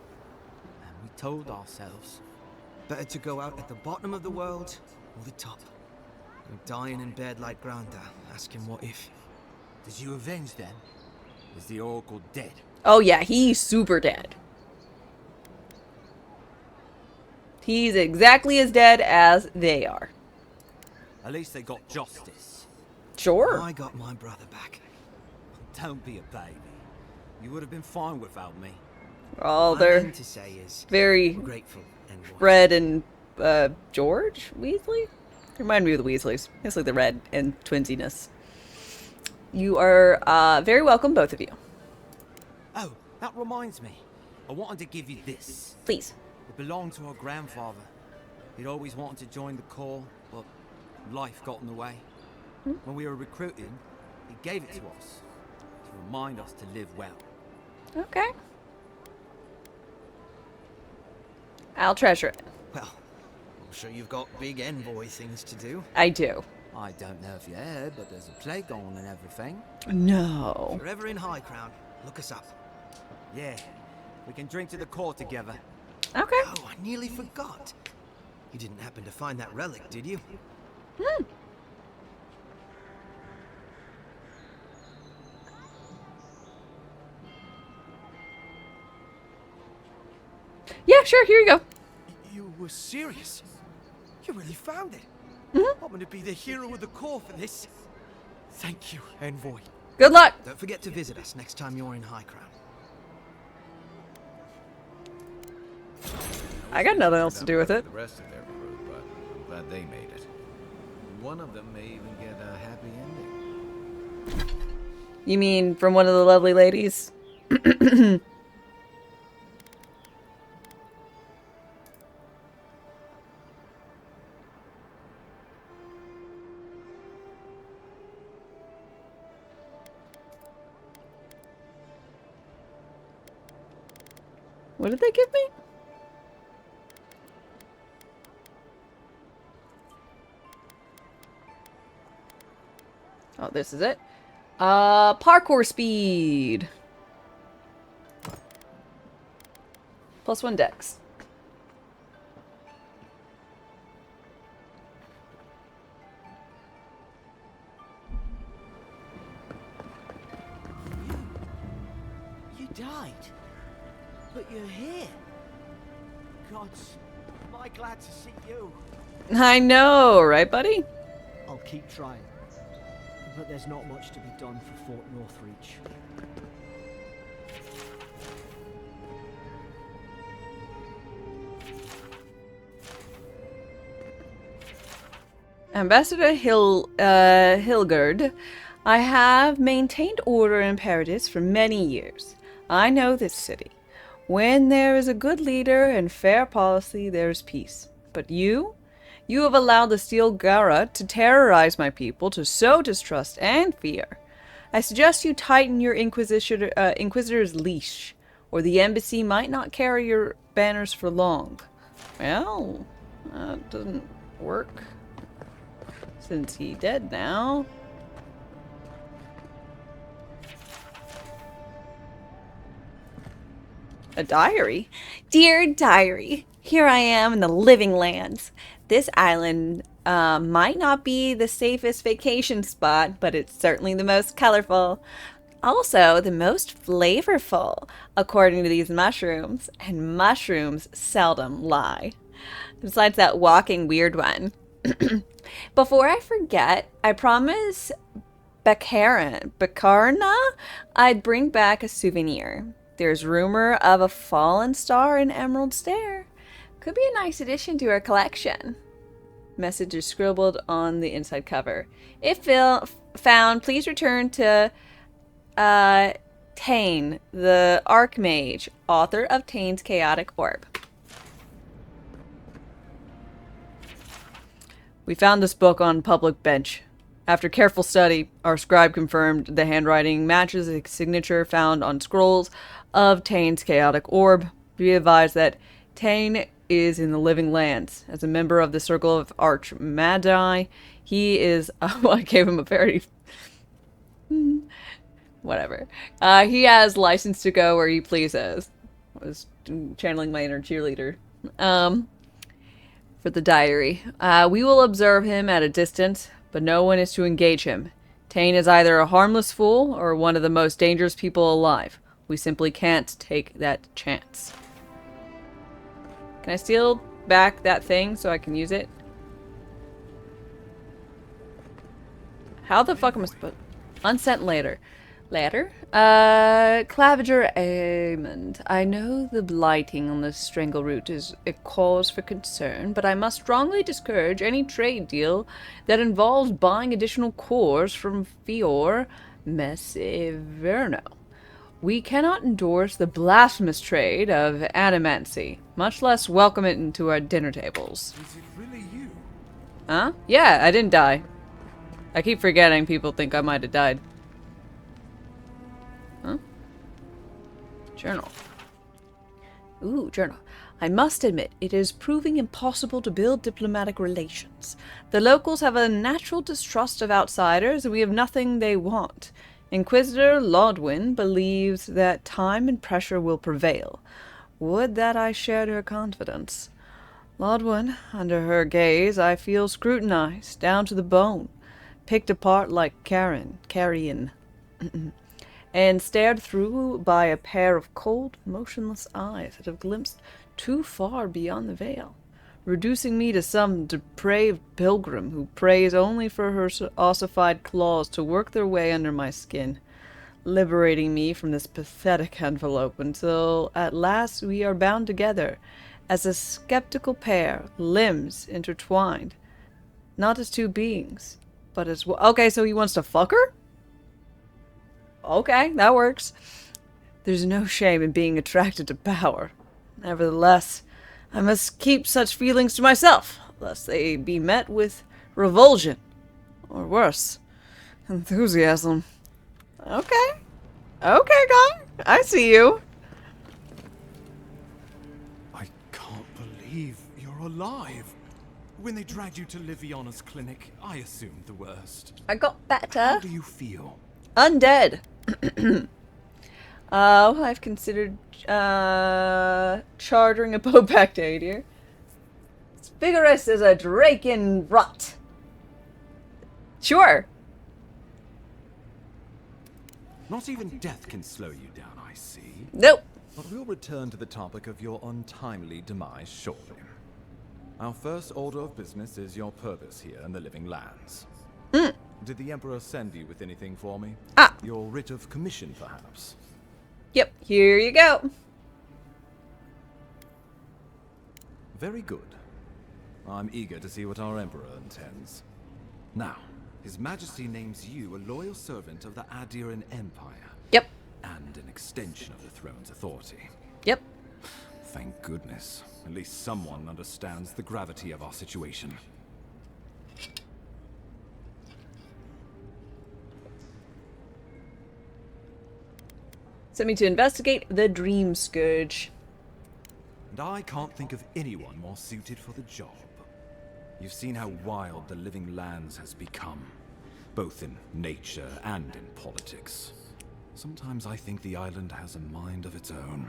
And we told ourselves, better to go out at the bottom of the world or the top. We're dying in bed like Granda, asking what if. Did you avenge them? Is the Oracle dead? Oh yeah, he's super dead. He's exactly as dead as they are. At least they got justice. Sure. I got my brother back. Don't be a baby. You would have been fine without me. Oh, What I they're meant to say is, very we're grateful and Fred and George Weasley? Remind me of the Weasleys. It's like the red and twinsiness. You are very welcome, both of you. Oh, that reminds me. I wanted to give you this. Please. It belonged to our grandfather. He'd always wanted to join the Corps, but life got in the way. When we were recruiting, he gave it to us to remind us to live well. Okay. I'll treasure it. Well, I'm sure you've got big Envoy things to do. I do. I don't know if you heard, but there's a plague on and everything. No. If you're ever in High Crown, look us up. Yeah, we can drink to the Corps together. Okay. Oh, I nearly forgot. You didn't happen to find that relic, did you? Hmm. Yeah, sure, here you go. You were serious? You really found it? Mm-hmm. I'm gonna be the hero of the Corps for this. Thank you, Envoy. Good luck. Don't forget to visit us next time you're in High Crown. I got nothing else to do with it. The rest of their crew, but I'm glad they made it. One of them may even get a happy ending. You mean from one of the lovely ladies? What did they give me? Oh, this is it. Parkour speed. +1 dex. You died, but you're here. Gods, am I glad to see you. I know, right, buddy? I'll keep trying. But there's not much to be done for Fort Northreach. Ambassador Hilgard, I have maintained order in Paradis for many years. I know this city. When there is a good leader and fair policy, there's peace. But you have allowed the Steel Gara to terrorize my people, to sow distrust and fear. I suggest you tighten your Inquisitor's leash, or the embassy might not carry your banners for long. Well, that doesn't work. Since he's dead now. A diary? Dear diary, here I am in the living lands. This island might not be the safest vacation spot, but it's certainly the most colorful. Also, the most flavorful, according to these mushrooms. And mushrooms seldom lie. Besides that walking weird one. Before I forget, I promise Bakarna I'd bring back a souvenir. There's rumor of a fallen star in Emerald Stair. Could be a nice addition to our collection. Message is scribbled on the inside cover. If found, please return to Tane, the Archmage, author of Tane's Chaotic Orb. We found this book on public bench. After careful study, our scribe confirmed the handwriting matches the signature found on scrolls of Tane's Chaotic Orb. Be advised that Tane is in the living lands. As a member of the Circle of Archmagi, he is... Oh, I gave him a very... Whatever. He has license to go where he pleases. I was channeling my inner cheerleader. For the diary. We will observe him at a distance, but no one is to engage him. Tane is either a harmless fool or one of the most dangerous people alive. We simply can't take that chance. Can I steal back that thing so I can use it? How the fuck am I supposed... Unsent later. Claviger Amond. I know the blighting on the strangle root is a cause for concern, but I must strongly discourage any trade deal that involves buying additional cores from Fior Messiverno. We cannot endorse the blasphemous trade of adamancy, much less welcome it into our dinner tables. Is it really you? Huh? Yeah, I didn't die. I keep forgetting people think I might have died. Huh? Journal. Ooh, journal. I must admit, it is proving impossible to build diplomatic relations. The locals have a natural distrust of outsiders, and we have nothing they want. Inquisitor Lodwin believes that time and pressure will prevail. Would that I shared her confidence. Lodwin, under her gaze, I feel scrutinized, down to the bone, picked apart like carrion, and stared through by a pair of cold, motionless eyes that have glimpsed too far beyond the veil, reducing me to some depraved pilgrim who prays only for her ossified claws to work their way under my skin, liberating me from this pathetic envelope until at last we are bound together as a skeptical pair, limbs intertwined, not as two beings, but as one. Okay, so he wants to fuck her? Okay, that works. There's no shame in being attracted to power. Nevertheless, I must keep such feelings to myself, lest they be met with revulsion, or worse, enthusiasm. Okay. Okay, guy. I see you. I can't believe you're alive. When they dragged you to Liviana's clinic, I assumed the worst. I got better. How do you feel? Undead. I've considered chartering a boat back to Adir. It's vigorous as a drake in rot. Sure. Not even death can slow you down, I see. Nope. But we'll return to the topic of your untimely demise shortly. Our first order of business is your purpose here in the Living Lands. Did the Emperor send you with anything for me? Your writ of commission, perhaps? Yep, here you go. Very good. I'm eager to see what our Emperor intends. Now, His Majesty names you a loyal servant of the Adiran Empire. Yep. And an extension of the throne's authority. Yep. Thank goodness. At least someone understands the gravity of our situation. Sent me to investigate the Dream Scourge. And I can't think of anyone more suited for the job. You've seen how wild the Living Lands has become, both in nature and in politics. Sometimes I think the island has a mind of its own.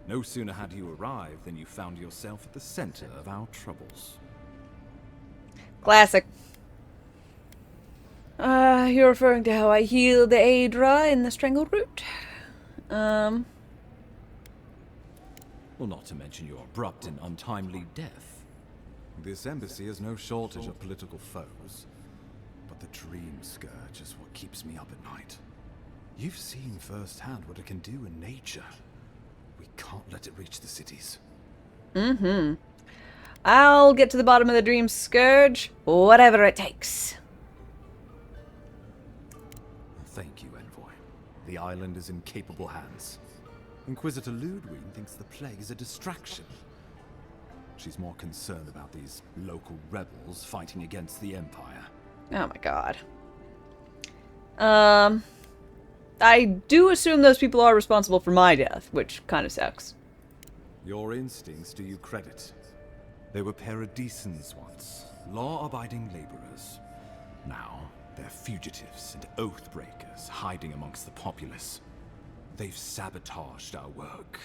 No sooner had you arrived than you found yourself at the center of our troubles. Classic. You're referring to how I healed the Aedra in the Strangled Root? Well, not to mention your abrupt and untimely death. This embassy has no shortage of political foes, but the Dream Scourge is what keeps me up at night. You've seen firsthand what it can do in nature. We can't let it reach the cities. I'll get to the bottom of the Dream Scourge, whatever it takes. Thank you, Envoy. The island is in capable hands. Inquisitor Ludwig thinks the plague is a distraction. She's more concerned about these local rebels fighting against the Empire. Oh my god. I do assume those people are responsible for my death, which kind of sucks. Your instincts do you credit. They were paradisans once, law-abiding laborers. Now, they're fugitives and oath-breakers hiding amongst the populace. They've sabotaged our work,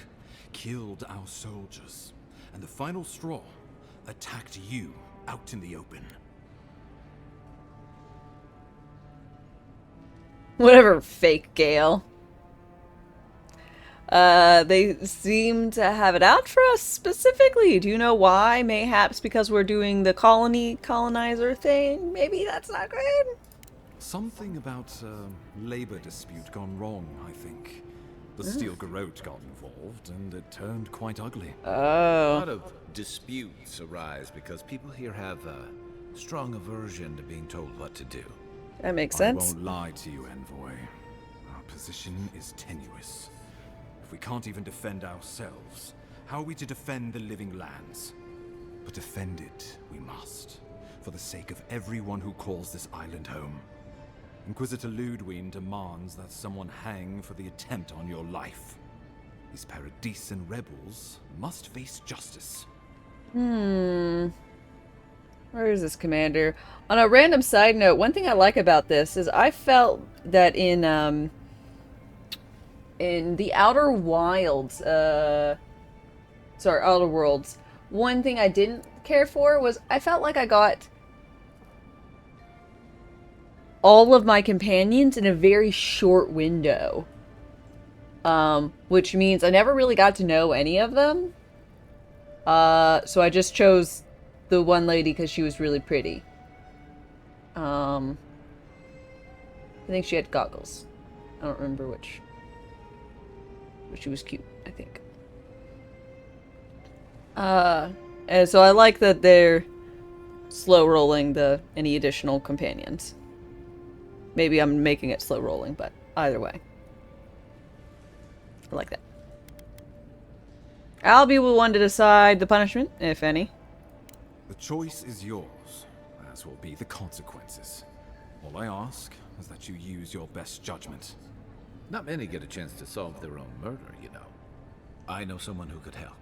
killed our soldiers, and the final straw, attacked you out in the open. Whatever, fake Gale. They seem to have it out for us specifically. Do you know why? Mayhaps because we're doing the colonizer thing? Maybe that's not good. Something about a labor dispute gone wrong, I think. The Steel Garrote got involved, and it turned quite ugly. A lot of disputes arise because people here have a strong aversion to being told what to do. That makes sense. I won't lie to you, Envoy. Our position is tenuous. If we can't even defend ourselves, how are we to defend the Living Lands? But defend it we must, for the sake of everyone who calls this island home. Inquisitor Ludwig demands that someone hang for the attempt on your life. These Paradisan rebels must face justice. Where is this, Commander? On a random side note, one thing I like about this is I felt that in the Outer Wilds, Outer Worlds, one thing I didn't care for was I felt like I got all of my companions in a very short window. Which means I never really got to know any of them. So I just chose the one lady because she was really pretty. I think she had goggles. I don't remember which. But she was cute, I think. And so I like that they're slow rolling any additional companions. Maybe I'm making it slow rolling, but either way. I like that. I'll be the one to decide the punishment, if any. The choice is yours, as will be the consequences. All I ask is that you use your best judgment. Not many get a chance to solve their own murder, you know. I know someone who could help.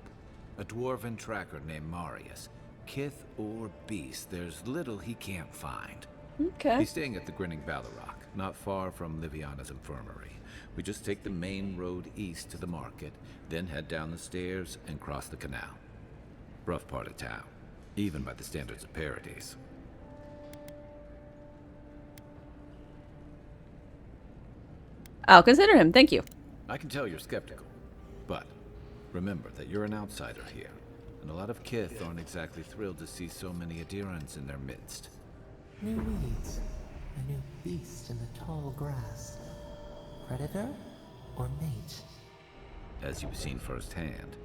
A dwarven tracker named Marius. Kith or beast, there's little he can't find. Okay. He's staying at the Grinning Ballarrock, not far from Liviana's infirmary. We just take the main road east to the market, then head down the stairs and cross the canal. Rough part of town, even by the standards of Paradise. I'll consider him, thank you. I can tell you're skeptical, but remember that you're an outsider here, and a lot of Kith aren't exactly thrilled to see so many adherents in their midst. New weeds, a new beast in the tall grass. Predator or mate? As you've seen firsthand,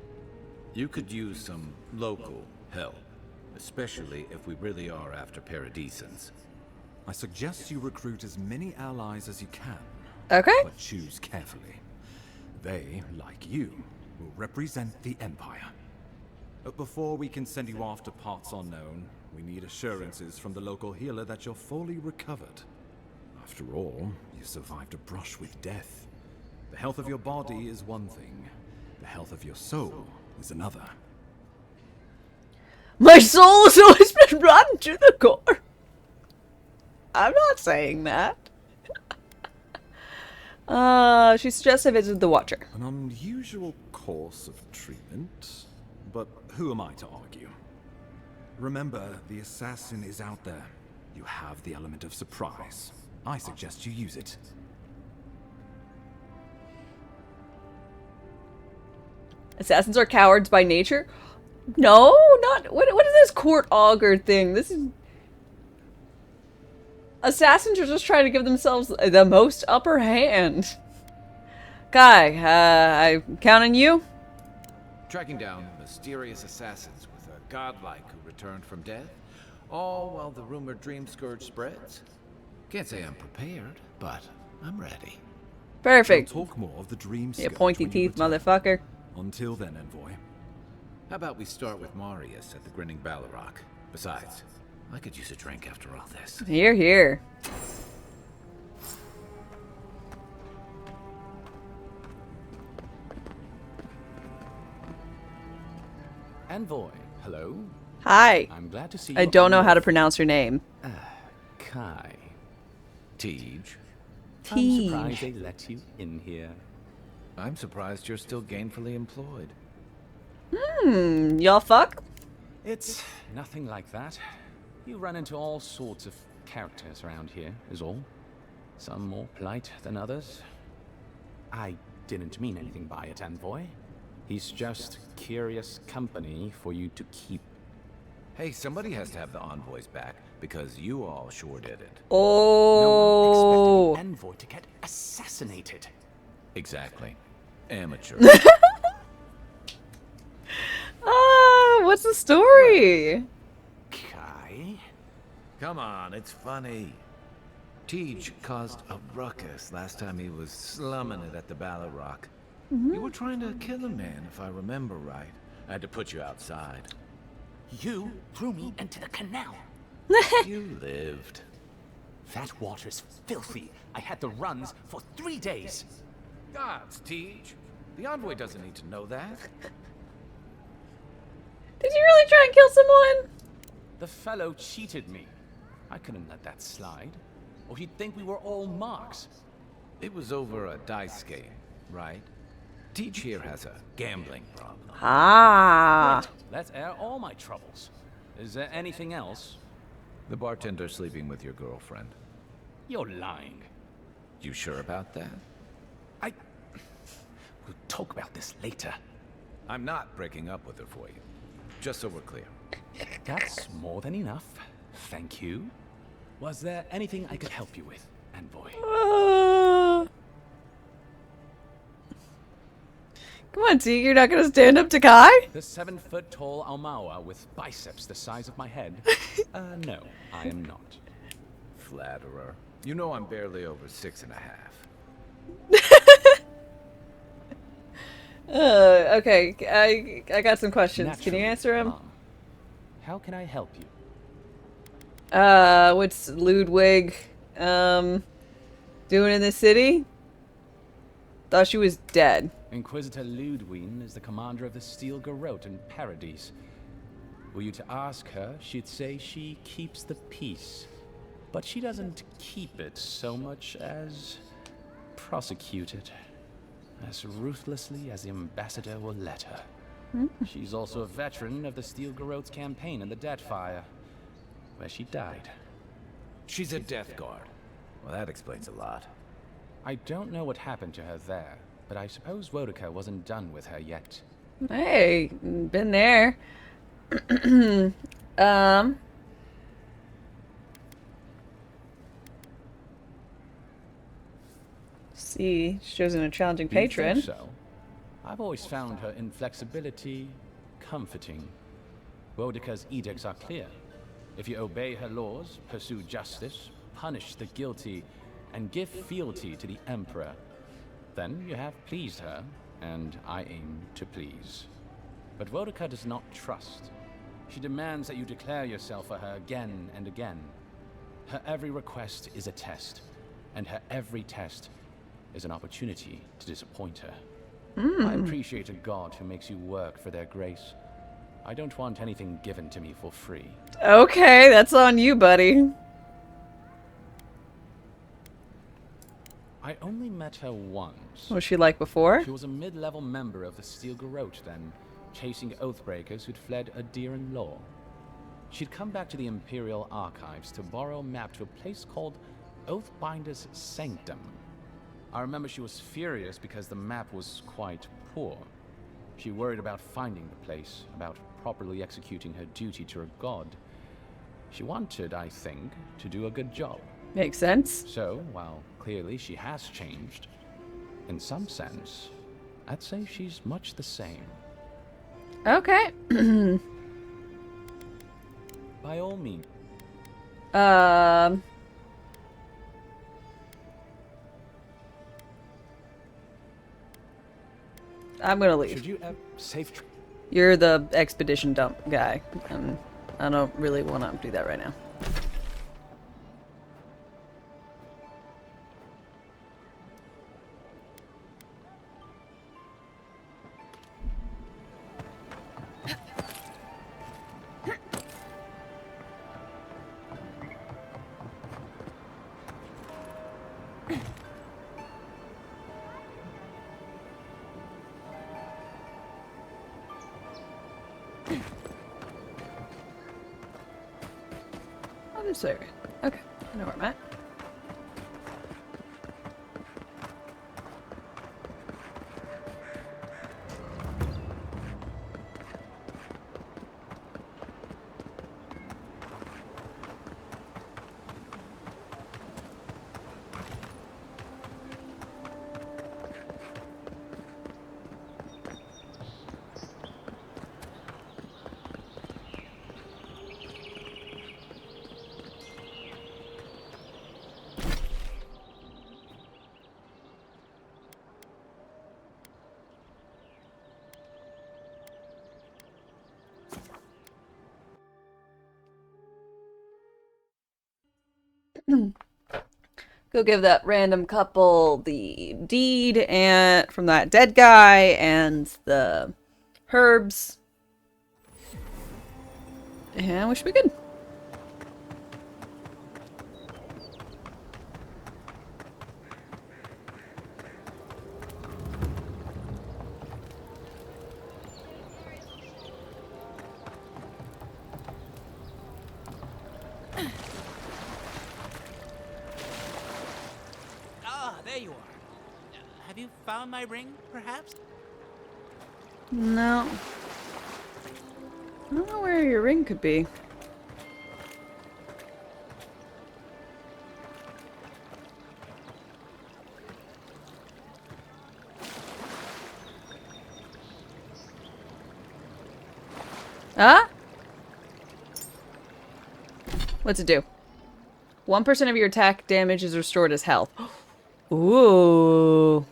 you could use some local help, especially if we really are after Paradisans. I suggest you recruit as many allies as you can. Okay. But choose carefully. They, like you, will represent the Empire. But before we can send you off to parts unknown, we need assurances from the local healer that you're fully recovered. After all, you survived a brush with death. The health of your body is one thing. The health of your soul is another. My soul has always been rotten to the core. I'm not saying that. She suggests I visit the Watcher. An unusual course of treatment, but who am I to argue? Remember, the assassin is out there. You have the element of surprise. I suggest you use it. Assassins are cowards by nature? No, not... What is this court augur thing? This is... Assassins are just trying to give themselves the most upper hand. Guy, I'm counting you. Tracking down mysterious assassins with a godlike who returned from death, all while the rumored dream scourge spreads. Can't say I'm prepared, but I'm ready. Perfect. We'll talk more of the dream Yeah, scourge pointy when you teeth, return. motherfucker. Until then, Envoy. How about we start with Marius at the Grinning Ballarrock? Besides, I could use a drink after all this. Here, here. Envoy, hello. Hi. I'm glad to see I you don't on know your how to pronounce her name. Kai. Tej. I'm surprised they let you in here. I'm surprised you're still gainfully employed. Y'all fuck? It's nothing like that. You run into all sorts of characters around here, is all. Some more polite than others. I didn't mean anything by it, Envoy. He's just curious company for you to keep. Hey, somebody has to have the envoys back, because you all sure did it. Oh. No one expected the Envoy to get assassinated. Exactly. Amateur. What's the story? Kai? Come on, it's funny. Tej caused a ruckus last time he was slumming it at the Ballarrock. You were trying to kill a man, if I remember right. I had to put you outside. You threw me into the canal. You lived. That water's filthy. I had the runs for 3 days. Gods, Tej. The envoy doesn't need to know that. Did you really try and kill someone? The fellow cheated me. I couldn't let that slide. Or he'd think we were all marks. It was over a dice game, right? Teach here has a gambling problem. Ah. Great. Let's air all my troubles. Is there anything else? The bartender sleeping with your girlfriend. You're lying. You sure about that? We'll talk about this later. I'm not breaking up with her for you. Just so we're clear. That's more than enough. Thank you. Was there anything I could help you with, Envoy? Come on, T, you're not gonna stand up to Kai? The 7-foot-tall Almawa with biceps the size of my head? No, I am not. Flatterer. You know I'm barely over 6.5. Okay, I got some questions. Naturally, Can you answer them? Mom. How can I help you? What's Ludwig, doing in the city? Thought she was dead. Inquisitor Ludwig is the commander of the Steel Garrote in Paradise. Were you to ask her, she'd say she keeps the peace. But she doesn't keep it so much as prosecute it. As ruthlessly as the ambassador will let her. She's also a veteran of the Steel Garrote's campaign in the Deathfire, where she died. She's a Death Guard. Well, that explains a lot. I don't know what happened to her there, but I suppose Wodica wasn't done with her yet. Hey, been there. See, she's chosen a challenging patron. You think so? I've always found her inflexibility comforting. Wodica's edicts are clear. If you obey her laws, pursue justice, punish the guilty, and give fealty to the Emperor, then you have pleased her, and I aim to please. But Wodica does not trust. She demands that you declare yourself for her again and again. Her every request is a test, and her every test is an opportunity to disappoint her. I appreciate a god who makes you work for their grace. I don't want anything given to me for free. Okay, that's on you, buddy. I only met her once. What was she like before? She was a mid-level member of the Steel Garrote then, chasing oathbreakers who'd fled Adiran law. She'd come back to the Imperial Archives to borrow a map to a place called Oathbinder's Sanctum. I remember she was furious because the map was quite poor. She worried about finding the place, about properly executing her duty to her god. She wanted, I think, to do a good job. Makes sense. So, while clearly she has changed, in some sense, I'd say she's much the same. Okay. By all means. I'm gonna leave. Should you safe? You're the expedition dump guy, and I don't really want to do that right now. Oh, this area. Okay, I know where I'm at. Go give that random couple the deed and from that dead guy and the herbs. And we should be good. Ah, there you are. Have you found my ring, perhaps? No. I don't know where your ring could be. Huh? What's it do? 1% of your attack damage is restored as health. Ooh.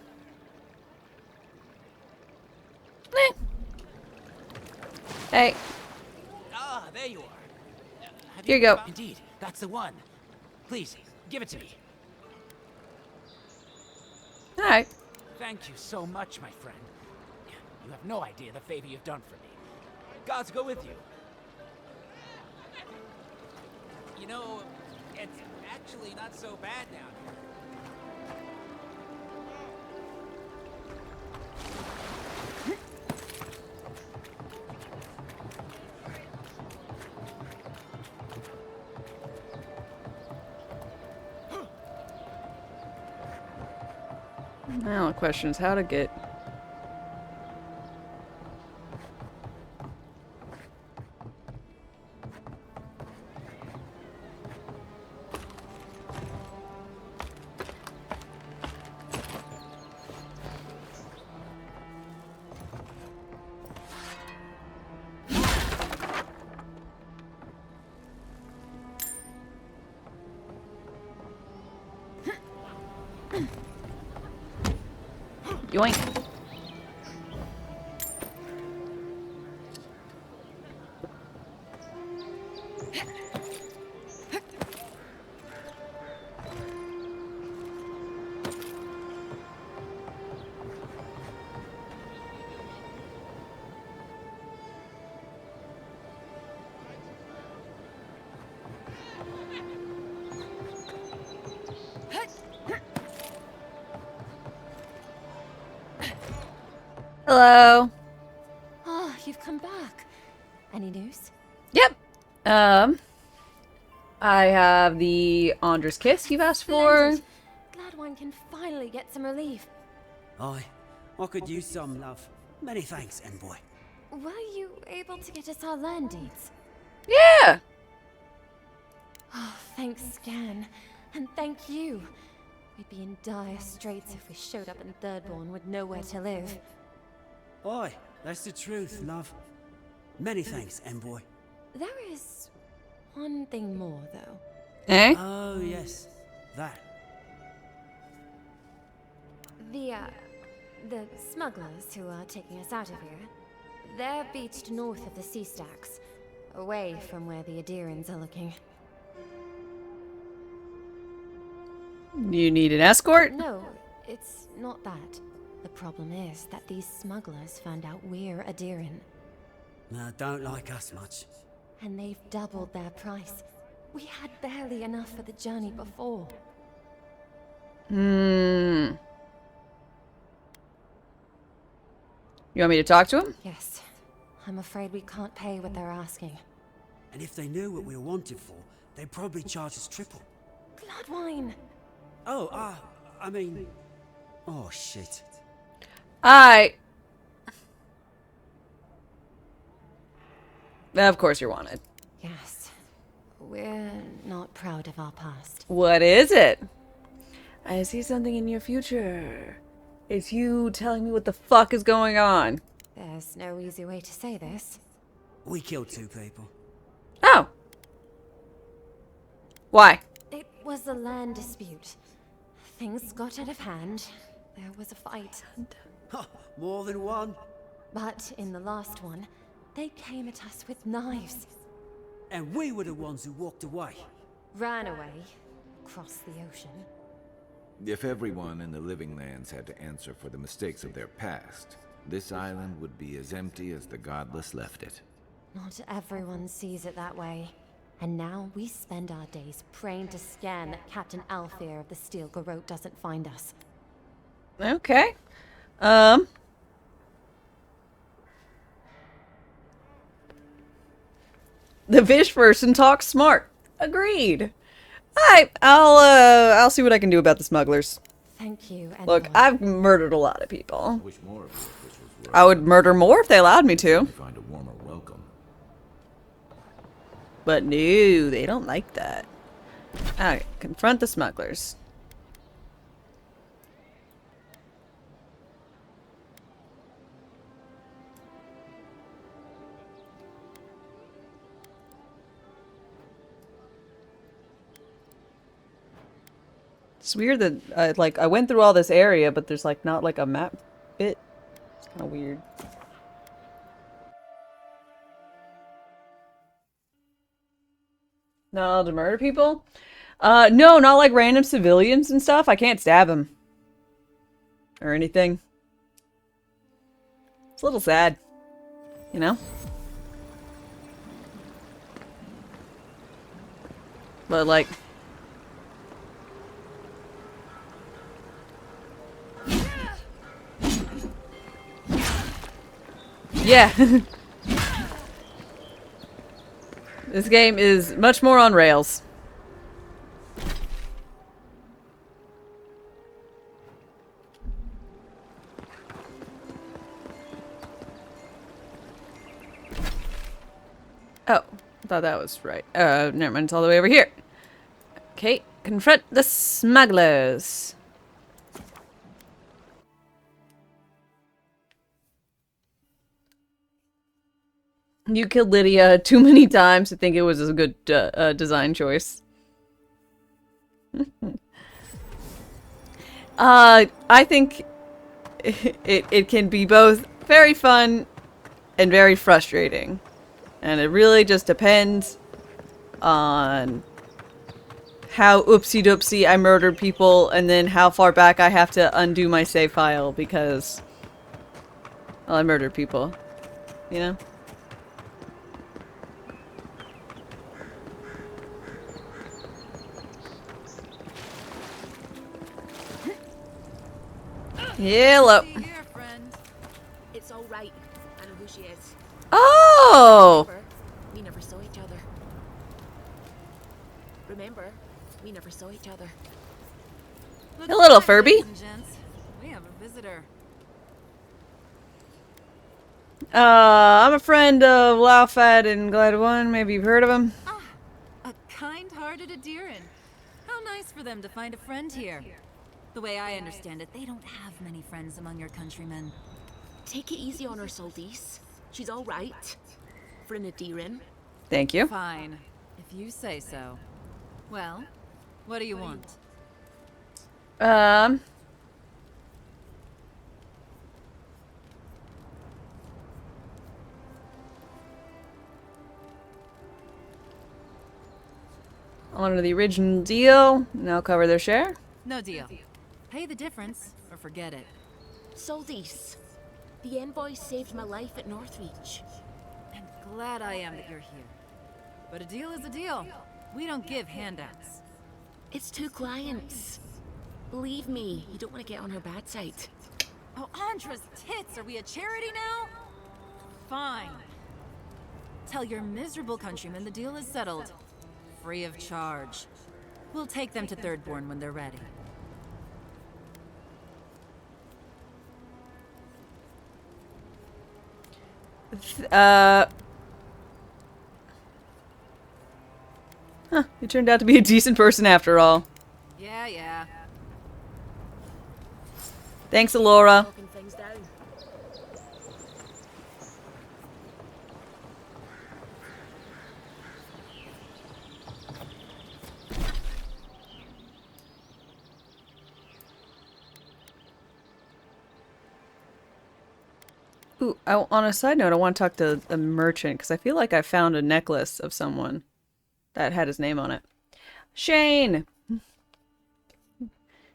Hey. Ah, there you are. Here you go. Indeed, that's the one. Please, give it to me. Alright. Thank you so much, my friend. You have no idea the favor you've done for me. Gods go with you. You know, it's actually not so bad down here. Now the question is how to get... Yoink. Hello. Oh, you've come back. Any news? Yep. I have the Andra's Kiss you've asked for. Splendid. Glad one can finally get some relief. Aye, I could use some love. Many thanks, envoy. Were you able to get us our land deeds? Yeah. Oh, thanks, Scan. And thank you. We'd be in dire straits if we showed up in Thirdborn with nowhere to live. Aye, that's the truth, love. Many thanks, envoy. There is one thing more, though. Eh? Oh, yes. That. The smugglers who are taking us out of here, they're beached north of the sea stacks, away from where the Adirans are looking. You need an escort? No, it's not that. The problem is that these smugglers found out we're Adiran. Don't like us much. And they've doubled their price. We had barely enough for the journey before. Hmm. You want me to talk to him? Yes. I'm afraid we can't pay what they're asking. And if they knew what we were wanted for, they'd probably charge us triple. Bloodwine! Oh, I mean... Oh, shit. Of course you're wanted. Yes. We're not proud of our past. What is it? I see something in your future. It's you telling me what the fuck is going on. There's no easy way to say this. We killed 2 people. Oh. Why? It was a land dispute. Things got out of hand. There was a fight. Huh, more than one. But in the last one, they came at us with knives. And we were the ones who walked away. Ran away. Across the ocean. If everyone in the living lands had to answer for the mistakes of their past, this island would be as empty as the godless left it. Not everyone sees it that way. And now we spend our days praying to Scan that Captain Alfear of the Steel Garrote doesn't find us. Okay. The fish person talks smart. Agreed. Alright, I'll see what I can do about the smugglers. Thank you. Look, I've murdered a lot of people. Wish more of your officials were. I would murder more if they allowed me to. Find a warmer welcome. But no, they don't like that. Alright, confront the smugglers. It's weird that like I went through all this area, but there's like not like a map bit. It's kind of weird. Not allowed to murder people? No, not like random civilians and stuff. I can't stab them. Or anything. It's a little sad. You know? But like... Yeah. This game is much more on rails. Oh, I thought that was right. Never mind, it's all the way over here. Okay, confront the smugglers. You killed Lydia too many times to think it was a good design choice. I think it can be both very fun and very frustrating. And it really just depends on how oopsie-doopsie I murdered people and then how far back I have to undo my save file because, well, I murdered people, you know? Hello. Here, friend. It's all right. I know who she is. Oh! Remember, we never saw each other. Remember, we never saw each other. A little Furby. We have a visitor. I'm a friend of Laufad and Glad One. Maybe you've heard of him. A kind-hearted Adiran. How nice for them to find a friend here. The way I understand it, they don't have many friends among your countrymen. Take it easy on her, Saltese. She's all right. For an Adiran. Thank you. Fine, if you say so. Well, what do you want? Honor the original deal, and I'll cover their share. No deal. Pay the difference, or forget it. Saltese. The envoy saved my life at Northreach. And glad I am that you're here. But a deal is a deal. We don't give handouts. It's 2 clients. Believe me, you don't want to get on her bad side. Oh, Andra's tits! Are we a charity now? Fine. Tell your miserable countrymen the deal is settled. Free of charge. We'll take them to Thirdborn when they're ready. Huh, you turned out to be a decent person after all. Yeah. Thanks, Alora. Ooh, on a side note, I want to talk to the merchant, because I feel like I found a necklace of someone that had his name on it. Shane!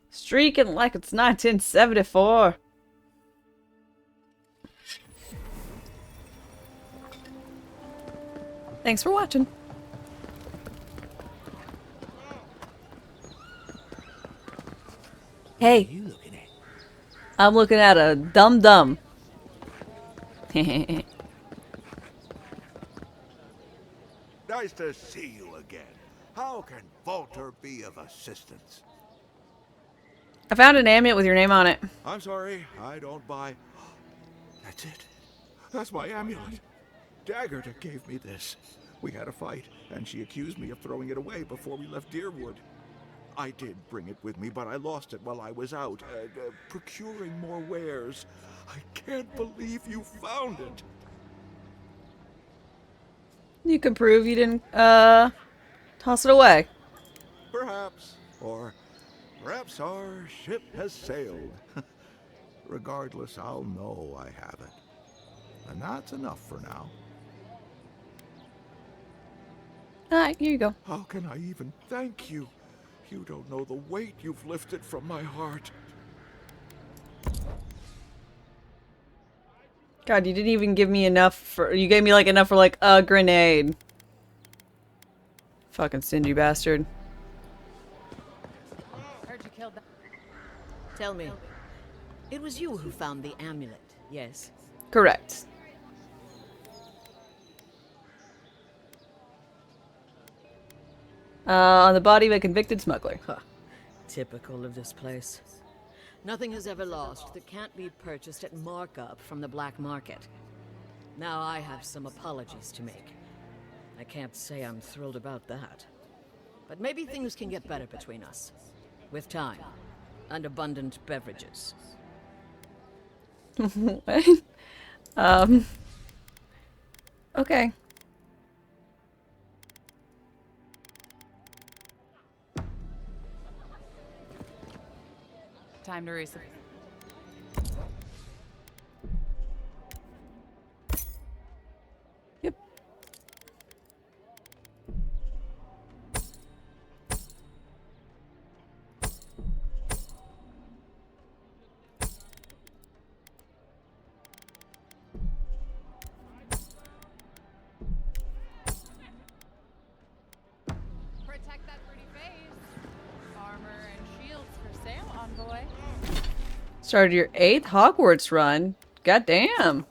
Streaking like it's 1974. Thanks for watching. Hey. What are you looking at? I'm looking at a dum-dum. Nice to see you again. How can Walter be of assistance? I found an amulet with your name on it. I'm sorry, I don't buy... That's it. That's my amulet. Daggerta gave me this. We had a fight, and she accused me of throwing it away before we left Deerwood. I did bring it with me, but I lost it while I was out, procuring more wares. I can't believe you found it. You can prove you didn't, toss it away. Perhaps. Or perhaps our ship has sailed. Regardless, I'll know I have it. And that's enough for now. Alright, here you go. How can I even thank you? You don't know the weight you've lifted from my heart. God, you didn't even give me enough for- you gave me like enough for like a grenade. Fucking stingy bastard. Heard you killed them. Tell me, it was you who found the amulet, yes? Correct. On the body of a convicted smuggler. Huh. Typical of this place. Nothing has ever lost that can't be purchased at markup from the black market. Now I have some apologies to make. I can't say I'm thrilled about that. But maybe things can get better between us. With time. And abundant beverages. What? Okay. Time to reset. Yep. Protect that pretty face. Armor and shields for sale, envoy. Started your 8th Hogwarts run. God damn.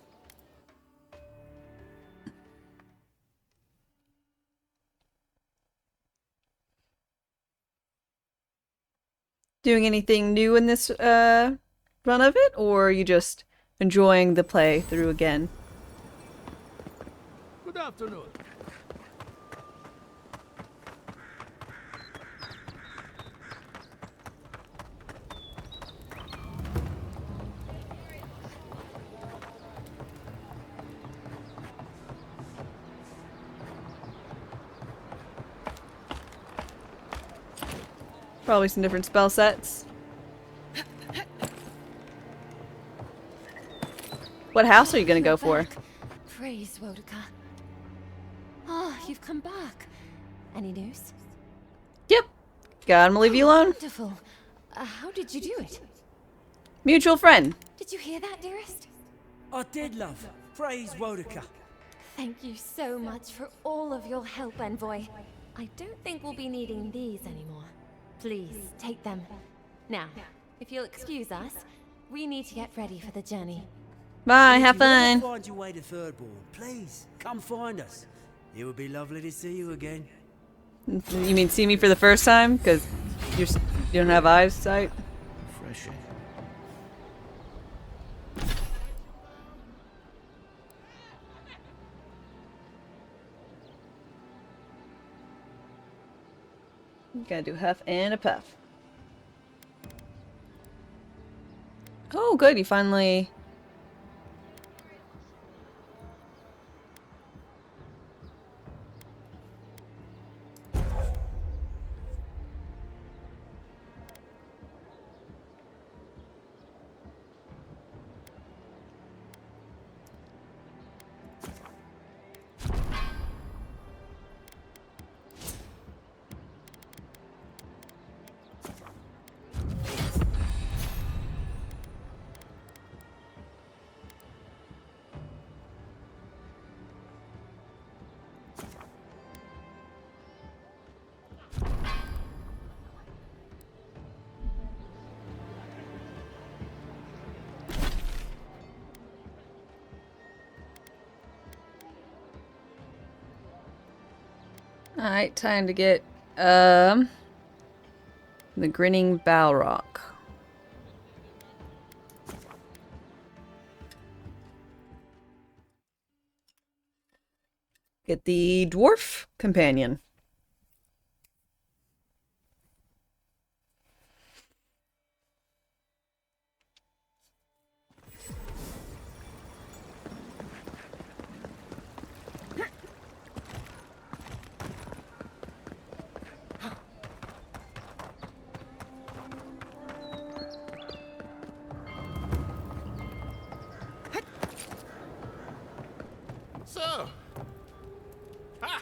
Doing anything new in this run of it, or are you just enjoying the playthrough again? Good afternoon. Probably some different spell sets. What house are you gonna go for? Praise Wodika. Ah, you've come back. Any news? Yep. God, I'm gonna leave you alone. Wonderful. How did you do it? Mutual friend. Did you hear that, dearest? I did, love. Praise Wodika. Thank you so much for all of your help, Envoy. I don't think we'll be needing these anymore. Please, take them. Now, if you'll excuse us, we need to get ready for the journey. Bye, have If you ever fun. find your way to Thirdborn, please, come find us. It would be lovely to see you again. You mean see me for the first time? Because you don't have eyesight? Refreshing. You gotta do huff and a puff. Oh, good. You finally... Alright, time to get The Grinning Balrog. Get the dwarf companion. So, ha!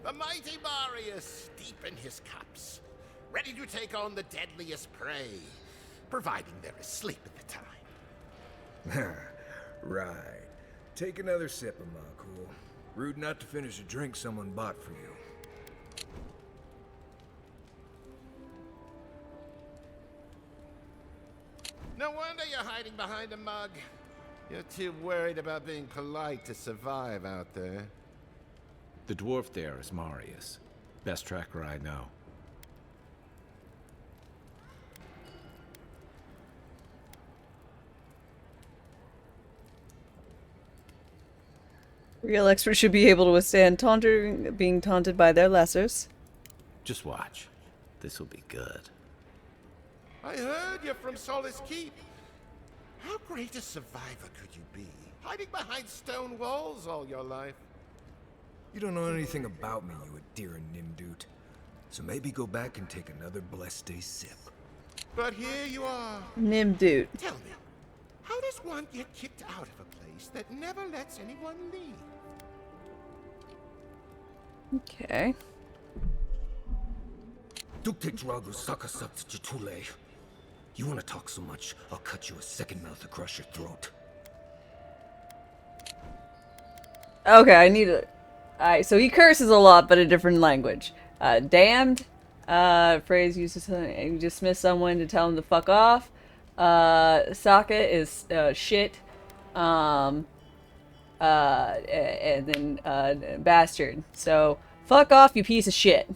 The mighty Marius, deep in his cups, ready to take on the deadliest prey, providing they're asleep at the time. Right. Take another sip of my cool. Rude not to finish a drink someone bought for you. No wonder you're hiding behind a mug. You're too worried about being polite to survive out there. The dwarf there is Marius. Best tracker I know. Real experts should be able to withstand being taunted by their lessers. Just watch. This'll be good. I heard you're from Solace Keep. How great a survivor could you be, hiding behind stone walls all your life? You don't know anything about me, you Adira Nimdut. So maybe go back and take another blessed day sip. But here you are. Nimdut. Tell me, how does one get kicked out of a place that never lets anyone leave? Okay. You want to talk so much, I'll cut you a second mouth across your throat. Okay, I need a... Alright, so he curses a lot, but a different language. Damned. Phrase used to you dismiss someone to tell them to fuck off. Saka is shit. And then bastard. So, fuck off, you piece of shit.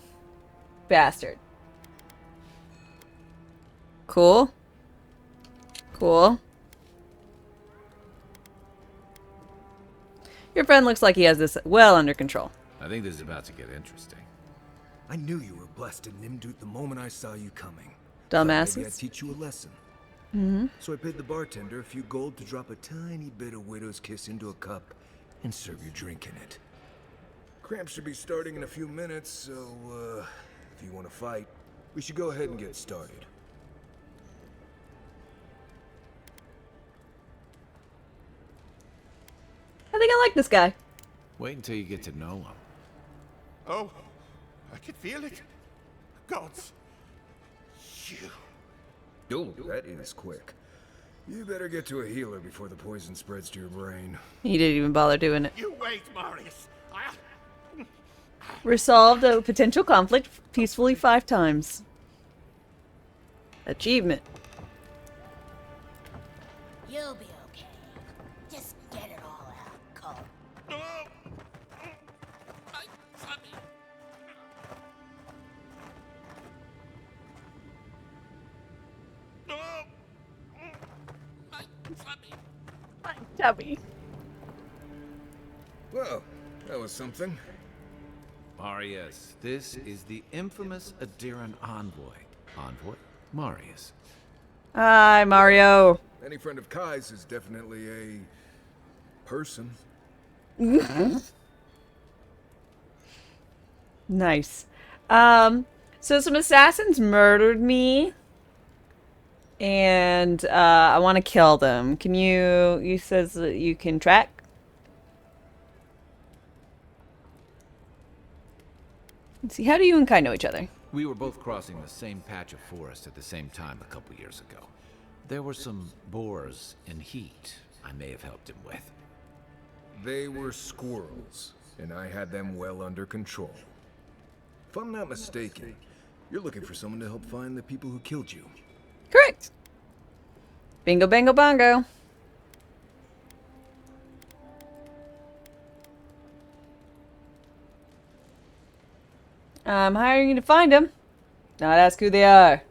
Bastard. Cool. Cool. Your friend looks like he has this well under control. I think this is about to get interesting. I knew you were blessed in Nimdut the moment I saw you coming. Dumbasses. Maybe I'd teach you a lesson. Mm-hmm. So I paid the bartender a few gold to drop a tiny bit of widow's kiss into a cup and serve your drink in it. Cramps should be starting in a few minutes, so if you want to fight, we should go ahead and get started. I think I like this guy. Wait until you get to know him. Oh, I can feel it. Gods. You. Oh, that is quick. You better get to a healer before the poison spreads to your brain. He didn't even bother doing it. You wait, Marius. Resolved a potential conflict peacefully 5 times. Achievement. You'll be okay. Just get it all out, Cole. Tabby. Well, that was something. Marius, this is the infamous Adiran envoy. Envoy? Marius. Hi, Mario. Any friend of Kai's is definitely a person. Nice. So some assassins murdered me. And I want to kill them. Can you says that you can track? Let's see, how do you and Kai know each other? We were both crossing the same patch of forest at the same time a couple years ago. There were some boars in heat I may have helped him with. They were squirrels, and I had them well under control. If I'm not mistaken, you're looking for someone to help find the people who killed you. Correct. Bingo, bango, bongo. I'm hiring you to find them. Not ask who they are.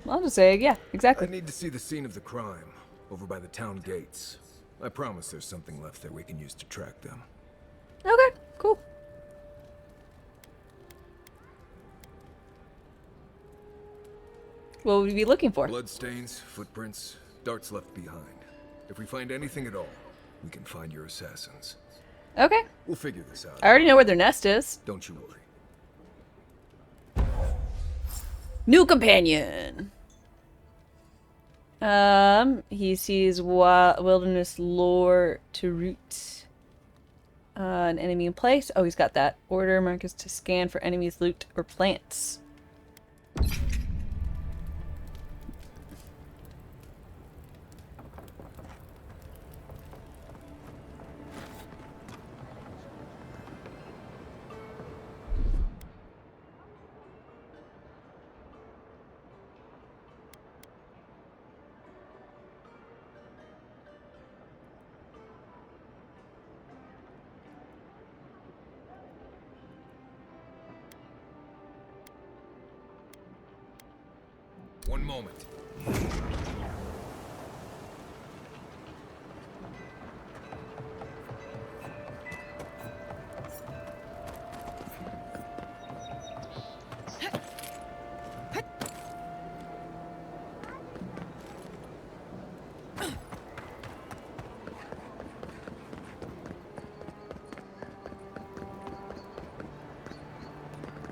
I'll just say, yeah, exactly. I need to see the scene of the crime, over by the town gates. I promise there's something left there we can use to track them. Okay, cool. What would we be looking for? Bloodstains, footprints, darts left behind. If we find anything at all, we can find your assassins. Okay. We'll figure this out. I already know where their nest is. Don't you worry. New companion. He sees wilderness lore to root. An enemy in place. Oh, he's got that. Order Marcus to scan for enemies, loot, or plants. One moment.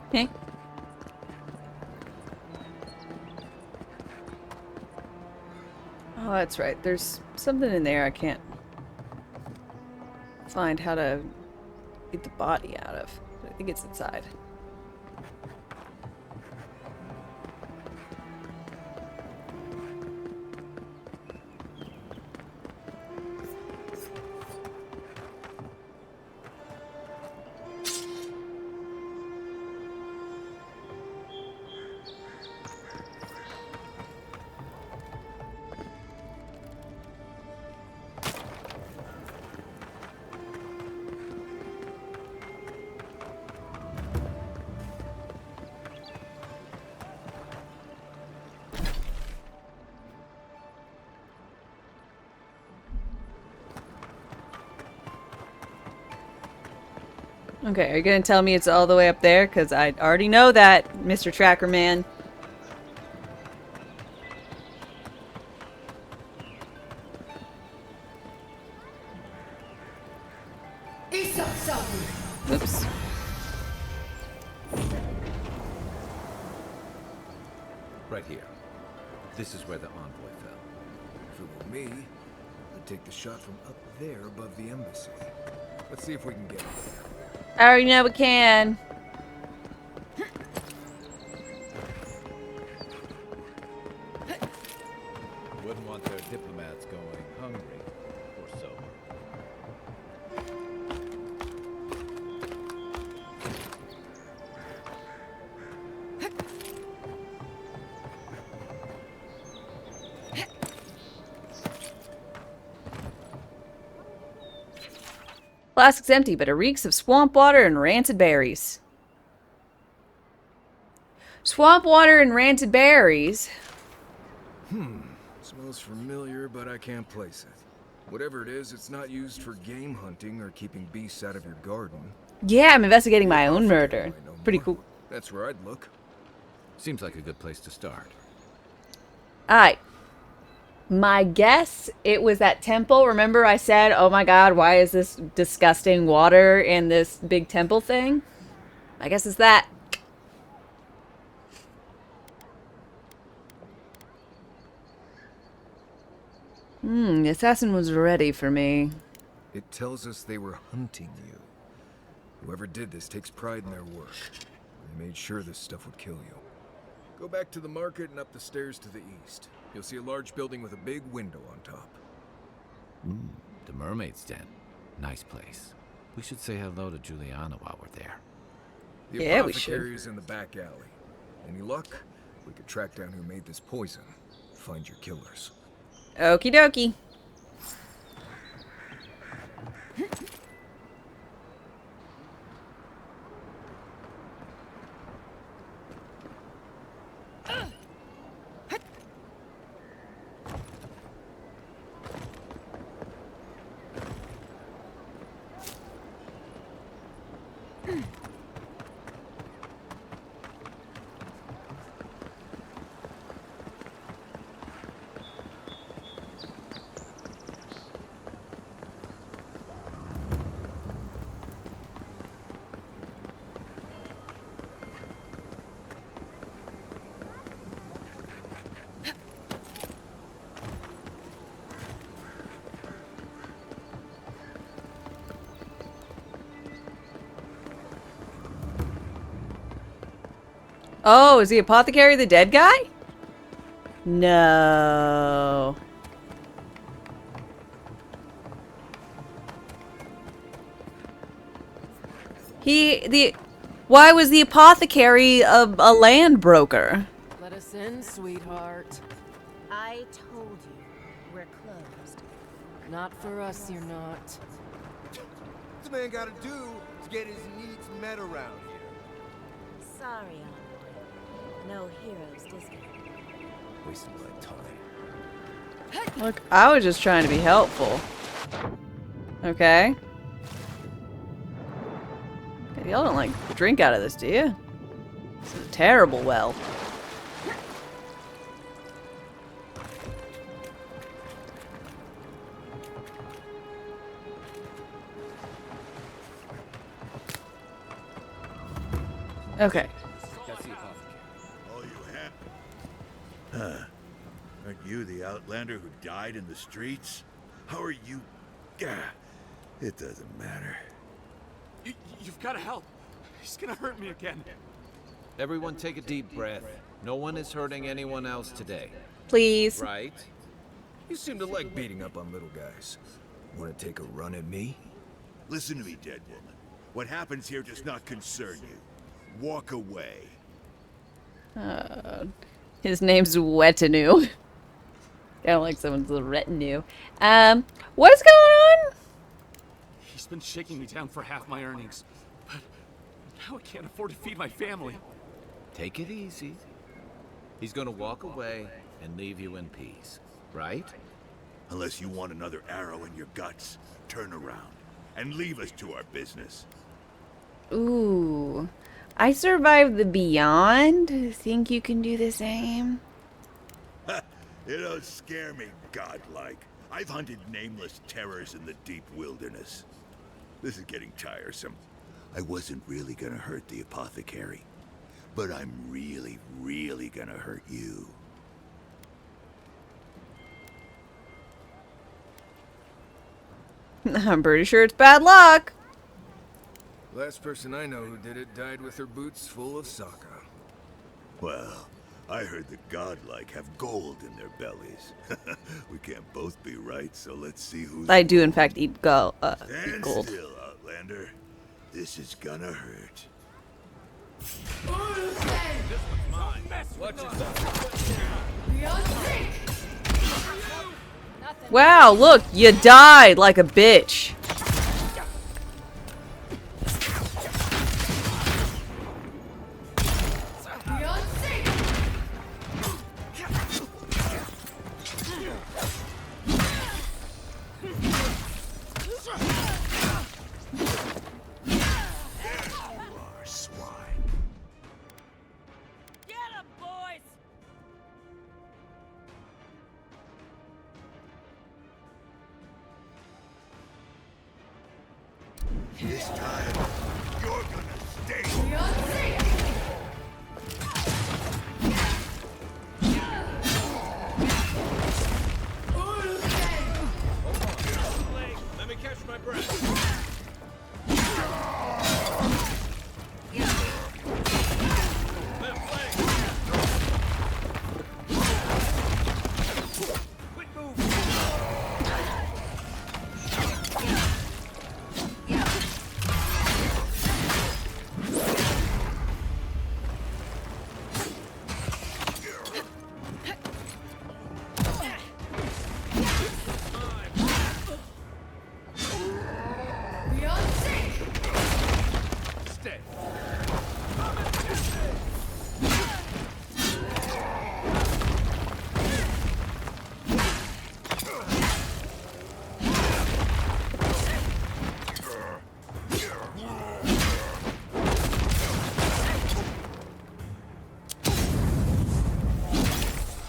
Okay. Oh, that's right. There's something in there I can't find how to get the body out of. I think it's inside. Okay, are you gonna tell me it's all the way up there? Because I already know that, Mr. Tracker Man. Oops. Right here. This is where the envoy fell. If it were me, I'd take the shot from up there above the embassy. Let's see if we can get it there. I already know we can. Wouldn't want their diplomats going hungry, or so. Flask's empty, but it reeks of swamp water and rancid berries. Swamp water and rancid berries? Smells familiar, but I can't place it. Whatever it is, it's not used for game hunting or keeping beasts out of your garden. Yeah, I'm investigating my own murder. Pretty cool. That's where I'd look. Seems like a good place to start. Alright. My guess, it was that temple. Remember I said, oh my god, why is this disgusting water in this big temple thing? I guess it's that. The assassin was ready for me. It tells us they were hunting you. Whoever did this takes pride in their work. They made sure this stuff would kill you. Go back to the market and up the stairs to the east. You'll see a large building with a big window on top. The mermaid's den. Nice place. We should say hello to Juliana while we're there. The Yeah, we should. apothecary is in the back alley. Any luck? We could track down who made this poison. Find your killers. Okie dokie. Oh, is the apothecary the dead guy? No. Why was the apothecary a land broker? Let us in, sweetheart. I told you, we're closed. Not for us, you're not. What's a man gotta do to get his needs met around here? Sorry, Envoy. No heroes discount. Wasting my time. Look, I was just trying to be helpful. Okay. Y'all don't like drink out of this, do you? This is a terrible well. Okay. Oh, you have? Huh. Aren't you the outlander who died in the streets? How are you? Gah. It doesn't matter. You've got to help. He's gonna hurt me again. Everyone take a deep breath. No one is hurting anyone else today. Please. Right? You seem to like beating up on little guys. Want to take a run at me? Listen to me, dead woman. What happens here does not concern you. Walk away. His name's Wetanu. Kind of like someone's retinue. What is going on? He's been shaking me down for half my earnings. But now I can't afford to feed my family. Take it easy. He's gonna walk away and leave you in peace, right? Unless you want another arrow in your guts, turn around and leave us to our business. Ooh. I survived the Beyond. Think you can do the same? You don't scare me, godlike. I've hunted nameless terrors in the deep wilderness. This is getting tiresome. I wasn't really gonna hurt the apothecary, but I'm really, really gonna hurt you. I'm pretty sure it's bad luck. Last person I know who did it died with her boots full of Sokka. Well, I heard the godlike have gold in their bellies. We can't both be right, so let's see who's... I do, in fact, eat gold. Stand still, Outlander. This is gonna hurt. Wow, look, you died like a bitch. This time, you're gonna stay. Let me catch my breath.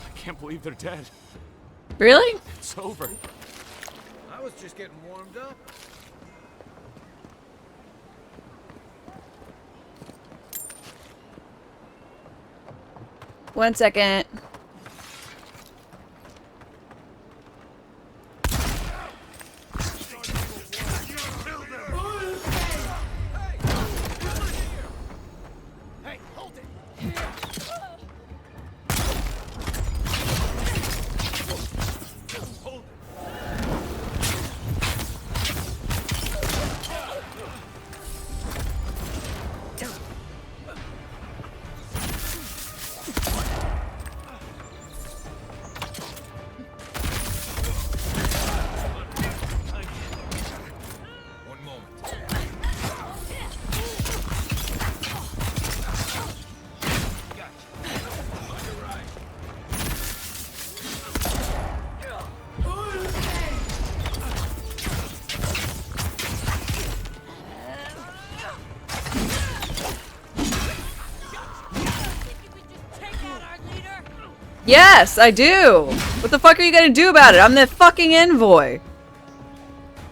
I can't believe they're dead. Really? It's over. I was just getting warmed up. One second. Hey, hold it! Yes, I do. What the fuck are you gonna do about it? I'm the fucking envoy.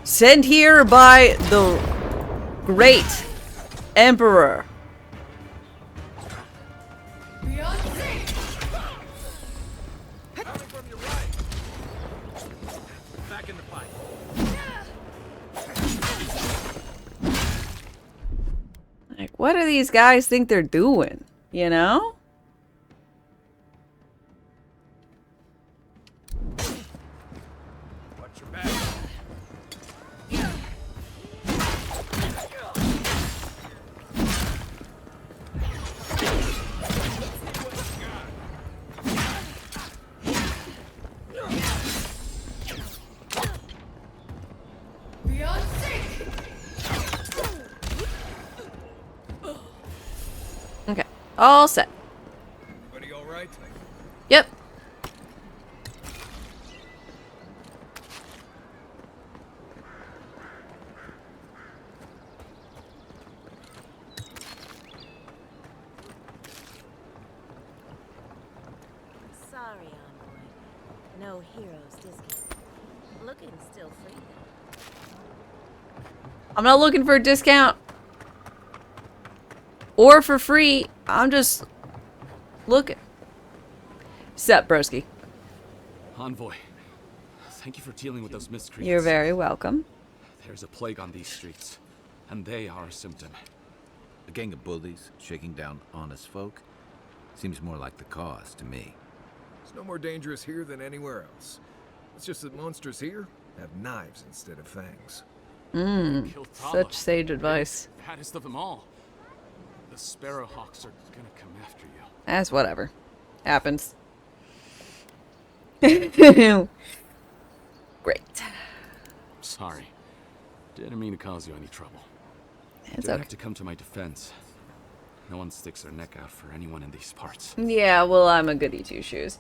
Sent here by the great emperor. Back in the fight. Like, what do these guys think they're doing? You know? Watch your back. Okay. All set. Everybody all right? Yep. Sorry, Envoy. No heroes discount. Looking still free. I'm not looking for a discount. Or for free. I'm just looking. Sup, broski. Envoy, thank you for dealing with those miscreants. You're very welcome. There's a plague on these streets, and they are a symptom. A gang of bullies shaking down honest folk? Seems more like the cause to me. It's no more dangerous here than anywhere else. It's just that monsters here have knives instead of fangs. Such sage advice. Fattest of them all. The Sparrowhawks are gonna come after you. That's whatever. Happens. Great. Sorry. Didn't mean to cause you any trouble. It's Don't okay. have to come to my defense. No one sticks their neck out for anyone in these parts. Yeah, well, I'm a goody two-shoes.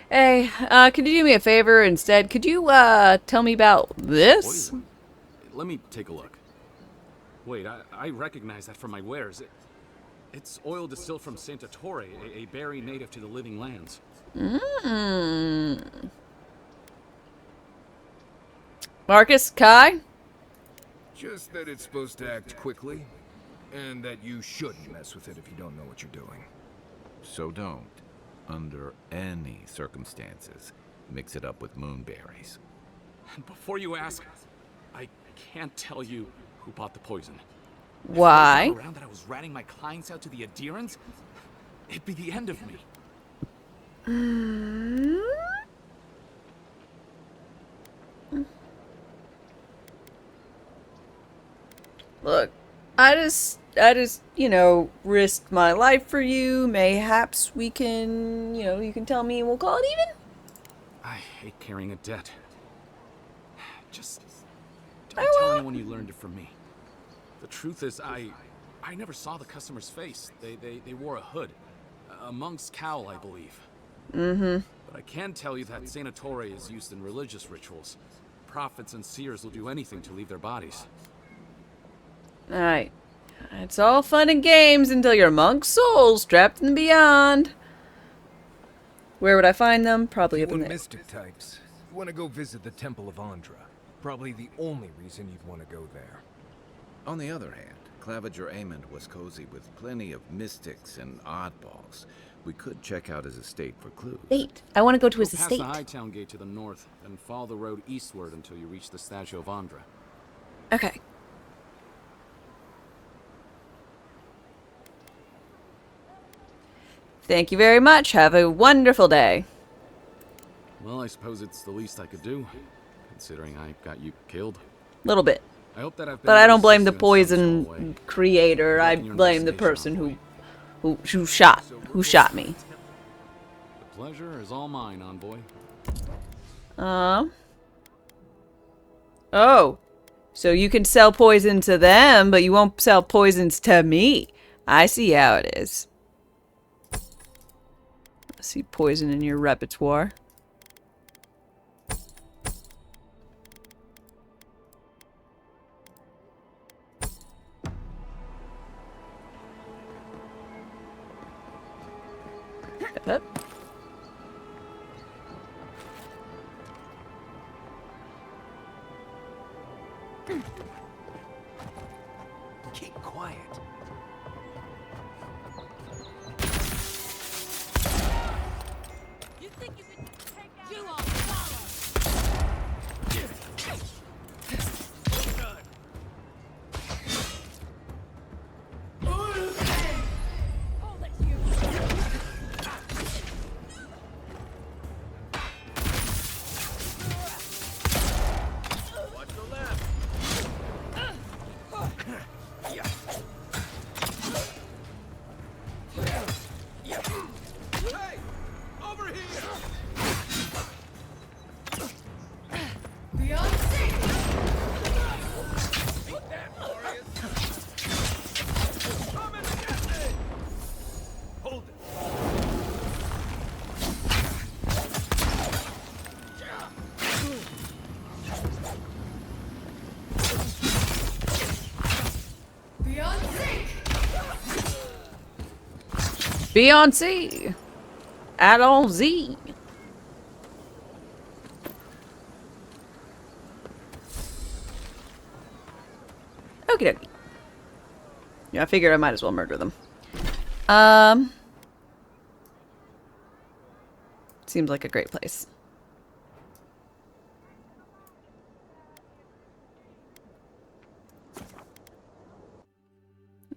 Hey, could you do me a favor instead? Could you, tell me about this? Poison? Let me take a look. Wait, I recognize that from my wares. It's oil distilled from Santa Torre, a berry native to the living lands. Marcus, Kai? Just that it's supposed to act quickly, and that you shouldn't mess with it if you don't know what you're doing. So don't, under any circumstances, mix it up with moonberries. And before you ask, I can't tell you who bought the poison. Why? If I around that I was ratting my clients out to the Adherents, it'd be the end of me. Look, I just, you know, risked my life for you. Mayhaps we can, you know, you can tell me and we'll call it even? I hate carrying a debt. Just don't tell anyone you learned it from me. The truth is, I never saw the customer's face. They wore a hood. A monk's cowl, I believe. Mm-hmm. But I can tell you that Santa Torre is used in religious rituals. Prophets and seers will do anything to leave their bodies. Alright. It's all fun and games until your monk's soul's trapped in the beyond. Where would I find them? Probably up in there. Mystic types. You want to go visit the Temple of Andra. Probably the only reason you'd want to go there. On the other hand, Claviger Amond was cozy with plenty of mystics and oddballs. We could check out his estate for clues. Estate. I want to go to his Go estate. past the Hightown Gate to the north, then follow the road eastward until you reach the statue of Andra. Okay. Thank you very much. Have a wonderful day. Well, I suppose it's the least I could do, considering I got you killed. Little bit. I hope that I've been But I able don't to blame the assist you in some small way. poison creator. I Good luck in your blame the investigation, person who shot me. The pleasure is all mine, Envoy. Oh. So you can sell poison to them, but you won't sell poisons to me. I see how it is. I see poison in your repertoire. Up. Keep quiet. You think you can take out you all follow? Hold it, you. Watch the left. Hey! Over here! Beyond safe. Ain't that glorious? Come and get me! Hold it. Beyonce. Allons-y. Okie dokie. Yeah, I figured I might as well murder them. Seems like a great place.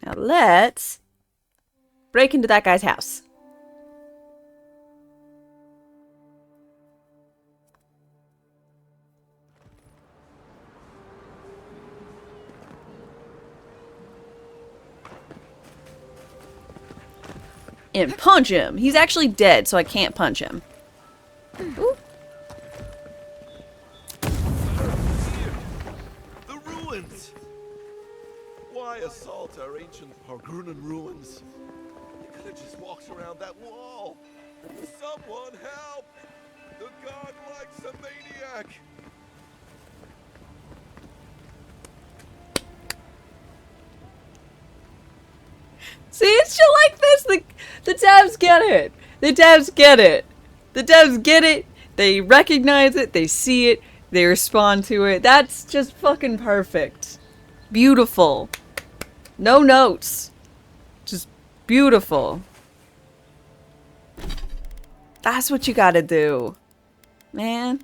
Now let's break into that guy's house. And punch him. He's actually dead, so I can't punch him. Ooh. The ruins! Why assault our ancient Pargrunan ruins? You could have just walked around that wall. Someone help! The god likes a maniac! See, it's shit like this. The devs get it. The devs get it. The devs get it. They recognize it. They see it. They respond to it. That's just fucking perfect. Beautiful. No notes. Just beautiful. That's what you gotta do, man.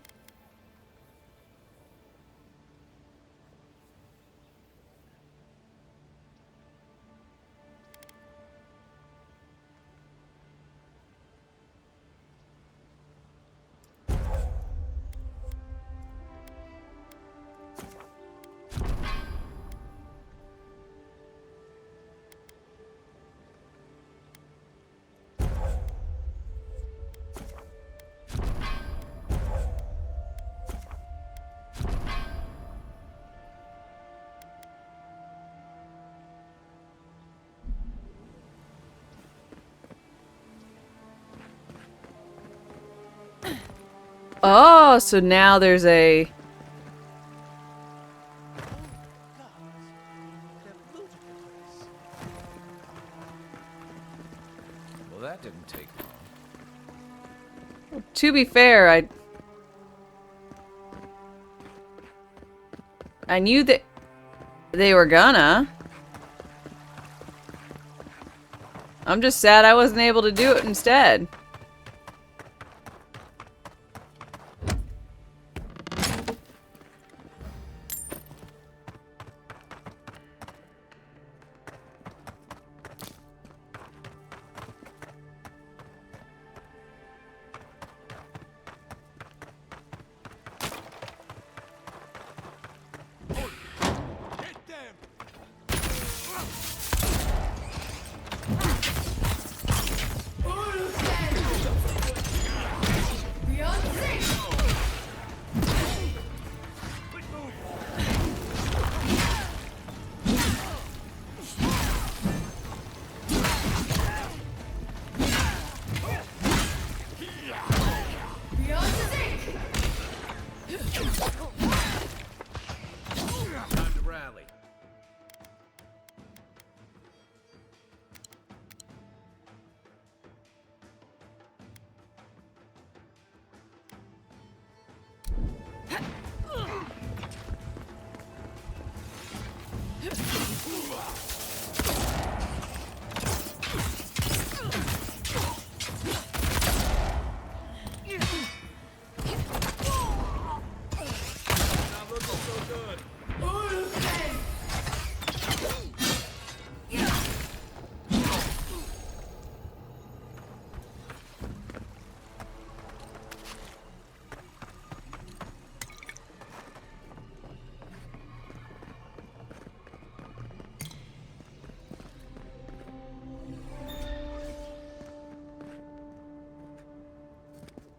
Oh, so now there's a... Well, that didn't take long. To be fair, I knew that they were gonna. I'm just sad I wasn't able to do it instead.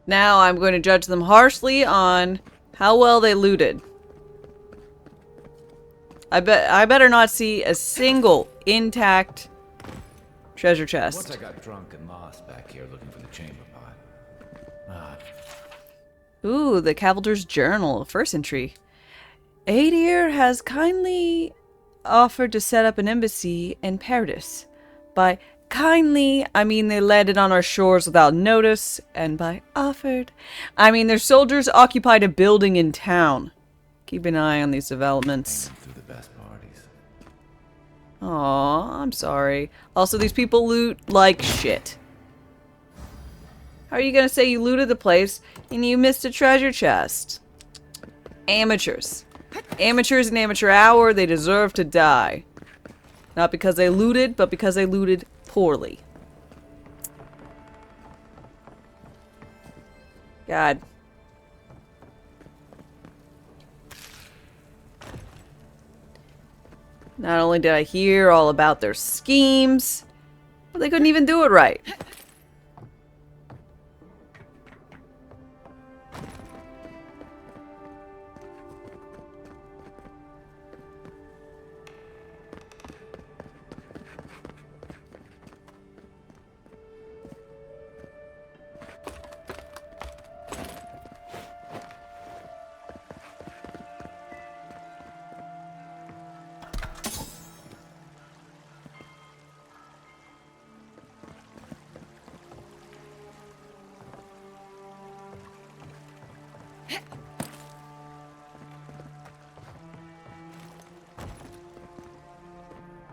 Now I'm going to judge them harshly on how well they looted. I better not see a single intact treasure chest. Once I got drunk and lost back here looking for the chamber pot. Ooh, the Cavalder's Journal. First entry. Adir has kindly offered to set up an embassy in Paradis. By kindly, I mean they landed on our shores without notice, and by offered, I mean their soldiers occupied a building in town. Keep an eye on these developments. Through the best parties. Aw, I'm sorry. Also, these people loot like shit. How are you gonna say you looted the place and you missed a treasure chest? Amateurs. Amateurs in amateur hour, they deserve to die. Not because they looted, but because they looted poorly. God. Not only did I hear all about their schemes, but they couldn't even do it right.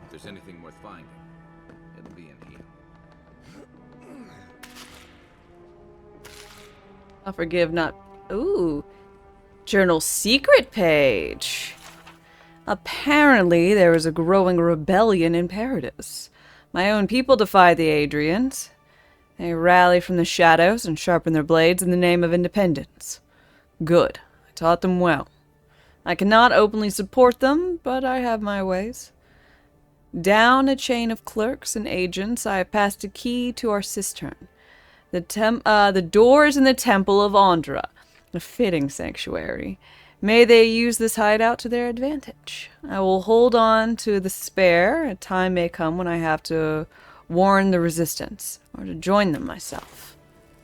If there's anything worth finding, it'll be in here. I'll forgive not... Ooh. Journal secret page. Apparently, there is a growing rebellion in Paradis. My own people defy the Adrians. They rally from the shadows and sharpen their blades in the name of independence. Good. I taught them well. I cannot openly support them, but I have my ways. Down a chain of clerks and agents, I have passed a key to our cistern. The door is in the Temple of Andra, a fitting sanctuary. May they use this hideout to their advantage. I will hold on to the spare. A time may come when I have to warn the resistance, or to join them myself.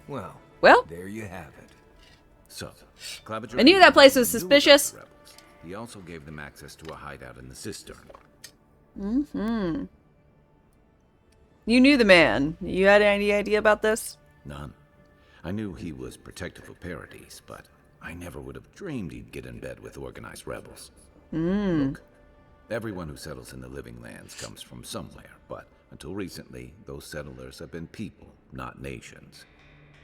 Well, there you have it. So, Claviger I knew that place was suspicious. He also gave them access to a hideout in the cistern. Mm-hmm. You knew the man. You had any idea about this? None. I knew he was protective of Paradis, but I never would have dreamed he'd get in bed with organized rebels. Look, everyone who settles in the living lands comes from somewhere, but until recently, those settlers have been people, not nations.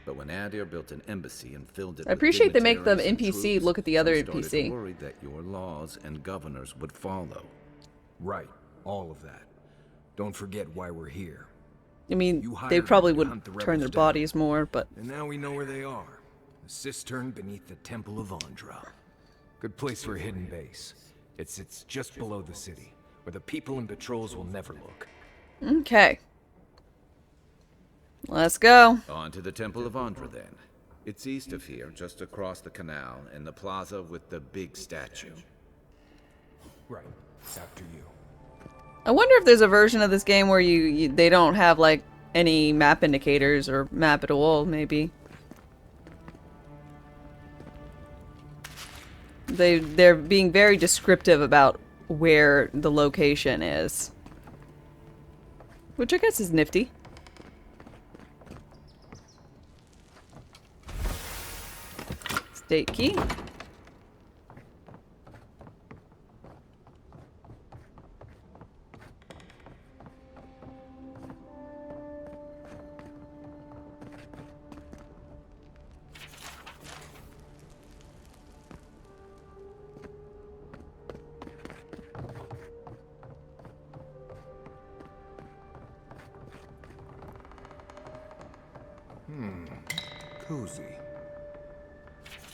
But when Adir built an embassy and filled it I with appreciate they make the dignitaries and NPC troops, look at the other some started NPC. to worry that your laws and governors would follow. Right, all of that. Don't forget why we're here. I mean, You they hired probably me to would hunt the turn their rebels down. bodies more, but... And now we know where they are. The cistern beneath the Temple of Andra. Good place for a hidden base. It sits just below the city, where the people and patrols will never look. Okay. Let's go. On to the Temple of Andra, then. It's east of here, just across the canal, in the plaza with the big statue. Right. After you. I wonder if there's a version of this game where they don't have, like, any map indicators or map at all, maybe. They're being very descriptive about where the location is. Which I guess is nifty. State key. Cozy.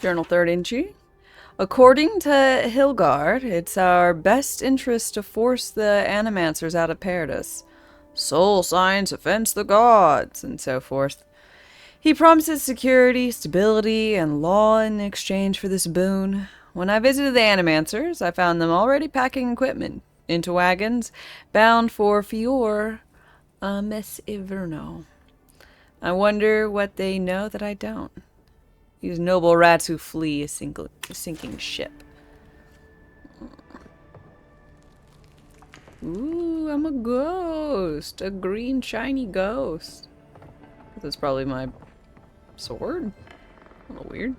Journal 3rd entry. According to Hilgard, it's our best interest to force the Animancers out of Paradis. Soul science offends the gods, and so forth. He promises security, stability, and law in exchange for this boon. When I visited the Animancers, I found them already packing equipment into wagons, bound for Fior Mesiverno. I wonder what they know that I don't. These noble rats who flee a sinking ship. Ooh, I'm a ghost. A green shiny ghost. That's probably my sword. A little weird.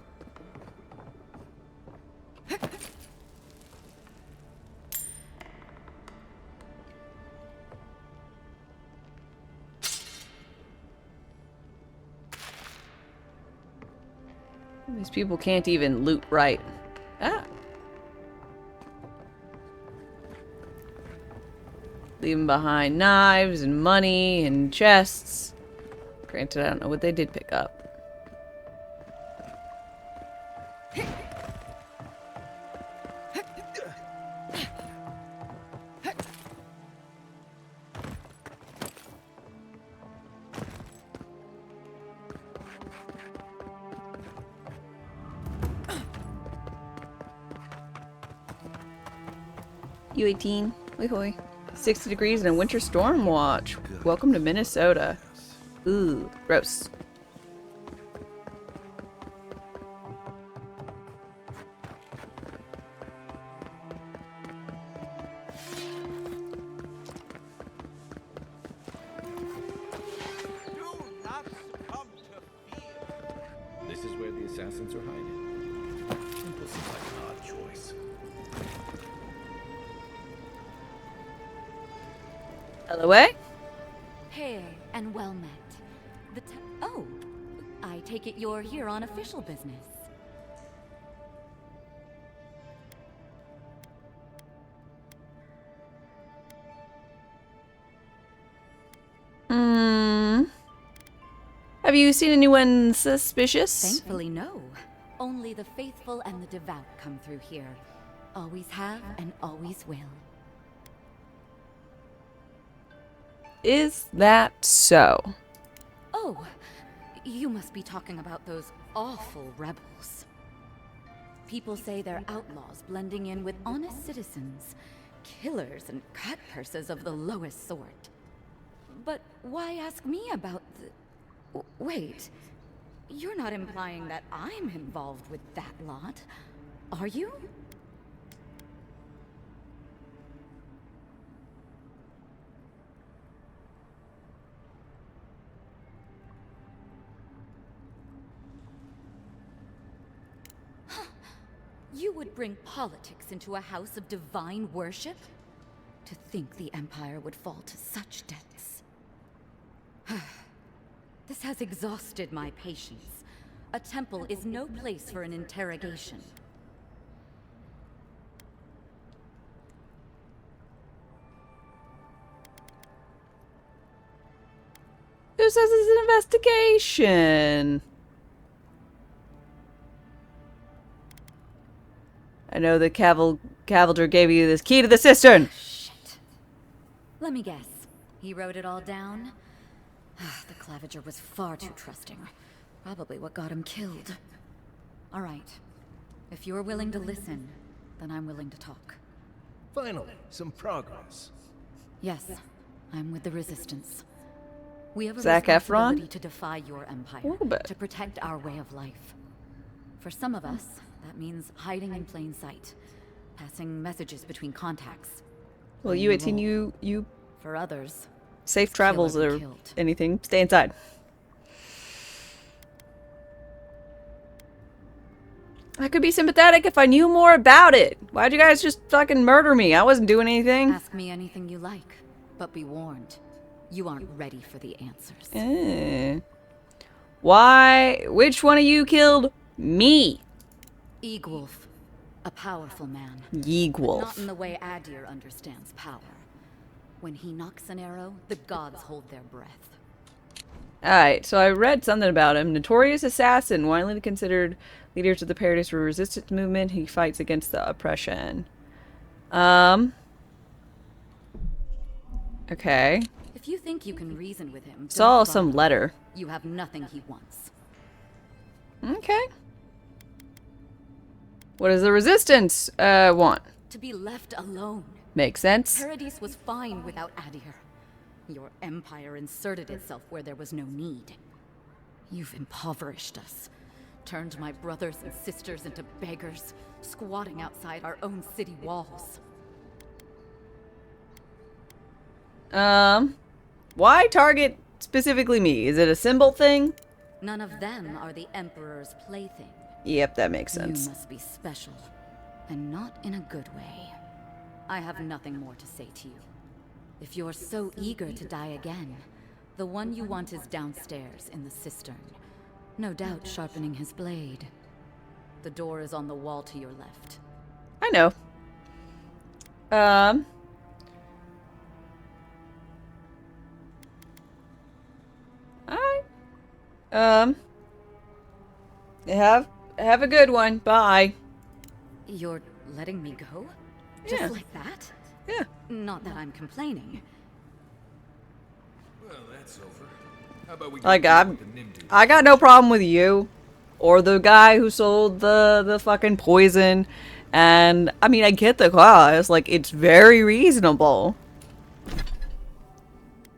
These people can't even loot right. Ah. Leaving behind knives and money and chests. Granted, I don't know what they did pick up. U18, hoi hoi. 60 degrees and a winter storm watch. Welcome to Minnesota. Ooh, gross. This is where the assassins are hiding. Temple seems like an odd choice. LOA? Hail and well met. Oh, I take it you're here on official business. Have you seen anyone suspicious? Thankfully, no. Only the faithful and the devout come through here. Always have and always will. Is that so? Oh, you must be talking about those awful rebels. People say they're outlaws blending in with honest citizens, killers and cut purses of the lowest sort. But why ask me about the... Wait, you're not implying that I'm involved with that lot, are you? You would bring politics into a house of divine worship? To think the Empire would fall to such depths. This has exhausted my patience. A temple is no place for an interrogation. Who says it's an investigation? I know the Cavalder gave you this key to the cistern. Shit. Let me guess. He wrote it all down? The Clavager was far too trusting. Probably what got him killed. All right. If you're willing to listen, then I'm willing to talk. Finally, some progress. Yes, I'm with the Resistance. We have a Zac responsibility Efron? to defy your empire, A little bit. to protect our way of life. For some of us, that means hiding in plain sight, passing messages between contacts. Well, playing a U18, role. you For others, safe kill or travels be or killed. anything. Stay inside. I could be sympathetic if I knew more about it. Why'd you guys just fucking murder me? I wasn't doing anything. Ask me anything you like, but be warned, you aren't ready for the answers. Why? Which one of you killed me? Eagwolf, a powerful man. Yeegwolf. Not in the way Adir understands power. When he knocks an arrow, the gods hold their breath. Alright, so I read something about him. Notorious assassin, widely considered leaders of the Paradise Resistance movement. He fights against the oppression. Okay. If you think you can reason with him, Saw don't some bother. letter. You have nothing he wants. Okay. What does the Resistance want? To be left alone. Makes sense. Paradise was fine without Adir. Your empire inserted itself where there was no need. You've impoverished us. Turned my brothers and sisters into beggars, squatting outside our own city walls. Why target specifically me? Is it a symbol thing? None of them are the Emperor's plaything. Yep, that makes sense. You must be special, and not in a good way. I have nothing more to say to you. If you're so eager to die again, the one you want is downstairs in the cistern. No doubt sharpening his blade. The door is on the wall to your left. I know. Have a good one. Bye. You're letting me go? Just Yeah. like that? Yeah. Not that I'm complaining. Well, that's over. How about we Like, go with the Nimdu? I got no problem with you. Or the guy who sold the fucking poison. And, I mean, I get the cost. Like, it's very reasonable.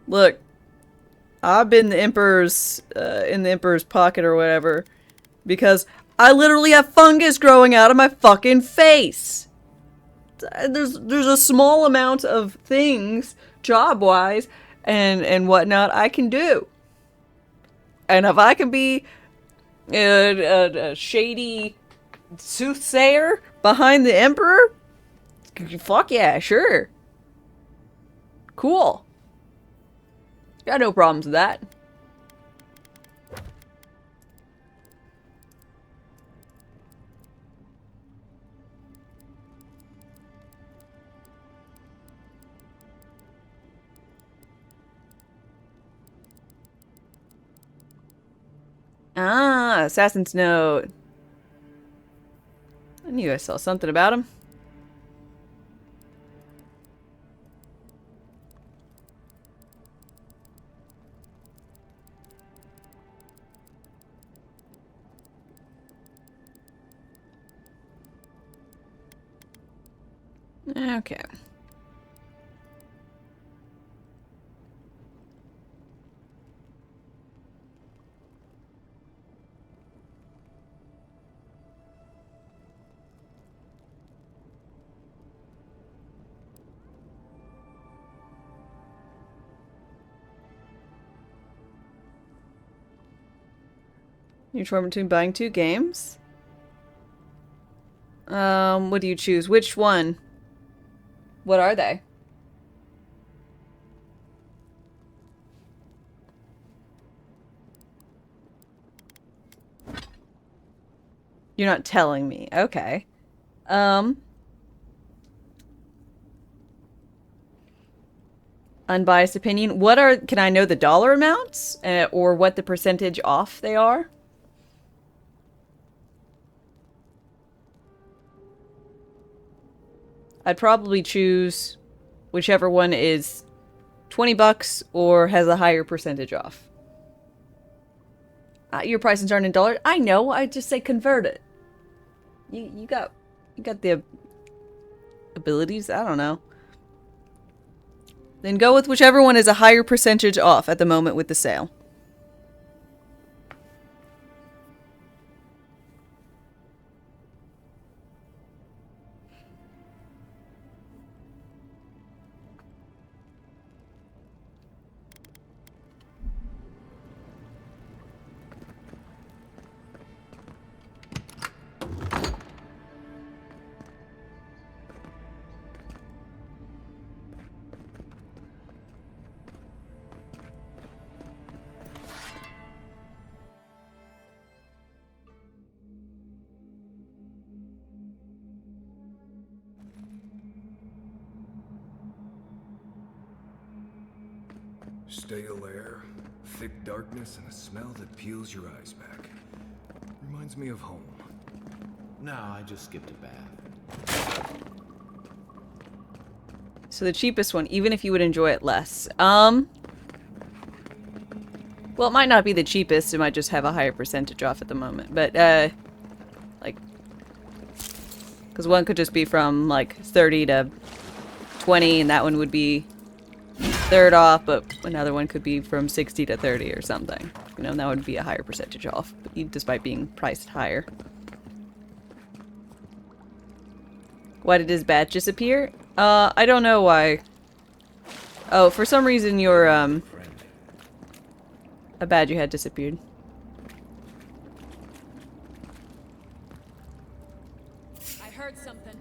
Look. I've been the Emperor's, in the Emperor's pocket or whatever. Because I literally have fungus growing out of my fucking face. There's a small amount of things, job-wise, and whatnot, I can do. And if I can be a shady soothsayer behind the Emperor, fuck yeah, sure. Cool. Got no problems with that. Ah, Assassin's Note. I knew I saw something about him. Okay. You're torn between buying two games? What do you choose? Which one? What are they? You're not telling me. Okay. Unbiased opinion. What are... Can I know the dollar amounts? Or what the percentage off they are? I'd probably choose whichever one is 20 bucks or has a higher percentage off. Your prices aren't in dollars. I know. I just say convert it. You got the abilities. I don't know. Then go with whichever one is a higher percentage off at the moment with the sale. Stale air, thick darkness, and a smell that peels your eyes back. Reminds me of home. No, I just skipped a bath. So the cheapest one, even if you would enjoy it less. Well, it might not be the cheapest. It might just have a higher percentage off at the moment. But, like... Because one could just be from, like, 30 to 20, and that one would be third off, but another one could be from 60 to 30 or something. You know, and that would be a higher percentage off, despite being priced higher. Why did his badge disappear? I don't know why. Oh, for some reason your, a badge you had disappeared. I heard something.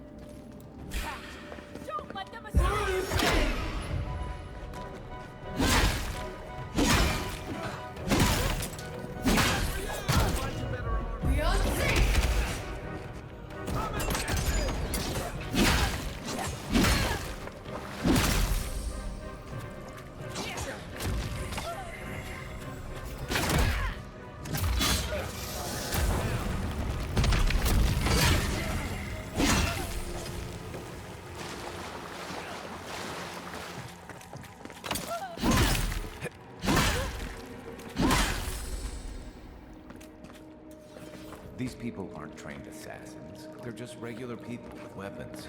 Don't let them escape! These people aren't trained assassins. They're just regular people with weapons.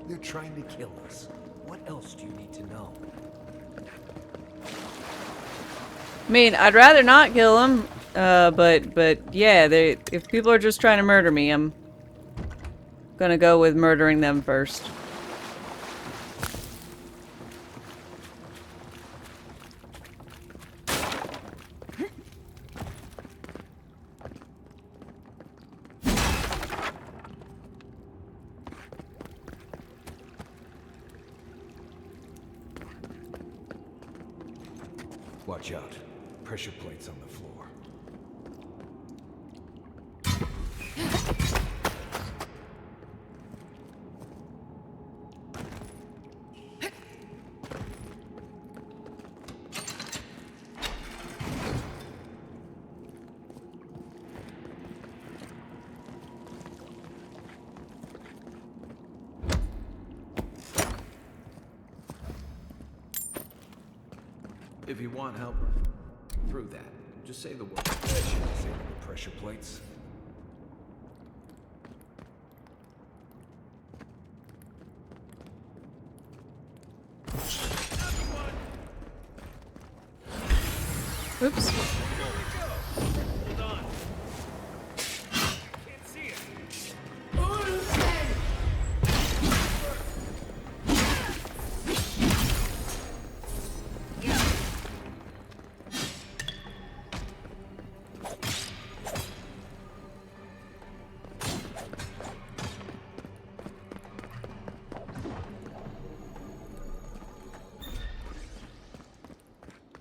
They're trying to kill us. What else do you need to know? I mean, I'd rather not kill them, but yeah, if people are just trying to murder me, I'm gonna go with murdering them first. Watch out. Pressure plates on the floor. If you want help through that, just say the word. Disable the pressure plates. Oops. Hold on. Can't see it.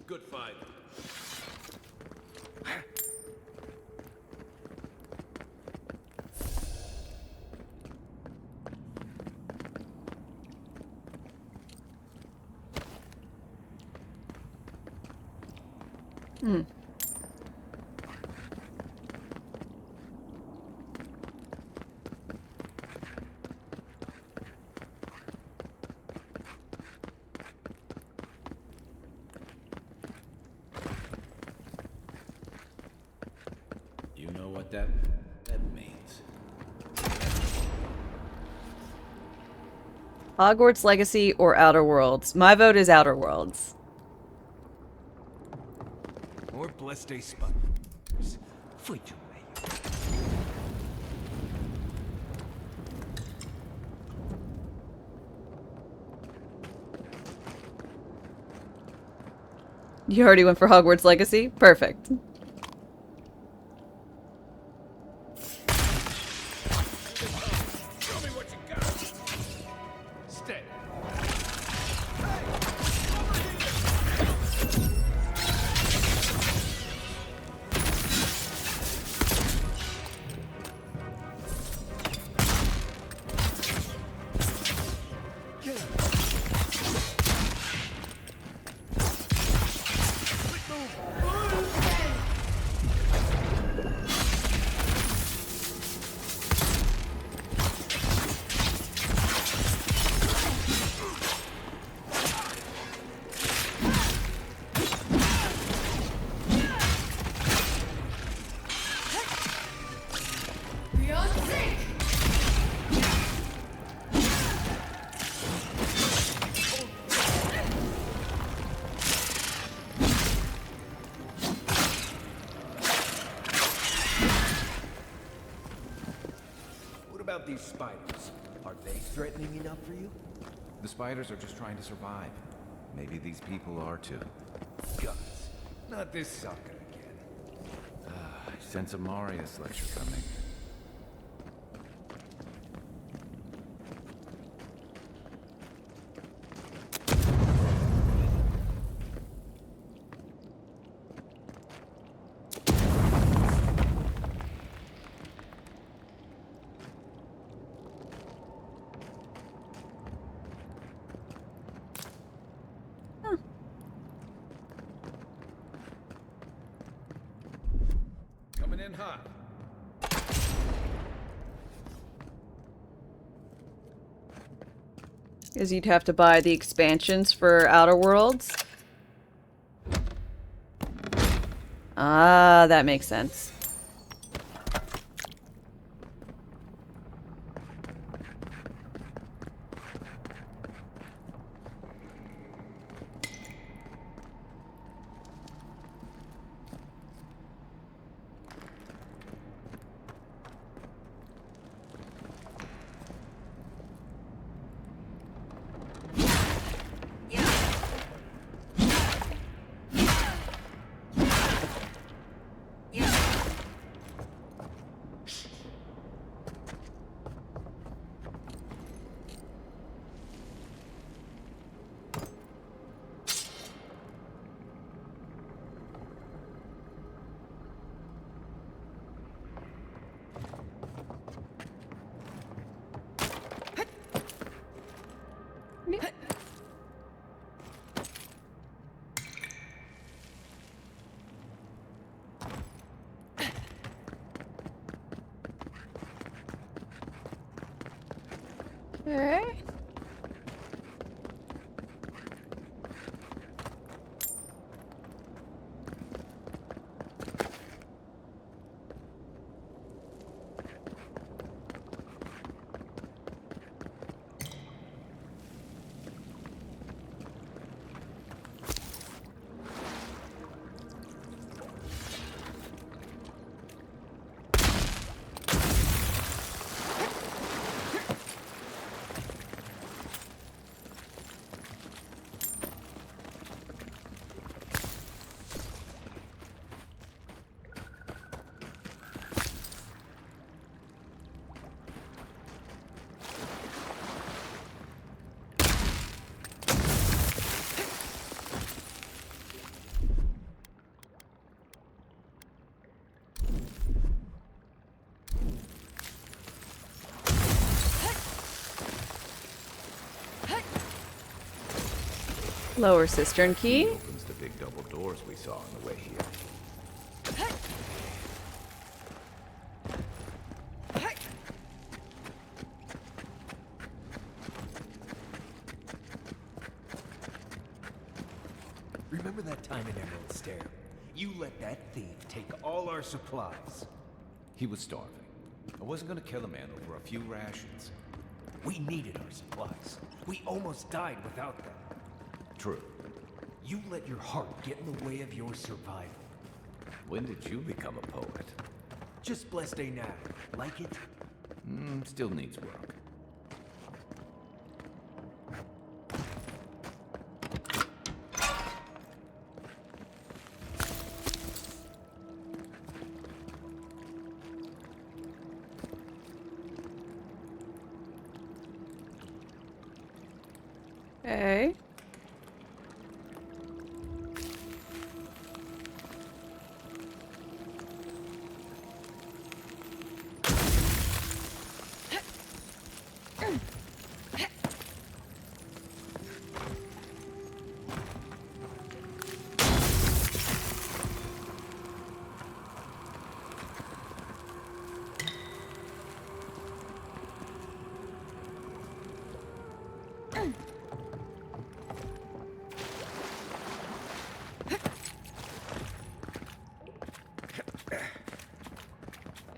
Good fight. Hmm. You know what that means. Hogwarts Legacy or Outer Worlds? My vote is Outer Worlds. Or blessed a spot. Fui tu You already went for Hogwarts Legacy? Perfect. Show me what you got. Stay. these spiders? Are they threatening enough for you? The spiders are just trying to survive. Maybe these people are too. Guts. Not this sucker again. I sense a Marius lecture coming. Coming in hot. Because you'd have to buy the expansions for Outer Worlds. Ah, that makes sense. Okay. Lower cistern key. Opens the big double doors we saw on the way here. Remember that time in Emerald Stair? You let that thief take all our supplies. He was starving. I wasn't gonna kill a man over a few rations. We needed our supplies. We almost died without them. True. You let your heart get in the way of your survival. When did you become a poet? Just blessed a now. Like it? Still needs work. Okay.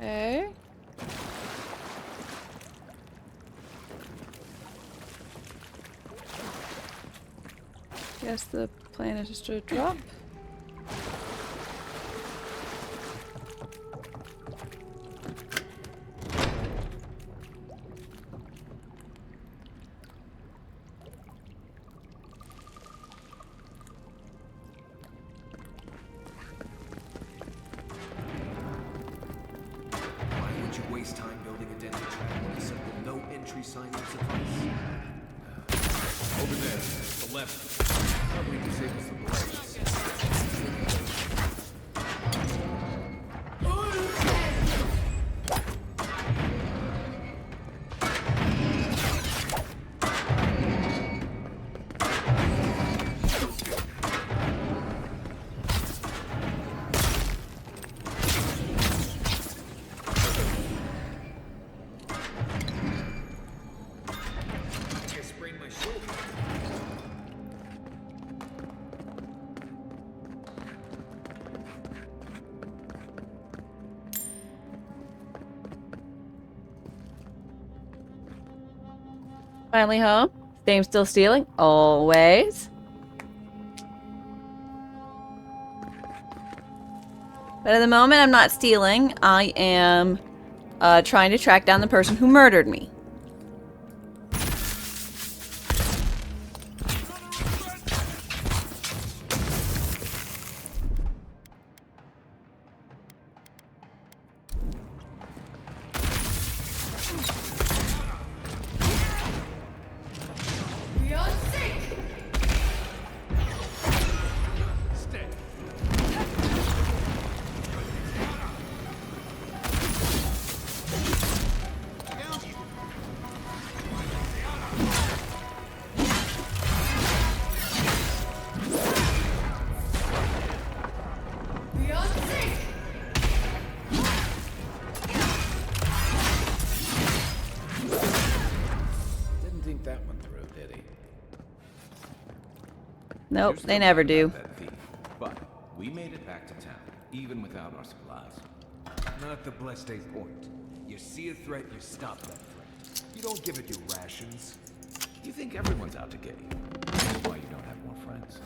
Okay. Guess the plan is just to drop. tree sign would suffice. Over there, to the left. Probably disables the blades. I sprained my shoulder. Finally home. Dame still stealing? Always. But at the moment, I'm not stealing. I am trying to track down the person who murdered me. Didn't think that one through, did he? Nope, You're they still never mad do. about that thief, but we made it back to town, even without our supplies. Not the blessed eight point. You see a threat, you stop that threat. You don't give it your rations. You think everyone's out to get you? That's why you don't have more friends.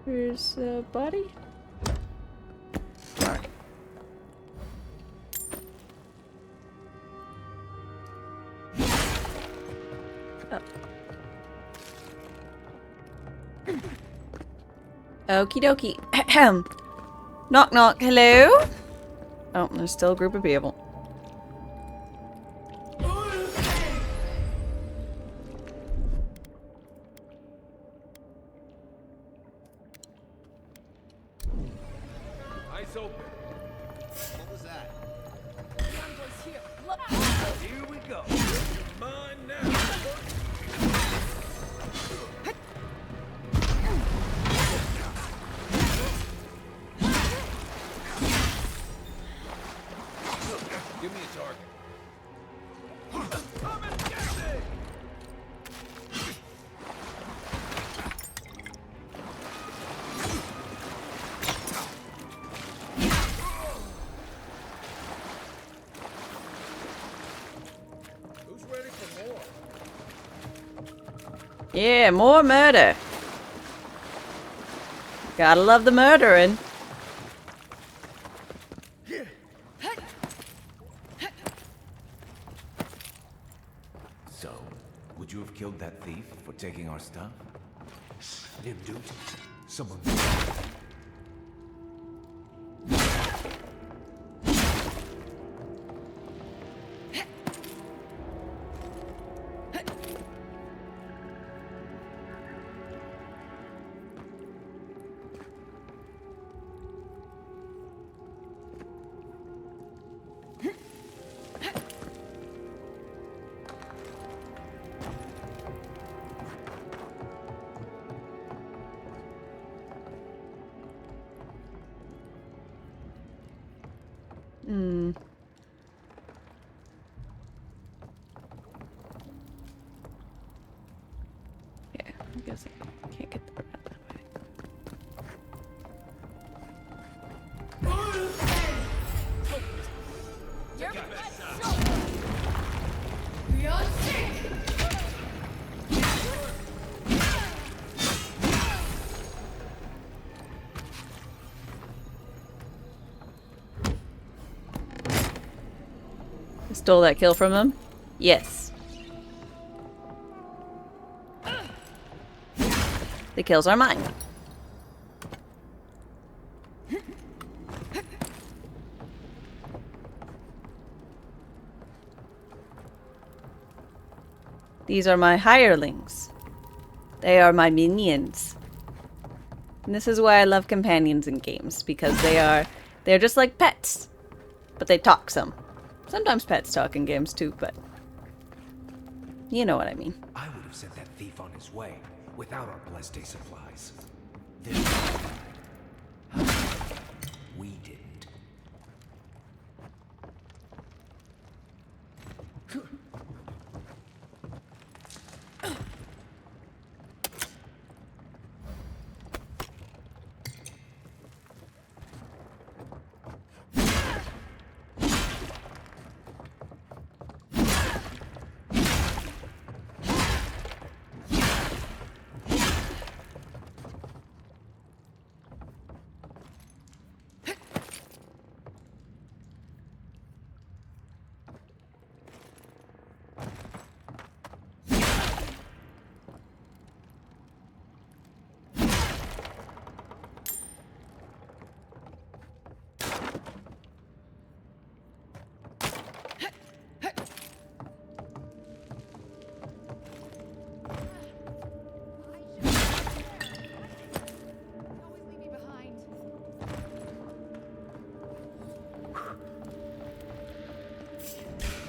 Here's a body. Sorry. Okie dokie. Ahem. Knock knock. Hello? Oh, there's still a group of people. Eyes open. What was that? Here we go. Come on now. Give me a target. Come and get me! Who's ready for more? Yeah, more murder. Gotta love the murdering. So, would you have killed that thief for taking our stuff? Nim dude. Someone. Hmm. Yeah, I guess I can't get the bird out that way. Stole that kill from them? Yes. The kills are mine. These are my hirelings. They are my minions. And this is why I love companions in games, because they're just like pets. But they talk some. Sometimes pets talk in games too, but you know what I mean. I would have sent that thief on his way without our blessed day supplies. We didn't.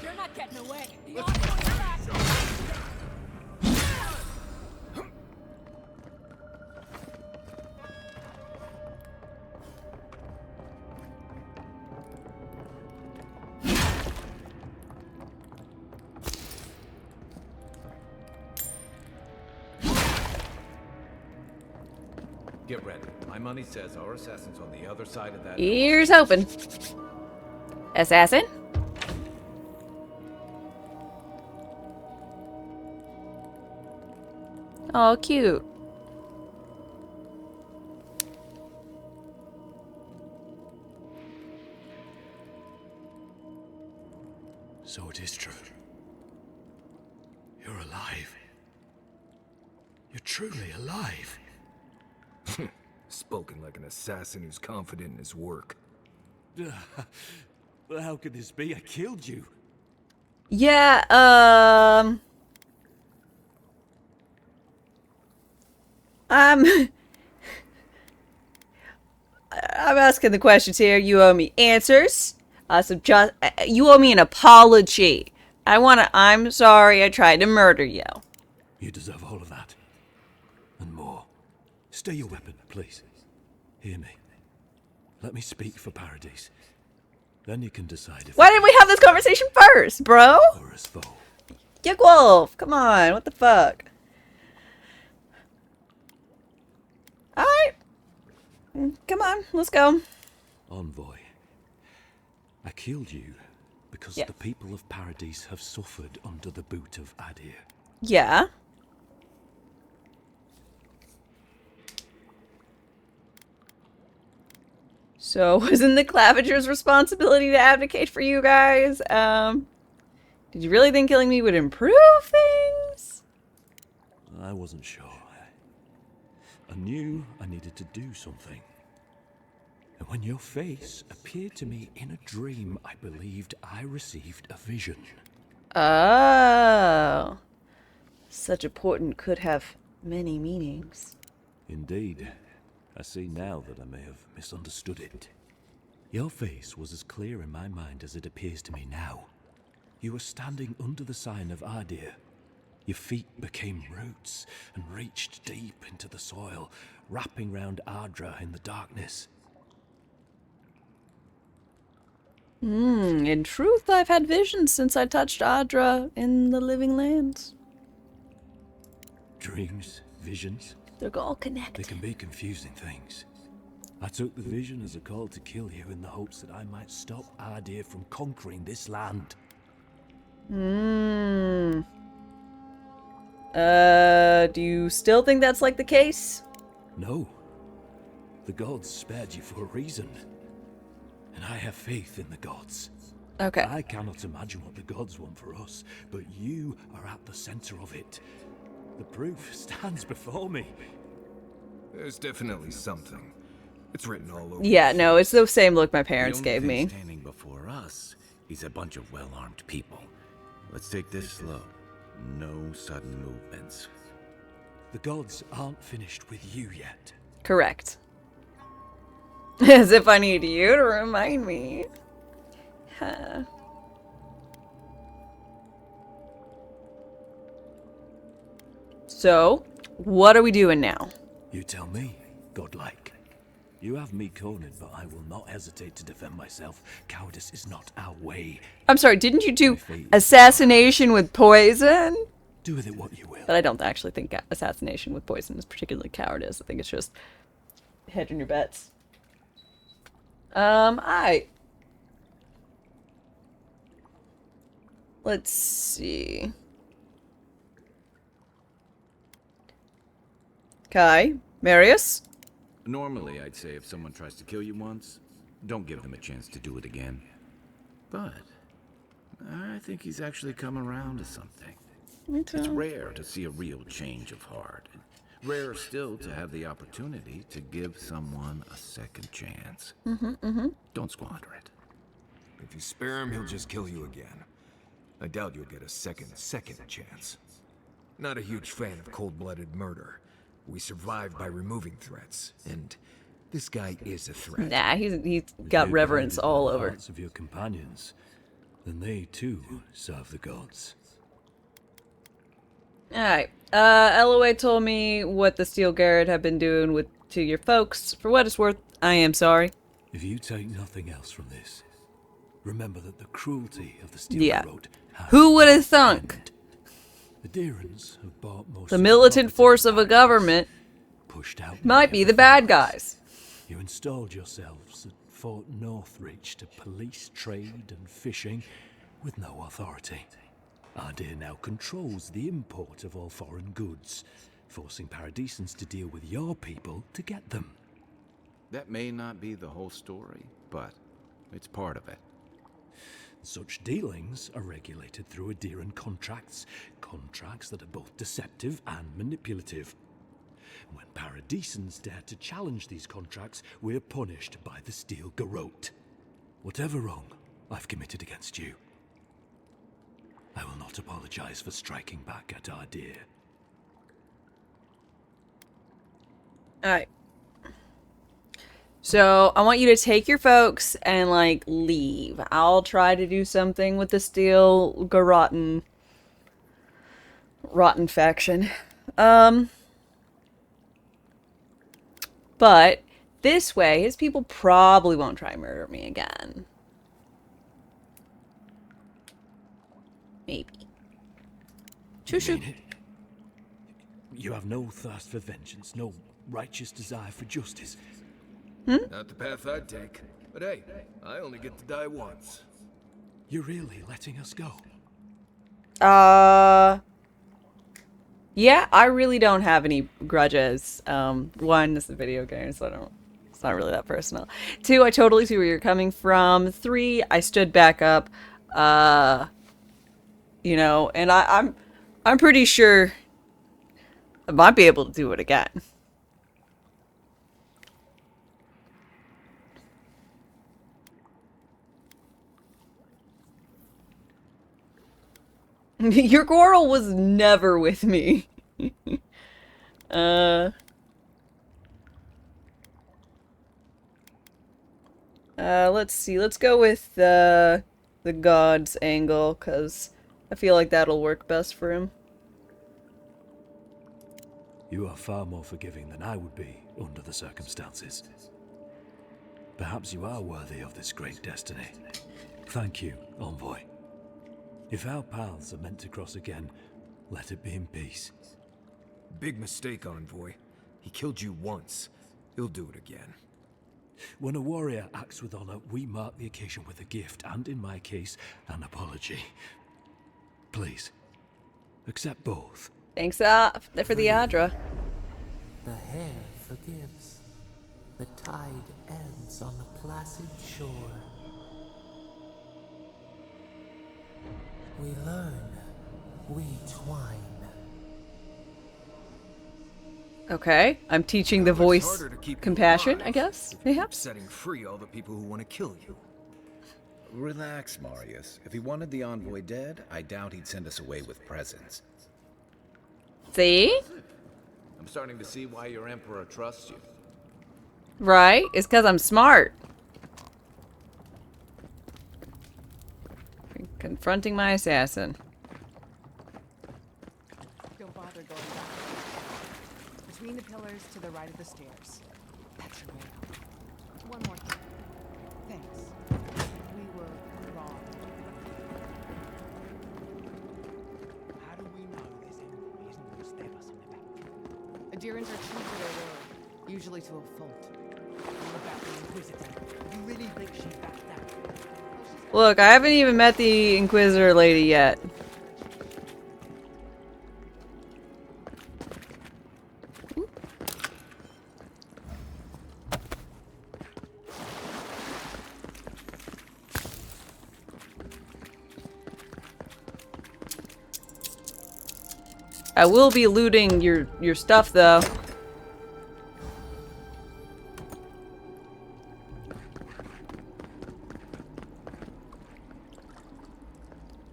You're not getting away. The Envoy's back. Get ready. My money says our assassin's on the other side of that. Ears open. Assassin? Oh, cute. So it is true. You're alive. You're truly alive. Spoken like an assassin who's confident in his work. Well, how could this be? I killed you. Yeah, I'm asking the questions here. You owe me answers. You owe me an apology. I'm sorry I tried to murder you. You deserve all of that. And more. Stay your weapon, please. Hear me. Let me speak for Paradise. Then you can decide if... Why didn't we have this conversation first, bro? Or as foe. Yuck Wolf, come on, what the fuck? Alright. Come on, let's go. Envoy. I killed you because the people of Paradise have suffered under the boot of Adir. Yeah. So, wasn't the Clavager's responsibility to advocate for you guys? Did you really think killing me would improve things? I wasn't sure. I knew I needed to do something. And when your face appeared to me in a dream, I believed I received a vision. Oh. Such a portent could have many meanings. Indeed. I see now that I may have misunderstood it. Your face was as clear in my mind as it appears to me now. You were standing under the sign of Adir. Your feet became roots and reached deep into the soil, wrapping round Ardra in the darkness. In truth, I've had visions since I touched Ardra in the living lands. Dreams, visions. They're all connected. They can be confusing things. I took the vision as a call to kill you in the hopes that I might stop Adir from conquering this land. Do you still think that's like the case? No. The gods spared you for a reason. And I have faith in the gods. Okay. I cannot imagine what the gods want for us, but you are at the center of it. The proof stands before me. There's definitely something. It's written all over. Yeah, no, it's the same look my parents the only gave thing me. standing before us is a bunch of well-armed people. Let's take this slow. No sudden movements. The gods aren't finished with you yet. Correct. As if I need you to remind me. Huh. So, what are we doing now? You tell me, godlike. You have me cornered, but I will not hesitate to defend myself. Cowardice is not our way. I'm sorry, didn't you do assassination with poison? Do with it what you will. But I don't actually think assassination with poison is particularly cowardice. I think it's just hedging your bets. Let's see. Kai, Marius? Normally, I'd say if someone tries to kill you once, don't give them a chance to do it again. But I think he's actually come around to something. It's rare to see a real change of heart. Rarer still to have the opportunity to give someone a second chance. Don't squander it. If you spare him, he'll just kill you again. I doubt you'll get a second chance. Not a huge fan of cold-blooded murder. We survive by removing threats, and this guy is a threat. Nah, he's got reverence all over. Hearts of your companions, then they too serve the gods. Alright. LOA told me what the Steel Garrett have been doing to your folks. For what it's worth, I am sorry. If you take nothing else from this, remember that the cruelty of the Steel Garrett has Who would have thunk? The Deerans have bought most The militant force of a government pushed out might be the bad guys. You installed yourselves at Fort Northreach to police trade and fishing with no authority. Ardea now controls the import of all foreign goods, forcing Paradisans to deal with your people to get them. That may not be the whole story, but it's part of it. Such dealings are regulated through Aderan contracts that are both deceptive and manipulative. When Paradisans dare to challenge these contracts, we're punished by the Steel Garrote. Whatever wrong I've committed against you, I will not apologize for striking back at Ardea. Alright. So, I want you to take your folks and, like, leave. I'll try to do something with the Steel Garroten rotten faction. But this way, his people probably won't try and murder me again. Maybe. Shoo. You have no thirst for vengeance, no righteous desire for justice. Not the path I'd take. But hey, I only get to die once. You're really letting us go? Yeah, I really don't have any grudges. One, this is a video game, so it's not really that personal. Two, I totally see where you're coming from. Three, I stood back up. You know, and I'm pretty sure I might be able to do it again. Your Goral was never with me. Let's see. Let's go with the gods angle, because I feel like that'll work best for him. You are far more forgiving than I would be under the circumstances. Perhaps you are worthy of this great destiny. Thank you, Envoy. If our paths are meant to cross again, let it be in peace. Big mistake, Envoy. He killed you once. He'll do it again. When a warrior acts with honor, we mark the occasion with a gift, and in my case, an apology. Please, accept both. Thanks for the Adra. The hair forgives. The tide ebbs on the placid shore. We learn. We twine. Okay, I'm teaching the It's voice harder to keep you compassion, alive I guess. if you keep Perhaps. setting free all the people who want to kill you. Relax, Marius. If he wanted the envoy dead, I doubt he'd send us away with presents. See? I'm starting to see why your emperor trusts you. Right? It's because I'm smart. Confronting my assassin. Don't bother going back. Between the pillars to the right of the stairs. That's your way out. One more thing. Thanks. We were wrong. How do we know this envoy isn't going to stab us in the back? Adherents are true to their word, usually to a fault. What about the Inquisitor? You really think she's back down? Look, I haven't even met the Inquisitor lady yet. I will be looting your stuff though.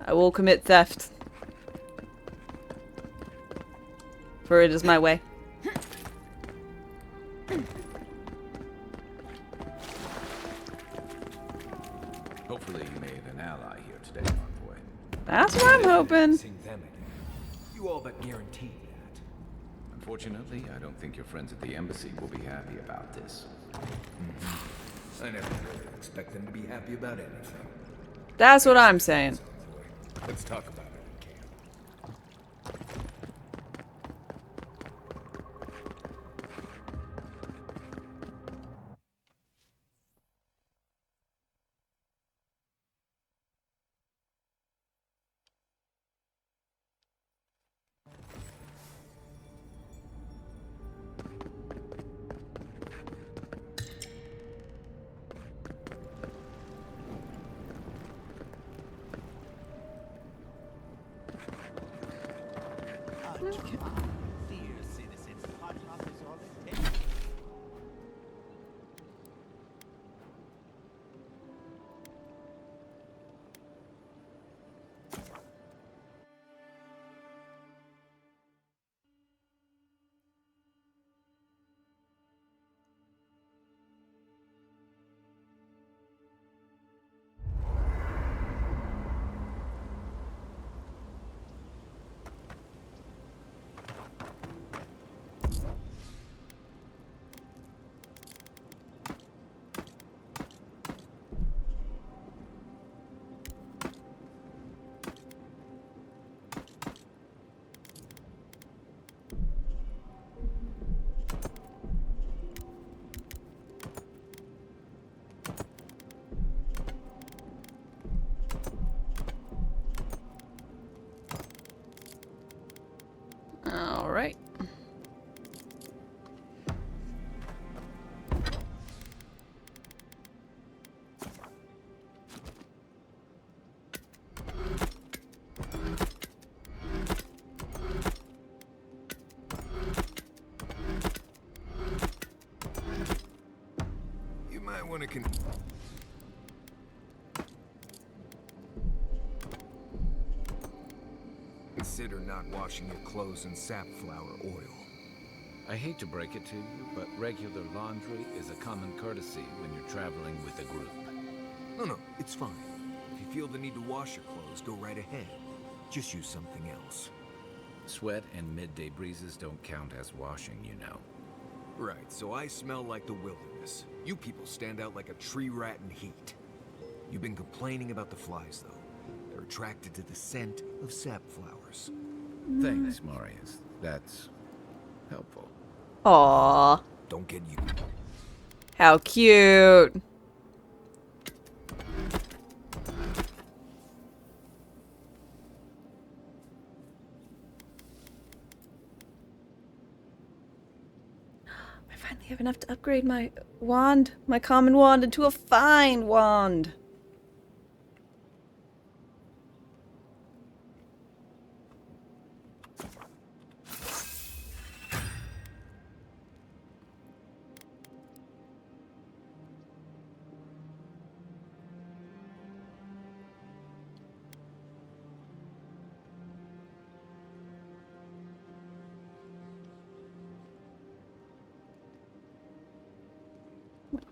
I will commit theft. For it is my way. Hopefully you made an ally here today, envoy. That's what I'm hoping. Seeing them again. You all but guaranteed that. Unfortunately, I don't think your friends at the embassy will be happy about this. I never really expect them to be happy about anything. That's what I'm saying. Let's talk about it in camp. Dear citizens, hot top is all it takes. All right. You might want to consider not washing your clothes in safflower oil. I hate to break it to you, but regular laundry is a common courtesy when you're traveling with a group. No, it's fine. If you feel the need to wash your clothes, go right ahead. Just use something else. Sweat and midday breezes don't count as washing, you know. Right, so I smell like the wilderness. You people stand out like a tree rat in heat. You've been complaining about the flies, though. They're attracted to the scent of sap flowers. Thanks, Marius. That's helpful. Aww. Don't get you. How cute. I finally have enough to upgrade my wand, my common wand, into a fine wand.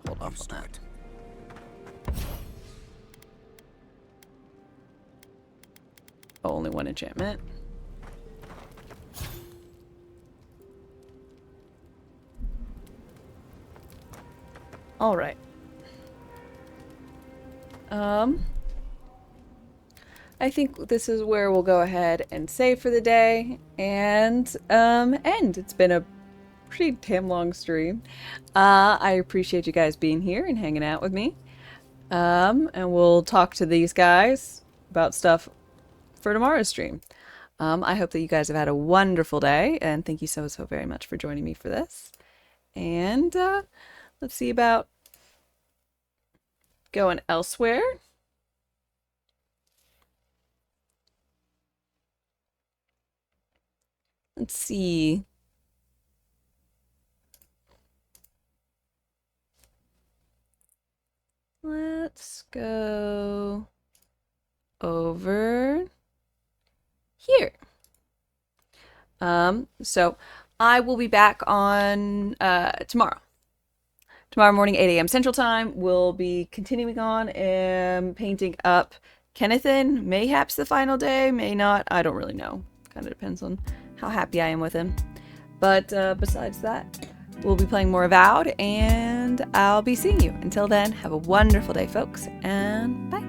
Hold off on that. Oh, only one enchantment. All right. I think this is where we'll go ahead and save for the day and end. It's been a pretty damn long stream. I appreciate you guys being here and hanging out with me. And we'll talk to these guys about stuff for tomorrow's stream. I hope that you guys have had a wonderful day, and thank you so very much for joining me for this. And let's see about going elsewhere. Let's see. Let's go over here. So I will be back on tomorrow. Tomorrow morning, 8 a.m. Central Time. We'll be continuing on and painting up Kennethan. Mayhaps the final day, may not. I don't really know. Kind of depends on how happy I am with him. But besides that, we'll be playing more Avowed, and I'll be seeing you. Until then, have a wonderful day, folks, and bye.